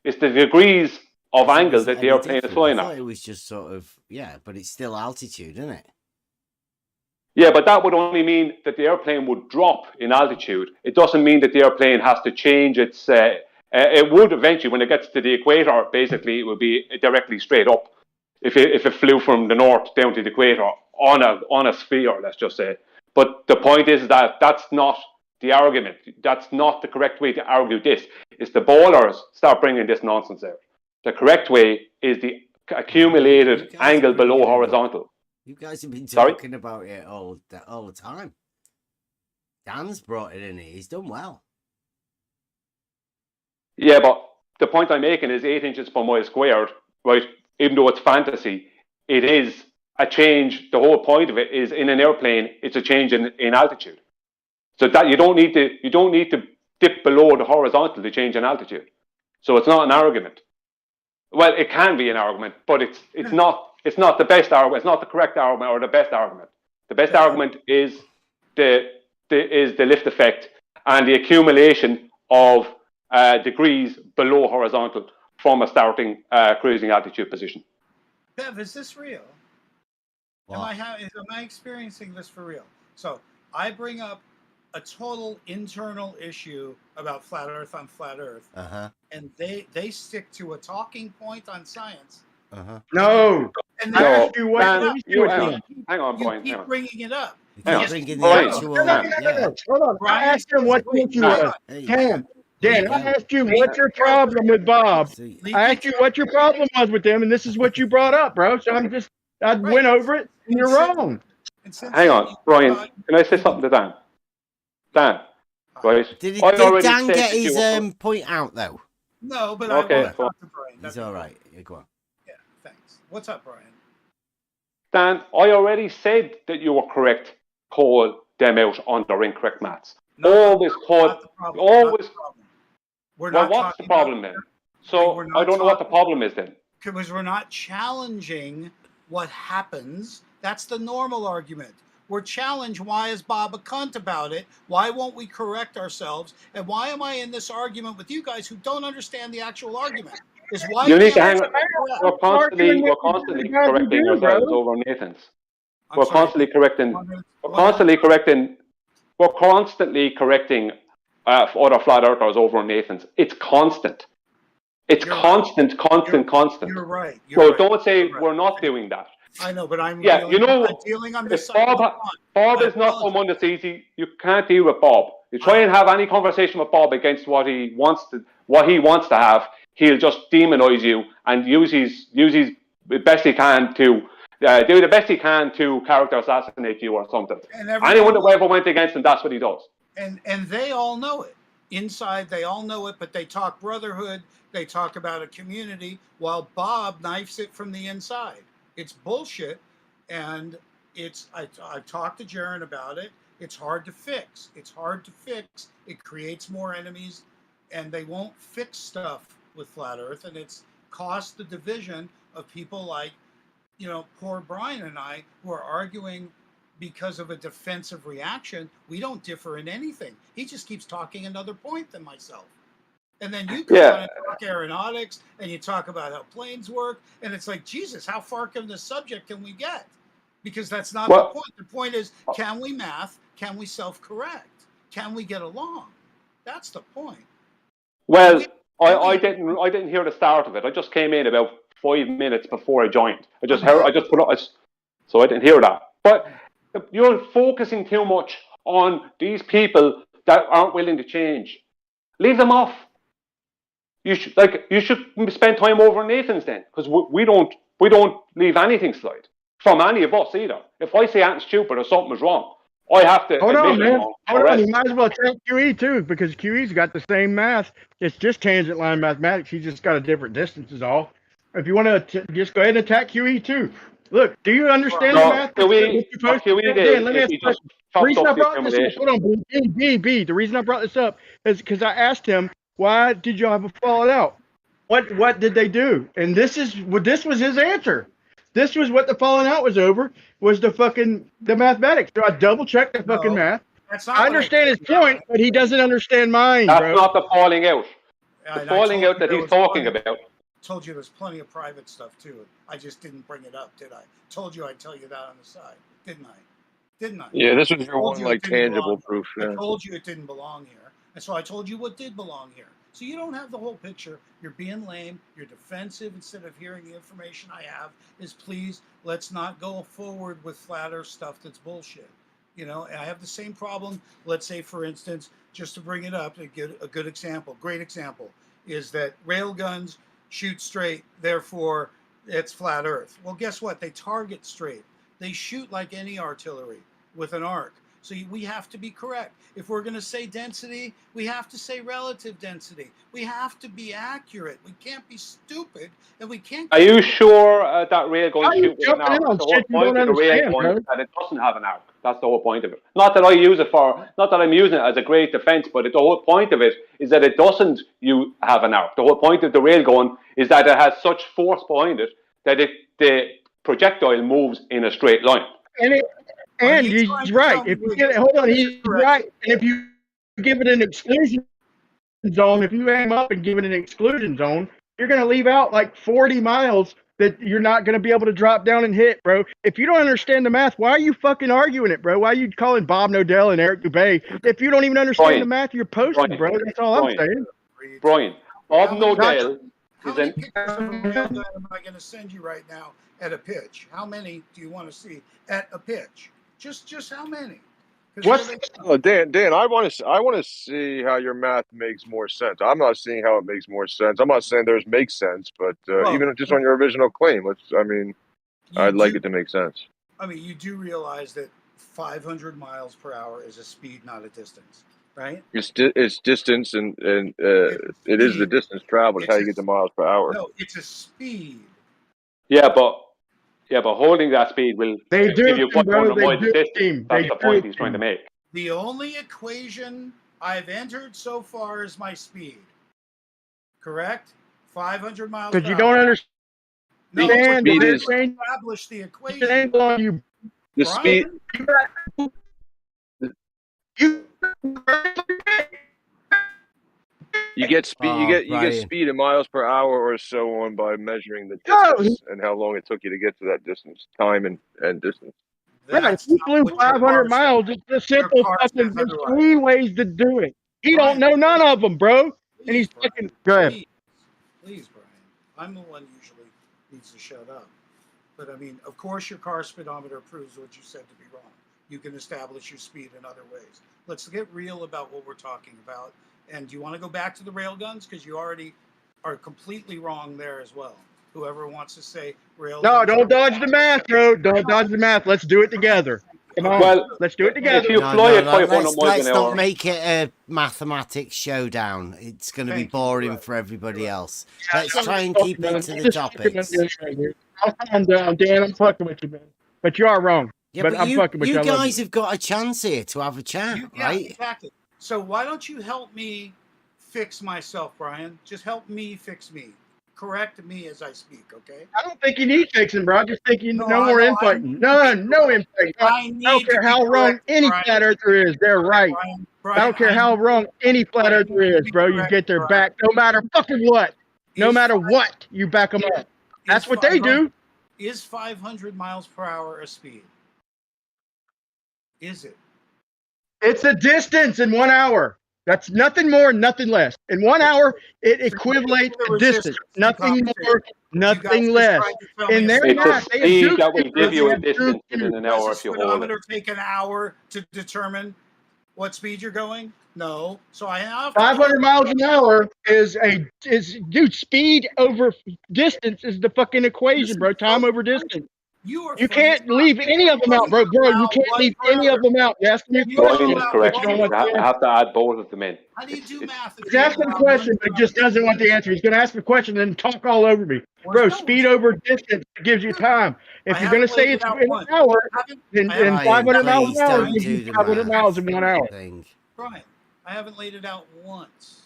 It's the degrees of angle that the airplane is flying I at. thought it was just sort of, yeah, but it's still altitude, isn't it? Yeah, but that would only mean that the airplane would drop in altitude. It doesn't mean that the airplane has to change its... it would eventually, when it gets to the equator, basically, it would be directly straight up. If it flew from the north down to the equator on a sphere, let's just say. But the point is that that's not the argument. That's not the correct way to argue this. It's the ballers start bringing this nonsense out. The correct way is the accumulated angle below horizontal. You guys have been talking about it all the time. Dan's brought it in here. He's done well. Yeah, but the point I'm making is 8 inches per mile squared, right? Even though it's fantasy, it is a change. The whole point of it is in an airplane, it's a change in altitude. So that you don't need to dip below the horizontal to change in altitude. So it's not an argument. Well, it can be an argument, but it's not the best argument. It's not the correct argument or the best argument. The best argument is the lift effect and the accumulation of degrees below horizontal from a starting cruising altitude position. Bev, is this real? Am I experiencing this for real? So I bring up a total internal issue about flat Earth on flat Earth, and they stick to a talking point on science. No. And I asked you what hang on, you Brian. keep bringing it up. Hold on. I asked him what the issue was. Dan, I asked you what's your problem with Bob. I asked you what your problem was with them, and this is what you brought up, bro. So I went over it, and you're wrong. Hang on, Brian. Can I say something to Dan? Dan, right? Did Dan get his point out though? No, but okay, I want to talk to Brian. He's all right. Yeah, go on. Yeah, thanks. What's up, Brian? Dan, I already said that you were correct. Call them out on their incorrect maths. Always call. Always. Well, what's the problem then? So I don't know what the problem is then. Because we're not challenging what happens. That's the normal argument. We're challenged. Why is Bob a cunt about it? Why won't we correct ourselves? And why am I in this argument with you guys who don't understand the actual argument? Is why you need to hang on. We're constantly correcting ourselves over Nathan's. We're constantly correcting other flat earthers over Nathan's. It's constant. It's constant. You're right. So don't say we're not doing that. I know, but I'm dealing on this side. Bob is not someone that's easy. You can't deal with Bob. You try and have any conversation with Bob against what he wants to have, he'll just demonize you and use his best he can to do the best he can to character assassinate you or something. Anyone that ever went against him, that's what he does. And they all know it. Inside, they all know it, but they talk brotherhood, they talk about a community, while Bob knifes it from the inside. It's bullshit, and I've talked to Jaron about it. It's hard to fix. It creates more enemies, and they won't fix stuff with Flat Earth, and it's cost the division of people like, poor Brian and I, who are arguing because of a defensive reaction. We don't differ in anything. He just keeps talking another point than myself. And then you come on and talk aeronautics, and you talk about how planes work, and it's like, Jesus, how far from the subject can we get? Because that's not the point. The point is, can we math? Can we self-correct? Can we get along? That's the point. Well, I didn't hear the start of it. I just came in about 5 minutes before I joined. I just put up, so I didn't hear that. But you're focusing too much on these people that aren't willing to change. Leave them off. You should spend time over Nathan's then, because we don't leave anything slide from any of us either. If I say anything stupid or something is wrong, I have to Hold on, admit man. it wrong. Hold on. You might as well attack QE too, because QE's got the same math. It's just tangent line mathematics. He's just got a different distance is all. If you want to just go ahead and attack QE too. Look, do you understand the math? QE Dan, let me ask he you. just The fucked reason up I the brought this up, accommodation. hold on, B. The reason I brought this up is because I asked him, why did y'all have a falling out? What did they do? And this was his answer. This was what the falling out was over, was the mathematics. So I double checked the fucking math. That's not I understand his point, but he doesn't understand mine, That's bro. not the falling out. The And falling out that he's talking about. Told you there's plenty of private stuff too. I just didn't bring it up, did I? Told you I'd tell you that on the side, didn't I? Didn't I? Yeah, this was your told one you like it didn't tangible belong proof. here. Yeah. I told you it didn't belong here, and so I told you what did belong here. So you don't have the whole picture. You're being lame. You're defensive instead of hearing the information I have. Is please let's not go forward with flat earth stuff that's bullshit. You know, and I have the same problem. Let's say, for instance, just to bring it up, a good example, great example, is that railguns shoot straight, therefore it's flat earth. Well, guess what? They target straight. They shoot like any artillery with an arc. So we have to be correct. If we're going to say density, we have to say relative density. We have to be accurate. We can't be stupid, and we can't. Are you sure that railgun shoot with an jumping in arc? on The whole shit you point don't of the understand, railgun bro. is that it doesn't have an arc. That's the whole point of it. Not that I use it not that I'm using it as a great defense, but the whole point of it is that it doesn't have an arc. The whole point of the railgun is that it has such force behind it that the projectile moves in a straight line. And he's right. If you get it, hold on, he's right. And if you give it an exclusion zone, if you aim up and give it an exclusion zone, you're going to leave out like 40 miles that you're not going to be able to drop down and hit, bro. If you don't understand the math, why are you fucking arguing it, bro? Why are you calling Bob Nodell and Eric Dubay? If you don't even understand the math, you're posting, bro. That's all I'm saying. Brian, Bob Nodell How many pictures of a railgun am I going to send you right now at a pitch? How many do you want to see at a pitch? Just how many? Oh, Dan, I want to see how your math makes more sense. I'm not seeing how it makes more sense. I'm not saying theirs makes sense, but even just on your original claim, I'd like it to make sense. I mean, you do realize that 500 miles per hour is a speed, not a distance, right? It's distance, and it is the distance traveled. It's how you get the miles per hour. No, it's a speed. Yeah, but holding that speed will give you 500 miles of distance. That's the point he's trying to make. The only equation I've entered so far is my speed. Correct? 500 miles per hour. Because you don't understand. No, speed is establish the equation. The speed. You get speed. You get speed in miles per hour or so on by measuring the distance and how long it took you to get to that distance, time and distance. Man, he flew 500 miles. It's a simple fucking. There's 3 ways to do it. He don't know none of them, bro. And he's fucking. Go ahead. Please, Brian. I'm the one usually needs to shut up. But I mean, of course, your car speedometer proves what you said to be wrong. You can establish your speed in other ways. Let's get real about what we're talking about. And do you want to go back to the railguns? Because you already are completely wrong there as well. Whoever wants to say railguns. No, don't dodge the math, bro. Don't dodge the math. Let's do it together. Come on. Well, let's do it together. If you fly at 500 miles let's an not hour, make it a mathematics showdown. It's going to be boring for everybody else. Let's try and keep it to the topics. I'll calm down, Dan. I'm fucking with you, man. But you are wrong. Yeah, but I'm fucking with you. You guys have got a chance here to have a chat, right? Exactly. So why don't you help me fix myself, Brian? Just help me fix me. Correct me as I speak, okay? I don't think you need fixing, bro. I just think you no more infighting. No infighting. I don't care how wrong any flat earther is. They're right. I don't care how wrong any flat earther is, bro. You get their back no matter fucking what. No matter what, you back them up. That's what they do. Is 500 miles per hour a speed? Is it? It's a distance in 1 hour. That's nothing more, nothing less. In 1 hour, it equivalates the to distance. resistance, Nothing compensate. more, You guys nothing just less. tried to tell me In a their It's a math, they have speed duped that will you, bro. give you They a have distance duped you. within an Does hour a if you hold it. speedometer take an hour to determine what speed you're going? No. So I have to 500 miles an hour is dude, speed over distance is the fucking equation, bro. Time over distance. You are You funny as can't leave any of them out, bro. Bro, you can't leave any of them out. You ask me a You know question, Brian is about but correct. you one don't want the I answer. have to add both of them in. How do you do math if He's you asking a only allow question, but just doesn't want the answer. He's going to ask the question and then talk all over me. Bro, speed over distance gives you time. If you're going to say it's in an hour, then 500 miles please an hour don't gives you do the 500 miles in 1 hour. thing. Brian, I haven't laid it out once.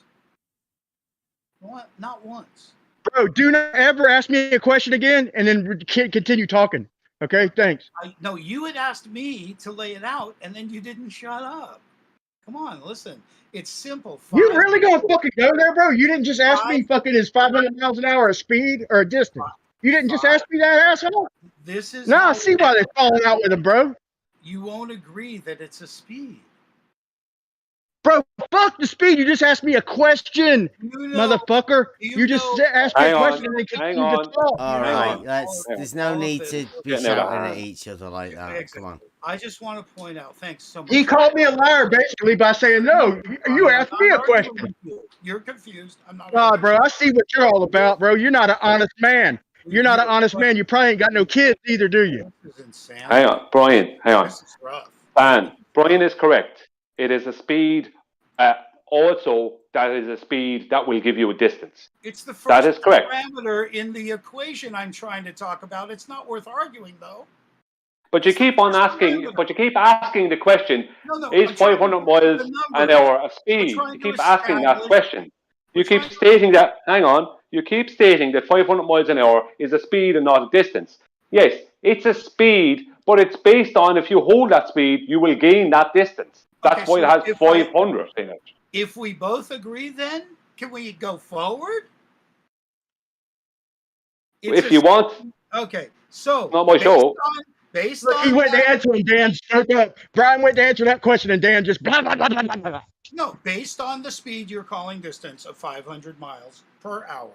What? Not once. Bro, do not ever ask me a question again and then continue talking. Okay, thanks. No, you had asked me to lay it out, and then you didn't shut up. Come on, listen. It's simple. You really gonna fucking go there, bro? You didn't just ask me fucking is 500 miles an hour a speed or a distance. You didn't just ask me that, asshole? This is No, I how see why they're falling out with him, bro. you won't agree that it's a speed. Bro, fuck the speed. You just asked me a question, motherfucker. You just asked me a question and then continued to talk. All right, there's no need to be shouting at each other like that. Come on. I just want to point out, thanks so much. He called me a liar basically by saying, no, you asked me a question. You're confused. I'm not. God, bro, I see what you're all about, bro. You're not an honest man. You're not an honest man. You probably ain't got no kids either, do you? Hang on, Brian. Hang on. This is rough. Brian is correct. It is a speed. Also, that is a speed that will give you a distance. It's the first that is correct. parameter in the equation I'm trying to talk about. It's not worth arguing, though. But you keep on asking. But you keep asking the question: is 500 miles an hour a speed? You keep asking that question. You keep stating that. Hang on. You keep stating that 500 miles an hour is a speed and not a distance. Yes, it's a speed, but it's based on if you hold that speed, you will gain that distance. That's why it has 500 in it. If we both agree, then can we go forward? If you want. Okay, so not my show. Look, he went to answer and Dan spoke up. Brian went to answer that question and Dan just blah, blah, blah, blah, blah, blah. No, based on the speed you're calling distance of 500 miles per hour,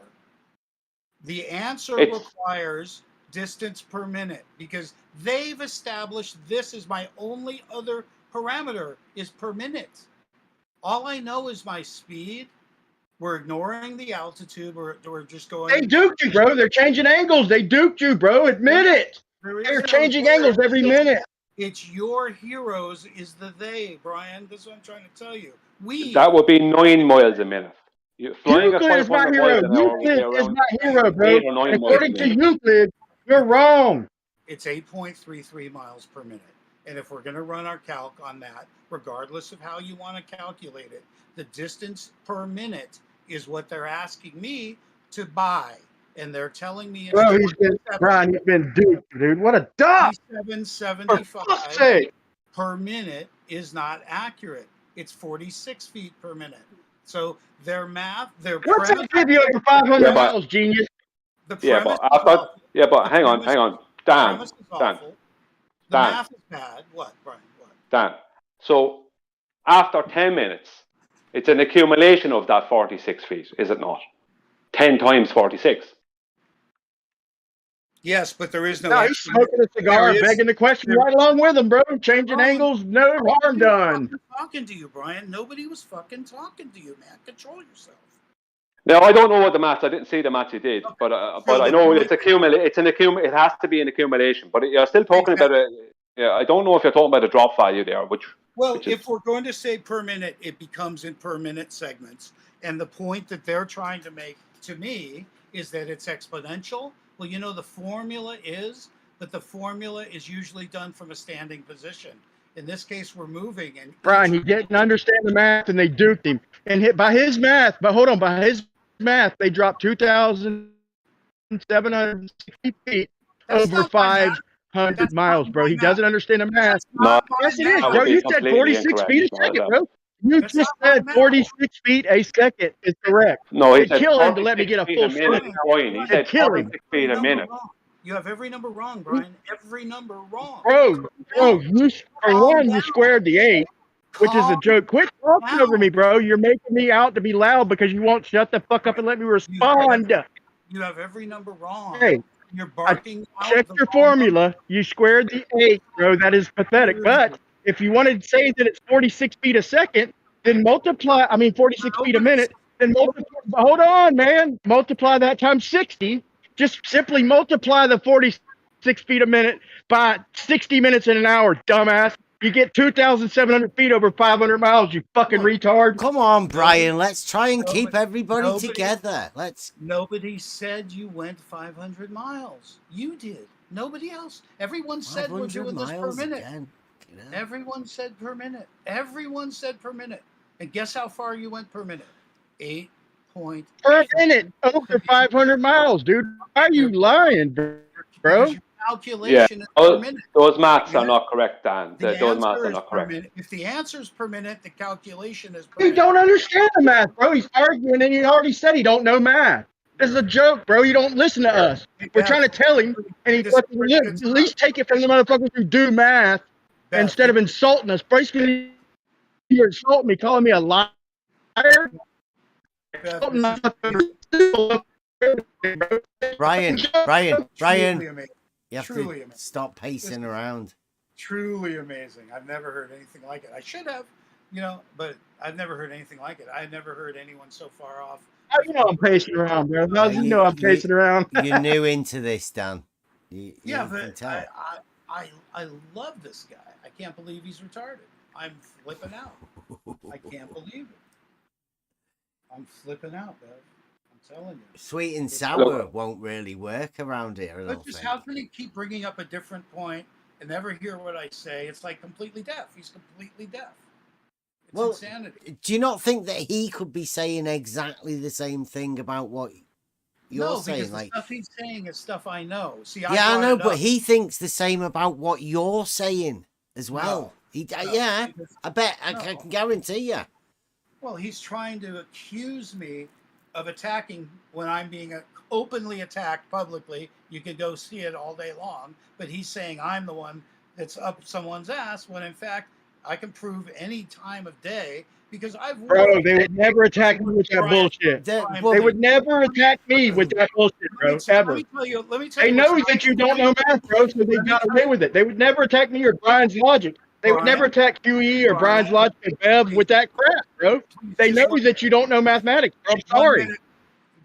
the answer requires distance per minute because they've established this is my only other parameter is per minute. All I know is my speed. We're ignoring the altitude. We're just going. They duped you, bro. They're changing angles. They duped you, bro. Admit it. They're changing angles every minute. It's your heroes is the they, Brian. That's what I'm trying to tell you. That would be 9 miles a minute. Flying at Euclid is my 500 hero. miles an hour would be Euclid is around my hero, bro. 8 or 9 miles According a to minute. Euclid, you're wrong. It's 8.33 miles per minute. And if we're going to run our calc on that, regardless of how you want to calculate it, the distance per minute is what they're asking me to buy. And they're telling me Bro, he's been duped, dude. What a duck. 27.75 per minute is not accurate. It's 46 feet per minute. So their math, What's that give you over 500 miles, genius? But hang on. Dan. The math is bad. What, Brian? What? Dan. So after 10 minutes, it's an accumulation of that 46 feet, is it not? 10 times 46. Yes, but there is no. No, he's smoking a cigar, begging the question right along with him, bro. Changing angles, no harm done. Talking to you, Brian. Nobody was fucking talking to you, man. Control yourself. No, I don't know what the maths. I didn't see the maths you did, but I know it's it has to be an accumulation. But you're still talking about a. Yeah, I don't know if you're talking about a drop value there, if we're going to say per minute, it becomes in per minute segments. And the point that they're trying to make to me is that it's exponential. Well, you know, the formula is, but the formula is usually done from a standing position. In this case, we're moving. And Brian, he didn't understand the math and they duped him. And by his math, they dropped 2,760 feet over 500 miles, bro. He doesn't understand the math. Yes, it is, bro. You said 46 feet a second, bro. You just said 46 feet a second is correct. No, he said kill him to let me get a full second. He said 46 feet a minute. You have every number wrong, Brian. Every number wrong. Bro, you squared the 8. which is a joke. Quit talking over me, bro. You're making me out to be loud because you won't shut the fuck up and let me respond. You have every number wrong. Hey, You're barking out check the your wrong formula. number. You squared the 8, bro. That is pathetic. But if you wanted to say that it's 46 feet a second, then 46 feet a minute, then hold on, man. Multiply that times 60. Just simply multiply the 46 feet a minute by 60 minutes in an hour, dumbass. You get 2,700 feet over 500 miles, you fucking retard. Come on, Brian. Let's try and keep everybody together. Nobody said you went 500 miles. You did. Nobody else. Everyone said we're doing this per minute. Everyone said per minute. Everyone said per minute. And guess how far you went per minute? 8 point. Per minute over 500 miles, dude. Why are you lying, bro? Calculation is per minute. Those maths are not correct, Dan. Those maths are not correct. Minute. If the answer is per minute, the calculation is per He minute. don't understand the math, bro. He's arguing and he already said he don't know math. This is a joke, bro. You don't listen to us. We're trying to tell him, and he fucking at least take it from the motherfuckers who do math instead of insulting us. Basically, you're insulting me, calling me a liar. Brian, you have to amazing. stop pacing around. Truly amazing. I've never heard anything like it. I should have, but I've never heard anything like it. I've never heard anyone so far off. How you know I'm pacing around, bro? How you know I'm pacing around? You're new into this, Dan. You but I love this guy. I can't believe he's retarded. I'm flipping out. I can't believe it. I'm flipping out, Bev. I'm telling you. Sweet and sour won't really work around here. But just how can he keep bringing up a different point and never hear what I say? It's like completely deaf. He's completely deaf. It's insanity. Do you not think that he could be saying exactly the same thing about what you're saying? Because the stuff he's saying is stuff I know. See, I know, but he thinks the same about what you're saying as well. I bet I can guarantee you. Well, he's trying to accuse me of attacking when I'm being openly attacked publicly. You can go see it all day long, but he's saying I'm the one that's up someone's ass when in fact I can prove any time of day because I've Bro, they would never attack me with that bullshit. They would never attack me with that bullshit, bro. Ever. Let me tell you. They know that you don't know math, bro, so they got away with it. They would never attack me or Brian's logic. They would never attack QE or Brian's logic and Bev with that crap, bro. They know that you don't know mathematics. I'm sorry.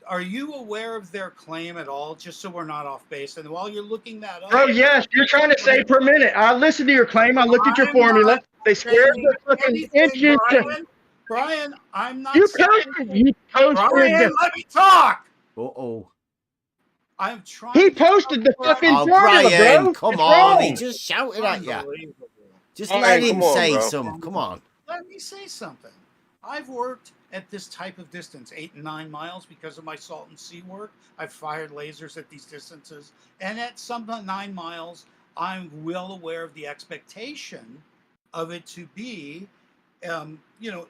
Are you aware of their claim at all? Just so we're not off base. And while you're looking that up, bro, yes, you're trying to say per minute. I listened to your claim. I looked at your formula. They squared the fucking inches. Brian, I'm not. You posted. Brian, let me talk. I'm trying. He posted the fucking formula, Brian, bro. come It's on. wrong. He just shouted at you. Just All let right, him come on, say bro. some. Come on. Let me say something. I've worked at this type of distance, 8 and 9 miles, because of my salt and sea work. I've fired lasers at these distances. And at some 9 miles, I'm well aware of the expectation of it to be, in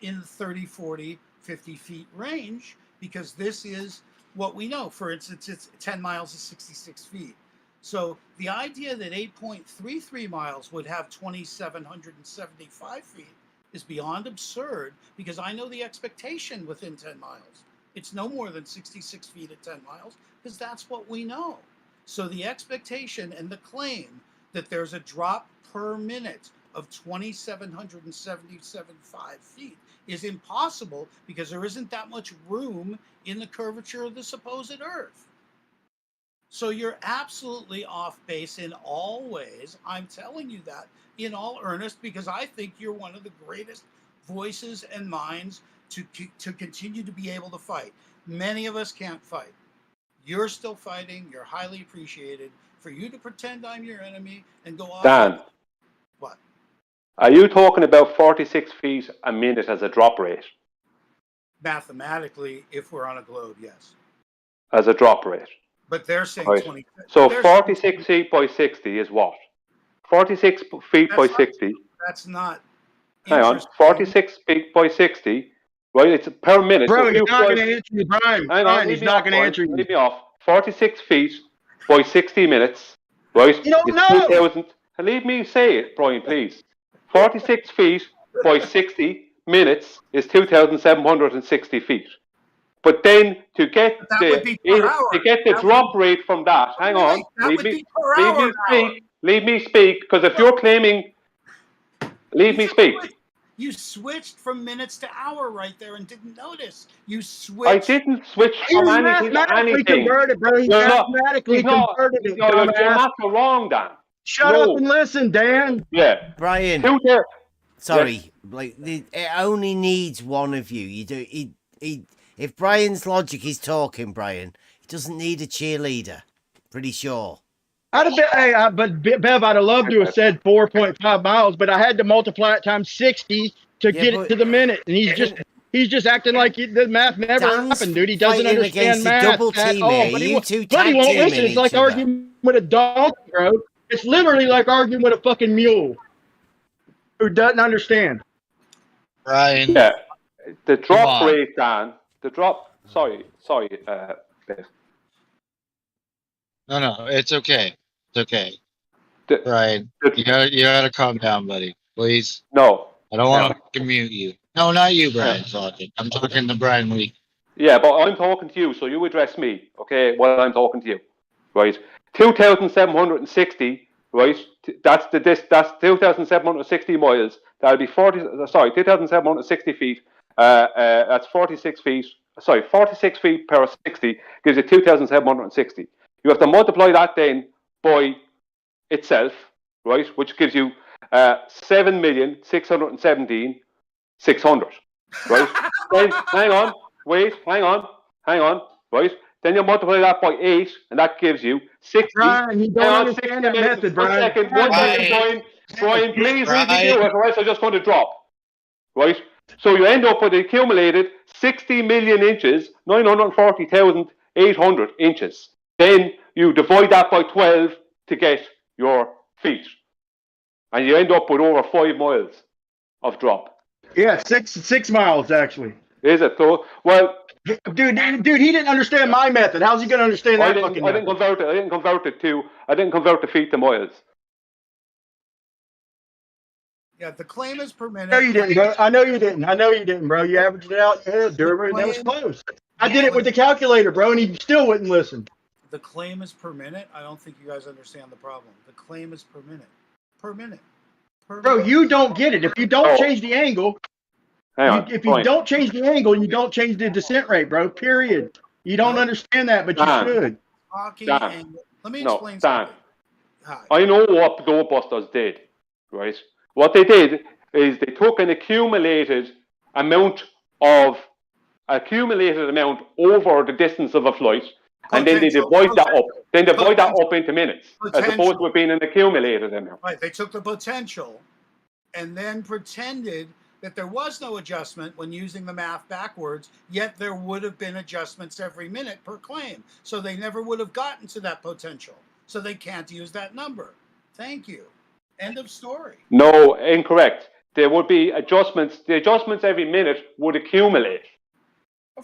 the 30, 40, 50 feet range, because this is what we know. For instance, it's 10 miles is 66 feet. So the idea that 8.33 miles would have 2,775 feet is beyond absurd, because I know the expectation within 10 miles. It's no more than 66 feet at 10 miles, because that's what we know. So the expectation and the claim that there's a drop per minute of 2,775 feet is impossible, because there isn't that much room in the curvature of the supposed Earth. So you're absolutely off base in all ways. I'm telling you that in all earnest, because I think you're one of the greatest voices and minds to continue to be able to fight. Many of us can't fight. You're still fighting. You're highly appreciated. For you to pretend I'm your enemy and go off. Dan. What? Are you talking about 46 feet a minute as a drop rate? Mathematically, if we're on a globe, yes. As a drop rate. But they're saying Right. 20. So 46 feet by 60 is what? 46 feet by 60. That's not. Hang on. 46 feet by 60. Right? It's per minute. Bro, So he's not going to answer you, Brian. Brian, he's not going to answer you. Leave me off. 46 feet by 60 minutes. Right? You don't it's know. 2,000. Leave me say it, Brian, please. 46 feet by 60 minutes is 2,760 feet. But then to get the drop rate from that, hang on, leave me speak, because if you're claiming, leave me speak. You switched from minutes to hour right there and didn't notice. You switched. I didn't switch from anything to anything. Converted, bro. He mathematically converted it. Your math are wrong, Dan. Shut up and listen, Dan. Yeah. Brian. Sorry, like it only needs one of you. You do. If Brian's logic is talking, Brian, he doesn't need a cheerleader. Pretty sure. I'd have been, but Bev, I'd have loved to have said 4.5 miles, but I had to multiply it times 60 to get it to the minute, and he's just acting like the math never happened, dude. He doesn't understand math at all. But he won't listen. It's like arguing with a donkey, bro. It's literally like arguing with a fucking mule who doesn't understand. Brian. Yeah, the drop rate, Dan. The drop. Sorry, Bev. No, it's okay. It's okay. Brian, you gotta calm down, buddy. Please. No. I don't want to mute you. No, not you, Brian. I'm talking to Brian Lee. Yeah, but I'm talking to you, so you address me, okay, while I'm talking to you. Right? 2,760, right? That's 2,760 miles. That'll be 2,760 feet. That's 46 feet. 46 feet per 60 gives you 2,760. You have to multiply that then by itself, right? Which gives you 7,617,600, right? Then hang on, right? Then you multiply that by 8, and that gives you 60. Brian, you don't understand that method, Brian. One second, Brian, please review it, or else I'm just going to drop, right? So you end up with accumulated 60 million inches, 940,800 inches. Then you divide that by 12 to get your feet. And you end up with over 5 miles of drop. Yeah, 6 miles actually. Is it? So, well, dude, he didn't understand my method. How's he going to understand that fucking method? I didn't convert the feet to miles. Yeah, the claim is per minute. No, you didn't, bro. I know you didn't, bro. You averaged it out. Yeah, Durban, that was close. I did it with the calculator, bro, and he still wouldn't listen. The claim is per minute. I don't think you guys understand the problem. The claim is per minute. Bro, you don't get it. If you don't change the angle, if you don't change the angle, you don't change the descent rate, bro. Period. You don't understand that, but you should. Let me explain something. I know what Doorbusters did, right? What they did is they took an accumulated amount over the distance of a flight, and then they divide that up. Then divide that up into minutes, as opposed to it being an accumulated amount. Right. They took the potential and then pretended that there was no adjustment when using the math backwards, yet there would have been adjustments every minute per claim. So they never would have gotten to that potential. So they can't use that number. Thank you. End of story. No, incorrect. There would be adjustments. The adjustments every minute would accumulate.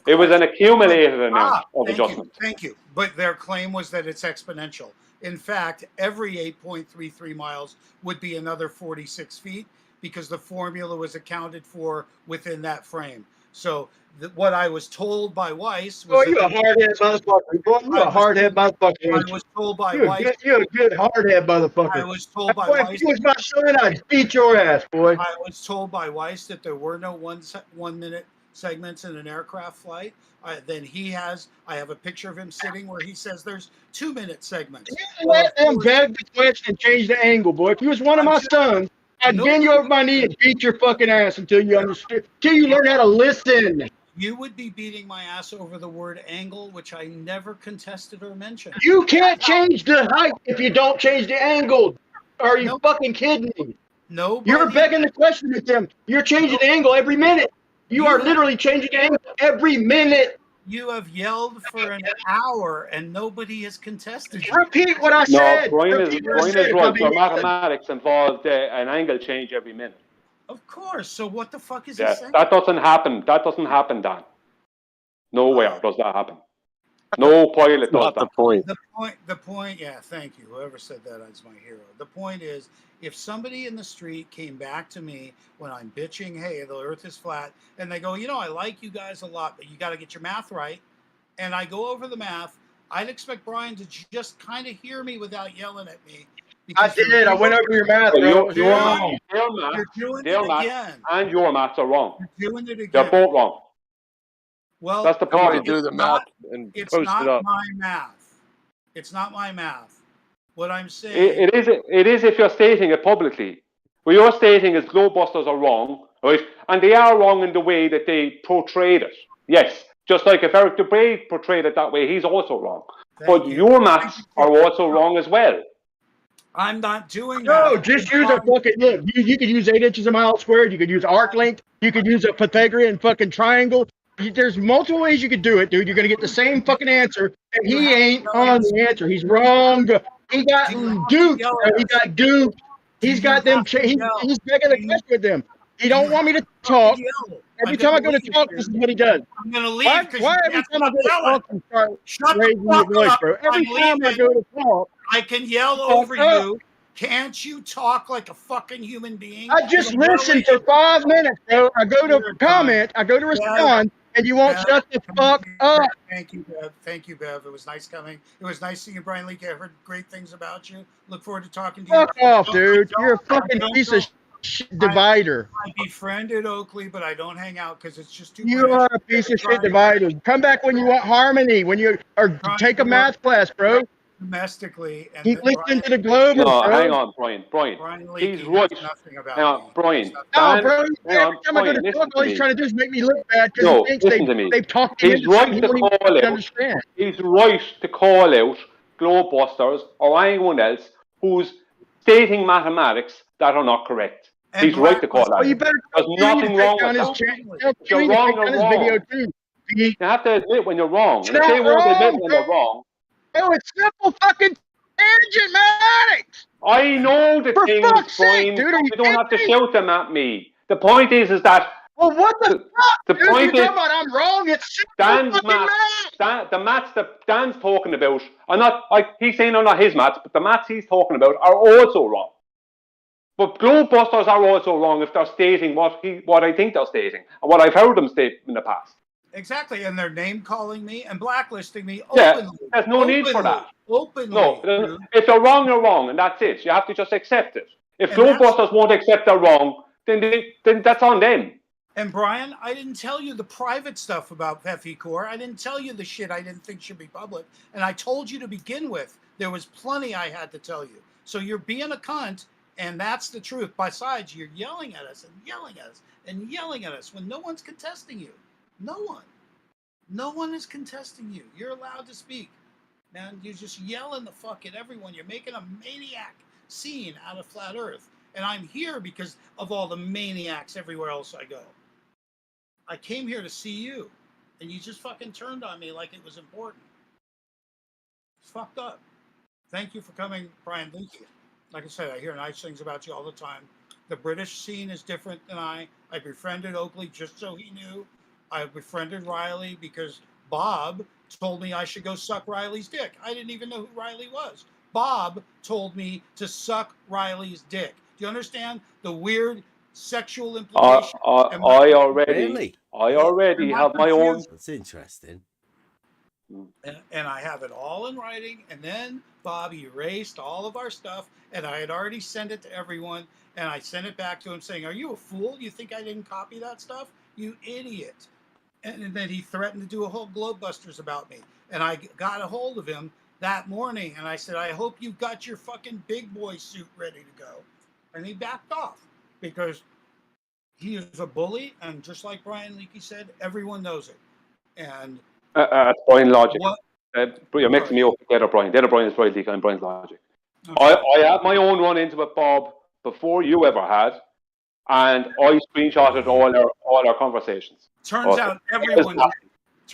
It was an accumulated amount of adjustments. Thank you. But their claim was that it's exponential. In fact, every 8.33 miles would be another 46 feet because the formula was accounted for within that frame. So what I was told by Weiss was... Oh, you're a hardhead motherfucker. Boy, you're a hardhead motherfucker. I was told by Weiss... You're a good hardhead motherfucker. I was told by Weiss... If you was my son, I'd beat your ass, boy. I was told by Weiss that there were no 1 minute segments in an aircraft flight. I have a picture of him sitting where he says there's 2 minute segments. You let them beg the question and change the angle, boy. If you was one of my sons, I'd bend you over my knee and beat your fucking ass until you understood, until you learn how to listen. You would be beating my ass over the word angle, which I never contested or mentioned. You can't change the height if you don't change the angle. Are you fucking kidding me? No. You're begging the question with them. You're changing the angle every minute. You are literally changing the angle every minute. You have yelled for an hour and nobody has contested you. Repeat what I said. No, Brian is right. So mathematics involved an angle change every minute. Of course. So what the fuck is he saying? That doesn't happen. That doesn't happen, Dan. Nowhere does that happen. No pilot does Not the that. point. The point, yeah, thank you. Whoever said that is my hero. The point is, if somebody in the street came back to me when I'm bitching, hey, the earth is flat, and they go, I like you guys a lot, but you got to get your math right. And I go over the math, I'd expect Brian to just kind of hear me without yelling at me. I did. I went over your math, Well, bro. your Wrong. maths, doing their it maths, again. and your maths are wrong. You're doing it They're again. both wrong. Well, That's the Somebody problem. do the math and It's post not it up. my math. It's not my math. What I'm saying. It is if you're stating it publicly. What you're stating is globebusters are wrong, right? And they are wrong in the way that they portrayed it. Yes, just like if Eric Dubray portrayed it that way, he's also wrong. But your maths are also wrong as well. I'm not doing No, that. just use a fucking look. You could use 8 inches a mile squared. You could use arc length. You could use a Pythagorean fucking triangle. There's multiple ways you could do it, dude. You're gonna get the same fucking answer, and he ain't on the answer. He's wrong. He got duped. Bro. He got duped. He's got them. He's begging the question with them. He don't want me to talk. Every time I go to talk, this is what he does. I'm gonna leave. Why every time I go to talk, you start Shut raising the your fuck voice, up. bro? Every I'm time I leaving. go to talk, I can yell over you. Can't you talk like a fucking human being? I just listened for 5 minutes, bro. I go to comment, I go to respond, and you won't shut the fuck up. Thank you, Bev. Thank you, Bev. It was nice coming. It was nice seeing you, Brian Leakey. I heard great things about you. Look forward to talking to you. Fuck off, dude. You're a fucking piece of shit divider. I befriended Oakley, but I don't hang out because it's just too You are a piece of shit divider. Come back when you want harmony, when you or take a math class, bro. Domestically. And Keep listening to the Globers, No, bro. hang on, Brian. He's right. Hang on, Brian. No, bro. Hang Every on, time I go to Brian, talk, all he's trying to do is make me look bad because No, he thinks listen to me. they've talked him He's into right something he to won't even call fucking out. understand. He's right to call out globebusters or anyone else who's stating mathematics that are not correct. He's right to call that. Well, you better There's nothing wrong with that. If you're wrong, you're wrong. You have to admit when you're wrong. It's And if they not won't admit wrong, when they're wrong, Oh, it's simple fucking tangent mathematics. I know the For things, fuck's Brian. sake, dude, are you don't have to kidding me? shout them at me. The point is that. Well, what the fuck? The Dude, point you're is, talking about I'm wrong. It's simple Dan's fucking maths, the maths that Dan's talking about are not. He's saying they're not his maths, but the maths he's talking about are also wrong. But globebusters are also wrong if they're stating what I think they're stating and what I've heard them state in the past. Exactly, and they're name calling me and blacklisting me Yeah, openly. there's no need for that. Openly. No, if they're wrong, and that's it. You have to just accept it. If And globebusters won't accept they're wrong, then that's on them. And Brian, I didn't tell you the private stuff about FE Core. I didn't tell you the shit I didn't think should be public. And I told you to begin with. There was plenty I had to tell you. So you're being a cunt, and that's the truth. Besides, you're yelling at us and yelling at us and yelling at us when no one's contesting you. No one. No one is contesting you. You're allowed to speak. Man, you're just yelling the fuck at everyone. You're making a maniac scene out of Flat Earth. And I'm here because of all the maniacs everywhere else I go. I came here to see you, and you just fucking turned on me like it was important. It's fucked up. Thank you for coming, Brian Leakey. Like I said, I hear nice things about you all the time. The British scene is different than I befriended Oakley just so he knew. I befriended Riley because Bob told me I should go suck Riley's dick. I didn't even know who Riley was. Bob told me to suck Riley's dick. Do you understand the weird sexual implications? I already have my own. That's interesting. And I have it all in writing. And then Bob erased all of our stuff, and I had already sent it to everyone. And I sent it back to him saying, "Are you a fool? You think I didn't copy that stuff? You idiot!" And then he threatened to do a whole Globebusters about me. And I got a hold of him that morning, and I said, "I hope you've got your fucking big boy suit ready to go." And he backed off because he is a bully, and just like Brian Leakey said, everyone knows it. And that's Brian logic. You're mixing me up with the other Brian. The other Brian is Brian Leakey and Brian's logic. Okay. I had my own run into it, Bob, before you ever had, and I screenshotted all our conversations. Turns out everyone.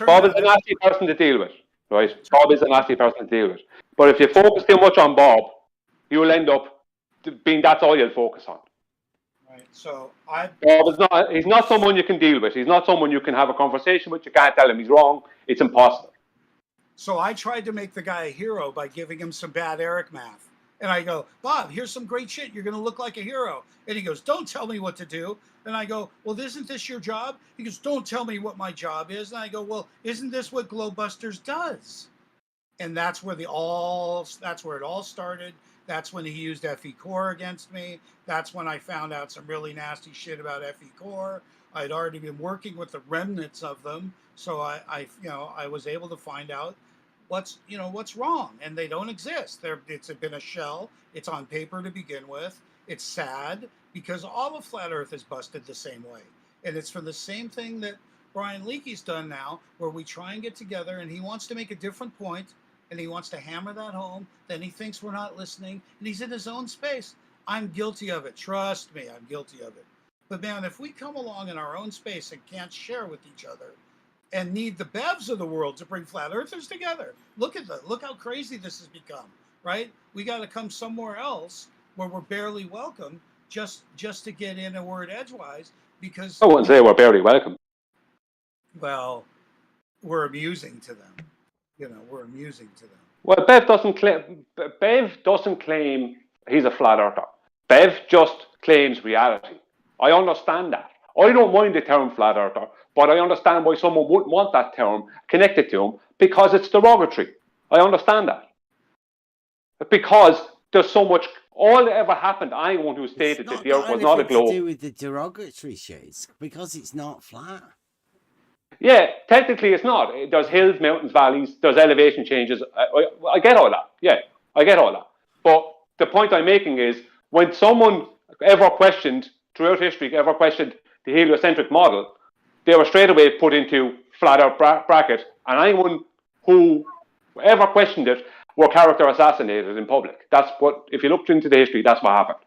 Bob is a nasty person to deal with, right? Bob is a nasty person to deal with. But if you focus too much on Bob, you'll end up being that's all you'll focus on. Right. So Bob is not. He's not someone you can deal with. He's not someone you can have a conversation with. You can't tell him he's wrong. It's impossible. So I tried to make the guy a hero by giving him some bad Eric math. And I go, Bob, here's some great shit. You're going to look like a hero. And he goes, don't tell me what to do. And I go, well, isn't this your job? He goes, don't tell me what my job is. And I go, well, isn't this what Globebusters does? And that's where it all started. That's when he used FE Core against me. That's when I found out some really nasty shit about FE Core. I'd already been working with the remnants of them, so I was able to find out what's wrong, and they don't exist. It's been a shell. It's on paper to begin with. It's sad because all of Flat Earth is busted the same way, and it's for the same thing that Brian Leakey's done now, where we try and get together, and he wants to make a different point, and he wants to hammer that home. Then he thinks we're not listening, and he's in his own space. I'm guilty of it. Trust me, I'm guilty of it. But man, if we come along in our own space and can't share with each other, and need the Bevs of the world to bring flat earthers together, look how crazy this has become, right? We got to come somewhere else where we're barely welcome, just to get in a word edgewise, because I wouldn't say we're barely welcome. Well, we're amusing to them. We're amusing to them. Well, Bev doesn't claim he's a flat earther. Bev just claims reality. I understand that. I don't mind the term flat earther, but I understand why someone wouldn't want that term connected to him, because it's derogatory. I understand that. Because there's so much. All that ever happened, anyone who stated that the Earth was not a globe. It's to do with the derogatory shit. It's because it's not flat. Yeah, technically it's not. There's hills, mountains, valleys, there's elevation changes. I get all that. Yeah, I get all that. But the point I'm making is, when someone ever questioned, throughout history, the heliocentric model, they were straight away put into flat earth bracket, and anyone who ever questioned it were character assassinated in public. That's what, if you looked into the history, that's what happened.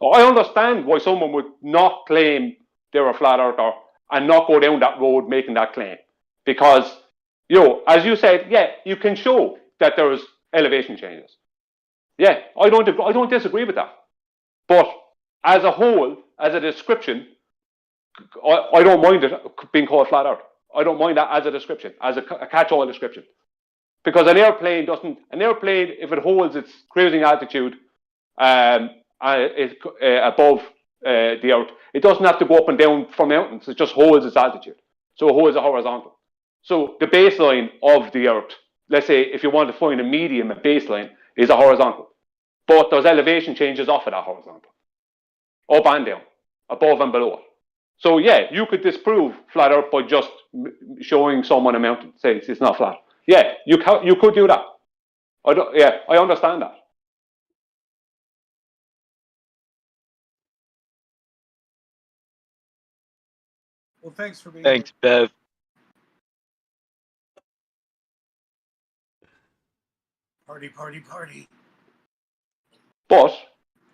I understand why someone would not claim they're a flat earther and not go down that road making that claim. Because, as you said, yeah, you can show that there's elevation changes. Yeah, I don't disagree with that. But as a whole, as a description, I don't mind it being called flat earth. I don't mind that as a description, as a catch-all description. Because an airplane, if it holds its cruising altitude above the earth, it doesn't have to go up and down from mountains. It just holds its altitude. So it holds it horizontal. So the baseline of the earth, let's say if you want to find a medium, a baseline, is a horizontal. But there's elevation changes off of that horizontal. Up and down, above and below it. So yeah, you could disprove flat earth by just showing someone a mountain, say it's not flat. Yeah, you could do that. I understand that. Well, thanks for being Thanks, Bev. Party, party, party. But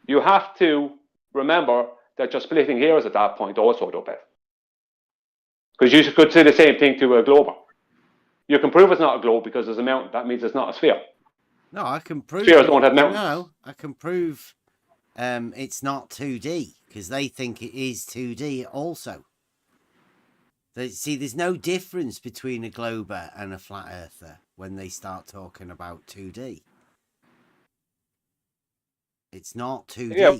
you have to remember that you're splitting hairs at that point also, though, Bev. Because you could say the same thing to a globe. You can prove it's not a globe because there's a mountain. That means it's not a sphere. No, I can prove. Spheres don't have mountains. No, I can prove it's not 2D because they think it is 2D also. See, there's no difference between a glober and a flat earther when they start talking about 2D. It's not 2D. Yeah,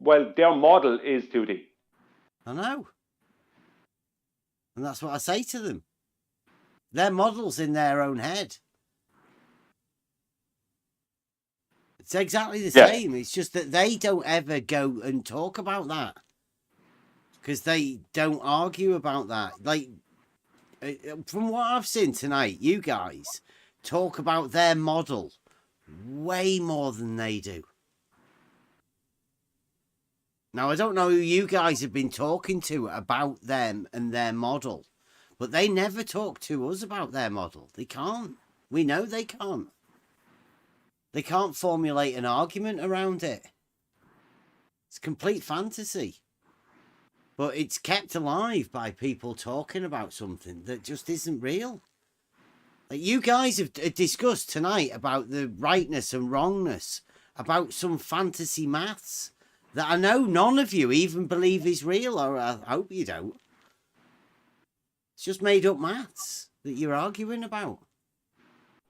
well, their model is 2D. I know. And that's what I say to them. Their model's in their own head. It's exactly the same. It's just that they don't ever go and talk about that. Because they don't argue about that. Like, from what I've seen tonight, you guys talk about their model way more than they do. Now, I don't know who you guys have been talking to about them and their model, but they never talk to us about their model. They can't. We know they can't. They can't formulate an argument around it. It's complete fantasy. But it's kept alive by people talking about something that just isn't real. Like you guys have discussed tonight about the rightness and wrongness, about some fantasy maths that I know none of you even believe is real, or I hope you don't. It's just made up maths. that you're arguing about.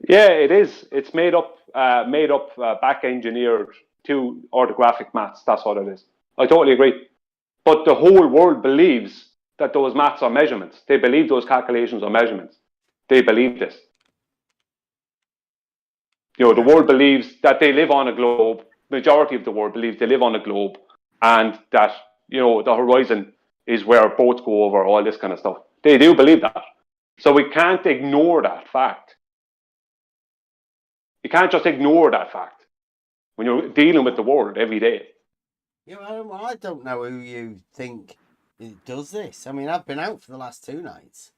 Yeah, it is. It's made up, back engineered to orthographic maths. That's what it is. I totally agree. But the whole world believes that those maths are measurements. They believe those calculations are measurements. They believe this. You know, the world believes that they live on a globe. Majority of the world believes they live on a globe, and that, you know, the horizon is where boats go over, all this kind of stuff. They do believe that. So we can't ignore that fact. You can't just ignore that fact when you're dealing with the world every day. Yeah, I don't know who you think does this. I mean, I've been out for the last 2 nights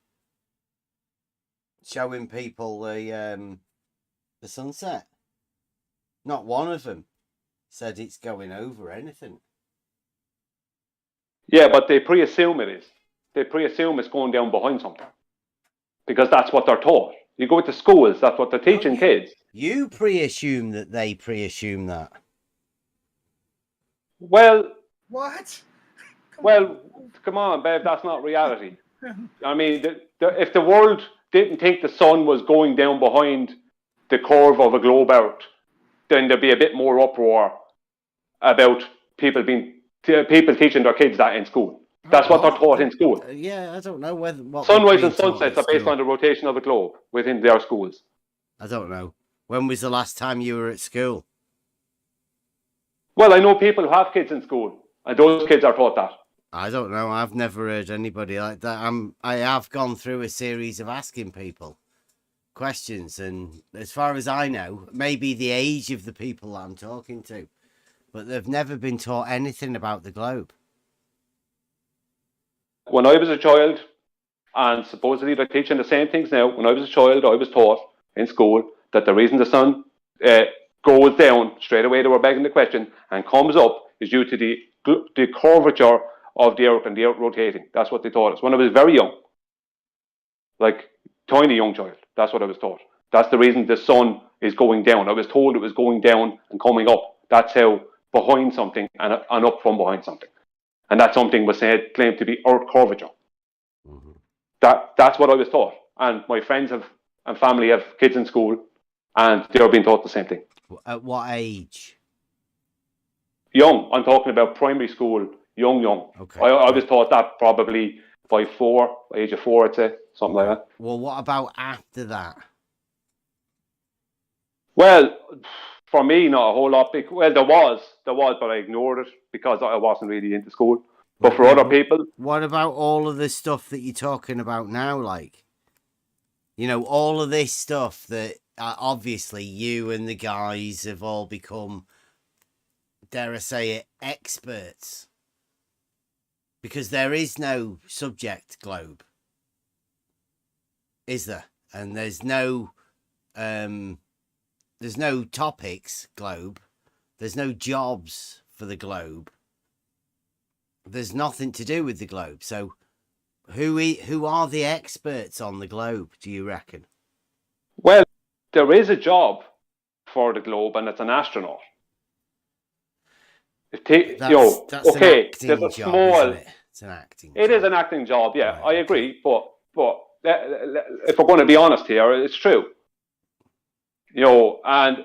showing people the sunset. Not one of them said it's going over anything. Yeah, but they pre-assume it is. They pre-assume it's going down behind something because that's what they're taught. You go to schools, that's what they're teaching kids. You pre-assume that they pre-assume that. Well, what? Come on, babe, that's not reality. I mean, if the world didn't think the sun was going down behind the curve of a globe Earth, then there'd be a bit more uproar about people teaching their kids that in school. That's what they're taught in school. Yeah, I don't know what sunrise and sunsets are based on the rotation of the globe within their schools. I don't know. When was the last time you were at school? Well, I know people who have kids in school, and those kids are taught that. I don't know. I've never heard anybody like that. I have gone through a series of asking people questions, and as far as I know, maybe the age of the people that I'm talking to, but they've never been taught anything about the globe. When I was a child, and supposedly they're teaching the same things now, when I was a child, I was taught in school that the reason the sun goes down straight away, they were begging the question, and comes up is due to the curvature of the Earth and the Earth rotating. That's what they taught us when I was very young, like tiny young child. That's what I was taught. That's the reason the sun is going down. I was told it was going down and coming up. That's how behind something and up from behind something. And that something was claimed to be Earth curvature. Mm-hmm. That's what I was taught. And my friends and family have kids in school, and they're being taught the same thing. At what age? Young. I'm talking about primary school, young. Okay. I was taught that probably by age of 4, I'd say, something like that. Well, what about after that? Well, for me, not a whole lot. Well, there was, but I ignored it because I wasn't really into school. But for other people... What about all of the stuff that you're talking about now? Like, you know, all of this stuff that obviously you and the guys have all become, dare I say it, experts. Because there is no subject globe. Is there? And there's no topics globe. There's no jobs for the globe. There's nothing to do with the globe. So who are the experts on the globe, do you reckon? Well, there is a job for the globe, and it's an astronaut. There's a small... It's an acting job. It is an acting job, yeah, right. I agree. But if we're going to be honest here, it's true. You know, and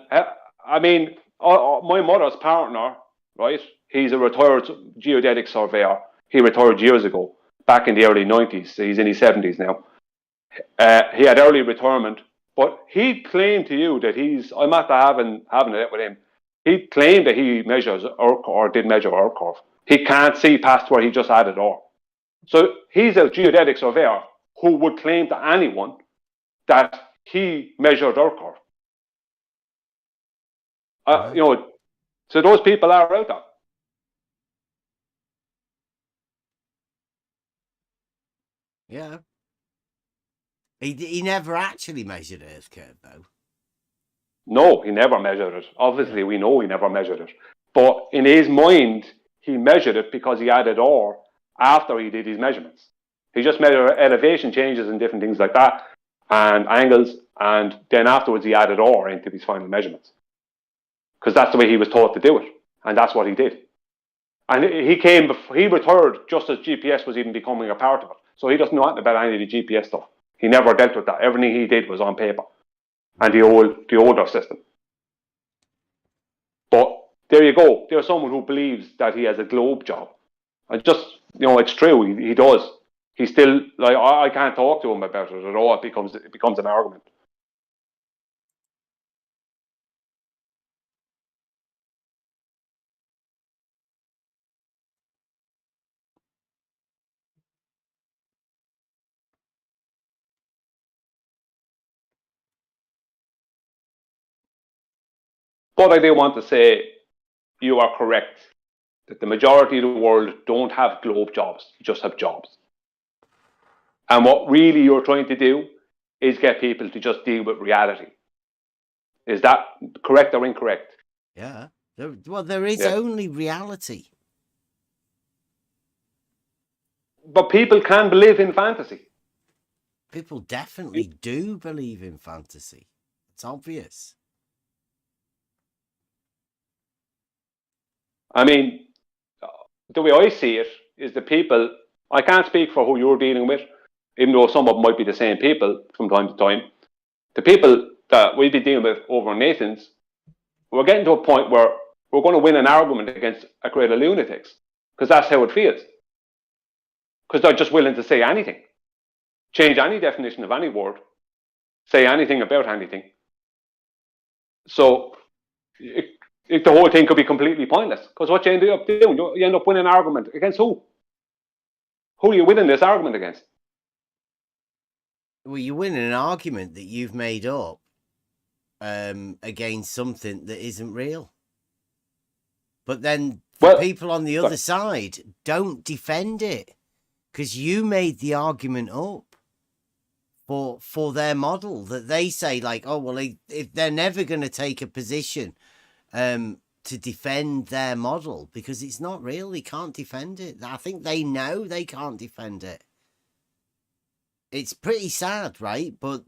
I mean, my mother's partner, right? He's a retired geodetic surveyor. He retired years ago, back in the early 90s. He's in his 70s now. He had early retirement, but he claimed to you that I'm after having it with him. He claimed that he measures or did measure Earth curve. He can't see past where he just added or. So he's a geodetic surveyor who would claim to anyone that he measured Earth curve. You know, so those people are out there. Yeah. He never actually measured Earth curve, though. No, he never measured it. Obviously, we know he never measured it. But in his mind, he measured it because he added or after he did his measurements. He just measured elevation changes and different things like that, and angles, and then afterwards he added or into his final measurements. Because that's the way he was taught to do it, and that's what he did. And he retired just as GPS was even becoming a part of it. So he doesn't know anything about any of the GPS stuff. He never dealt with that. Everything he did was on paper and the older system. But there you go. There's someone who believes that he has a globe job. And just, it's true. He does. He's still, like, I can't talk to him about it at all. It becomes an argument. But I do want to say you are correct that the majority of the world don't have globe jobs, just have jobs. And what really you're trying to do is get people to just deal with reality. Is that correct or incorrect? Yeah. Well, there is only reality. But people can believe in fantasy. People definitely do believe in fantasy. It's obvious. I mean, the way I see it is the people, I can't speak for who you're dealing with, even though some of them might be the same people from time to time. The people that we'll be dealing with over in Nathan's, we're getting to a point where we're going to win an argument against a crowd of lunatics, because that's how it feels. Because they're just willing to say anything, change any definition of any word, say anything about anything. So the whole thing could be completely pointless, because what you end up doing, you end up winning an argument against who? Who are you winning this argument against? Well, you're winning an argument that you've made up against something that isn't real. But then people on the other side don't defend it, because you made the argument up for their model that they say, like, oh, well, if they're never going to take a position to defend their model because it's not real, they can't defend it. I think they know they can't defend it. It's pretty sad, right? But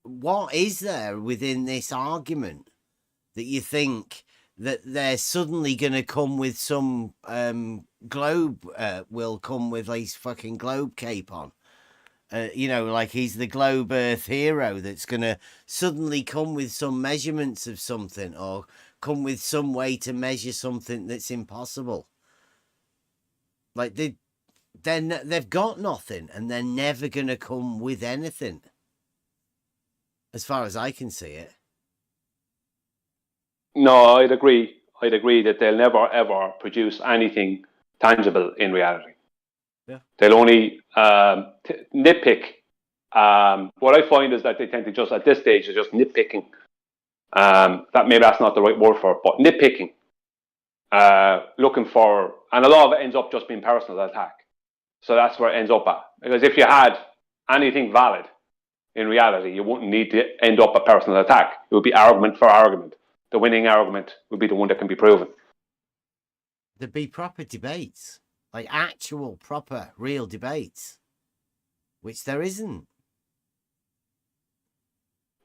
what is there within this argument that you think that they're suddenly going to come with some globe, will come with his fucking globe cape on? Like he's the globe earth hero that's going to suddenly come with some measurements of something or come with some way to measure something that's impossible. Like they've got nothing and they're never going to come with anything, as far as I can see it. No, I'd agree. I'd agree that they'll never, ever produce anything tangible in reality. Yeah. They'll only nitpick. What I find is that they tend to just, at this stage, they're just nitpicking. Maybe that's not the right word for it, but nitpicking. Looking for, and a lot of it ends up just being personal attack. So that's where it ends up at. Because if you had anything valid in reality, you wouldn't need to end up a personal attack. It would be argument for argument. The winning argument would be the one that can be proven. There'd be proper debates, like actual, proper, real debates, which there isn't.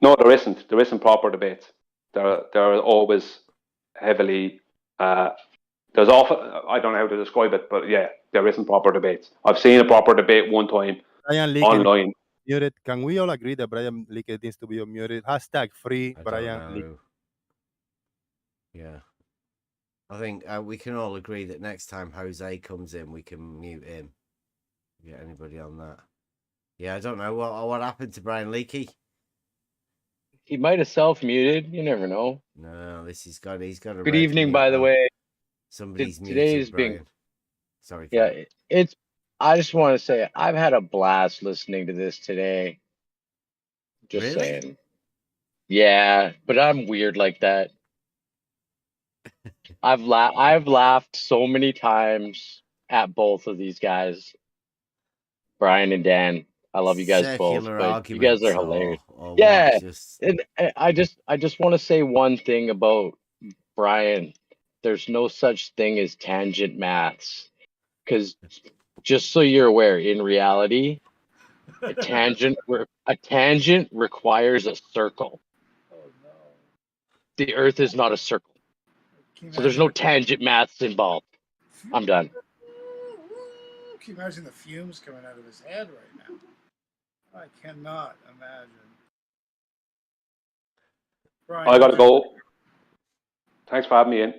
No, there isn't. There isn't proper debates. There are always heavily. There's often, I don't know how to describe it, but yeah, there isn't proper debates. I've seen a proper debate one time online. Muted. Can we all agree that Brian Lickett needs to be unmuted? Hashtag free Brian Lickett. Yeah. I think we can all agree that next time Jose comes in, we can mute him. Get anybody on that? Yeah, I don't know what happened to Brian Leakey. He might have self-muted. You never know. No, he's got a good evening, by the way. Somebody's today's muted, Brian. been. Sorry. Yeah, I just want to say I've had a blast listening to this today. Just saying. Yeah, but I'm weird like that. I've laughed so many times at both of these guys, Brian and Dan. I love you guys both, but you guys are hilarious. Yeah, and I just want to say one thing about Brian. There's no such thing as tangent maths, because just so you're aware, in reality, a tangent requires a circle. Oh no! The Earth is not a circle. So there's no tangent maths involved. I'm done. Can you imagine the fumes coming out of his head right now? I cannot imagine. Brian, I gotta go. Thanks for having me in.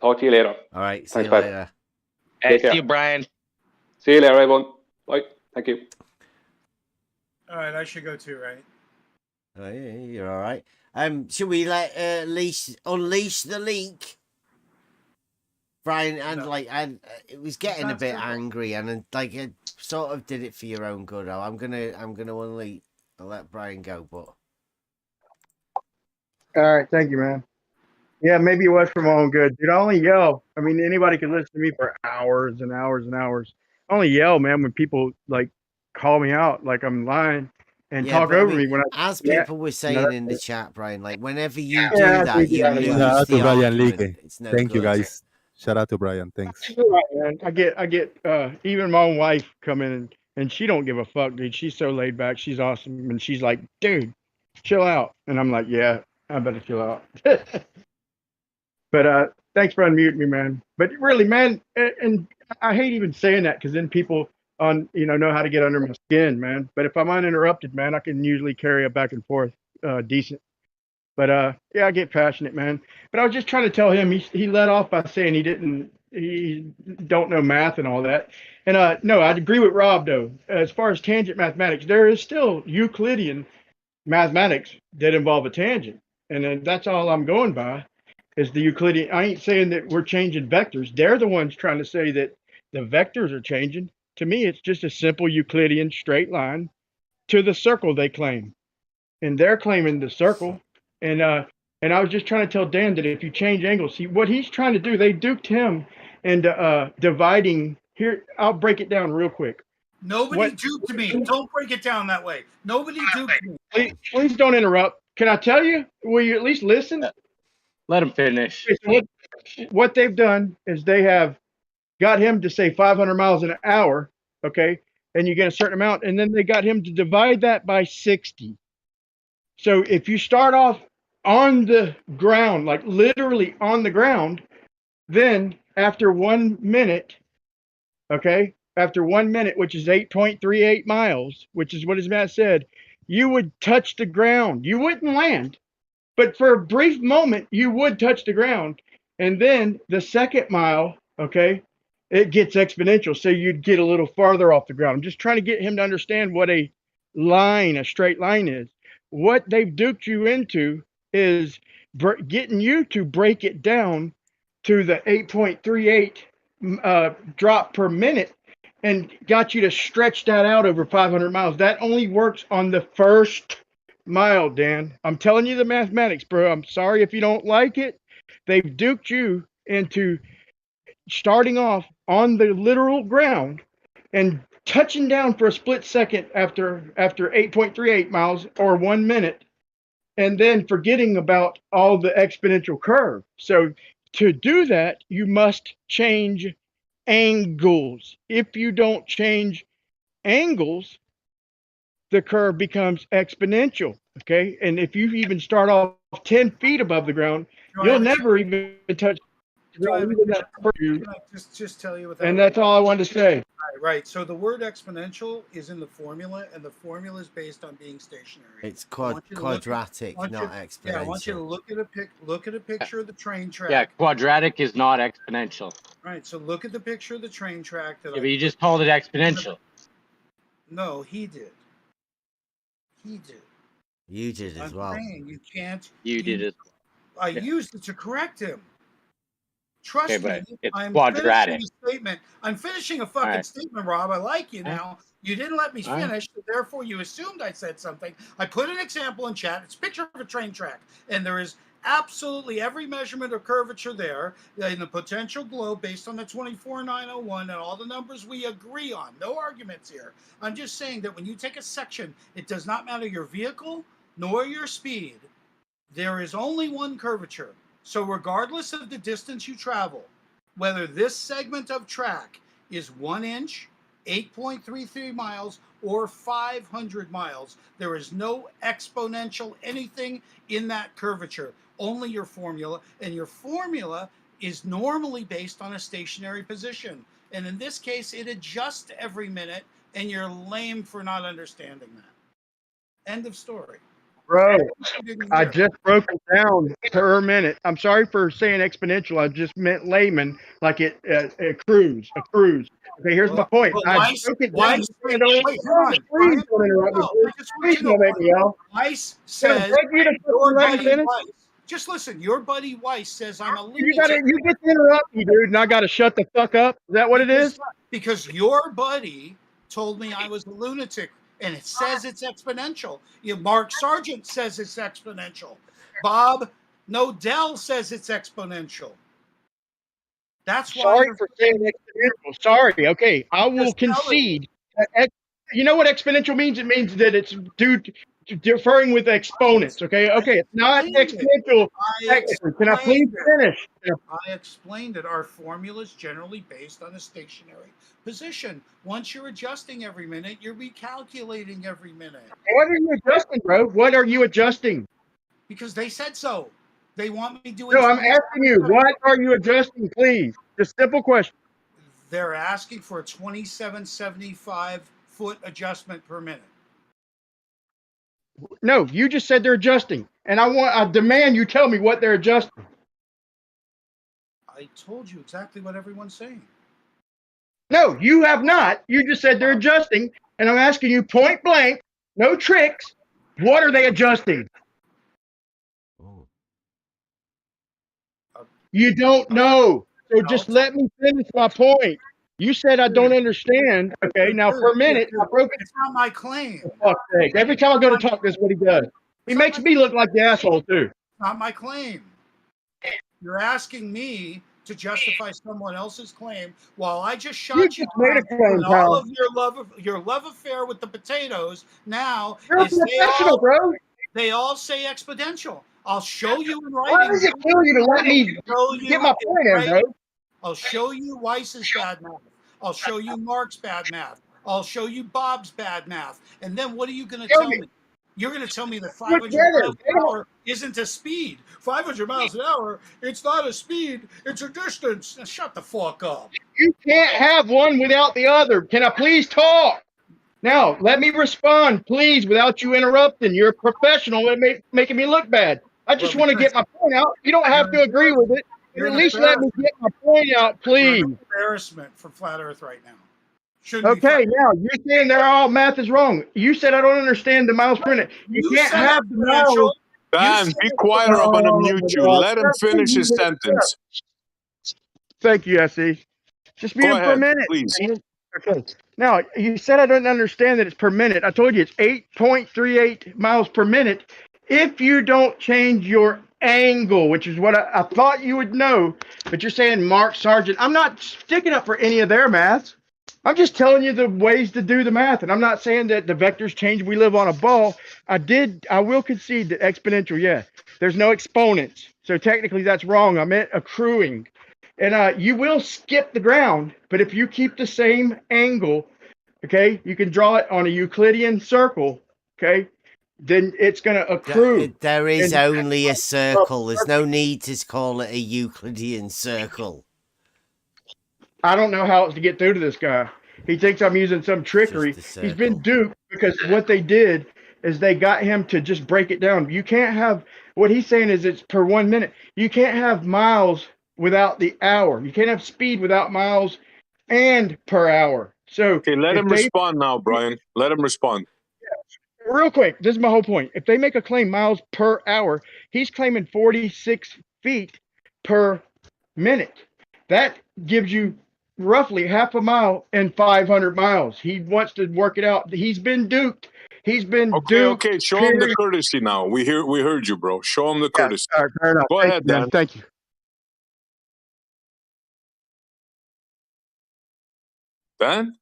Talk to you later. All right. See Thanks, you later. Take care. See you, Brian. See you later, everyone. Bye. Thank you. All right, I should go too, right? Oh, yeah, you're all right. Should we let unleash the leak? Brian, and it was getting a bit angry, and like it sort of did it for your own good. I'm gonna unleash. I'll let Brian go, but All right, thank you, man. Yeah, maybe it was for my own good, dude. I only yell. I mean, anybody could listen to me for hours and hours and hours. I only yell, man, when people like call me out, like I'm lying, and talk over me when I. As people were saying in the chat, Brian, like whenever you do Yeah, that, you lose Shout out the to Brian argument. Leakey. It's no Thank you, good. guys. Shout out to Brian. Thanks. You're right, man. I get even my own wife come in and she don't give a fuck, dude. She's so laid back. She's awesome, and she's like, dude, chill out. And I'm like, yeah, I better chill out. But thanks for unmuting me, man. But really, man, and I hate even saying that because then people know how to get under my skin, man. But if I'm uninterrupted, man, I can usually carry a back and forth decent. But yeah, I get passionate, man. But I was just trying to tell him he let off by saying he don't know math and all that. And no, I'd agree with Rob though. As far as tangent mathematics, there is still Euclidean mathematics that involve a tangent, and then that's all I'm going by is the Euclidean. I ain't saying that we're changing vectors. They're the ones trying to say that the vectors are changing. To me, it's just a simple Euclidean straight line to the circle they claim, and they're claiming the circle. And I was just trying to tell Dan that if you change angles, see what he's trying to do. They duped him into dividing. Here, I'll break it down real quick. Nobody duped me. Don't break it down that way. Nobody duped me. Please don't interrupt. Can I tell you? Will you at least listen? Let him finish. What they've done is they have got him to say 500 miles an hour, okay, and you get a certain amount, and then they got him to divide that by 60. So if you start off on the ground, like literally on the ground, then after 1 minute, okay, after 1 minute, which is 8.38 miles, which is what his math said, you would touch the ground. You wouldn't land, but for a brief moment, you would touch the ground. And then the second mile, okay, it gets exponential. So you'd get a little farther off the ground. I'm just trying to get him to understand what a straight line is. What they've duped you into is getting you to break it down to the 8.38 drop per minute and got you to stretch that out over 500 miles. That only works on the first mile, Dan. I'm telling you the mathematics, bro. I'm sorry if you don't like it. They've duped you into starting off on the literal ground and touching down for a split second after 8.38 miles or 1 minute, and then forgetting about all the exponential curve. So to do that, you must change angles. If you don't change angles, the curve becomes exponential. Okay. And if you even start off 10 feet above the ground, you'll never even touch the ground. Can I just tell you what that And that's all I wanted to say. Right. So the word exponential is in the formula, and the formula is based on being stationary. It's quadratic, not exponential. Yeah, I want you to look at a picture of the train track. Yeah, quadratic is not exponential. Right. So look at the picture of the train track. Yeah, but you just called it exponential. No, he did. He did. You did as well. Saying you can't. You did it. I used it to correct him. Trust me, it's I'm quadratic. finishing a statement. I'm finishing a fucking statement, Rob. I like you now. You didn't let me finish, so therefore you assumed I said something. I put an example in chat. It's a picture of a train track, and there is absolutely every measurement of curvature there in the potential globe based on the 24901 and all the numbers we agree on. No arguments here. I'm just saying that when you take a section, it does not matter your vehicle nor your speed. There is only one curvature. So regardless of the distance you travel, whether this segment of track is 1 inch, 8.33 miles, or 500 miles, there is no exponential anything in that curvature, only your formula. And your formula is normally based on a stationary position. And in this case, it adjusts every minute, and you're lame for not understanding that. End of story. Bro, You didn't I hear. just broke it down per minute. I'm sorry for saying exponential. I just meant layman, like it accrues. Okay, here's my point. Well, I Weiss, broke it down. Weiss, wait, hold on, Please Brian. don't interrupt me. No, I just want Please you to know, don't make me yell. Weiss Can I says beg you to your let me buddy finish? Weiss. Just listen. Your buddy Weiss says I'm a You lunatic. get to interrupt me, dude, and I gotta shut the fuck up. Is that what it is? Because your buddy told me I was a lunatic, and it says it's exponential. Mark Sargent says it's exponential. Bob Nodell says it's exponential. That's why. Sorry for saying exponential. Sorry. Okay, I will concede. You know what exponential means? It means that it's due to differing with exponents. Okay. Okay. It's not exponential. Can I please finish? I explained it. Our formula is generally based on a stationary position. Once you're adjusting every minute, you're recalculating every minute. What are you adjusting, bro? What are you adjusting? Because they said so. They want me doing. No, I'm asking you. What are you adjusting, please? Just simple question. They're asking for a 2775 foot adjustment per minute. No, you just said they're adjusting, and I demand you tell me what they're adjusting. I told you exactly what everyone's saying. No, you have not. You just said they're adjusting, and I'm asking you point blank, no tricks. What are they adjusting? You don't know. So just let me finish my point. You said I don't understand. Okay, now per minute, I broke it. It's not my claim. For fuck's sake. Every time I go to talk, that's what he does. He makes me look like the asshole, too. It's not my claim. You're asking me to justify someone else's claim while I just shot you made a claim, and all of your love affair with the potatoes. Now You're professional, bro. They all say exponential. I'll show you in writing. Why does it kill you to let me get my point in, bro? I'll show you Weiss's bad math. I'll show you Mark's bad math. I'll show you Bob's bad math. And then what are you going to tell me? You're going to tell me that 500 miles an hour isn't a speed. 500 miles an hour, it's not a speed, it's a distance. Now, shut the fuck up. You can't have one without the other. Can I please talk? Now, let me respond, please, without you interrupting. You're a professional and making me look bad. I just want to get my point out. You don't have to agree with it. But at least let me get my point out, please. You're an embarrassment for Flat Earth right now. Okay, now you're saying they're all math is wrong. You said I don't understand the miles per minute. You can't have the miles. Dan, be quiet or I'm going to mute you. Let him finish his sentence. Thank you, SE. Just mute him for a minute. Please. Okay. Now, you said I don't understand that it's per minute. I told you it's 8.38 miles per minute if you don't change your angle, which is what I thought you would know. But you're saying Mark Sargent. I'm not sticking up for any of their maths. I'm just telling you the ways to do the math. And I'm not saying that the vectors change. We live on a ball. I will concede that exponential, yeah. There's no exponents. So technically that's wrong. I meant accruing. And you will skip the ground, but if you keep the same angle, okay, you can draw it on a Euclidean circle, okay, then it's going to accrue. There is only a circle. There's no need to call it a Euclidean circle. I don't know how it's to get through to this guy. He thinks I'm using some trickery. He's been duped because what they did is they got him to just break it down. You can't have, what he's saying is it's per 1 minute. You can't have miles without the hour. You can't have speed without miles and per hour. So okay, let him respond now, Brian. Let him respond. Real quick, this is my whole point. If they make a claim miles per hour, he's claiming 46 feet per minute. That gives you roughly half a mile and 500 miles. He wants to work it out. He's been duped. He's been duped. Okay, show him the courtesy now. We heard you, bro. Show him the courtesy. All right, fair enough. Go ahead, Dan. Thank you. Dan?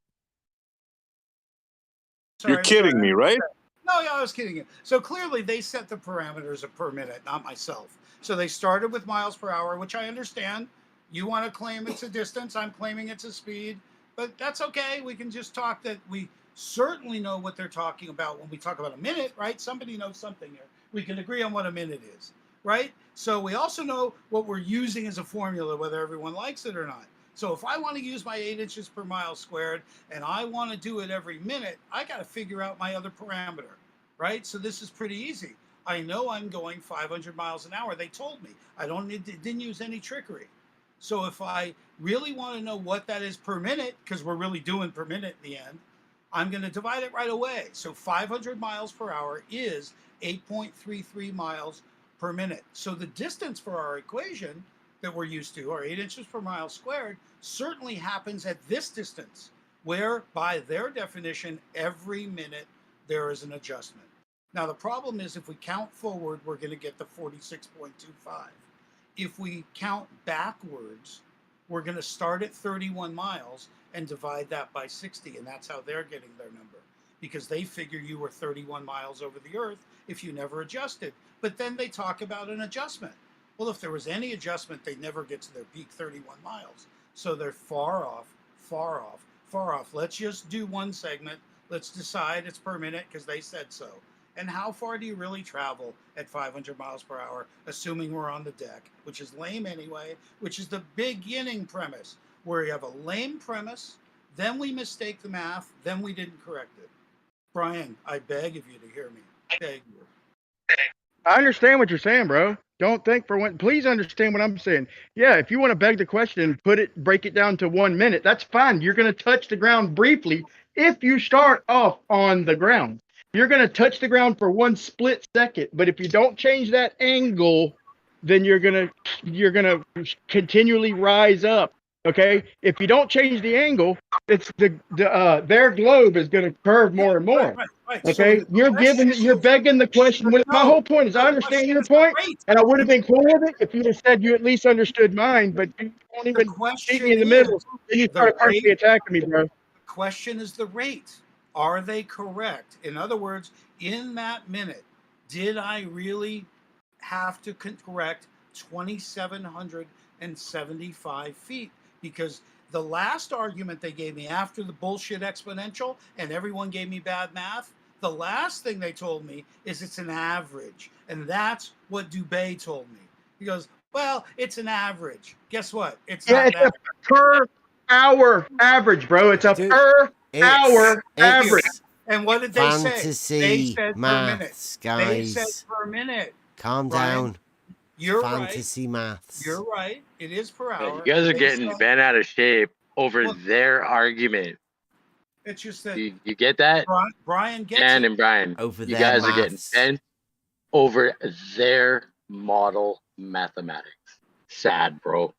You're kidding me, right? No, yeah, I was kidding you. So clearly they set the parameters of per minute, not myself. So they started with miles per hour, which I understand. You want to claim it's a distance. I'm claiming it's a speed. But that's okay. We can just talk that we certainly know what they're talking about when we talk about a minute, right? Somebody knows something here. We can agree on what a minute is, right? So we also know what we're using as a formula, whether everyone likes it or not. So if I want to use my 8 inches per mile squared and I want to do it every minute, I got to figure out my other parameter, right? So this is pretty easy. I know I'm going 500 miles an hour. They told me. I didn't use any trickery. So if I really want to know what that is per minute, because we're really doing per minute in the end, I'm going to divide it right away. So 500 miles per hour is 8.33 miles per minute. So the distance for our equation that we're used to, or 8 inches per mile squared, certainly happens at this distance, where by their definition, every minute there is an adjustment. Now the problem is if we count forward, we're going to get the 46.25. If we count backwards, we're going to start at 31 miles and divide that by 60, and that's how they're getting their number, because they figure you were 31 miles over the earth if you never adjusted. But then they talk about an adjustment. Well, if there was any adjustment, they'd never get to their peak 31 miles. So they're far off, far off, far off. Let's just do one segment. Let's decide it's per minute because they said so. And how far do you really travel at 500 miles per hour, assuming we're on the deck, which is lame anyway, which is the beginning premise, where you have a lame premise, then we mistake the math, then we didn't correct it. Brian, I beg of you to hear me. I beg you. I understand what you're saying, bro. Don't think for one. Please understand what I'm saying. Yeah, if you want to beg the question, break it down to 1 minute. That's fine. You're going to touch the ground briefly if you start off on the ground. You're going to touch the ground for 1 split second. But if you don't change that angle, then you're going to continually rise up. Okay. If you don't change the angle, it's their globe is going to curve more and more. Right. Okay, So you're begging the question. My whole point is I understand your point, and I would have been cool with it if you'd have said you at least understood mine, but you won't even keep me in the middle. Then you started personally attacking me, bro. The question is the rate. Are they correct? In other words, in that minute, did I really have to correct 2,775 feet? Because the last argument they gave me after the bullshit exponential and everyone gave me bad math, the last thing they told me is it's an average. And that's what Dubé told me. He goes, well, it's an average. Guess what? It's not it's a per hour average, bro. It's a per hour average. And what did they say? They said maths, per minute. Guys. They said per minute. Calm down. You're fantasy right. Maths. You're right. It is per hour. You guys are getting bent out of shape over their argument. It's just that you get that? Brian gets Dan it. and Brian. Over you their guys are getting bent over their model mathematics. Sad, bro.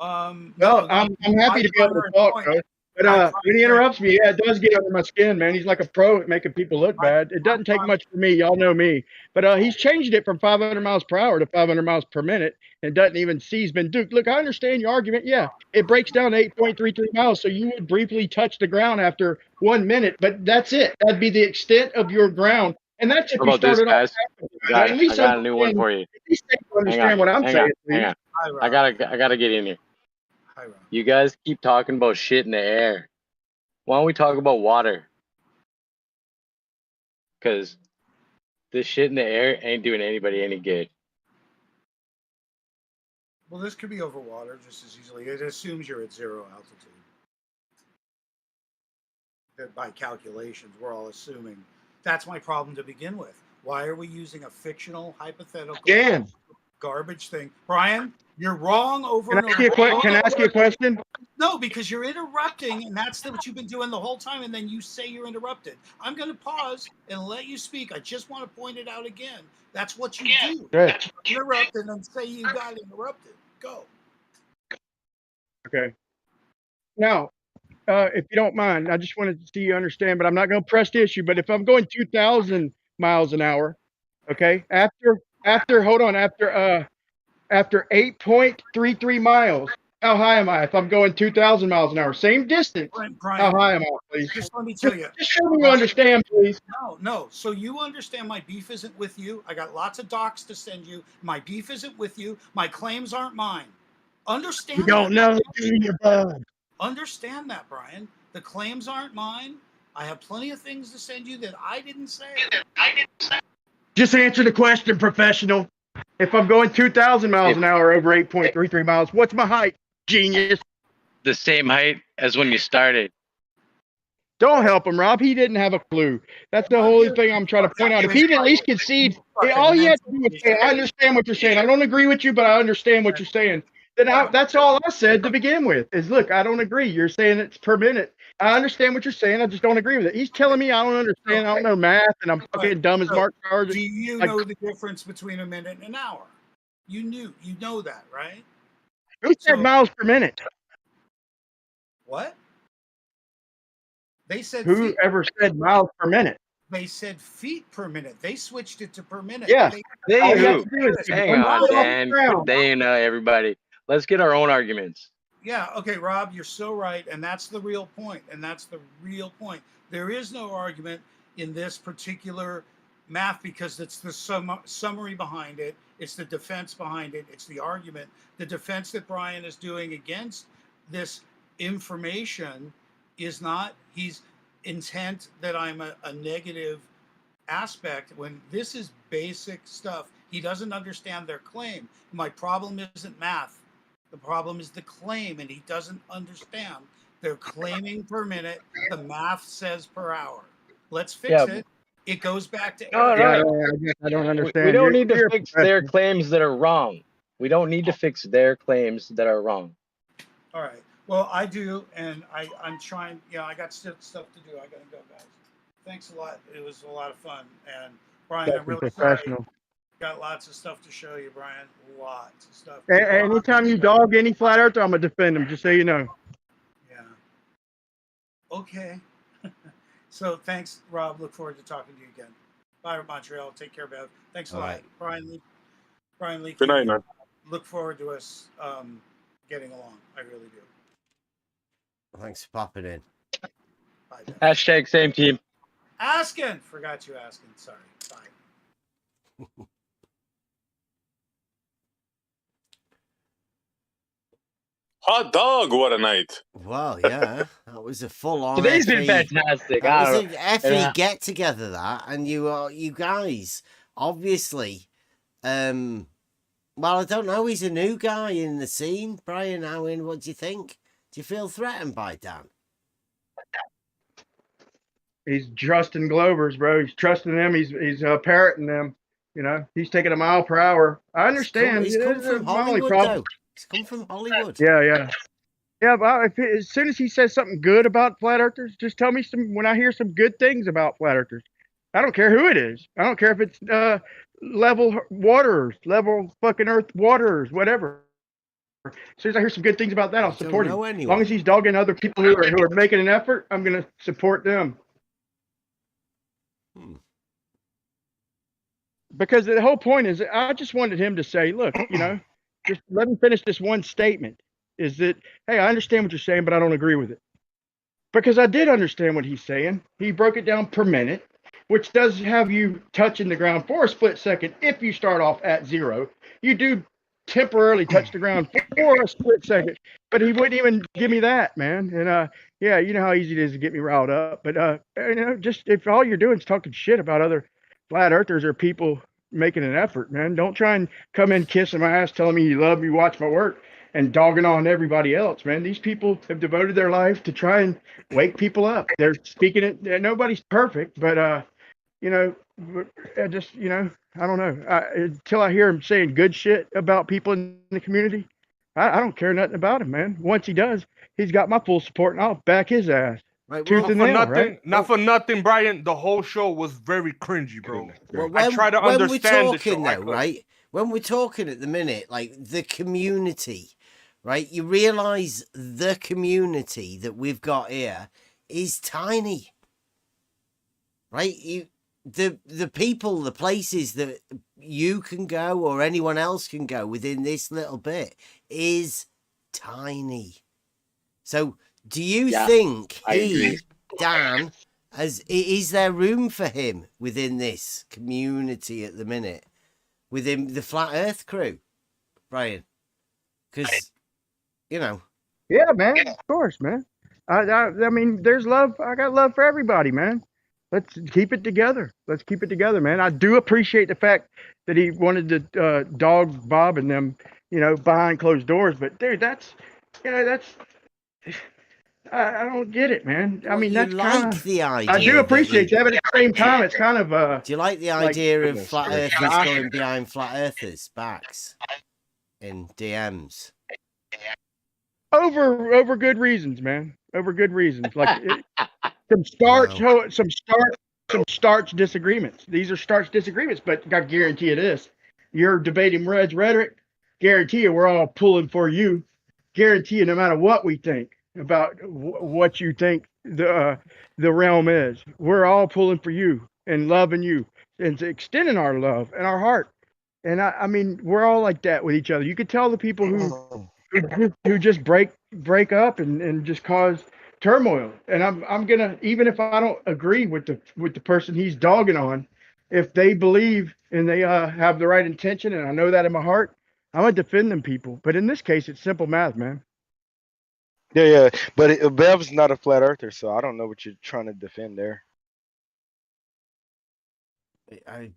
No, I'm happy to be able to talk, bro. But when he interrupts me, it does get under my skin, man. He's like a pro at making people look bad. It doesn't take much for me. Y'all know me. But he's changed it from 500 miles per hour to 500 miles per minute and doesn't even see he's been duped. Look, I understand your argument. Yeah, it breaks down to 8.33 miles. So you would briefly touch the ground after 1 minute, but that's it. That'd be the extent of your ground. And that's if you started off. I got a new one for you. At least you understand what I'm saying. Hang on. I gotta get in here. You guys keep talking about shit in the air. Why don't we talk about water? Because this shit in the air ain't doing anybody any good. Well, this could be over water just as easily. It assumes you're at 0 altitude. That by calculations, we're all assuming. That's my problem to begin with. Why are we using a fictional, hypothetical garbage thing? Brian, you're wrong over and over. Can I ask you a question? No, because you're interrupting, and that's what you've been doing the whole time, and then you say you're interrupted. I'm going to pause and let you speak. I just want to point it out again. That's what you do. Right. Interrupt and then say you got interrupted. Go. Okay. Now, if you don't mind, I just wanted to see you understand, but I'm not going to press the issue. But if I'm going 2,000 miles an hour, okay, after 8.33 miles, how high am I? If I'm going 2,000 miles an hour, same distance, Brian, how high am I, please? Just let me tell you. Just show me you understand, please. No. So you understand my beef isn't with you. I got lots of docs to send you. My beef isn't with you. My claims aren't mine. Understand You don't know, do you, bud? Understand that, Brian. The claims aren't mine. I have plenty of things to send you that I didn't say. Just answer the question, professional. If I'm going 2,000 miles an hour over 8.33 miles, what's my height, genius? The same height as when you started. Don't help him, Rob. He didn't have a clue. That's the whole thing I'm trying to point out. If he'd at least concede, all he had to do was say, I understand what you're saying. I don't agree with you, but I understand what you're saying. Then that's all I said to begin with is, look, I don't agree. You're saying it's per minute. I understand what you're saying. I just don't agree with it. He's telling me I don't understand. I don't know math, and I'm fucking dumb as Mark Sargent. Do you know the difference between a minute and an hour? You know that, right? Who said miles per minute? What? They said Who ever said miles per minute? They said feet per minute. They switched it to per minute. Yeah. Hang on, Dan. Quit daying everybody. Let's get our own arguments. Yeah, okay, Rob, you're so right, and that's the real point. There is no argument in this particular math because it's the summary behind it, it's the defense behind it, it's the argument. The defense that Brian is doing against this information is not he's intent that I'm a negative aspect when this is basic stuff. He doesn't understand their claim. My problem isn't math. The problem is the claim, and he doesn't understand. They're claiming per minute. The math says per hour. Let's fix it. It goes back to Right. I don't understand. We don't need to fix their claims that are wrong. We don't need to fix their claims that are wrong. All right. Well, I do, and I'm trying. I got stuff to do. I got to go, guys. Thanks a lot. It was a lot of fun. And Brian, I'm really sorry. Got lots of stuff to show you, Brian. Lots of stuff. Anytime you dog any flat earther, I'm gonna defend him. Just so you know. Yeah. Okay. So thanks, Rob. Look forward to talking to you again. Bye, Montreal. Take care, Bev. Thanks a lot, Brian Lee. Good night, man. Look forward to us getting along. I really do. Thanks for popping in. Bye, Bev. Hashtag same team. Asking. Forgot you asking. Sorry. Bye. Hot dog, what a night. Well, yeah, that was a full-on Today's been fantastic. That was an effie get-together, that, and you guys, obviously, well, I don't know, he's a new guy in the scene. Brian, Owen, what do you think? Do you feel threatened by Dan? He's trusting Glovers, bro. He's trusting them. He's parroting them. He's taking a mile per hour. I understand. He's come from Hollywood, though. He's come from Hollywood. Yeah. But as soon as he says something good about flat earthers, just tell me when I hear some good things about flat earthers. I don't care who it is. I don't care if it's level waters, level fucking earth waters, whatever. As soon as I hear some good things about that, I'll support him. As long as he's dogging other people who are making an effort, I'm going to support them. Because the whole point is, I just wanted him to say, look, just let him finish this one statement. Is that, hey, I understand what you're saying, but I don't agree with it. Because I did understand what he's saying. He broke it down per minute, which does have you touching the ground for a split second. If you start off at 0, you do temporarily touch the ground for a split second. But he wouldn't even give me that, man. And yeah, you know how easy it is to get me riled up. But just if all you're doing is talking shit about other flat earthers or people making an effort, man, don't try and come in kissing my ass, telling me you love me, watch my work, and dogging on everybody else, man. These people have devoted their life to try and wake people up. They're speaking it. Nobody's perfect, but I just, I don't know. Until I hear him saying good shit about people in the community, I don't care nothing about him, man. Once he does, he's got my full support, and I'll back his ass. Right, not for nothing, Brian. The whole show was very cringy, bro. Well, I try to understand the show, though, right? When we're talking at the minute, like the community, right? You realize the community that we've got here is tiny, right? The people, the places that you can go or anyone else can go within this little bit is tiny. So do you think Dan, is there room for him within this community at the minute, within the Flat Earth crew, Brian? Because, Yeah, man, of course, man. I mean, there's love. I got love for everybody, man. Let's keep it together. Let's keep it together, man. I do appreciate the fact that he wanted to dog Bob and them, behind closed doors. But dude, that's I don't get it, man. I Well, mean, you that's like kind of. the idea. I do appreciate that, but at the same time, it's kind of Do you like the like, idea of flat goodness, earthers going behind flat earthers' backs in DMs? over good reasons, man. Over good reasons, like some starch disagreements. These are starch disagreements, but I guarantee you this: you're debating Red's rhetoric. Guarantee you, we're all pulling for you. Guarantee you, no matter what we think about what you think the realm is, we're all pulling for you and loving you and extending our love and our heart. And I mean, we're all like that with each other. You could tell the people who just break up and just cause turmoil. And I'm gonna, even if I don't agree with the person he's dogging on, if they believe and they have the right intention, and I know that in my heart, I'm gonna defend them people. But in this case, it's simple math, man. Yeah. But Bev's not a flat earther, so I don't know what you're trying to defend there.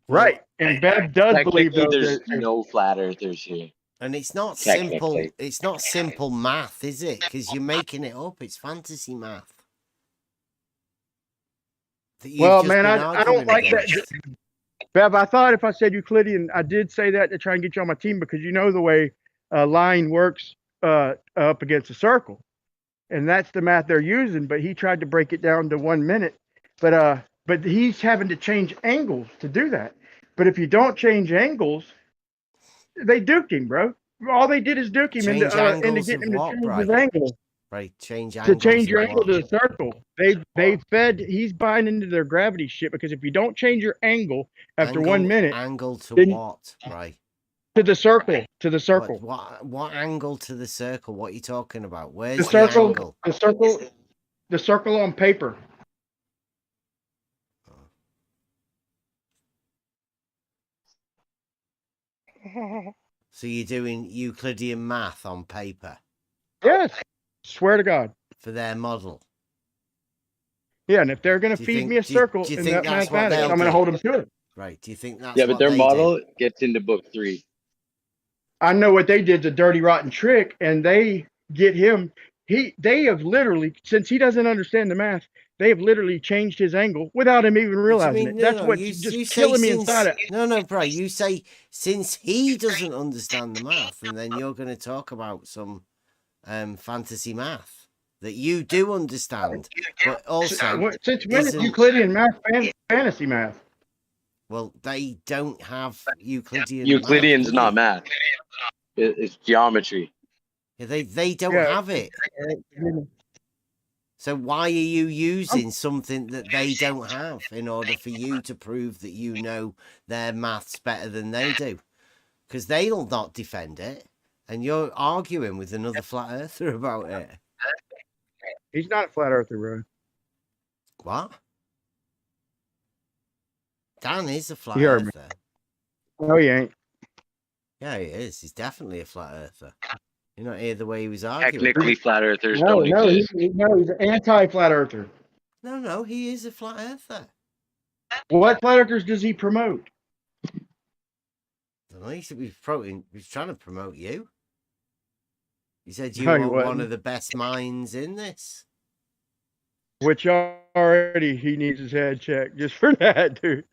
Right, and Bev does believe there's no flat earthers here. And it's not simple. It's not simple math, is it? Because you're making it up. It's fantasy math. Well, man, I don't like that. Bev, I thought if I said Euclidean, I did say that to try and get you on my team because you know the way a line works up against a circle, and that's the math they're using. But he tried to break it down to 1 minute, but he's having to change angles to do that. But if you don't change angles, they duked him, bro. All they did is duke him into getting him to change his angle. Right, change To angles. change your angle to the circle. He's buying into their gravity shit because if you don't change your angle after 1 minute. Angle to what, right? To the circle. What angle to the circle? What are you talking about? Where's the circle? angle? The circle on paper. So you're doing Euclidean math on paper? Yes. Swear to God. For their model. Yeah, and if they're going to feed me a circle in that mathematics, I'm going to hold them to it. Right. Do you think that's but their model gets into book 3. I know what they did, the dirty, rotten trick, and they get him. They have literally, since he doesn't understand the math, they have literally changed his angle without him even realizing it. That's what's just killing me inside it. No, bro. You say since he doesn't understand the math, and then you're going to talk about some fantasy math that you do understand, but also since when is Euclidean math fantasy math? Well, they don't have Euclidean. Euclidean's not math. It's geometry. Yeah, they don't have it. So why are you using something that they don't have in order for you to prove that you know their maths better than they do? Because they'll not defend it, and you're arguing with another flat earther about it. He's not a flat earther, bro. What? Dan is a flat earther. No, he ain't. Yeah, he is. He's definitely a flat earther. You not hear the way he was arguing. Technically, flat earthers don't exist. He's an anti-flat earther. No, he is a flat earther. What flat earthers does he promote? I don't know. He's trying to promote you. He said you are one of the best minds in this. Which already he needs his head checked just for that, dude.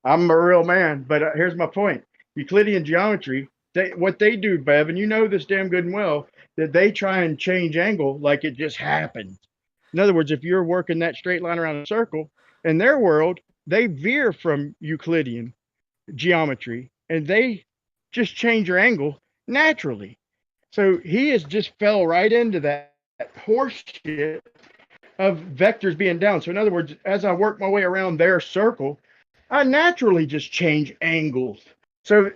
I'm a real man, but here's my point. Euclidean geometry, what they do, Bev, and you know this damn good and well, that they try and change angle like it just happens. In other words, if you're working that straight line around a circle, in their world, they veer from Euclidean geometry and they just change your angle naturally. So he has just fell right into that horse shit of vectors being down. So in other words, as I work my way around their circle, I naturally just change angles. So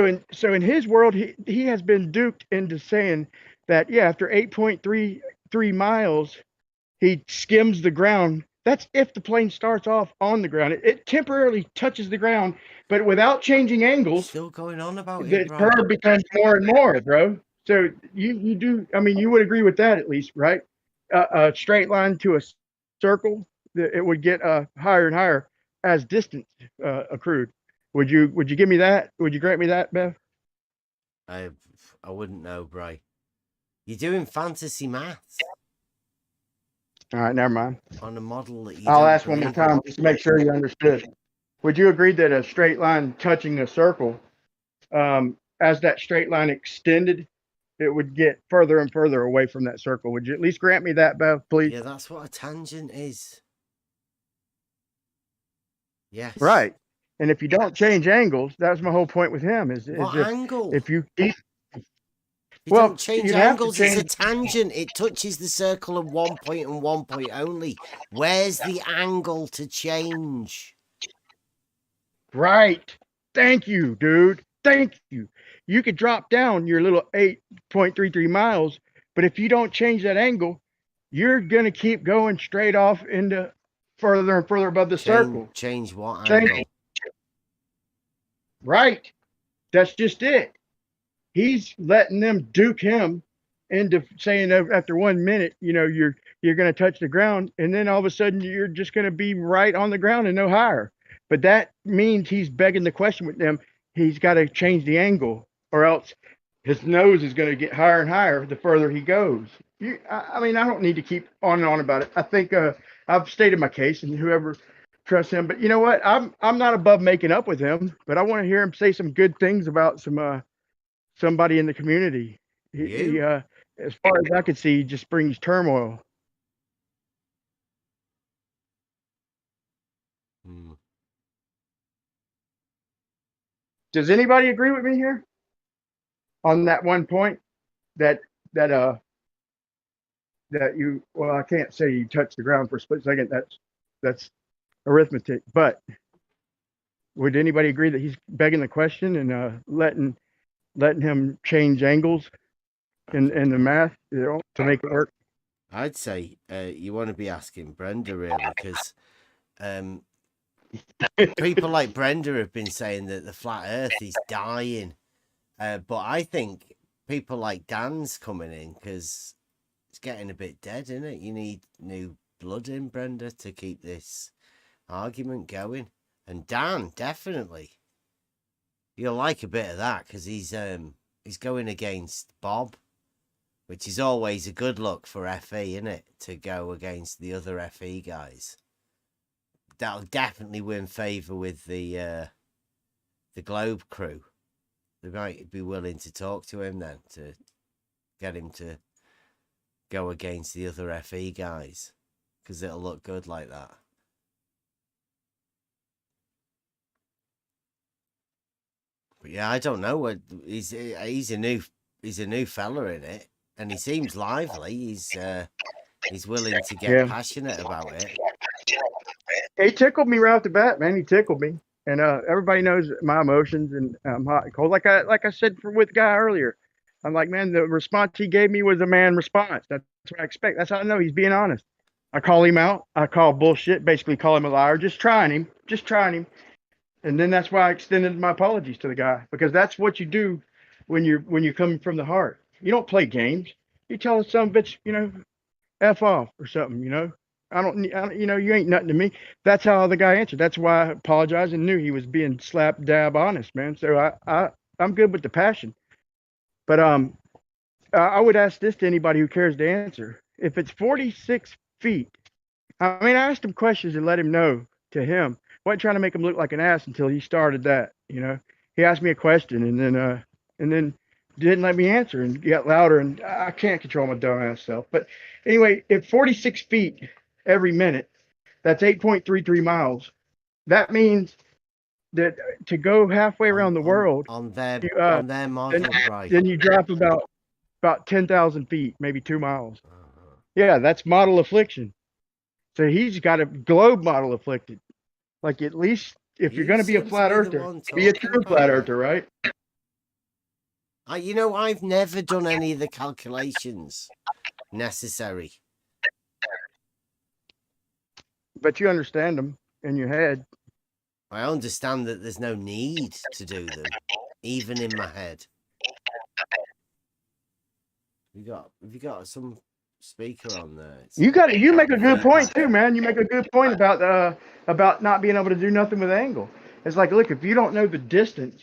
in his world, he has been duped into saying that, yeah, after 8.33 miles, he skims the ground. That's if the plane starts off on the ground. It temporarily touches the ground, but without changing angles, still going on about the curve becomes more and more, bro. So you do, I mean, you would agree with that at least, right? A straight line to a circle, it would get higher and higher as distance accrued. Would you give me that? Would you grant me that, Bev? I wouldn't know, Bry. You're doing fantasy maths. All right, never mind. On a model that you I'll don't ask one more believe in. time just to make sure you understood. Would you agree that a straight line touching a circle, as that straight line extended, it would get further and further away from that circle? Would you at least grant me that, Bev, please? Yeah, that's what a tangent is. Yes. Right. And if you don't change angles, that's my whole point with him. What angle? If you You well, don't change you'd have to angles, it's a change. tangent. It touches the circle at 1 point and 1 point only. Where's the angle to change? Right. Thank you, dude. Thank you. You could drop down your little 8.33 miles, but if you don't change that angle, you're going to keep going straight off into further and further above the circle. Change what angle? Right. That's just it. He's letting them duke him into saying after 1 minute, you're going to touch the ground, and then all of a sudden you're just going to be right on the ground and no higher. But that means he's begging the question with them. He's got to change the angle, or else his nose is going to get higher and higher the further he goes. I mean, I don't need to keep on and on about it. I think I've stated my case, and whoever trusts him. But you know what? I'm not above making up with him, but I want to hear him say some good things about somebody in the community. He as far as I could see, he just brings turmoil. Does anybody agree with me here on that one point that you, well, I can't say you touched the ground for a split second. That's arithmetic. But would anybody agree that he's begging the question and letting him change angles in the math, to make it work? I'd say you want to be asking Brenda, really, because people like Brenda have been saying that the flat earth is dying. But I think people like Dan's coming in because it's getting a bit dead, isn't it? You need new blood in, Brenda, to keep this argument going. And Dan, definitely. You'll like a bit of that because he's going against Bob, which is always a good look for FE, isn't it? To go against the other FE guys. That'll definitely win favour with the Globe crew. They might be willing to talk to him then to get him to go against the other FE guys because it'll look good like that. But yeah, I don't know. He's a new fella in it, and he seems lively. He's willing to get passionate about it. He tickled me right off the bat, man. He tickled me, and everybody knows my emotions, and I'm hot and cold. Like I said with Guy earlier, I'm like, man, the response he gave me was a man response. That's what I expect. That's how I know he's being honest. I call him out. I call bullshit. Basically, call him a liar. Just trying him. And then that's why I extended my apologies to the guy, because that's what you do when you're coming from the heart. You don't play games. You tell some bitch, F off or something, I don't, you ain't nothing to me. That's how the guy answered. That's why I apologized and knew he was being slap dab honest, man. So I'm good with the passion. But I would ask this to anybody who cares to answer. If it's 46 feet, I mean, I asked him questions and let him know to him. Wasn't trying to make him look like an ass until he started that, He asked me a question and then didn't let me answer and got louder, and I can't control my dumbass self. But anyway, if 46 feet every minute, that's 8.33 miles. That means that to go halfway around the world on their model, then you drop about 10,000 feet, maybe 2 miles. Yeah, that's model affliction. So he's got a globe model afflicted. Like, at least if you're going to be a flat earther, be a true flat earther, right? I've never done any of the calculations necessary. But you understand them in your head. I understand that there's no need to do them, even in my head. Have you got some speaker on there? You make a good point too, man. You make a good point about not being able to do nothing with angle. It's like, look, if you don't know the distance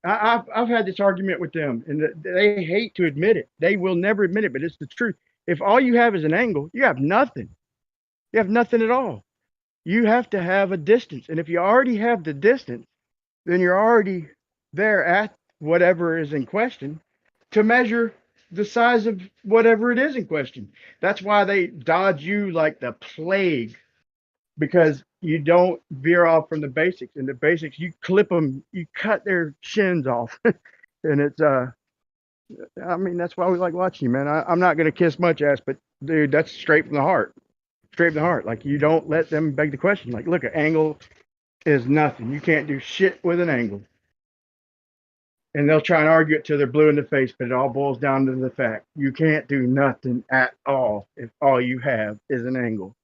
I've had this argument with them, and they hate to admit it. They will never admit it, but it's the truth. If all you have is an angle, you have nothing. You have nothing at all. You have to have a distance, and if you already have the distance, then you're already there at whatever is in question to measure the size of whatever it is in question. That's why they dodge you like the plague, because you don't veer off from the basics. And the basics, you clip them, you cut their shins off. And it's I mean, that's why we like watching you, man. I'm not gonna kiss much ass, but dude, that's straight from the heart. Straight from the heart. Like, you don't let them beg the question. Like, look, an angle is nothing. You can't do shit with an angle. And they'll try and argue it till they're blue in the face, but it all boils down to the fact you can't do nothing at all if all you have is an angle.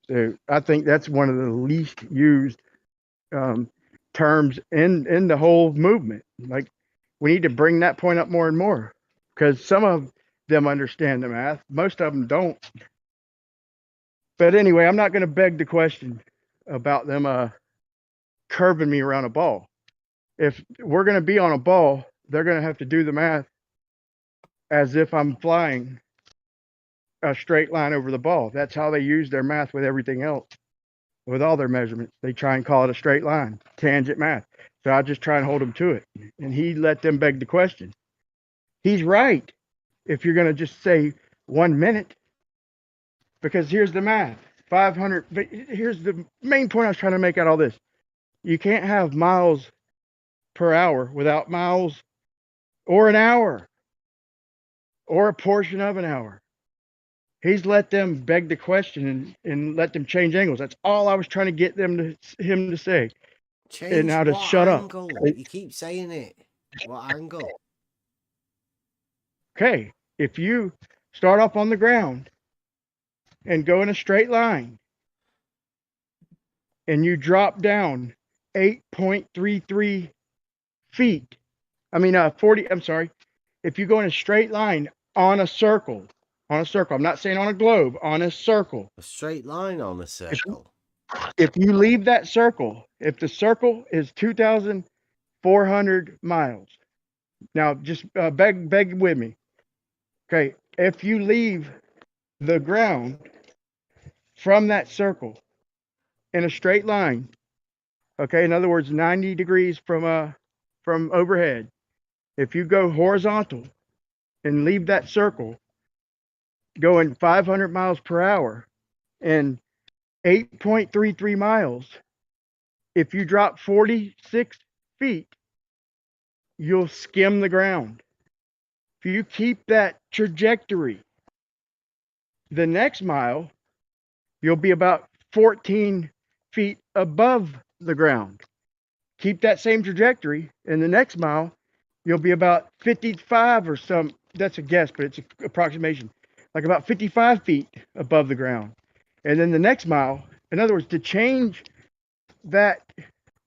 So I think that's one of the least used terms in the whole movement. Like, we need to bring that point up more and more, because some of them understand the math, most of them don't. But anyway, I'm not going to beg the question about them curving me around a ball. If we're going to be on a ball, they're going to have to do the math as if I'm flying a straight line over the ball. That's how they use their math with everything else. With all their measurements, they try and call it a straight line, tangent math. So I just try and hold them to it. And he let them beg the question. He's right if you're going to just say 1 minute, because here's the math. 500, but here's the main point I was trying to make out of all this. You can't have miles per hour without miles or an hour or a portion of an hour. He's let them beg the question and let them change angles. That's all I was trying to get him to say. Change and now to what shut angle? up. You keep saying it. What angle? Okay, if you start off on the ground and go in a straight line and you drop down 8.33 feet, 40, I'm sorry. If you go in a straight line on a circle, I'm not saying on a globe, on a circle. A straight line on a circle. If you leave that circle, if the circle is 2,400 miles, now just beg with me. Okay, if you leave the ground from that circle in a straight line, okay, in other words, 90 degrees from overhead, if you go horizontal and leave that circle going 500 miles per hour and 8.33 miles, if you drop 46 feet, you'll skim the ground. If you keep that trajectory, the next mile, you'll be about 14 feet above the ground. Keep that same trajectory, and the next mile, you'll be about 55 or some, that's a guess, but it's an approximation, like about 55 feet above the ground. And then the next mile, in other words, to change that,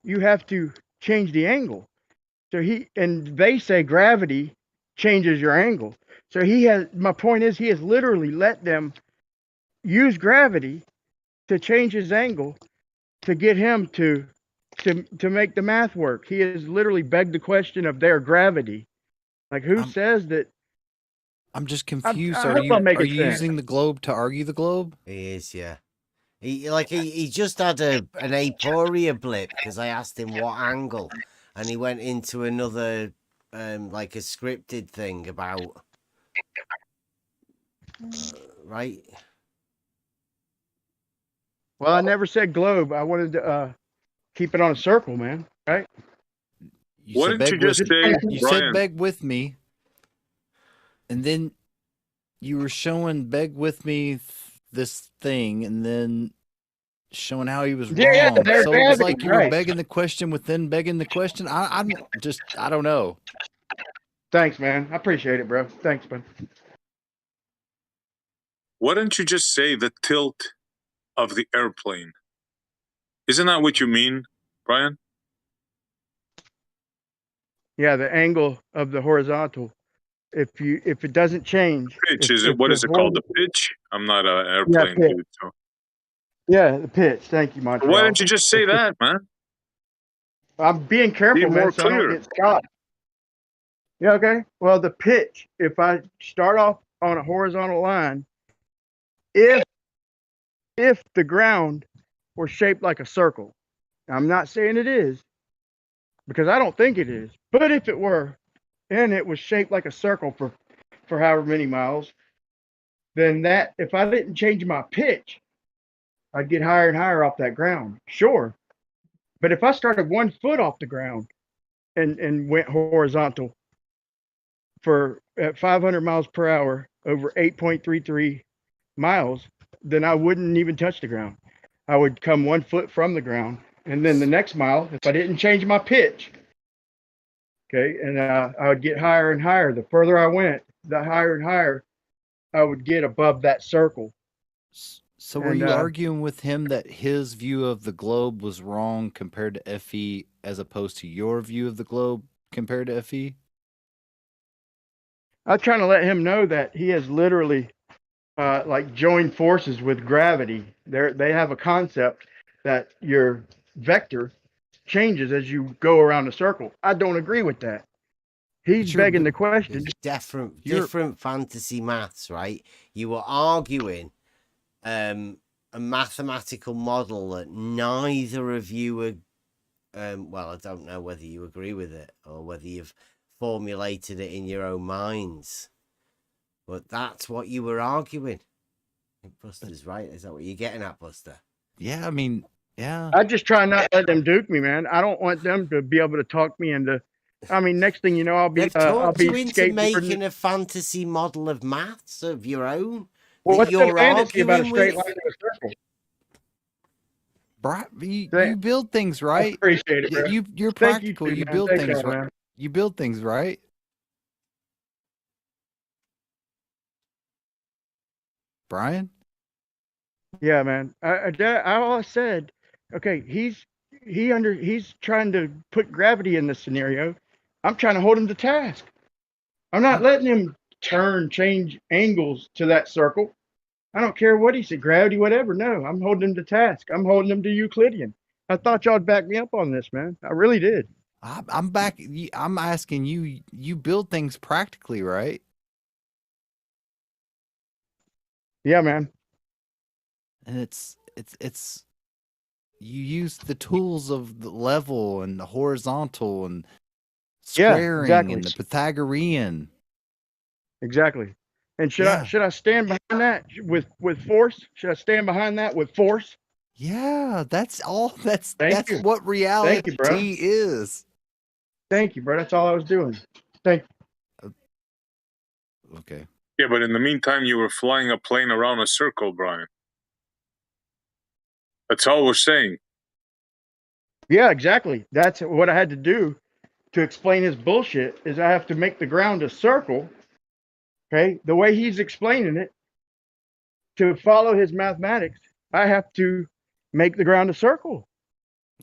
you have to change the angle. So they say gravity changes your angle. So my point is, he has literally let them use gravity to change his angle to get him to make the math work. He has literally begged the question of their gravity. Like, who says that? I'm just confused. I hope I'm making sense. Using the globe to argue the globe? He is, yeah. He just had an aporia blip because I asked him what angle, and he went into another like a scripted thing about right. Well, I never said globe. I wanted to keep it on a circle, man. Right? What didn't you just say, You Brian? said beg with me, and then you were showing beg with me this thing, and then showing how he was wrong. So it was like you were begging the question within begging the question. I don't know. Thanks, man. I appreciate it, bro. Thanks, man. Why don't you just say the tilt of the airplane? Isn't that what you mean, Brian? Yeah, the angle of the horizontal. If it doesn't change, Pitch, is it? What is it called? The pitch? I'm not an airplane pitch. dude. So. Yeah, the pitch. Thank you, Montreal. Why don't you just say that, man? I'm being careful, man, so I don't get shot. Yeah, okay. Well, the pitch, if I start off on a horizontal line, if the ground were shaped like a circle, I'm not saying it is, because I don't think it is, but if it were, and it was shaped like a circle for however many miles, then that, if I didn't change my pitch, I'd get higher and higher off that ground. Sure. But if I started 1 foot off the ground and went horizontal for at 500 miles per hour over 8.33 miles, then I wouldn't even touch the ground. I would come 1 foot from the ground. And then the next mile, if I didn't change my pitch, okay, and I would get higher and higher. The further I went, the higher and higher I would get above that circle. So were you arguing with him that his view of the globe was wrong compared to FE as opposed to your view of the globe compared to FE? I'm trying to let him know that he has literally like joined forces with gravity. They have a concept that your vector changes as you go around a circle. I don't agree with that. He's begging the question. Different fantasy maths, right? You were arguing a mathematical model that neither of you were. Well, I don't know whether you agree with it or whether you've formulated it in your own minds, but that's what you were arguing. I think Buster's right. Is that what you're getting at, Buster? Yeah, I mean, yeah. I just try not to let them duke me, man. I don't want them to be able to talk me into. I mean, next thing you know, I'll be. They've talked you into skateboarding. making a fantasy model of maths of your own. Well, what's you're the fantasy about a arguing straight with? line to a circle? You build things right. I appreciate it, bro. You're Thank you practical. too, You man. build Thanks, things man. right. You build things right. Brian? Yeah, man. I said, okay, he's trying to put gravity in this scenario. I'm trying to hold him to task. I'm not letting him change angles to that circle. I don't care what he said, gravity, whatever. No, I'm holding him to task. I'm holding him to Euclidean. I thought y'all'd back me up on this, man. I really did. I'm back. I'm asking you. You build things practically, right? Yeah, man. And it's you use the tools of the level and the horizontal and squaring and the Pythagorean. Exactly. And should I stand behind that with force? Should I stand behind that with force? Yeah, that's all. That's you. what reality Thank you, bro. is. Thank you, bro. That's all I was doing. Thank you. Okay. Yeah, but in the meantime, you were flying a plane around a circle, Brian. That's all we're saying. Yeah, exactly. That's what I had to do to explain his bullshit. Is I have to make the ground a circle. Okay, the way he's explaining it, to follow his mathematics, I have to make the ground a circle.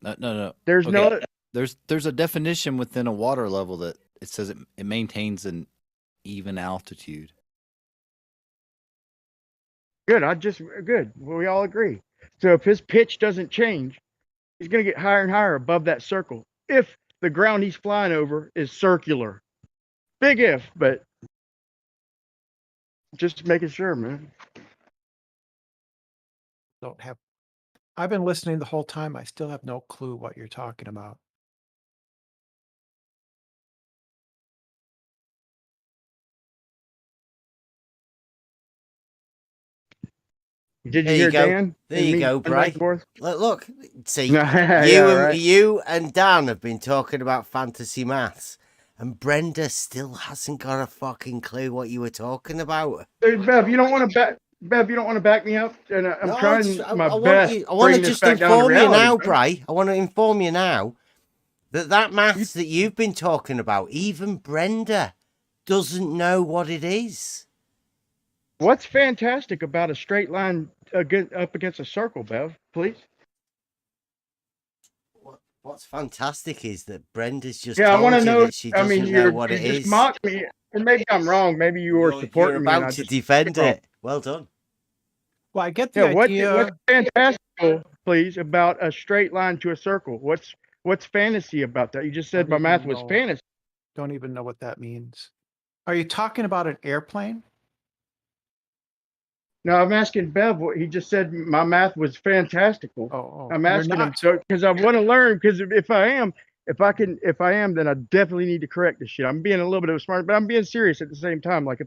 No. There's no. There's a definition within a water level that it says it maintains an even altitude. Good. Good. Well, we all agree. So if his pitch doesn't change, he's going to get higher and higher above that circle. If the ground he's flying over is circular, big if, but just making sure, man. Don't have. I've been listening the whole time. I still have no clue what you're talking about. Did you hear Dan? There you go, Bray. Look, see, Yeah, you and Dan have been talking about fantasy maths, and Brenda still hasn't got a fucking clue what you were talking about. Hey, Bev, you don't want to back me up, and I'm trying my best. I want to just inform you now, Bray. I want to inform you now that maths that you've been talking about, even Brenda doesn't know what it is. What's fantastic about a straight line up against a circle, Bev? Please. What's fantastic is that Brenda's just I want to told you know. that she doesn't know what it is. You just mocked me, and maybe I'm wrong. Maybe you were supporting me. You're about to defend it. Well done. Well, I get the idea. What's fantastical, please, about a straight line to a circle? what's fantasy about that? You just said my math was fantasy. Don't even know what that means. Are you talking about an airplane? No, I'm asking Bev. He just said my math was fantastical. I'm you're asking him not. so because I want to learn. Because if I am, then I definitely need to correct this shit. I'm being a little bit of a smart, but I'm being serious at the same time. Like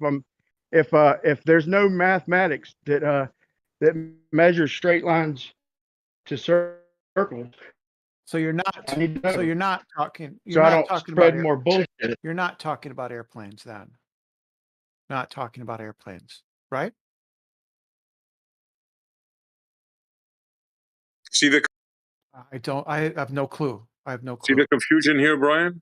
if there's no mathematics that measures straight lines to circles. So you're not. So you're not talking. So I don't spread more bullshit. You're not talking about airplanes then. Not talking about airplanes, right? See the I have no clue. I have no see clue. the confusion here, Brian?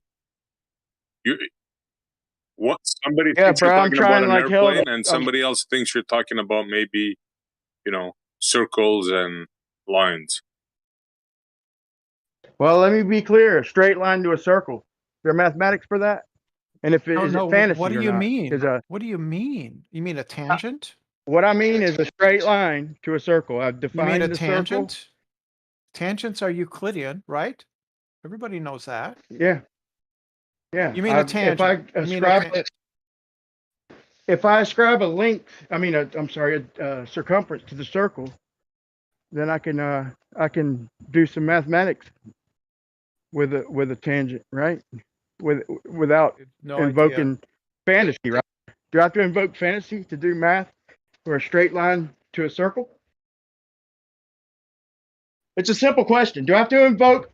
Somebody Yeah, thinks bro, you're I'm talking about trying an like hell airplane, to- and somebody else thinks you're talking about maybe, circles and lines. Well, let me be clear. A straight line to a circle. Is there mathematics for that? And if it is it fantasy What do or you not? mean? 'Cause, What do you mean? You mean a tangent? what I mean is a straight line to a circle. I've You mean defined a the circle. tangent? Tangents are Euclidean, right? Everybody knows that. Yeah. Yeah. You mean a tangent? If I ascribe a length, a circumference to the circle, then I can do some mathematics with a tangent, right? Without No invoking fantasy, right? Do I have to invoke fantasy to do math for a straight line to a circle? It's a simple question. Do I have to invoke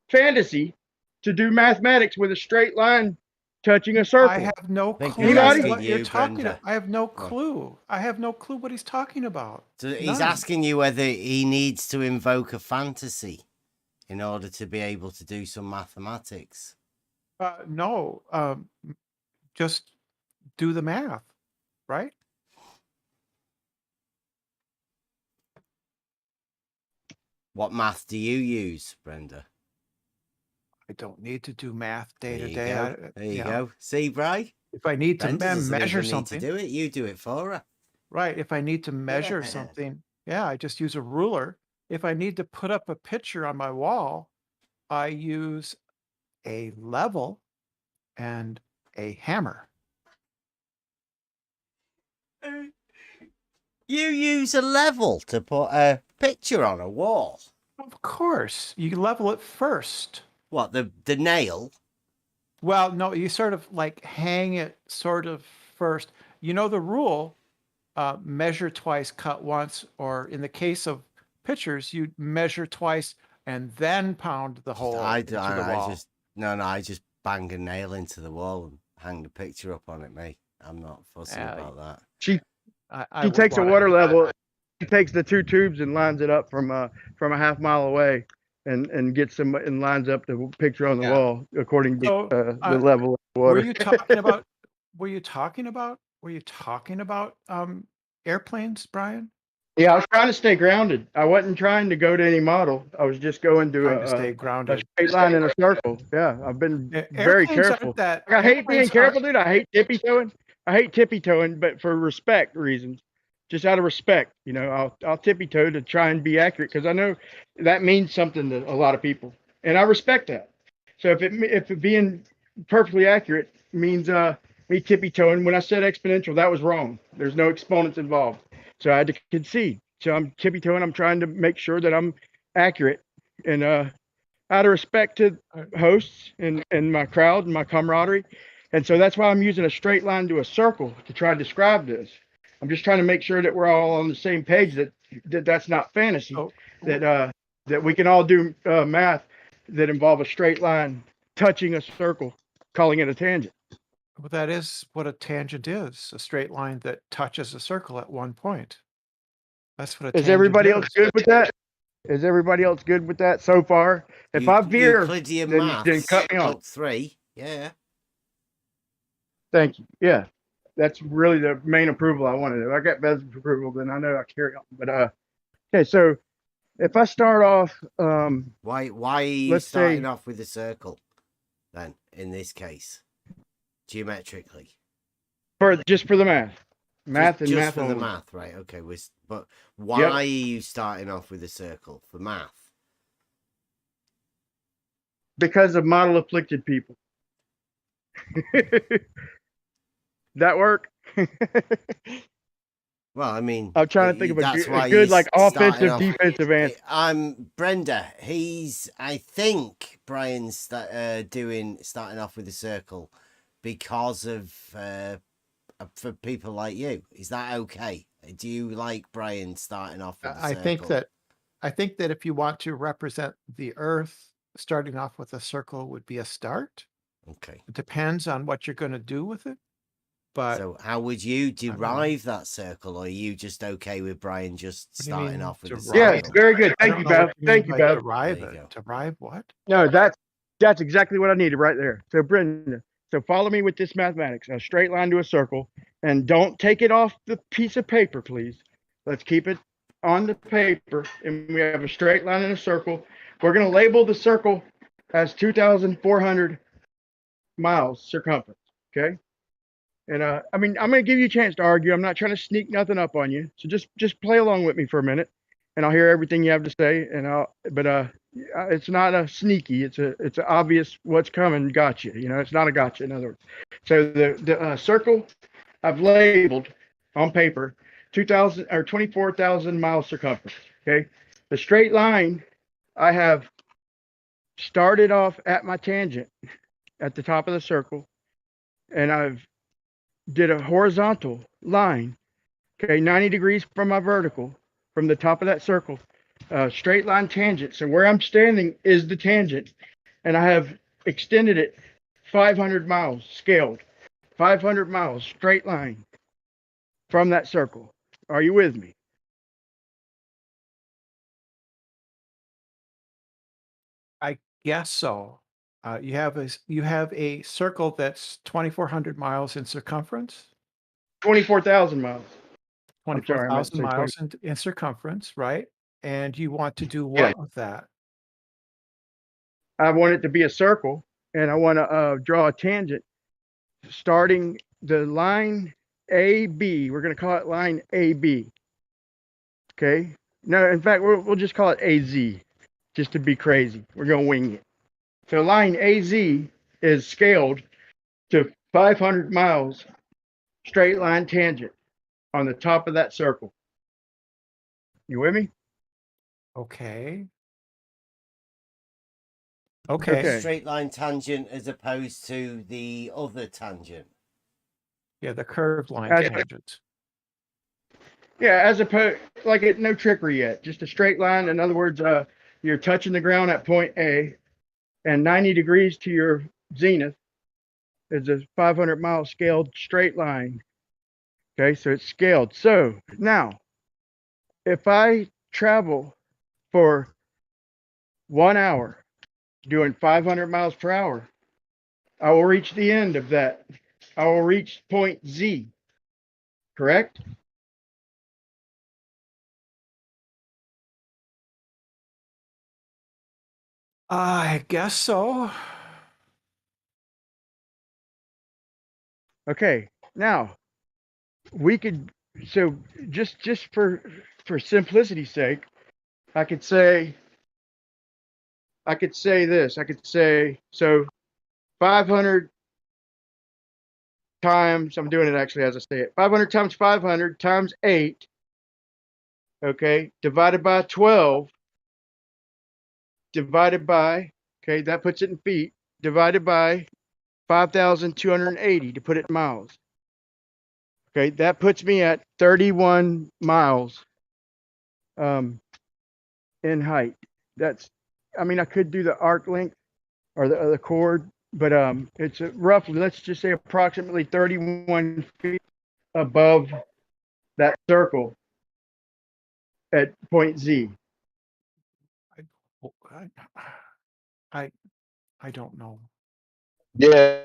fantasy to do mathematics with a straight line touching a circle? I have no clue Anybody? what you're talking about. I have no clue. I have no clue what he's talking about. So he's asking you whether he needs to invoke a fantasy in order to be able to do some mathematics. No, just do the math, right? What math do you use, Brenda? I don't need to do math day to day. There you go. See, Bri? If I need Brenda to doesn't measure even something, need to do it. You do it for her. Right. If I need to measure something, I just use a ruler. If I need to put up a picture on my wall, I use a level and a hammer. You use a level to put a picture on a wall. Of course. You level it first. What, the nail? Well, no, you sort of like hang it sort of first. You know the rule, measure twice, cut once, or in the case of pictures, you measure twice and then pound the hole into the wall. I just bang a nail into the wall and hang the picture up on it, mate. I'm not fussy about that. She takes a water level. She takes the two tubes and lines it up from a half mile away, and gets them and lines up the picture on the wall according to the level of water. Were you talking about? Were you talking about airplanes, Brian? Yeah, I was trying to stay grounded. I wasn't trying to go to any model. I was just going to stay grounded. a straight line in a circle. Yeah, I've been very careful. I hate being careful, dude. I hate tippy toeing, but for respect reasons, just out of respect, I'll tippy toe to try and be accurate because I know that means something to a lot of people, and I respect that. So if it being perfectly accurate means me tippy toeing, when I said exponential, that was wrong. There's no exponents involved. So I had to concede. So I'm tippy toeing. I'm trying to make sure that I'm accurate, and out of respect to hosts and my crowd and my camaraderie. And so that's why I'm using a straight line to a circle to try to describe this. I'm just trying to make sure that we're all on the same page, that's not fantasy, that we can all do math that involve a straight line touching a circle, calling it a tangent. Well, that is what a tangent is, a straight line that touches a circle at one point. That's what a tangent is. Is everybody else good with that? Is everybody else good with that so far? If I veer, then cut me off. 3, yeah. Thank you. Yeah, that's really the main approval I wanted. If I got Beth's approval, then I know I carry on. But okay, so if I start off, why are you starting off with a circle then? In this case, geometrically, for the math, just math for only. the math, right? Okay, but why are you starting off with a circle for math? Because of model afflicted people. That work? Well, I mean, I'm trying to think of a good like offensive, defensive answer. Brenda, I think Brian's starting off with a circle because of for people like you. Is that okay? Do you like Brian starting off with a circle? I think that if you want to represent the Earth, starting off with a circle would be a start. Okay. It depends on what you're going to do with it. But so how would you derive that circle, or are you just okay with Brian just starting off with a circle? Yeah, very good. Thank you, Bev. Thank you, Bev. Derive what? No, that's exactly what I needed right there. So Brenda, so follow me with this mathematics. A straight line to a circle, and don't take it off the piece of paper, please. Let's keep it on the paper, and we have a straight line and a circle. We're going to label the circle as 2,400 miles circumference. Okay. And I mean, I'm going to give you a chance to argue. I'm not trying to sneak nothing up on you. So just play along with me for a minute, and I'll hear everything you have to say. But it's not a sneaky. It's a obvious what's coming. Gotcha. You know, it's not a gotcha. In other words, so the circle I've labeled on paper 2,000 or 24,000 miles circumference. Okay. The straight line I have started off at my tangent at the top of the circle, and I've did a horizontal line, okay, 90 degrees from my vertical, from the top of that circle, straight line tangent. So where I'm standing is the tangent, and I have extended it 500 miles, scaled, 500 miles, straight line from that circle. Are you with me? I guess so. You have a circle that's 2,400 miles in circumference. 24,000 miles. 24,000 miles in circumference, right? And you want to do what with that? I want it to be a circle, and I want to draw a tangent starting the line AB. We're going to call it line AB. Okay. No, in fact, we'll just call it AZ, just to be crazy. We're going to wing it. So line AZ is scaled to 500 miles straight line tangent on the top of that circle. You with me? Okay. Straight line tangent as opposed to the other tangent. Yeah, the curved line tangent. Yeah, as opposed, like it, no trickery yet. Just a straight line. In other words, you're touching the ground at point A, and 90 degrees to your zenith is a 500 mile scaled straight line. Okay, so it's scaled. So now, if I travel for 1 hour doing 500 miles per hour, I will reach the end of that. I will reach point Z, correct? I guess so. Okay, now we could, so just for simplicity's sake, I could say this. I could say, so 500 times, I'm doing it actually as I say it, 500 times 500 times 8, okay, divided by 12, divided by, okay, that puts it in feet, divided by 5,280 to put it in miles. Okay, that puts me at 31 miles in height. That's, I mean, I could do the arc length or the chord, but it's roughly, let's just say approximately 31 feet above that circle at point Z. I don't know. Yeah.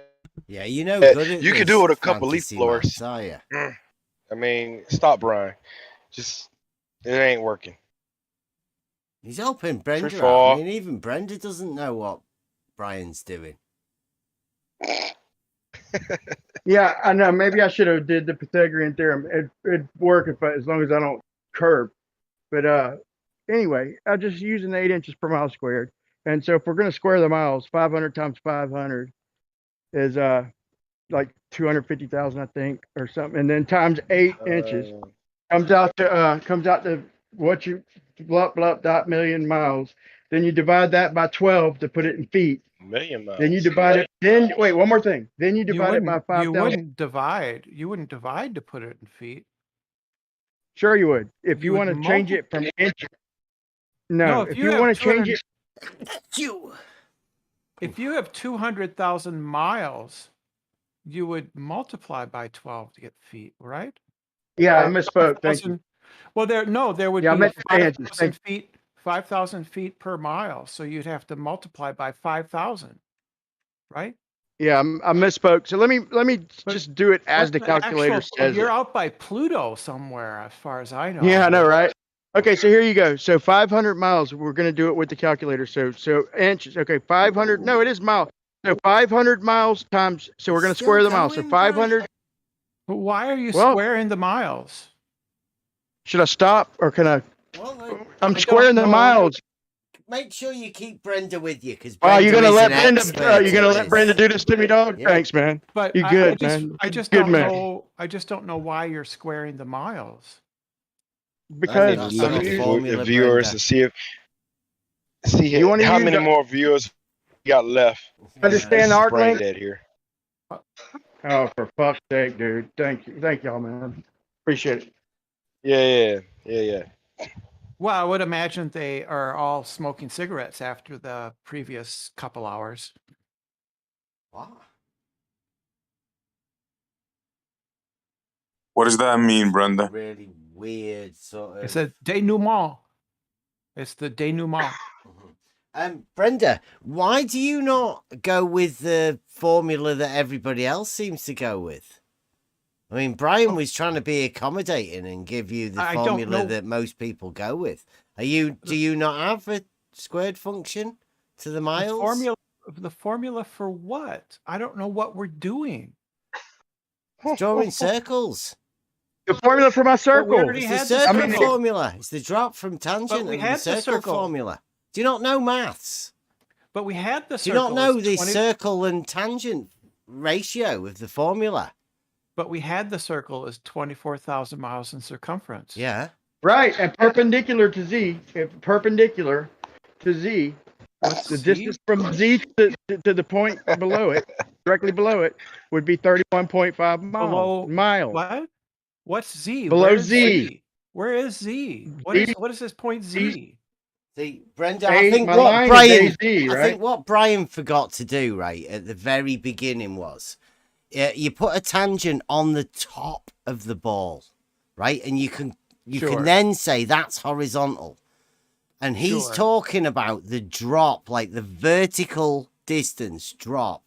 Yeah, you know, good at you could do it a couple leaf blowers. Are you? I mean, stop, Brian. Just it ain't working. He's helping Brenda out. I mean, even Brenda doesn't know what Brian's doing. Yeah, I know. Maybe I should have did the Pythagorean theorem. It'd work as long as I don't curve. But anyway, I'm just using 8 inches per mile squared. And so if we're going to square the miles, 500 times 500 is like 250,000, I think, or something. And then times 8 inches comes out to what you dot million miles. Then you divide that by 12 to put it in feet. Million miles. Then you divide it. Then wait, one more thing. Then you divide it by 5,000. You wouldn't divide. You wouldn't divide to put it in feet. Sure, you would. If you want to change it from inch. No, if you want to change it. If you have 200,000 miles, you would multiply by 12 to get feet, right? Yeah, I misspoke. Thank you. Well, there would be 5,000 feet, 5,000 feet per mile. So you'd have to multiply by 5,000, right? Yeah, I misspoke. So let me just do it as the calculator says. You're out by Pluto somewhere, as far as I know. Yeah, I know, right? Okay, so here you go. So 500 miles. We're going to do it with the calculator. So inches. Okay, 500. No, it is miles. So 500 miles times. So we're going to square the miles. So 500. But why are you squaring the miles? Should I stop or can I? I'm squaring the miles. Make sure you keep Brenda with you, because you're gonna let Brenda do this to me, dog? Yeah. Thanks, man. But you good, man? I just don't know. I just don't know why you're squaring the miles. Because the viewers to see how many more viewers we got left. Understand the brain dead here. Oh, for fuck's sake, dude! Thank y'all, man. Appreciate it. Yeah. Well, I would imagine they are all smoking cigarettes after the previous couple hours. What does that mean, Brenda? Really weird sort of. It's a denouement. It's the denouement. Brenda, why do you not go with the formula that everybody else seems to go with? I mean, Brian was trying to be accommodating and give you the formula that most people go with. Do you not have a squared function to the miles? The formula for what? I don't know what we're doing. Drawing circles. The formula for my circle. It's the circle formula. It's the drop from tangent and the circle formula. Do you not know maths? But we had the circle. Do you not know the circle and tangent ratio of the formula? But we had the circle as 24,000 miles in circumference. Yeah. Right, and perpendicular to Z. Perpendicular to Z. The distance from Z to the point below it, directly below it, would be 31.5 miles. What? What's Z? Below Z. Where is Z? What is this point Z? See, Brenda, I think what Brian forgot to do right at the very beginning was you put a tangent on the top of the ball, right? And you can then say that's horizontal. And he's talking about the drop, like the vertical distance drop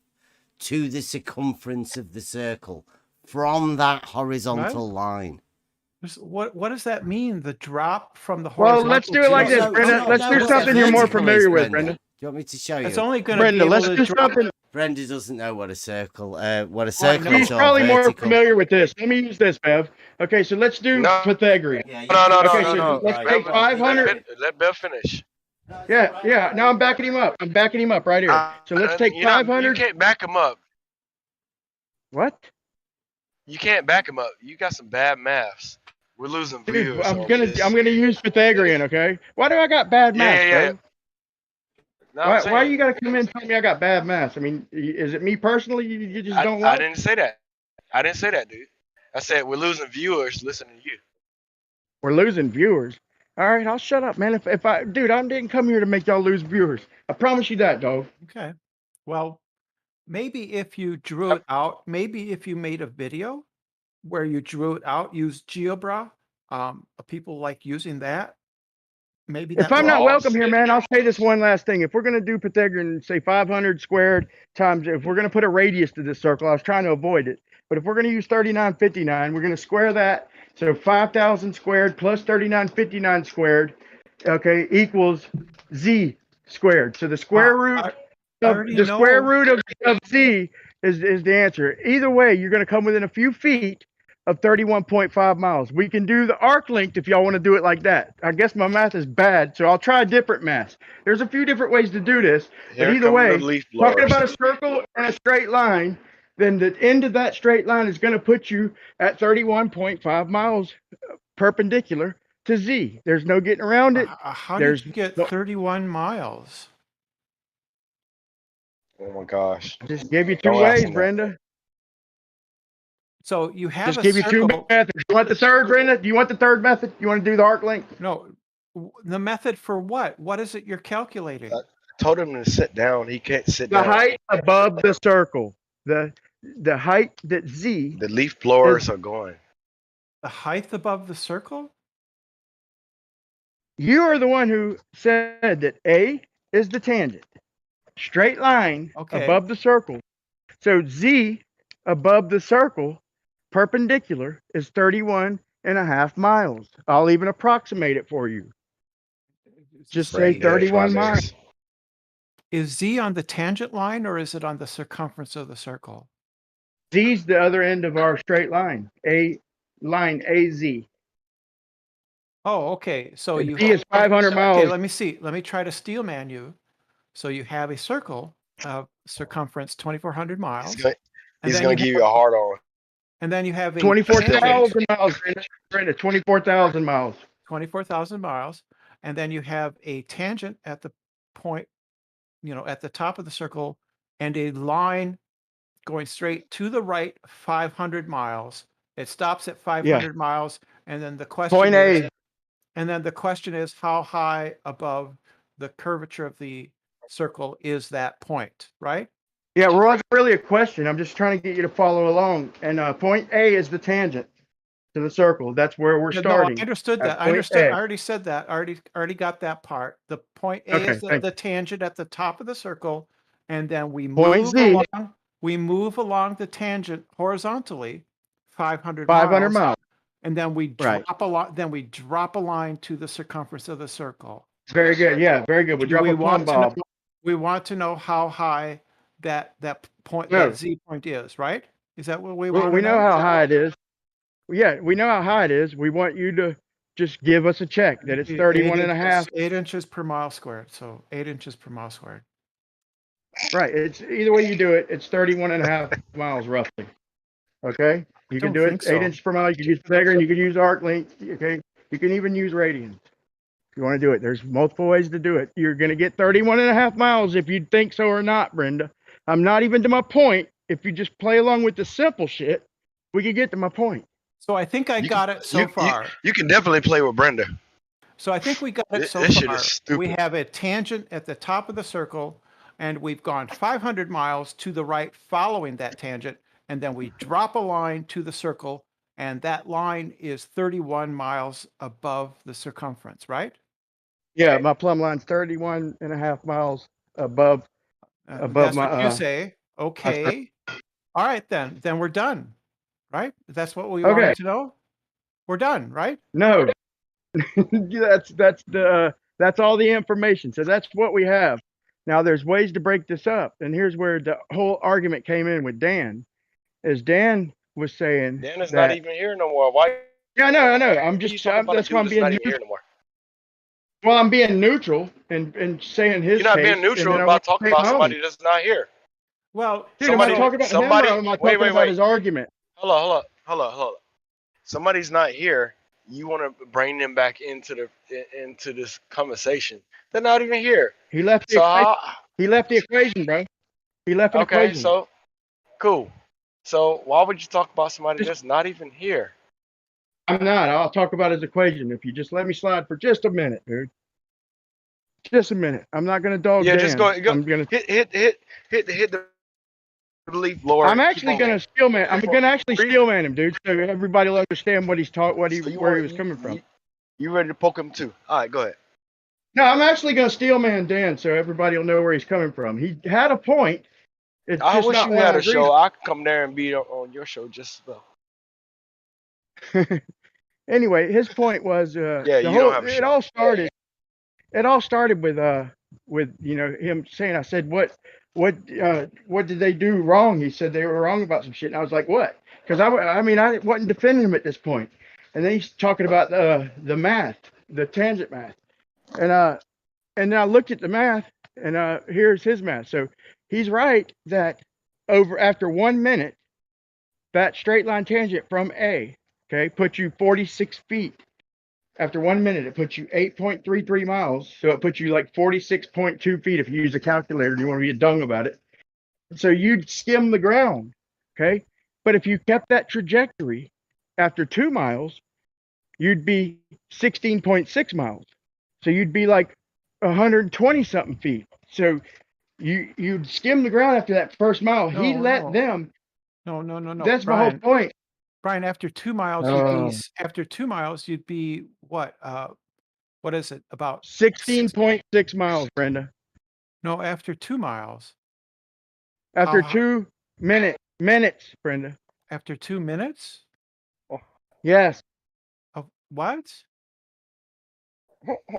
to the circumference of the circle from that horizontal line. What does that mean? The drop from the horizontal. Well, let's do it like this, Brenda. Let's do something you're more familiar with, Brenda. Do you want me to show you? It's only going to Brenda, let's do something. Brenda doesn't know what a circle is. He's probably more familiar with this. Let me use this, Bev. Okay, so let's do Pythagorean. No. Let's take 500. Let Bev finish. Yeah. Now I'm backing him up. I'm backing him up right here. So let's take 500. You can't back him up. What? You can't back him up. You got some bad maths. We're losing viewers. I'm gonna use Pythagorean. Okay. Why do I got bad maths, bro? Why you gotta come in and tell me I got bad maths? I mean, is it me personally? You just don't like? I didn't say that, dude. I said we're losing viewers listening to you. We're losing viewers. All right, I'll shut up, man. If I didn't come here to make y'all lose viewers. I promise you that, dog. Okay. Well, maybe if you drew it out, maybe if you made a video where you drew it out, use GeoBra. People like using that. Maybe if I'm not welcome here, man, I'll say this one last thing. If we're gonna do Pythagorean, say 500 squared times, if we're gonna put a radius to this circle, I was trying to avoid it. But if we're gonna use 3959, we're gonna square that. So 5,000 squared plus 3959 squared, okay, equals Z squared. So the square root of Z is the answer. Either way, you're gonna come within a few feet of 31.5 miles. We can do the arc length if y'all want to do it like that. I guess my math is bad, so I'll try a different math. There's a few different ways to do this, but Here either come the way, leaf talking blowers. about a circle and a straight line, then the end of that straight line is going to put you at 31.5 miles perpendicular to Z. There's no getting around it. How There's did you get no, 31 miles? Oh my gosh. just give you two Don't ask ways, him that. Brenda. So you have Just a give you two circle. methods. You want the third, Brenda? Do you want the third method? You want to do the arc length? No, the method for what? What is it you're calculating? I told him to sit down. He can't sit The down. height above the circle. The height that Z. The leaf blowers are going. The height above the circle? You are the one who said that A is the tangent. Straight line above the circle. So Z above the circle, perpendicular, is 31.5 miles. I'll even approximate it for you. Just say 31 miles. Is Z on the tangent line or is it on the circumference of the circle? Z's the other end of our straight line. Line AZ. Oh, okay. So And you Z is 500 miles. Okay, let me see. Let me try to steelman you. So you have a circle of circumference 2,400 miles. He's going to give you a hard on. And then you have a 24,000 miles, Brenda. 24,000 miles. 24,000 miles. And then you have a tangent at the point, at the top of the circle, and a line going straight to the right 500 miles. It stops at 500 miles. And then the question Point is, A. And then the question is, how high above the curvature of the circle is that point, right? Yeah, well, it's really a question. I'm just trying to get you to follow along. And point A is the tangent to the circle. That's where we're starting. No, I understood that. I understood. I already said that. I already got that part. The point A is the tangent at the top of the circle, and then we move along. We move along the tangent horizontally, 500 miles. And then we drop a line. Then we drop a line to the circumference of the circle. Very good. Yeah, very good. We drop a plumb bob. We want to know how high that point, that Z point is, right? Is that what we want? We know how high it is. Yeah, we know how high it is. We want you to just give us a check that it's 31.5. 8 inches per mile squared. So 8 inches per mile squared. Right. It's either way you do it, it's 31.5 miles roughly. Okay. You can do it 8 inches per mile. You can use Pythagorean. You can use arc length. Okay. You can even use radians if you want to do it. There's multiple ways to do it. You're going to get 31.5 miles if you think so or not, Brenda. I'm not even to my point. If you just play along with the simple shit, we can get to my point. So I think I got it so far. You can definitely play with Brenda. So I think we got it so far. We have a tangent at the top of the circle, and we've gone 500 miles to the right following that tangent, and then we drop a line to the circle, and that line is 31 miles above the circumference, right? Yeah, my plumb line's 31.5 miles above that's my. What you say. Okay. All right, then we're done. Right? That's what we wanted to know. We're done, right? No. that's all the information. So that's what we have. Now there's ways to break this up, and here's where the whole argument came in with Dan. As Dan was saying, Dan is not even here no more. Why? Yeah, I know. That's why I'm being here no more. Well, I'm being neutral and saying his. You're not being neutral about talking about somebody that's not here. Well, dude, am I talking about him or am I talking about his argument? Hold on. Somebody's not here. You want to bring them back into this conversation? They're not even here. He left the equation, bro. He left the equation. Okay, so cool. So why would you talk about somebody that's not even here? I'm not. I'll talk about his equation if you just let me slide for just a minute, dude. Just a minute. I'm not gonna dog. Yeah, Dan. just go. I'm gonna hit the leaf blower. I'm actually gonna steelman. I'm gonna actually steelman him, dude, so everybody will understand what he's taught, where he was coming from. You ready to poke him too? All right, go ahead. No, I'm actually gonna steelman Dan, so everybody will know where he's coming from. He had a point. It's I just wish not you had a show. I could come there and be on your show just as well. Anyway, his point was it all started with him saying, I said, what did they do wrong? He said they were wrong about some shit. And I was like, what? because I mean, I wasn't defending him at this point. And then he's talking about the math, the tangent math. And then I looked at the math, and here's his math. So he's right that after 1 minute, that straight line tangent from A, okay, puts you 46 feet. After 1 minute, it puts you 8.33 miles. So it puts you like 46.2 feet if you use a calculator and you want to be a dung about it. So you'd skim the ground, okay? But if you kept that trajectory after 2 miles, you'd be 16.6 miles. So you'd be like 120 something feet. So you'd skim the ground after that first mile. He let them. No. That's my whole point. Brian, after 2 miles, after 2 miles, you'd be what? What is it? About 16.6 miles, Brenda. No, after 2 miles. After 2 minutes, Brenda. After 2 minutes? Yes. What?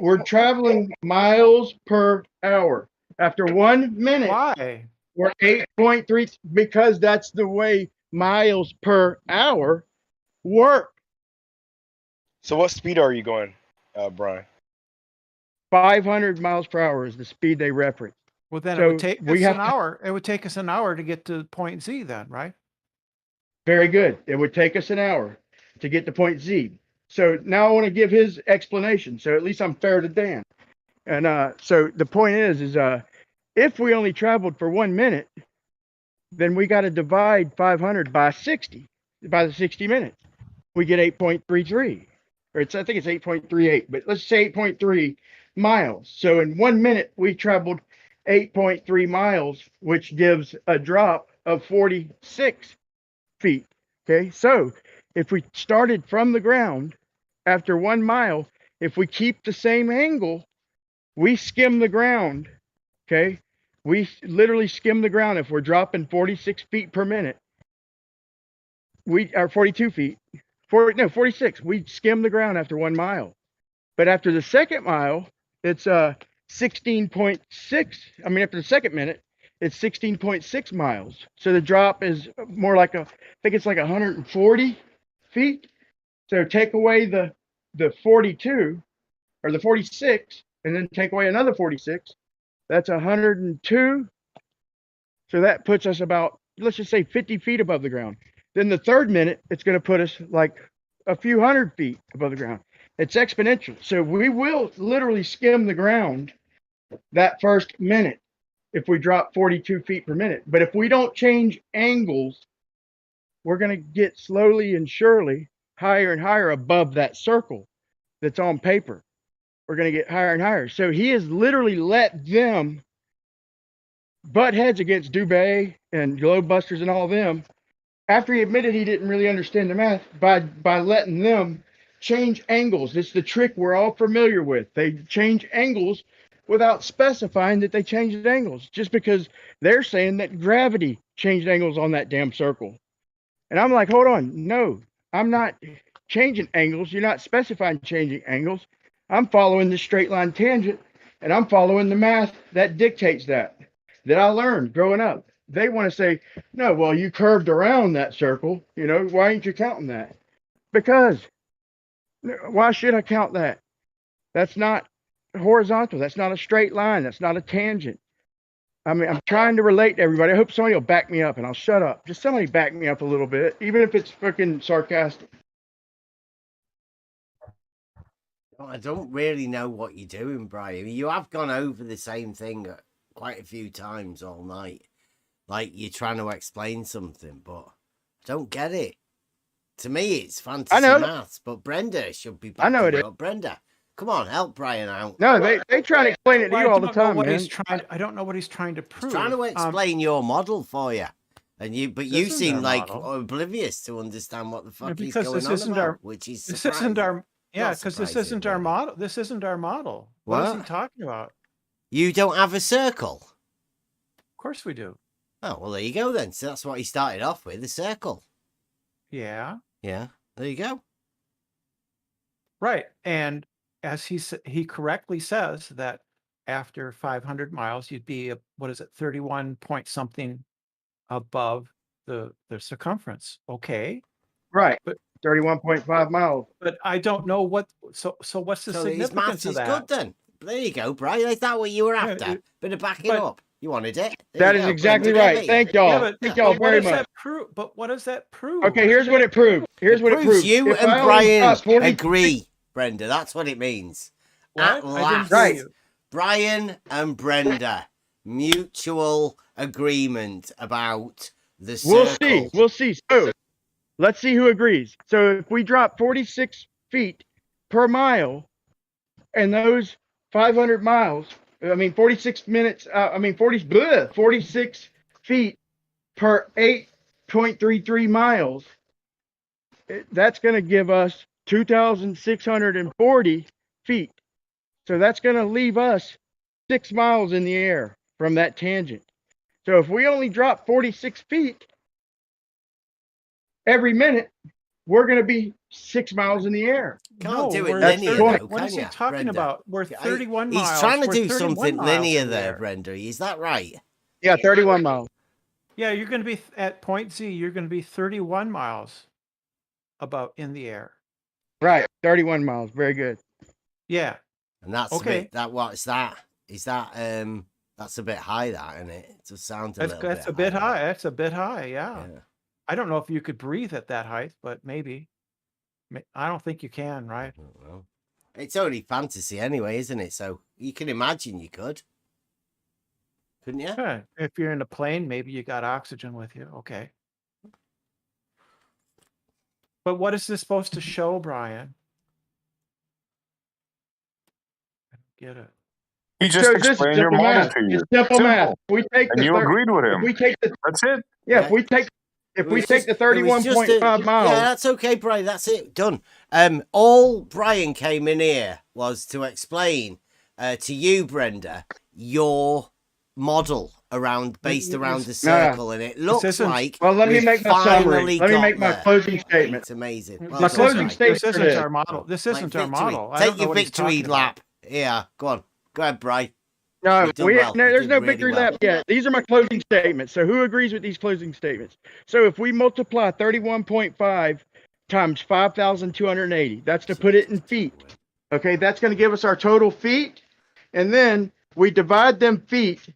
We're traveling miles per hour. After 1 minute, why? We're 8.3 because that's the way miles per hour work. So what speed are you going, Brian? 500 miles per hour is the speed they reference. Well, then it would take us an hour. It would take us an hour to get to point Z then, right? Very good. It would take us an hour to get to point Z. So now I want to give his explanation. So at least I'm fair to Dan. And so the point is if we only traveled for 1 minute, then we got to divide 500 by 60, by the 60 minutes. We get 8.33, or I think it's 8.38, but let's say 8.3 miles. So in 1 minute, we traveled 8.3 miles, which gives a drop of 46 feet. Okay, so if we started from the ground after 1 mile, if we keep the same angle, we skim the ground. Okay, we literally skim the ground. If we're dropping 46 feet per minute, we are 42 feet. 46. We skim the ground after 1 mile. But after the second mile, it's 16.6. I mean, after the second minute, it's 16.6 miles. So the drop is more like I think it's like 140 feet. So take away the 42 or the 46, and then take away another 46. That's 102. So that puts us about, let's just say 50 feet above the ground. Then the third minute, it's going to put us like a few hundred feet above the ground. It's exponential. So we will literally skim the ground that first minute if we drop 42 feet per minute. But if we don't change angles, we're going to get slowly and surely higher and higher above that circle that's on paper. We're going to get higher and higher. So he has literally let them butt heads against Dubé and Globebusters and all of them after he admitted he didn't really understand the math by letting them change angles. It's the trick we're all familiar with. They change angles without specifying that they changed angles, just because they're saying that gravity changed angles on that damn circle. And I'm like, hold on, no, I'm not changing angles. You're not specifying changing angles. I'm following the straight line tangent, and I'm following the math that dictates that I learned growing up. They want to say, no, well, you curved around that circle. You know, why ain't you counting that? Because why should I count that? That's not horizontal. That's not a straight line. That's not a tangent. I mean, I'm trying to relate to everybody. I hope somebody will back me up, and I'll shut up. Just somebody back me up a little bit, even if it's fucking sarcastic. I don't really know what you're doing, Brian. You have gone over the same thing quite a few times all night. Like you're trying to explain something, but I don't get it. To me, it's fantasy maths, but Brenda should be backing it up. Brenda, come on, help Brian out. No, they try to explain it to you all the time, man. I don't know what he's trying to prove. He's trying to explain your model for you. And you seem like oblivious to understand what the fuck he's going on about, which is surprising. This isn't our because this isn't our model. This isn't our model. What is he talking about? You don't have a circle? Of course we do. Oh, well, there you go then. So that's what he started off with, the circle. Yeah. Yeah, there you go. Right. And as he correctly says that after 500 miles, you'd be, 31 point something above the circumference. Okay. Right. But 31.5 miles. But I don't know what. So what's the So his significance maths of is that? good then. There you go, Brian. Is that what you were after? Bit of backing up. You wanted it. There That you is go. exactly Brenda right. gave it Thank you. y'all. Yeah, Thank y'all what very does much. that prove? But what does that prove? Okay, here's what it proves. Here's what it proves. You If and I only Brian drop 40 agree, Brenda. That's what it means. What? At I didn't last, hear you. Brian and Brenda, mutual agreement about the circle. We'll see. So let's see who agrees. So if we drop 46 feet per mile, and those 500 miles, 46 minutes, 46 feet per 8.33 miles, that's going to give us 2,640 feet. So that's going to leave us 6 miles in the air from that tangent. So if we only drop 46 feet every minute, we're going to be 6 miles in the air. Can't do it That's linear, the point. though, What can is he you, talking Brenda? about? We're 31 miles. He's trying to We're do 31 something miles linear in the there, air. Brenda. Is that right? Yeah, 31 miles. Yeah, you're going to be at point Z. You're going to be 31 miles about in the air. Right, 31 miles. Very good. Yeah. And that's Okay. a bit, that what's that? Is that that's a bit high, that, isn't it? It just sounds a little That's bit a bit high. high. That's a bit high. Yeah. I don't know if you could breathe at that height, but maybe. I don't think you can, right? Well, it's only fantasy anyway, isn't it? So you can imagine you could, couldn't you? Yeah. If you're in a plane, maybe you got oxygen with you. Okay. But what is this supposed to show, Brian? I don't get it. He just explained your model to you. It's simple math. We take and the you agreed with him. If we take the, That's it. yeah, if we take the 31.5 miles. Yeah, that's okay, Brian. That's it. Done. All Brian came in here was to explain to you, Brenda, your model based around the circle, and it looks like. Well, let me make my summary. Let me make my closing statement. It's amazing. My closing statement. This isn't our model. This isn't our model. I don't Take know your what he's victory talking lap. Yeah, go on. Go ahead, Brian. No, well. there's no victory lap yet. These are my closing statements. So who agrees with these closing statements? So if we multiply 31.5 times 5,280, that's to put it in feet. Okay, that's going to give us our total feet. And then we divide them feet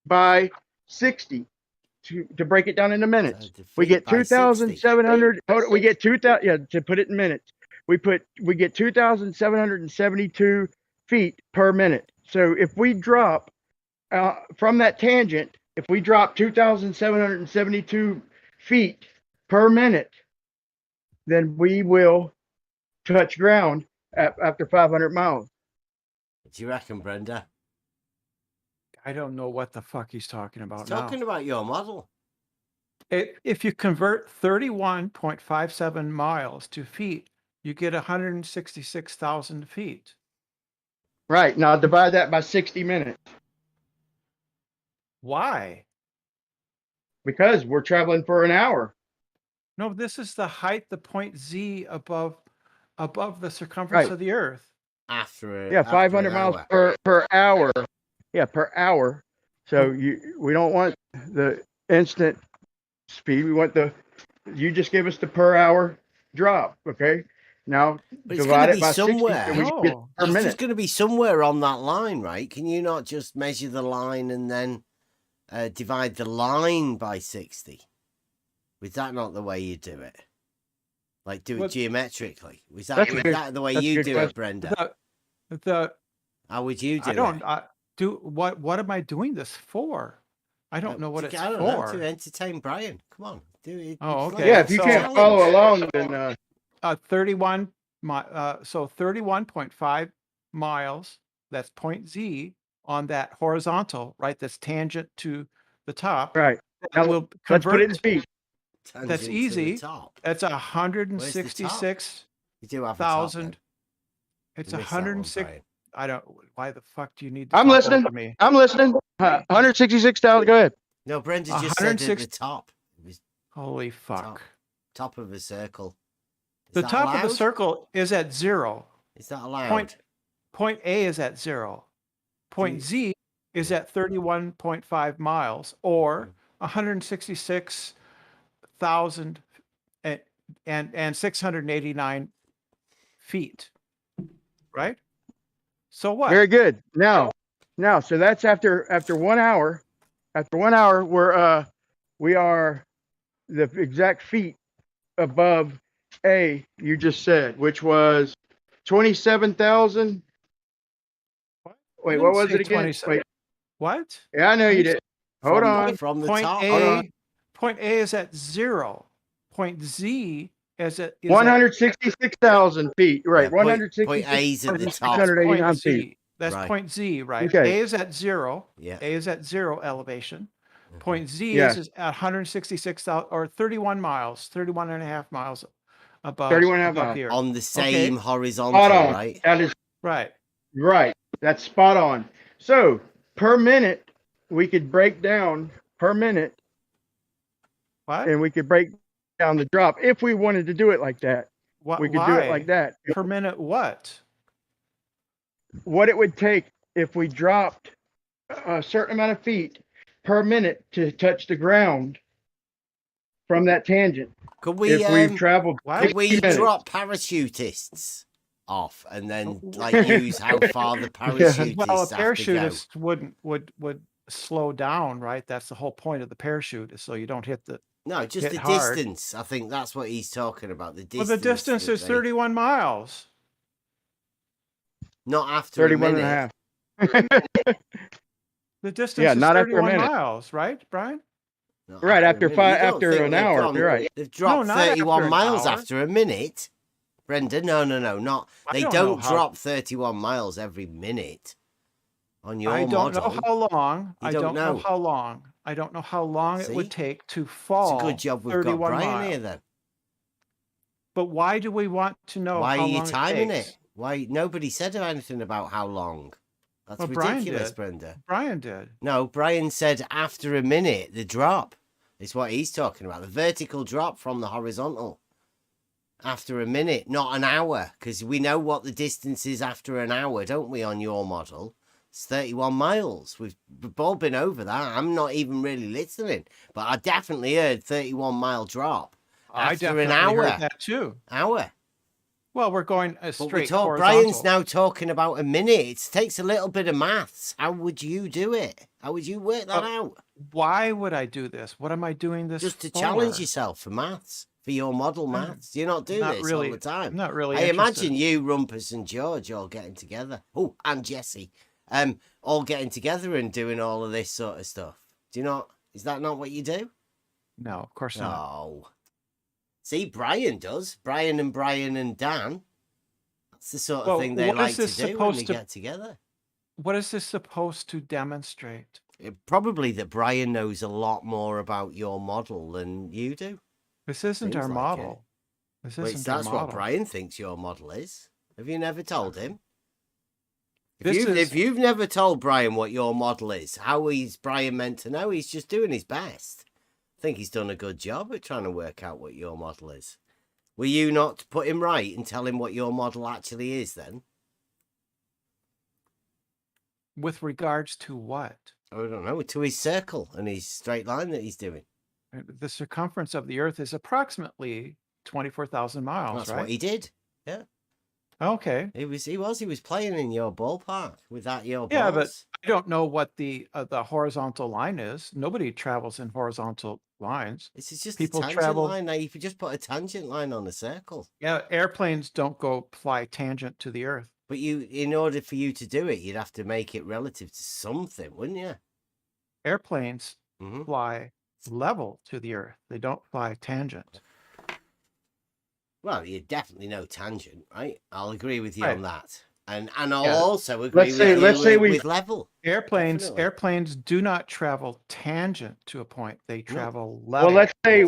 by 60 to break it down into minutes. We get 2,700. We get 2,000. Yeah, to put it in minutes, we get 2,772 feet per minute. So if we drop from that tangent, if we drop 2,772 feet per minute, then we will touch ground after 500 miles. What do you reckon, Brenda? I don't know what the fuck he's talking about now. Talking about your model. If you convert 31.57 miles to feet, you get 166,000 feet. Right. Now divide that by 60 minutes. Why? Because we're traveling for an hour. No, this is the height, the point Z above the circumference of the Earth. After 500 miles per hour. Yeah, per hour. So we don't want the instant speed. We want you just give us the per hour drop. Okay. Now divide it by 60. It's just going to be somewhere on that line, right? Can you not just measure the line and then divide the line by 60? Was that not the way you do it? Like do it geometrically? Was that the way you do it, Brenda? How would you do it? What am I doing this for? I don't know what it's for. Know, to entertain Brian. Come on, do it. Oh, okay. Yeah, if you can't follow along, then 31. So 31.5 miles. That's point Z on that horizontal, right? That's tangent to the top. Right. Now we'll let's put it in feet. That's easy. That's 166,000. It's 106. I don't. Why the fuck do you need to I'm talk listening. over me? I'm listening. 166,000. Go ahead. No, Brenda just said at the top. Holy fuck. Top of a circle. The top of the circle is at 0. Is that allowed? Point A is at 0. Point Z is at 31.5 miles or 166 24,000 and 689 feet. Right? So what? Very good. Now, so that's after 1 hour. After 1 hour, we are the exact feet above A you just said, which was 27,000. Wait, what was it again? Wait. What? Yeah, I know you did. Hold on. From the Point top. A, point A is at 0. Point Z is at 166,000 feet. Right. Yeah, point A is at the top. 689 feet. That's Right. point Z, right? Okay. A is at 0. Yeah. A is at 0 elevation. Point Z Yes. is at 166,000 or 31 miles, 31 and a half miles above, 31 and a half above miles. the earth. On the same horizontal, Spot on. right? That is Right. right. That's spot on. So per minute, we could break down per minute. What? And we could break down the drop if we wanted to do it like that. What? We could do it like that. Per minute what? What it would take if we dropped a certain amount of feet per minute to touch the ground from that tangent. Could we, if we've traveled could we 60 minutes. drop parachutists off and then like use how far the parachutists Well, a have to go? parachutist would slow down, right? That's the whole point of the parachute, is so you don't hit the No, just hit the hard. distance. I think that's what he's talking about. The Well, distance. the distance that is they- 31 miles. Not after 31 a and a minute. half. The distance Yeah, is not after a 31 minute. miles, right, Brian? Not Right, after a minute. five- You don't after think an they've hour, gone- you're right. They've dropped not after 31 an miles hour. after a minute. Brenda, no, not. I They don't don't know how- drop 31 miles every minute on your I don't model. know how long. You I don't don't know know. how long. I don't know how long it See? would take to It's fall. a good job we've got 31 Brian miles. here then. But why do we want to know Why how are you long timing takes? it? Why nobody said anything about how long? That's Well, Brian ridiculous, did. Brenda. Brian did. No, Brian said after a minute, the drop is what he's talking about. The vertical drop from the horizontal. After a minute, not an hour, because we know what the distance is after an hour, don't we, on your model? It's 31 miles. We've all been over that. I'm not even really listening, but I definitely heard 31-mile drop I after definitely an hour. heard that too. Hour. Well, we're going But we straight talk, horizontal. Brian's now talking about a minute. It takes a little bit of maths. How would you do it? How would you work that out? Why would I do this? What am I doing this Just to for? challenge yourself for maths, for your model maths. Do you not do Not this really- all the time? I'm not really I interested. imagine you, Rumpus, and George all getting together. Oh, and Jesse, all getting together and doing all of this sort of stuff. Do you not? Is that not what you do? No, of course not. No. See, Brian does. Brian and Dan. That's the sort of Well, thing they what is like to this do when supposed they to- get together. What is this supposed to demonstrate? Probably that Brian knows a lot more about your model than you do. This isn't Seems our like model. it. This Well, isn't our that's model. what Brian thinks your model is. Have you never told him? This If you've never told Brian what your model is, how is Brian meant to know? He's just doing his best. I think he's done a good job at trying to work out what your model is. Will you not put him right and tell him what your model actually is then? With regards to what? I don't know, to his circle and his straight line that he's doing. The circumference of the Earth is approximately 24,000 miles, That's right? what he did. Yeah. Okay. He was playing in your ballpark with that your Yeah, but balls. I don't know what the horizontal line is. Nobody travels in horizontal lines. This is just People a tangent travel. line. Now you could just put a tangent line on a circle. Yeah, airplanes don't go fly tangent to the Earth. But in order for you to do it, you'd have to make it relative to something, wouldn't you? Airplanes Mm-hmm. fly level to the Earth. They don't fly tangent. Well, you definitely know tangent, right? I'll agree with you Right. on that. And I'll Yeah. also agree with you with level. Airplanes do not travel tangent to a point. They travel level. Well,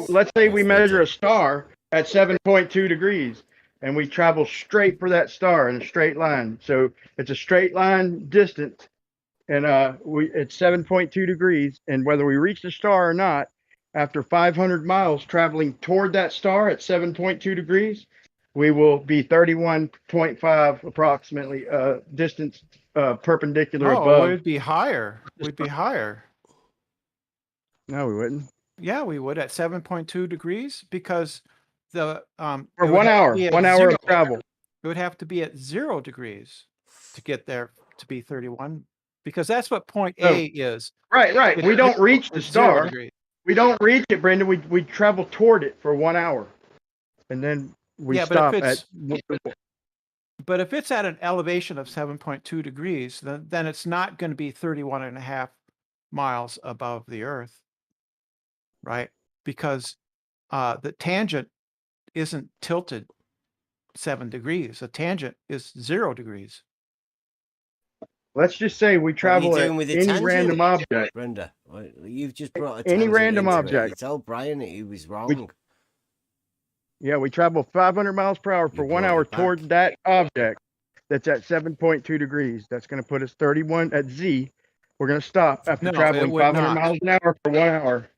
let's say we measure a star at 7.2 degrees, and we travel straight for that star in a straight line. So it's a straight line distance, and it's 7.2 degrees. And whether we reach the star or not, after 500 miles traveling toward that star at 7.2 degrees, we will be 31.5 approximately distance perpendicular No, above. we'd be higher. We'd be higher. No, we wouldn't. Yeah, we would at 7.2 degrees because the For 1 hour, 1 hour of travel. It would have to be at 0 degrees to get there to be 31, because that's what point A is. Right. We don't reach the it's 0 star. degrees. We don't reach it, Brendan. We travel toward it for 1 hour, and then we stop at. But if it's at an elevation of 7.2 degrees, then it's not going to be 31.5 miles above the Earth, right? Because the tangent isn't tilted 7 degrees. A tangent is 0 degrees. Let's just say we travel at any random object. Brenda, you've just brought a any random object. You told Brian he was wrong. Yeah, we travel 500 miles per hour for 1 hour toward that object that's at 7.2 degrees. That's going to put us 31 at Z. We're going to stop after traveling 500 miles an hour for 1 hour.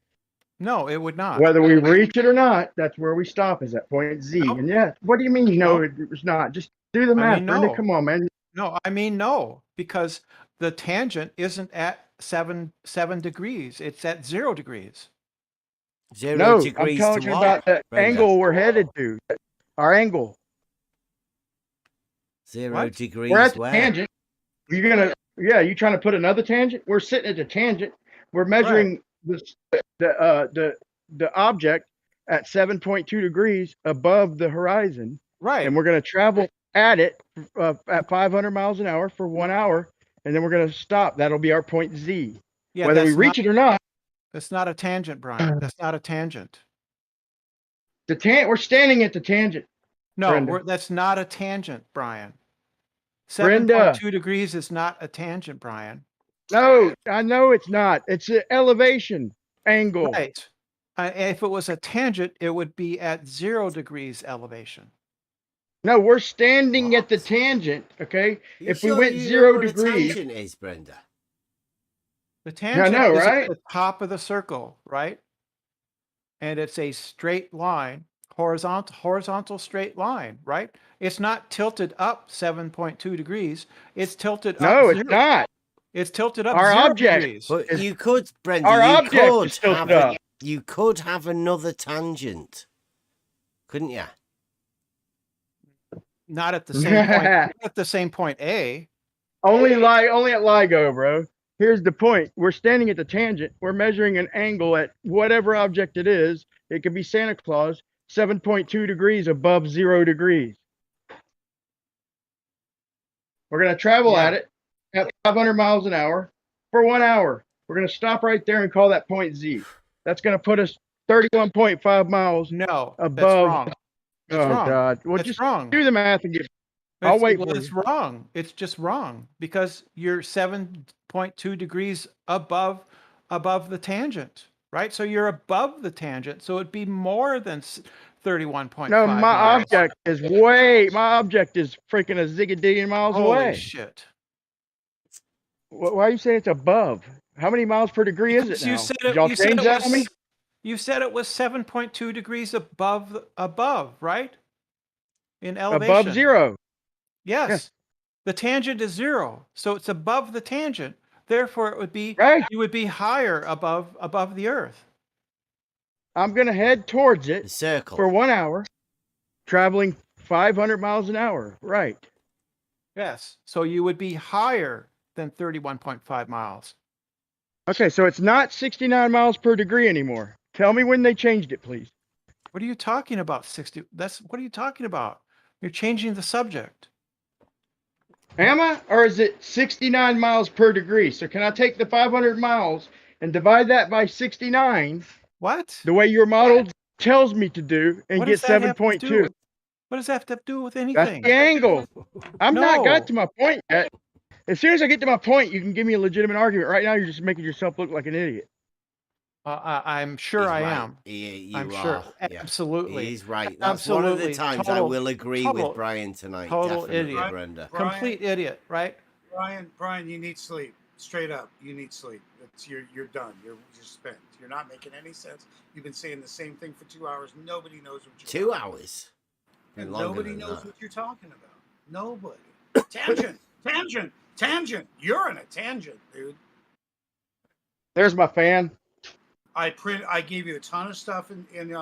No, it would not. Whether we reach it or not, that's where we stop, is at point Z. Nope. And yeah, what do you mean? No, it's not. Just do the math, Brenda. Come on, man. No, I mean no, because the tangent isn't at 7 degrees. It's at 0 degrees. 0 degrees. I'm talking about the angle we're headed to. Our angle. 0 degrees. We're at the tangent. You trying to put another tangent? We're sitting at the tangent. We're measuring the object at 7.2 degrees above the horizon. Right. And we're going to travel at it at 500 miles an hour for 1 hour, and then we're going to stop. That'll be our point Z. Yeah, whether we reach it or not. That's not a tangent, Brian. That's not a tangent. We're standing at the tangent. No, that's not a tangent, Brian. 7.2 degrees is not a tangent, Brian. No, I know it's not. It's an elevation angle. Right. If it was a tangent, it would be at 0 degrees elevation. No, we're standing at the tangent. Okay. If we went 0 degrees. The tangent is, Brenda. The tangent is at the top of the circle, right? And it's a straight line, horizontal straight line, right? It's not tilted up 7.2 degrees. It's tilted up. No, it's not. It's tilted up our 0 object. degrees. But you could, Brenda, you could have another tangent. Couldn't you? Not at the same point. Not at the same point A. Only at LIGO, bro. Here's the point. We're standing at the tangent. We're measuring an angle at whatever object it is. It could be Santa Claus, 7.2 degrees above 0 degrees. We're going to travel at it at 500 miles an hour for 1 hour. We're going to stop right there and call that point Z. That's going to put us 31.5 miles above. That's wrong. That's wrong. God. Well, that's just wrong. do the math and get. I'll wait for It's wrong. It's just wrong because you're 7.2 degrees above the tangent, right? So you're above the tangent. So it'd be more than 31.5. No, my object is freaking a zigadillion miles away. Holy shit. Why are you saying it's above? How many miles per degree is it now? You said it was 7.2 degrees above, right? In elevation. Above 0. Yes. The tangent is 0. So it's above the tangent. Therefore, it would be you would be higher above the Earth. I'm going to head towards it for 1 hour, traveling 500 miles an hour. Right. Yes. So you would be higher than 31.5 miles. Okay, so it's not 69 miles per degree anymore. Tell me when they changed it, please. What are you talking about? What are you talking about? You're changing the subject. Am I? Or is it 69 miles per degree? So can I take the 500 miles and divide that by 69? What? The way your model tells me to do and get 7.2. What does that have to do with anything? That's the angle. I'm not got to my point yet. As soon as I get to my point, you can give me a legitimate argument. Right now, you're just making yourself look like an idiot. I'm sure I am. I'm sure. Absolutely. He's right. That's one of the times I will agree with Brian tonight. Total Definitely, idiot. Brenda. Complete idiot, right? Brian, you need sleep. Straight up, you need sleep. You're done. You're spent. You're not making any sense. You've been saying the same thing for 2 hours. Nobody knows what you're 2 hours. And nobody knows what you're talking about. Nobody. Tangent. You're in a tangent, dude. There's my fan. I gave you a ton of stuff in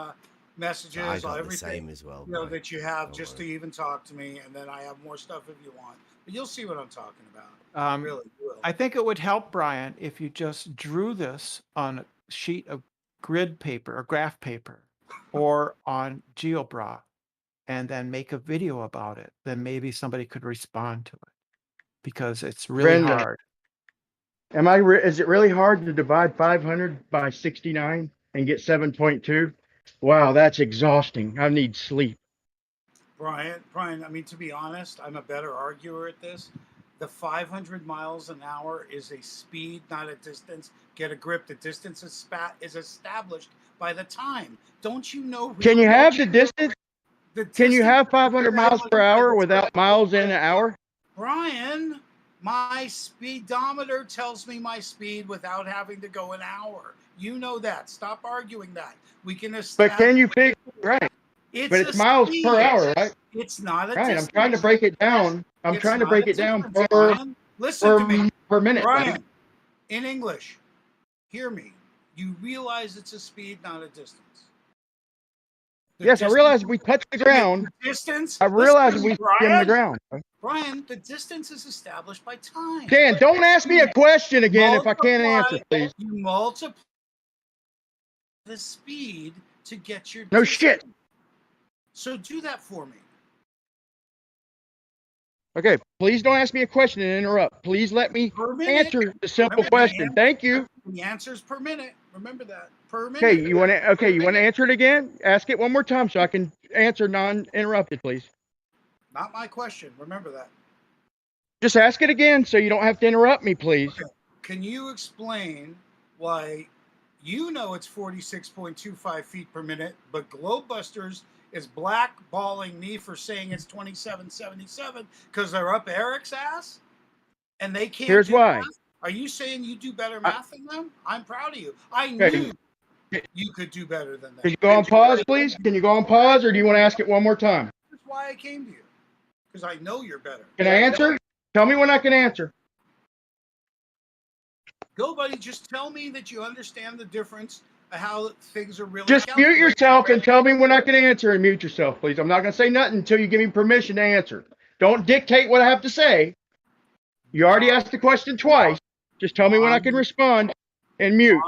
messages. I got everything, the same as well. that you have just to even talk to me, and then I have more stuff if you want. But you'll see what I'm talking about. Really will. I think it would help, Brian, if you just drew this on a sheet of grid paper or graph paper or on GeoBra and then make a video about it. Then maybe somebody could respond to it because it's really hard. Is it really hard to divide 500 by 69 and get 7.2? Wow, that's exhausting. I need sleep. Brian, I mean, to be honest, I'm a better arguer at this. The 500 miles an hour is a speed, not a distance. Get a grip. The distance is established by the time. Don't you know? Can you have the distance? Can you have 500 miles per hour without miles in an hour? Brian, my speedometer tells me my speed without having to go an hour. You know that. Stop arguing that. We can establish. But can you figure right? But it's miles per hour, right? It's not a right. distance. I'm trying to break it down. I'm trying to break it down per minute. Brian, in English, hear me. You realize it's a speed, not a distance. Yes, I realize we touch the ground. Distance. I realize we skim the ground. Brian, the distance is established by time. Dan, don't ask me a question again if I can't answer, please. You multiply the speed to get your no shit. So do that for me. Okay, please don't ask me a question and interrupt. Please let me answer the simple question. Thank you. The answer's per minute. Remember that. Per minute. Okay, you want to answer it again? Ask it one more time so I can answer non-interrupted, please. Not my question. Remember that. Just ask it again so you don't have to interrupt me, please. Okay. Can you explain why you know it's 46.25 feet per minute, but Globebusters is blackballing me for saying it's 27.77 because they're up Eric's ass and they can't? Here's why. Math? Are you saying you do better math than them? I'm proud of you. I knew you could do better than them. Can you go on pause, please? Can you go on pause, or do you want to ask it one more time? That's why I came to you, because I know you're better. Can I answer? Tell me when I can answer. Go, buddy. Just tell me that you understand the difference of how things are really. Just mute yourself and tell me when I can answer, and mute yourself, please. I'm not going to say nothing until you give me permission to answer. Don't dictate what I have to say. You already asked the question twice. Just tell me when I can respond and mute.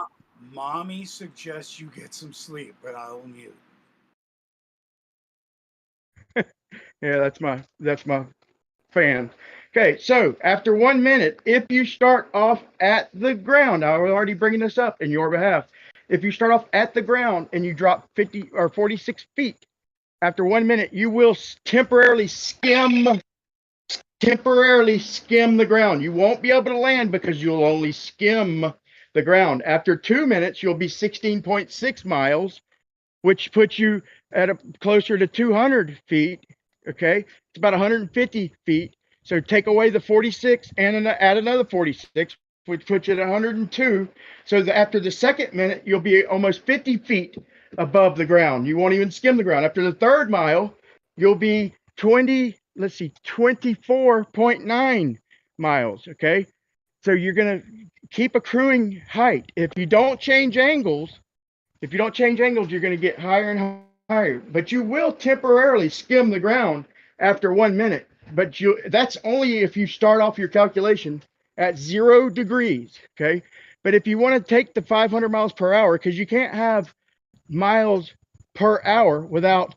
Mommy suggests you get some sleep, but I'll mute. Yeah, that's my fan. Okay, so after 1 minute, if you start off at the ground, I was already bringing this up in your behalf. If you start off at the ground and you drop 50 or 46 feet, after 1 minute, you will temporarily skim the ground. You won't be able to land because you'll only skim the ground. After 2 minutes, you'll be 16.6 miles, which puts you at closer to 200 feet. Okay, it's about 150 feet. So take away the 46 and add another 46, which puts you at 102. So after the second minute, you'll be almost 50 feet above the ground. You won't even skim the ground. After the third mile, you'll be 24.9 miles. Okay, so you're gonna keep accruing height. If you don't change angles, you're gonna get higher and higher. But you will temporarily skim the ground after 1 minute. But that's only if you start off your calculation at 0 degrees. Okay, but if you want to take the 500 miles per hour, because you can't have miles per hour without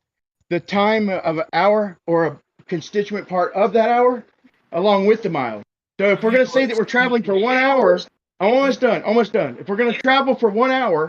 the time of an hour or a constituent part of that hour along with the miles. So if we're going to say that we're traveling for 1 hour, I'm almost done. If we're going to travel for 1 hour,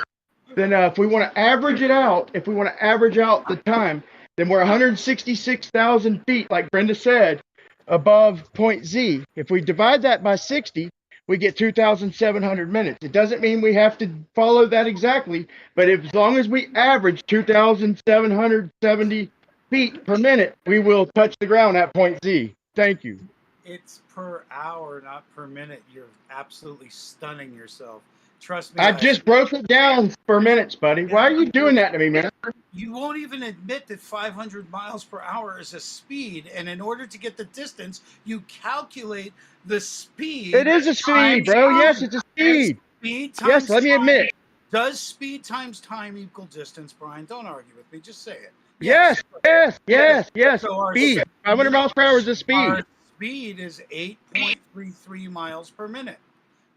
then if we want to average it out, the time, then we're 166,000 feet, like Brenda said, above point Z. If we divide that by 60, we get 2,700 minutes. It doesn't mean we have to follow that exactly, but as long as we average 2,770 feet per minute, we will touch the ground at point Z. Thank you. It's per hour, not per minute. You're absolutely stunning yourself. Trust me. I just broke it down for minutes, buddy. Why are you doing that to me, man? You won't even admit that 500 miles per hour is a speed, and in order to get the distance, you calculate the speed. It is a speed, bro. Yes, it's a speed. Yes, let me admit. Does speed times time equal distance, Brian? Don't argue with me. Just say it. Yes. So our Speed. 500 miles per hour is the speed. Our speed is 8.33 miles per minute.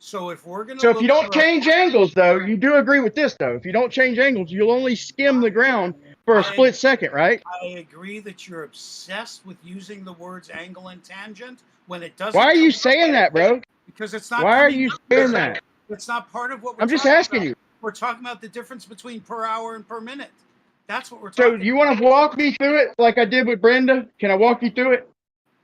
So if we're going to So if you don't change angles, though, you do agree with this, though. If you don't change angles, you'll only skim the ground for a split second, right? I agree that you're obsessed with using the words angle and tangent when it doesn't. Why are you saying that, bro? Because it's not. Why are you saying that? It's not part of what we're I'm just talking asking about. you. We're talking about the difference between per hour and per minute. That's what we're talking So you want to walk me through it like I did with Brenda? Can I walk you through it?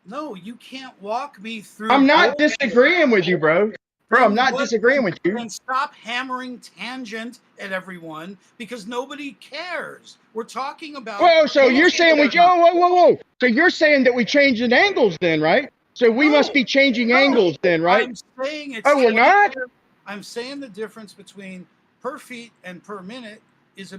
No, you can't walk me through. I'm not disagreeing with you, bro. Bro, I'm not disagreeing with you. And stop hammering tangent at everyone because nobody cares. We're talking about. Whoa, so you're saying whoa. So you're saying that we changed the angles then, right? So we must be changing angles then, right? I'm saying it's. Oh, we're not? I'm saying the difference between per feet and per minute is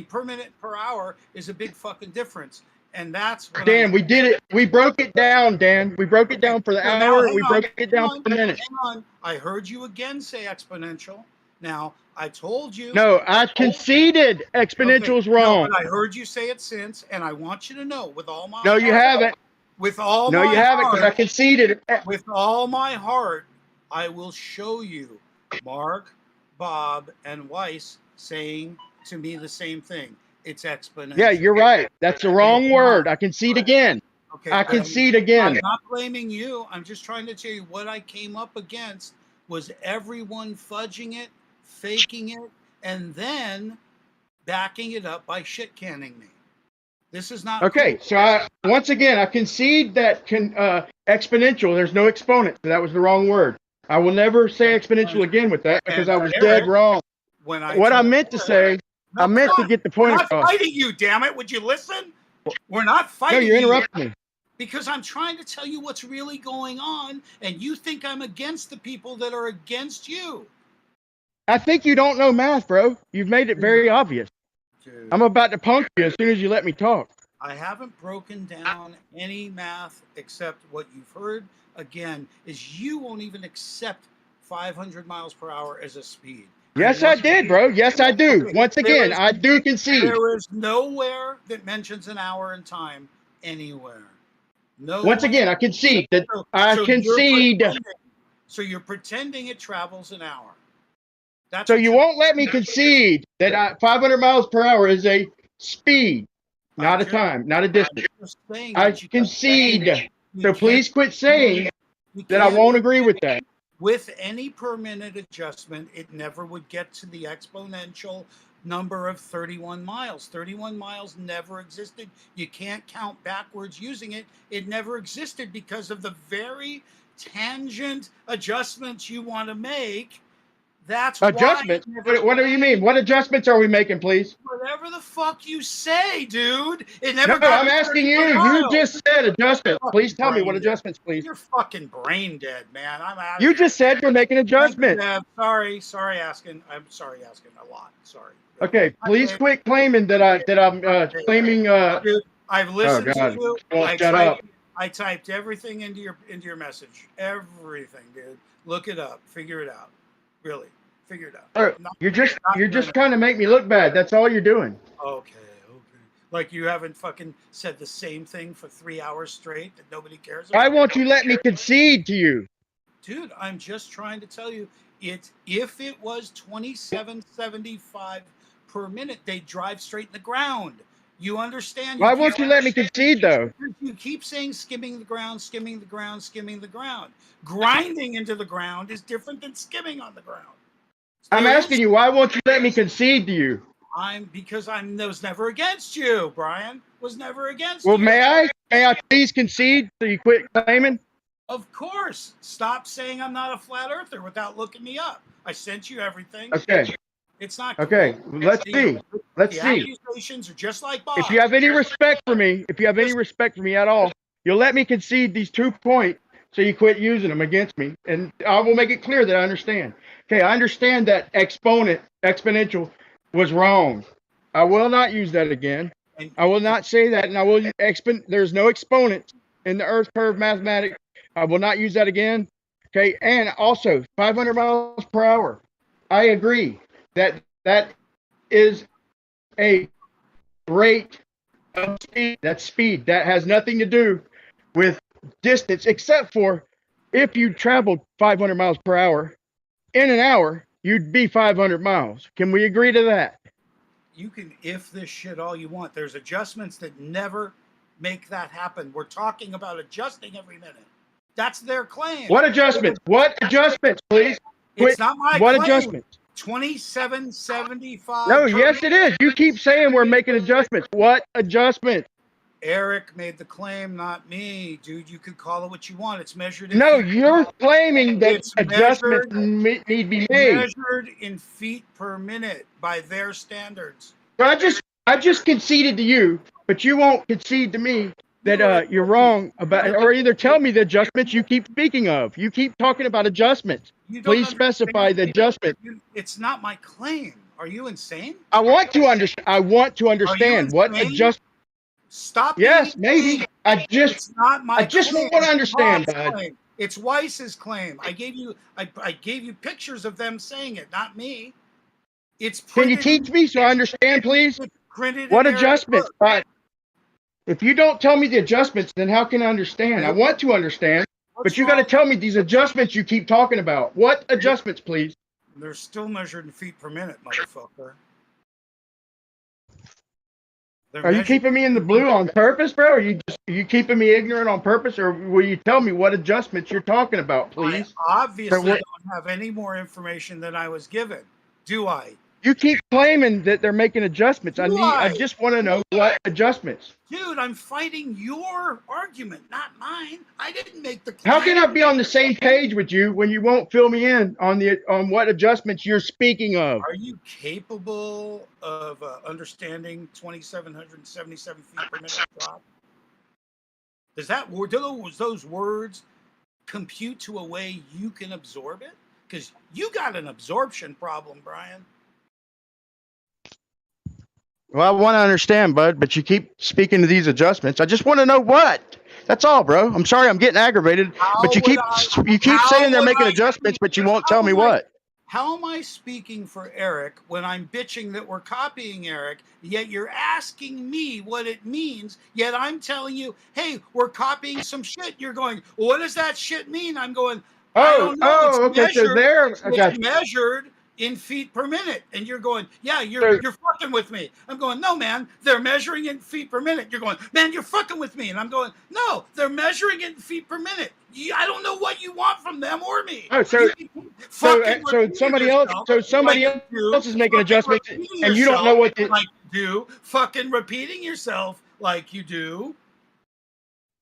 per minute per hour is a big fucking difference. And that's what Dan, we did it. We broke it down, Dan. We broke it down for the hour. We broke it down for the minute. Hang on. I heard you again say exponential. Now, I told you. No, I conceded exponential's wrong. No, but I heard you say it since, and I want you to know with all my No, you haven't. With all no, my you haven't, heart, because I conceded. With all my heart, I will show you Mark, Bob, and Weiss saying to me the same thing. It's exponential. Yeah, you're right. That's the wrong word. I concede again. Okay, I concede again. I'm not blaming you. I'm just trying to tell you what I came up against was everyone fudging it, faking it, and then backing it up by shit canning me. This is not okay. Cool. So once again, I concede that exponential. There's no exponent. So that was the wrong word. I will never say exponential again with that because I was dead wrong. What I meant to say. I meant to get the point across. We're not fighting you, damn it. Would you listen? We're not fighting you. No, you're interrupting me. Because I'm trying to tell you what's really going on, and you think I'm against the people that are against you. I think you don't know math, bro. You've made it very obvious. Dude. I'm about to punk you as soon as you let me talk. I haven't broken down any math except what you've heard. Again, is you won't even accept 500 miles per hour as a speed. Yes, I did, bro. Yes, I do. Once again, I do concede. There is nowhere that mentions an hour in time anywhere. No. Once again, I concede that I concede. So you're pretending it travels an hour. That's so you won't let me concede that 500 miles per hour is a speed, not a time, not a distance. I concede. So please quit saying that I won't agree with that. With any per minute adjustment, it never would get to the exponential number of 31 miles. 31 miles never existed. You can't count backwards using it. It never existed because of the very tangent adjustments you want to make. That's adjustments. What do you mean? What adjustments are we making, please? Whatever the fuck you say, dude. It never. No, I'm asking you. You just said adjustments. Please tell me what adjustments, please. You're fucking brain dead, man. I'm out. You just said we're making adjustments. Sorry asking. I'm sorry asking a lot. Sorry. Okay, please quit claiming that I'm claiming. Dude, I've listened to you. Shut up. I typed everything into your message. Everything, dude. Look it up. Figure it out. Really, figure it out. You're just trying to make me look bad. That's all you're doing. Okay. Like you haven't fucking said the same thing for 3 hours straight that nobody cares about. Why won't you let me concede to you? Dude, I'm just trying to tell you, if it was 27.75 per minute, they'd drive straight in the ground. You understand? Why won't you let me concede, though? You keep saying skimming the ground, skimming the ground, skimming the ground. Grinding into the ground is different than skimming on the ground. I'm asking you, why won't you let me concede to you? Because I was never against you, Brian. Was never against you. Well, may I please concede so you quit claiming? Of course. Stop saying I'm not a flat earther without looking me up. I sent you everything. Okay. It's not okay. Cool. Let's see. Let's see. Accusations are just like Bob. If you have any respect for me, at all, you'll let me concede these 2 points so you quit using them against me, and I will make it clear that I understand. Okay, I understand that exponential was wrong. I will not use that again. I will not say that, and I will there's no exponents in the Earth curve mathematics. I will not use that again. Okay, and also 500 miles per hour. I agree that That is a rate of speed. That's speed. That has nothing to do with distance, except for if you traveled 500 miles per hour, in an hour, you'd be 500 miles. Can we agree to that? You can if this shit all you want. There's adjustments that never make that happen. We're talking about adjusting every minute. That's their claim. What adjustments? What adjustments, please? It's not my what claim. Adjustments? 2775. No, yes, it is. You keep saying we're making adjustments. What adjustments? Eric made the claim, not me, dude. You could call it what you want. It's measured in No, feet. you're claiming that It's adjustments measured, need to be made. measured in feet per minute by their standards. I just conceded to you, but you won't concede to me that you're wrong about, or either tell me the adjustments you keep speaking of. You keep talking about adjustments. Please specify the adjustment. It's not my claim. Are you insane? I want to understand what adjustment. Stop. Yes, maybe. It's not my. I just claim. want to understand, It's bud. claim. It's Weiss's claim. I gave you pictures of them saying it, not me. It's Can you teach me so I understand, please? What adjustments? If you don't tell me the adjustments, then how can I understand? I want to understand, but you got to tell me these adjustments you keep talking about. What adjustments, please? They're still measured in feet per minute, motherfucker. Are you keeping me in the blue on purpose, bro? Are you keeping me ignorant on purpose, or will you tell me what adjustments you're talking about, please? I obviously don't have any more information than I was given, do I? You keep claiming that they're making adjustments. I just want to know what adjustments. Dude, I'm fighting your argument, not mine. I didn't make the claim. How can I be on the same page with you when you won't fill me in on what adjustments you're speaking of? Are you capable of understanding 2,777 feet per minute drop? Do those words compute to a way you can absorb it? Because you got an absorption problem, Brian. Well, I want to understand, bud, but you keep speaking to these adjustments. I just want to know what. That's all, bro. I'm sorry I'm getting aggravated, but you keep saying they're making adjustments, but you won't tell me what. How am I speaking for Eric when I'm bitching that we're copying Eric, yet you're asking me what it means, yet I'm telling you, hey, we're copying some shit. You're going, well, what does that shit mean? I'm going, I don't know. It's measured in feet per minute. And you're going, yeah, you're fucking with me. I'm going, no, man, they're measuring in feet per minute. You're going, man, you're fucking with me. And I'm going, no, they're measuring in feet per minute. I don't know what you want from them or me. Oh, so somebody else is making adjustments, and you don't know what like you do. Fucking repeating yourself like you do.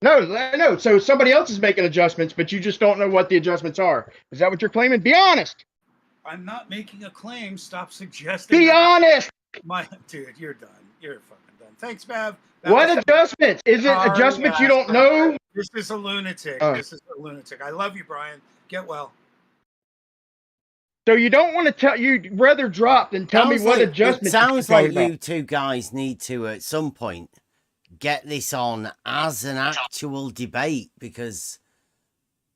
No. So somebody else is making adjustments, but you just don't know what the adjustments are. Is that what you're claiming? Be honest. I'm not making a claim. Stop suggesting. Be honest. Dude, you're done. You're fucking done. Thanks, Bev. What adjustments? Is it adjustments you don't know? This is a lunatic. This is a lunatic. I love you, Brian. Get well. So you don't want to tell, you'd rather drop than tell me what adjustments. It sounds like you two guys need to, at some point, get this on as an actual debate, because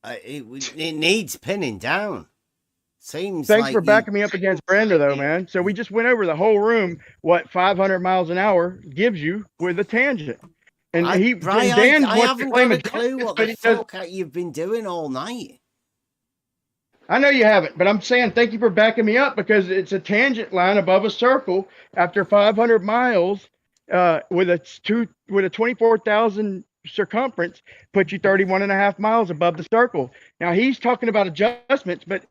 it needs pinning down. Seems Thanks like for backing me up against Brenda, though, man. So we just went over the whole room, what 500 miles an hour gives you with a tangent. And I haven't got a clue what the fuck you've been doing all night. I know you haven't, but I'm saying thank you for backing me up, because it's a tangent line above a circle after 500 miles with a 24,000 circumference puts you 31.5 miles above the circle. Now he's talking about adjustments, but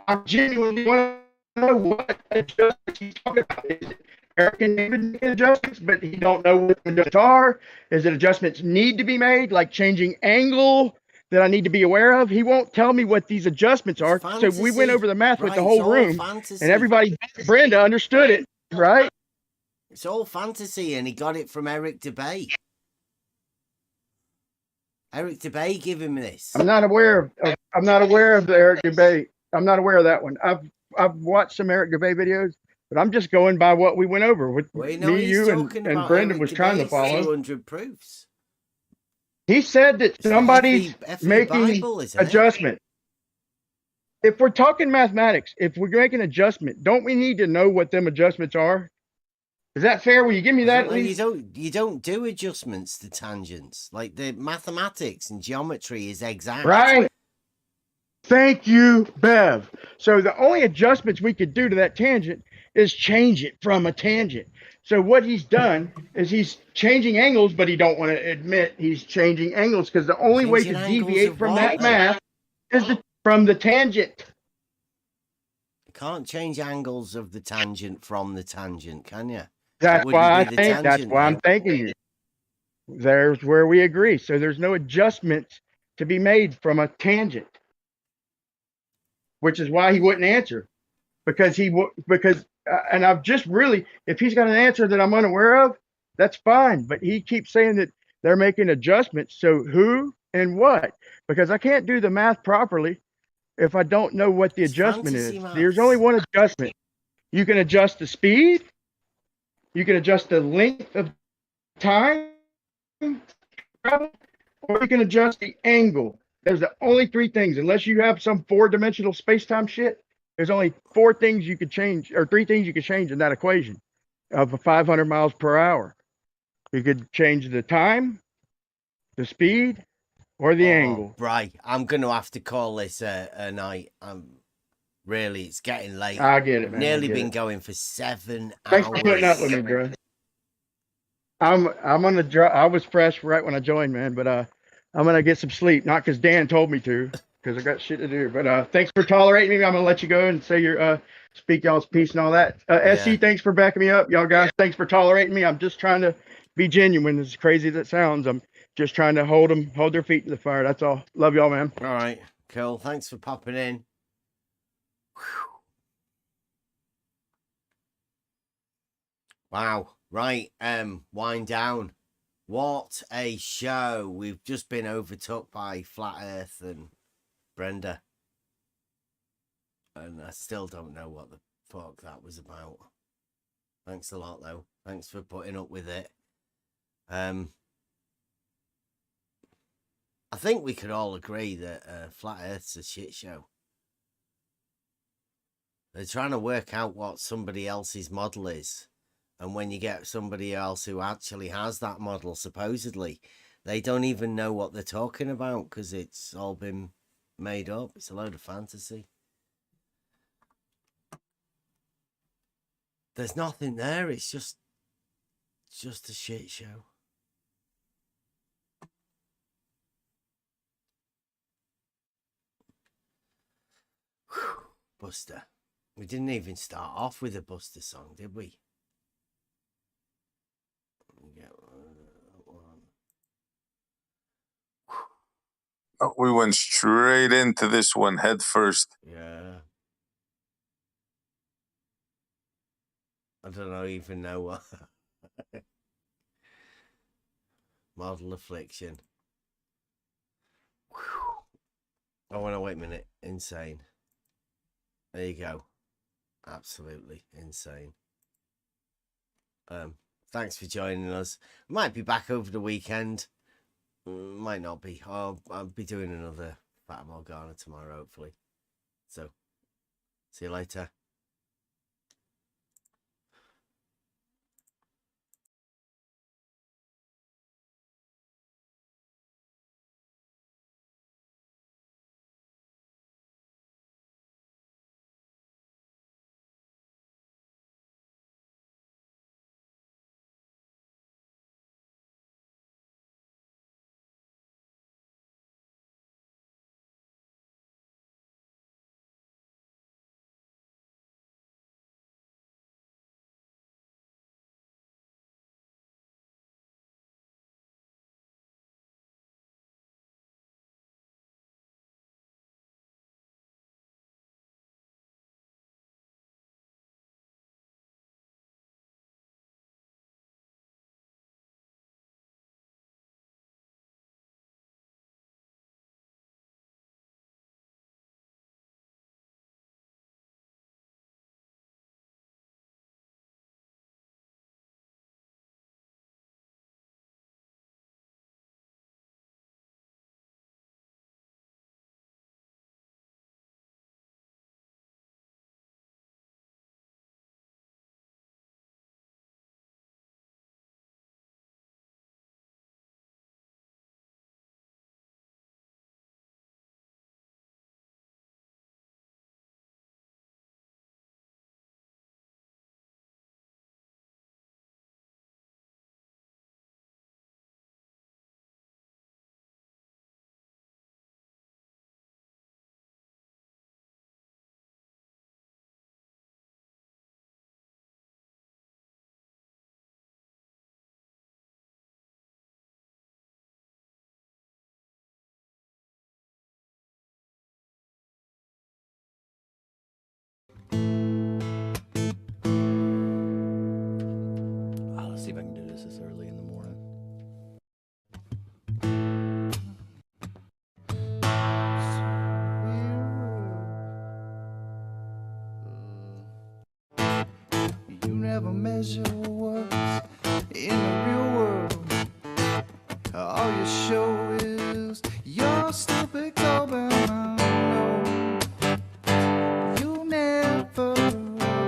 I genuinely want to know what adjustments he's talking about. Is it Eric and David making adjustments, but he don't know what the adjustments are? Is it adjustments need to be made, like changing angle that I need to be aware of? He won't tell me what these adjustments are. So we went over the math with the whole room, and everybody, Brenda, understood it, right? It's all fantasy, and he got it from Eric DeBay. Eric DeBay gave him this. I'm not aware of the Eric DeBay. I'm not aware of that one. I've watched some Eric DeBay videos, but I'm just going by what we went over with me, you, and Brendan was trying to follow. 200 proofs. He said that somebody's making adjustment. if we're talking mathematics, if we're making an adjustment, don't we need to know what them adjustments are? Is that fair? Will you give me that at least? You don't do adjustments to tangents. Like the mathematics and geometry is exact. Right. Thank you, Bev. So the only adjustments we could do to that tangent is change it from a tangent. So what he's done is he's changing angles, but he don't want to admit he's changing angles because the only way to deviate from that math is from the tangent. You can't change angles of the tangent from the tangent, can you? That's why I'm thanking you. There's where we agree. So there's no adjustments to be made from a tangent, which is why he wouldn't answer, because and I've just really, if he's got an answer that I'm unaware of, that's fine. But he keeps saying that they're making adjustments. So who and what? Because I can't do the math properly if I don't know what the adjustment is. There's only one adjustment. You can adjust the speed. You can adjust the length of time travel, or you can adjust the angle. There's the only three things, unless you have some four-dimensional space-time shit. There's only four things you could change, or three things you could change in that equation of 500 miles per hour. You could change the time, the speed, or the angle. Right, I'm going to have to call this a night. Really, it's getting late. I get it, man. Nearly been going for 7 hours. Thanks for putting up with me, bro. I'm gonna I was fresh right when I joined, man, but I'm gonna get some sleep. Not because Dan told me to, because I got shit to do. But thanks for tolerating me. I'm gonna let you go and say your speak y'all's piece and all that. SC, thanks for backing me up. Y'all guys, thanks for tolerating me. I'm just trying to be genuine. As crazy as it sounds, I'm just trying to hold their feet to the fire. That's all. Love y'all, man. All right, cool. Thanks for popping in. Whew. Wow. Right, wind down. What a show. We've just been overtook by Flat Earth and Brenda. And I still don't know what the fuck that was about. Thanks a lot, though. Thanks for putting up with it. I think we could all agree that Flat Earth's a shit show. They're trying to work out what somebody else's model is. And when you get somebody else who actually has that model, supposedly, they don't even know what they're talking about because it's all been made up. It's a load of fantasy. There's nothing there. It's just a shit show. Whew. Buster. We didn't even start off with a Buster song, did we? We went straight into this one head first. Yeah. I don't even know what. Model affliction. Whew. Oh, wait a minute. Insane. There you go. Absolutely insane. Thanks for joining us. Might be back over the weekend. Might not be. I'll be doing another Fata Morgana tomorrow, hopefully. So, see you later. Let's see if I can do this early in the morning. You never measure words in the real world. All you show is your stupid carbon. You never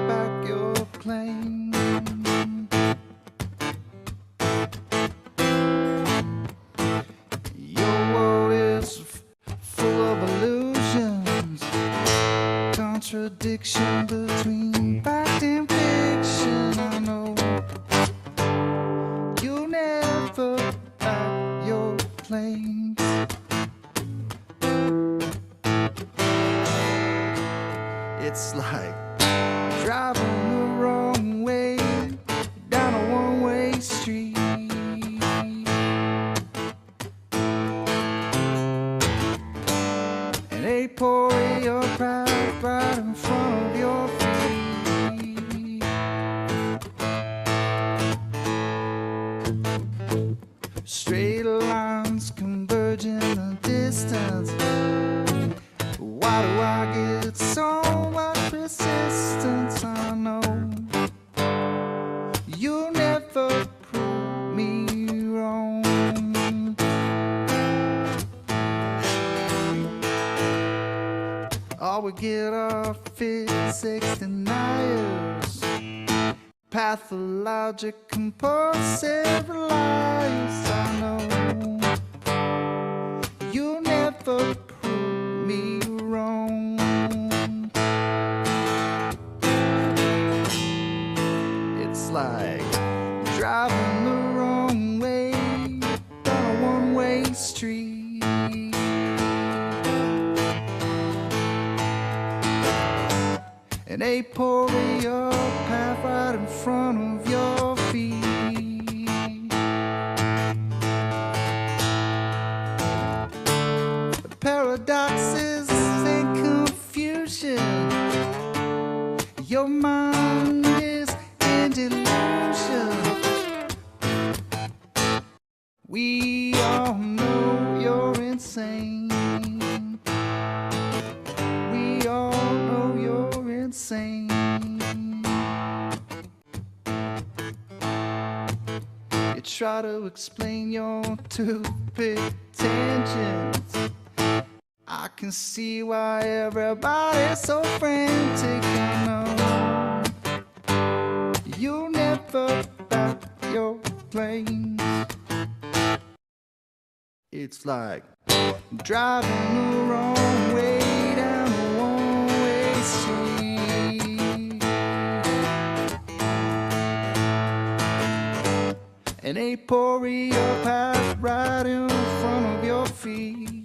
back your claim. Your world is full of illusions, contradiction between fact and fiction. I know you never back your claims. It's like driving the wrong way down a one-way street. And they pour your pride right in front of your feet. Straight lines converge in the distance. Why do I get so much resistance? I know you never prove me wrong. All we get are physics deniers, pathologic compulsive lies. I know you never prove me wrong. It's like driving the wrong way down a one-way street. And they pour your path right in front of your feet. Paradoxes and confusion. Your mind is in delusion. We all know you're insane. We all know you're insane. You try to explain your stupid tangents. I can see why everybody's so frantic. I know you never back your claims. It's like driving the wrong way down a one-way street. And they pour your path right in front of your feet.